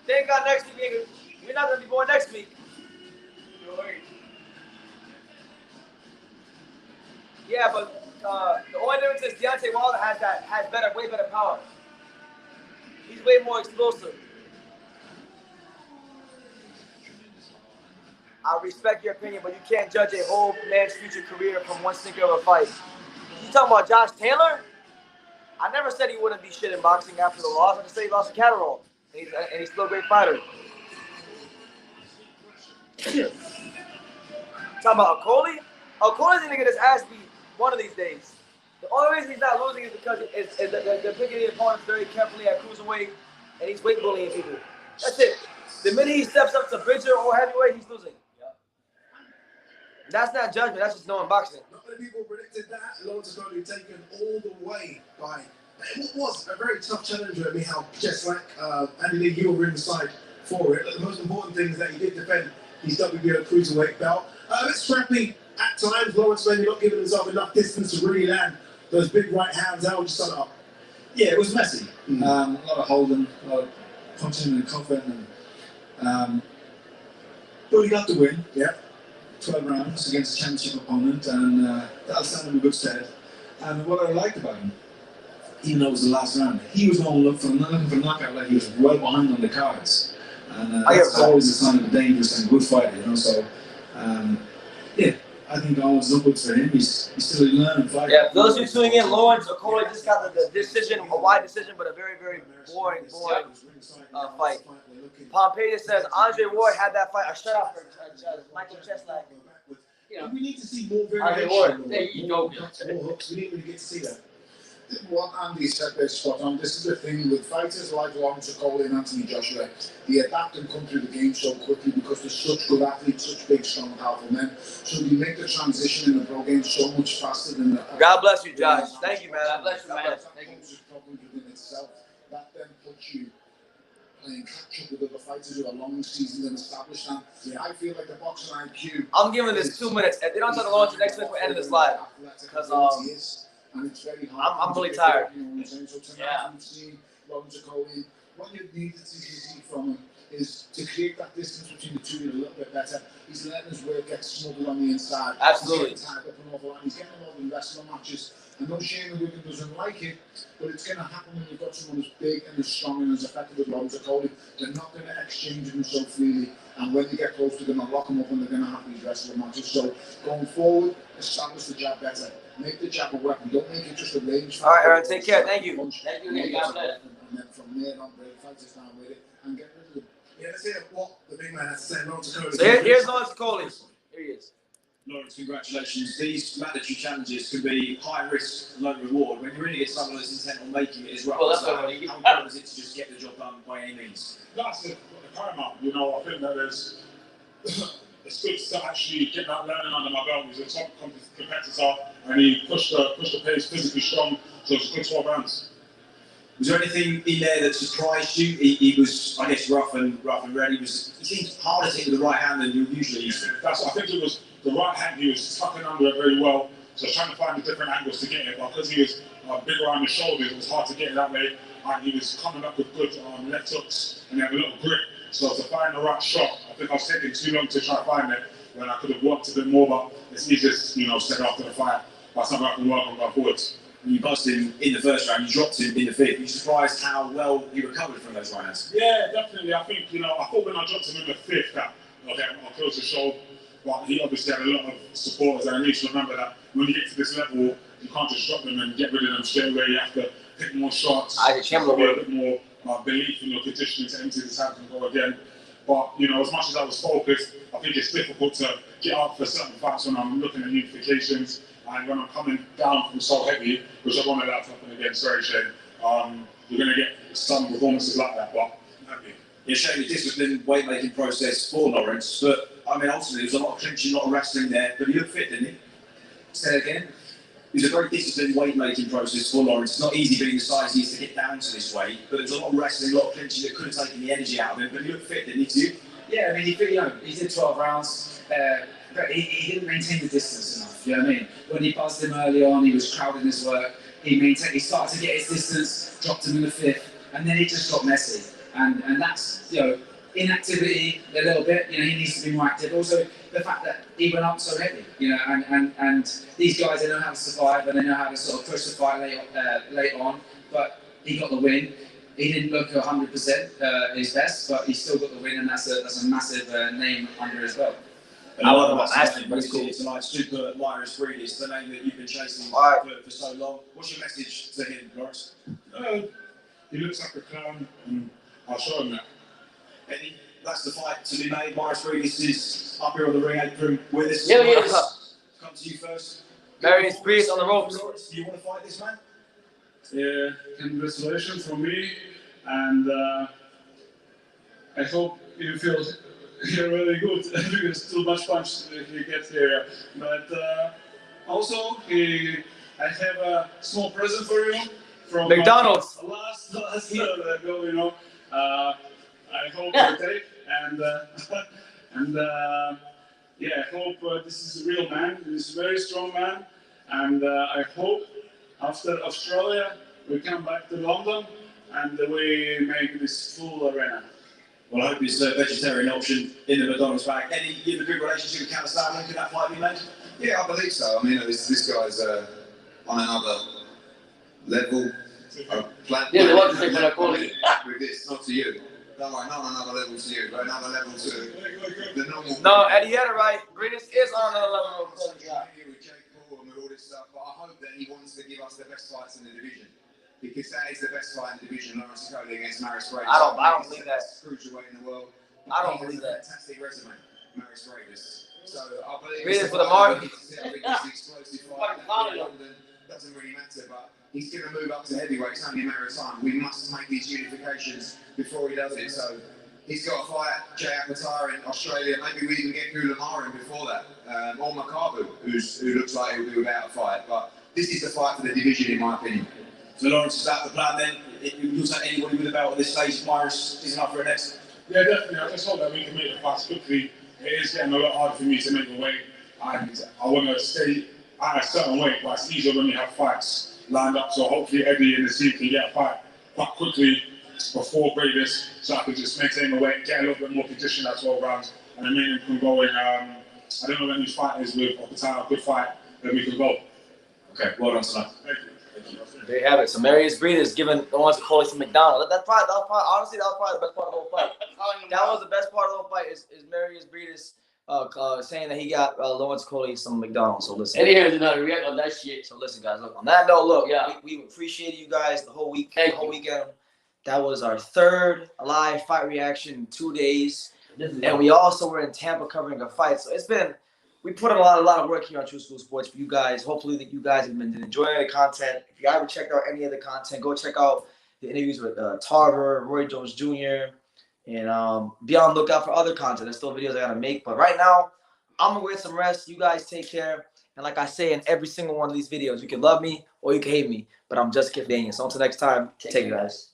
Thank God next week, we're not going to be going next week. Yeah, but the only difference is Deontay Wilder has way better power. He's way more explosive. I respect your opinion, but you can't judge a whole man's future career from one single fight. You talking about Josh Taylor? I never said he wouldn't be shit in boxing after the loss. I just said he lost a Catterall, and he's still a great fighter. Talking about Okolie? Okolie's gonna get his ass beat one of these days. The only reason he's not losing is because they're picking the opponents very carefully at cruiserweight, and he's weight bullying people. That's it. The minute he steps up to bridger or heavyweight, he's losing. That's not judgment. That's just knowing boxing. Not many people predicted that. Lawrence Okolie taken all the way by what was a very tough challenger, Michal Cieslak. Andy Lee, you were inside for it. But the most important thing is that he did defend his WBO Cruiserweight belt. A bit scrappy at times. Lawrence maybe not giving himself enough distance to really land those big right hands. How would you sum it up? Yeah, it was messy. A lot of holding, a lot of punching and cuffing. But he got the win. Yeah. 12 rounds against a championship opponent, and that'll stand him in good stead. And what I liked about him, even though it was the last round, he was going to look for knockout, like he was well behind on the cards. And that's always a sign of a dangerous and good fighter, you know. So, yeah, I think all is upwards for him. He's still a learning fighter. Yeah, for those who are tuning in, Lawrence Okolie just got the decision, a wide decision, but a very, very boring fight. Pompey says Andre Ward had that fight a shutout for Michael Cieslak. You know, we need to see more Andre variation. Ward, there you go. More hooks. We didn't really get to see that. What Andy said there spot on. This is the thing with fighters like Lawrence Okolie and Anthony Joshua. They adapt and come through the game so quickly because they're such good athletes, such big, strong, powerful men. So you make the transition in the pro game so much faster than the. God bless you, Josh. Thank you, man. God bless you, man. Thank you. Problems within itself. That then puts you playing catch up with other fighters who are long seasoned and established. And yeah, I feel like the boxing IQ. I'm giving this 2 minutes. If they don't talk to Lawrence next week, we're ending this live. Because and it's very hard. I'm really tired. You know what I'm saying? So tonight you've seen Lawrence Okolie. What you needed to see from him is to create that distance between the two a little bit better. He's letting his work get smuggled on the inside. Absolutely. He's getting tied up an awful lot. He's getting a lot of wrestling matches. And no shame the women doesn't like it, but it's going to happen when you've got someone as big and as strong and as effective as Lawrence Okolie. They're not going to exchange them so freely. And when they get close, they're going to lock them up and they're going to have these wrestling matches. So going forward, establish the jab better. Make the jab a weapon. Don't make it just a range. All right, Aaron, take care. Thank you. Thank you. And then from there on, break fighters down with it and get rid of them. Yeah, let's hear what the big man has to say. Lawrence Okolie. So here's Lawrence Okolie. Here he is. Lawrence, congratulations. These mandatory challenges can be high risk, low reward. When you're in it, someone that's intent on making it as well. Well, that's so how important is it to just get the job done by any means? That's the paramount. You know, I think that there's it's good to actually get that learning under my belt. He's a top competitor, and he pushed the pace physically strong. So it's a good 12 rounds. Was there anything in there that surprised you? He was, I guess, rough and ready. He seemed harder to hit with the right hand than you usually used to. I think it was the right hand. He was tucking under it very well. So I was trying to find the different angles to get it. But because he was bigger around the shoulders, it was hard to get it that way. And he was coming up with good left hooks and he had a little grip. So to find the right shot, I think I was taking too long to try to find it when I could have worked a bit more. But it's easier, said after the fight. That's something I can work on going forwards. You buzzed him in the first round, you dropped him in the fifth. Are you surprised how well he recovered from those right hands? Yeah, definitely. I think, I thought when I dropped him in the fifth that, okay, I'll close the show. But he obviously had a lot of supporters, and I need to remember that when you get to this level, you can't just drop them and get rid of them straight away. You have to take more shots, a bit more belief in your conditioning to empty the tank and go again. But, as much as I was focused, I think it's difficult to get up for certain fights when I'm looking at unifications and when I'm coming down from so heavy, which I wanted that to happen against very shame. You're going to get some performances like that, but I'm happy. Yeah, showing the disciplined weight-making process for Lawrence, but ultimately there was a lot of clinching, a lot of wrestling there, but he looked fit, didn't he? Say it again. It was a very disciplined weight-making process for Lawrence. It's not easy being the size he is to get down to this weight, but there was a lot of wrestling, a lot of clinching that could have taken the energy out of him, but he looked fit, didn't he, to you? Yeah, I mean, he did 12 rounds, but he didn't maintain the distance enough, you know what I mean? When he buzzed him early on, he was crowding his work, he started to get his distance, dropped him in the fifth, and then he just got messy. And that's, inactivity a little bit, he needs to be more active. Also, the fact that he went up so heavy, and these guys, they know how to survive and they know how to sort of push the fight late on, but he got the win. He didn't look 100% his best, but he still got the win, and that's a massive name under his belt. I love that, but it's cool tonight. Super Lawrence Breedis, the name that you've been chasing for so long. What's your message to him, Lawrence? He looks like a clown, and I'll show him that. That's the fight to be made. Lawrence Breedis is up here on the ring apron with us. Yeah, he is. Come to you first. Marius Breedis on the ropes. Do you want to fight this man? Yeah, congratulations from me, and I hope you feel really good because too much punch he gets here. But also, I have a small present for you from McDonald's. Last ago, I hope you take and I hope this is a real man. He's a very strong man, and I hope after Australia we come back to London and we make this full arena. Well, I hope it's a vegetarian option in the McDonald's bag. Eddie, you have a good relationship with Cieslak. Could that fight be made? Yeah, I believe so. I mean, this guy's on another level. Yeah, the one thing that I call it. With this, not to you. Don't worry, not on another level to you, but another level to the normal. No, Eddie, you had it right. Breedis is on another level. With Jake Paul and with all this stuff, but I hope that he wants to give us the best fights in the division. Because that is the best fight in the division, Lawrence Okolie against Marius Breidis. I don't believe that. Cruiserweight in the world. I don't believe that. Fantastic resume, Marius Breidis. So I believe Breidis for the mark. I think it's an explosive fight. Doesn't really matter, but he's going to move up to heavyweight. It's only a matter of time. We must make these unifications before he does it. So he's got to fight Jay Apatow in Australia. Maybe we even get Gulamar in before that, or Makabu, who looks like he'll be without a fight. But this is the fight for the division, in my opinion. So Lawrence, is that the plan then? You'll take anybody with a belt at this stage. Marius isn't up for it next. Yeah, definitely. I just hope that we can make the fights quickly. It is getting a lot harder for me to make the weight, and I want to stay at a certain weight, but it's easier when you have fights lined up. So hopefully Eddie and the team can get a fight quite quickly before Breidis, so I can just maintain the weight, get a little bit more condition at 12 rounds, and then maybe we can go in. I don't know when this fight is with Apatow, a good fight, then we can go. Okay, well done tonight. Thank you. There you have it. So Marius Breidis giving Lawrence Okolie some McDonald's. That fight, honestly, that was probably the best part of the whole fight. That was the best part of the whole fight is Marius Breidis saying that he got Lawrence Okolie some McDonald's. So listen. Eddie here did react on that shit. So listen, guys. Look, on that note, look, yeah, we appreciate you guys the whole week, the whole weekend. That was our third live fight reaction in 2 days, and we also were in Tampa covering a fight. So it's been. We put in a lot of work here on True School Sports for you guys. Hopefully that you guys have been enjoying the content. If you haven't checked out any of the content, go check out the interviews with Tarver, Roy Jones Jr., and be on the lookout for other content. There's still videos I gotta make. But right now, I'm gonna get some rest. You guys take care. And like I say in every single one of these videos, you can love me or you can hate me. But I'm just Kif Daniels. So until next time, take care, guys.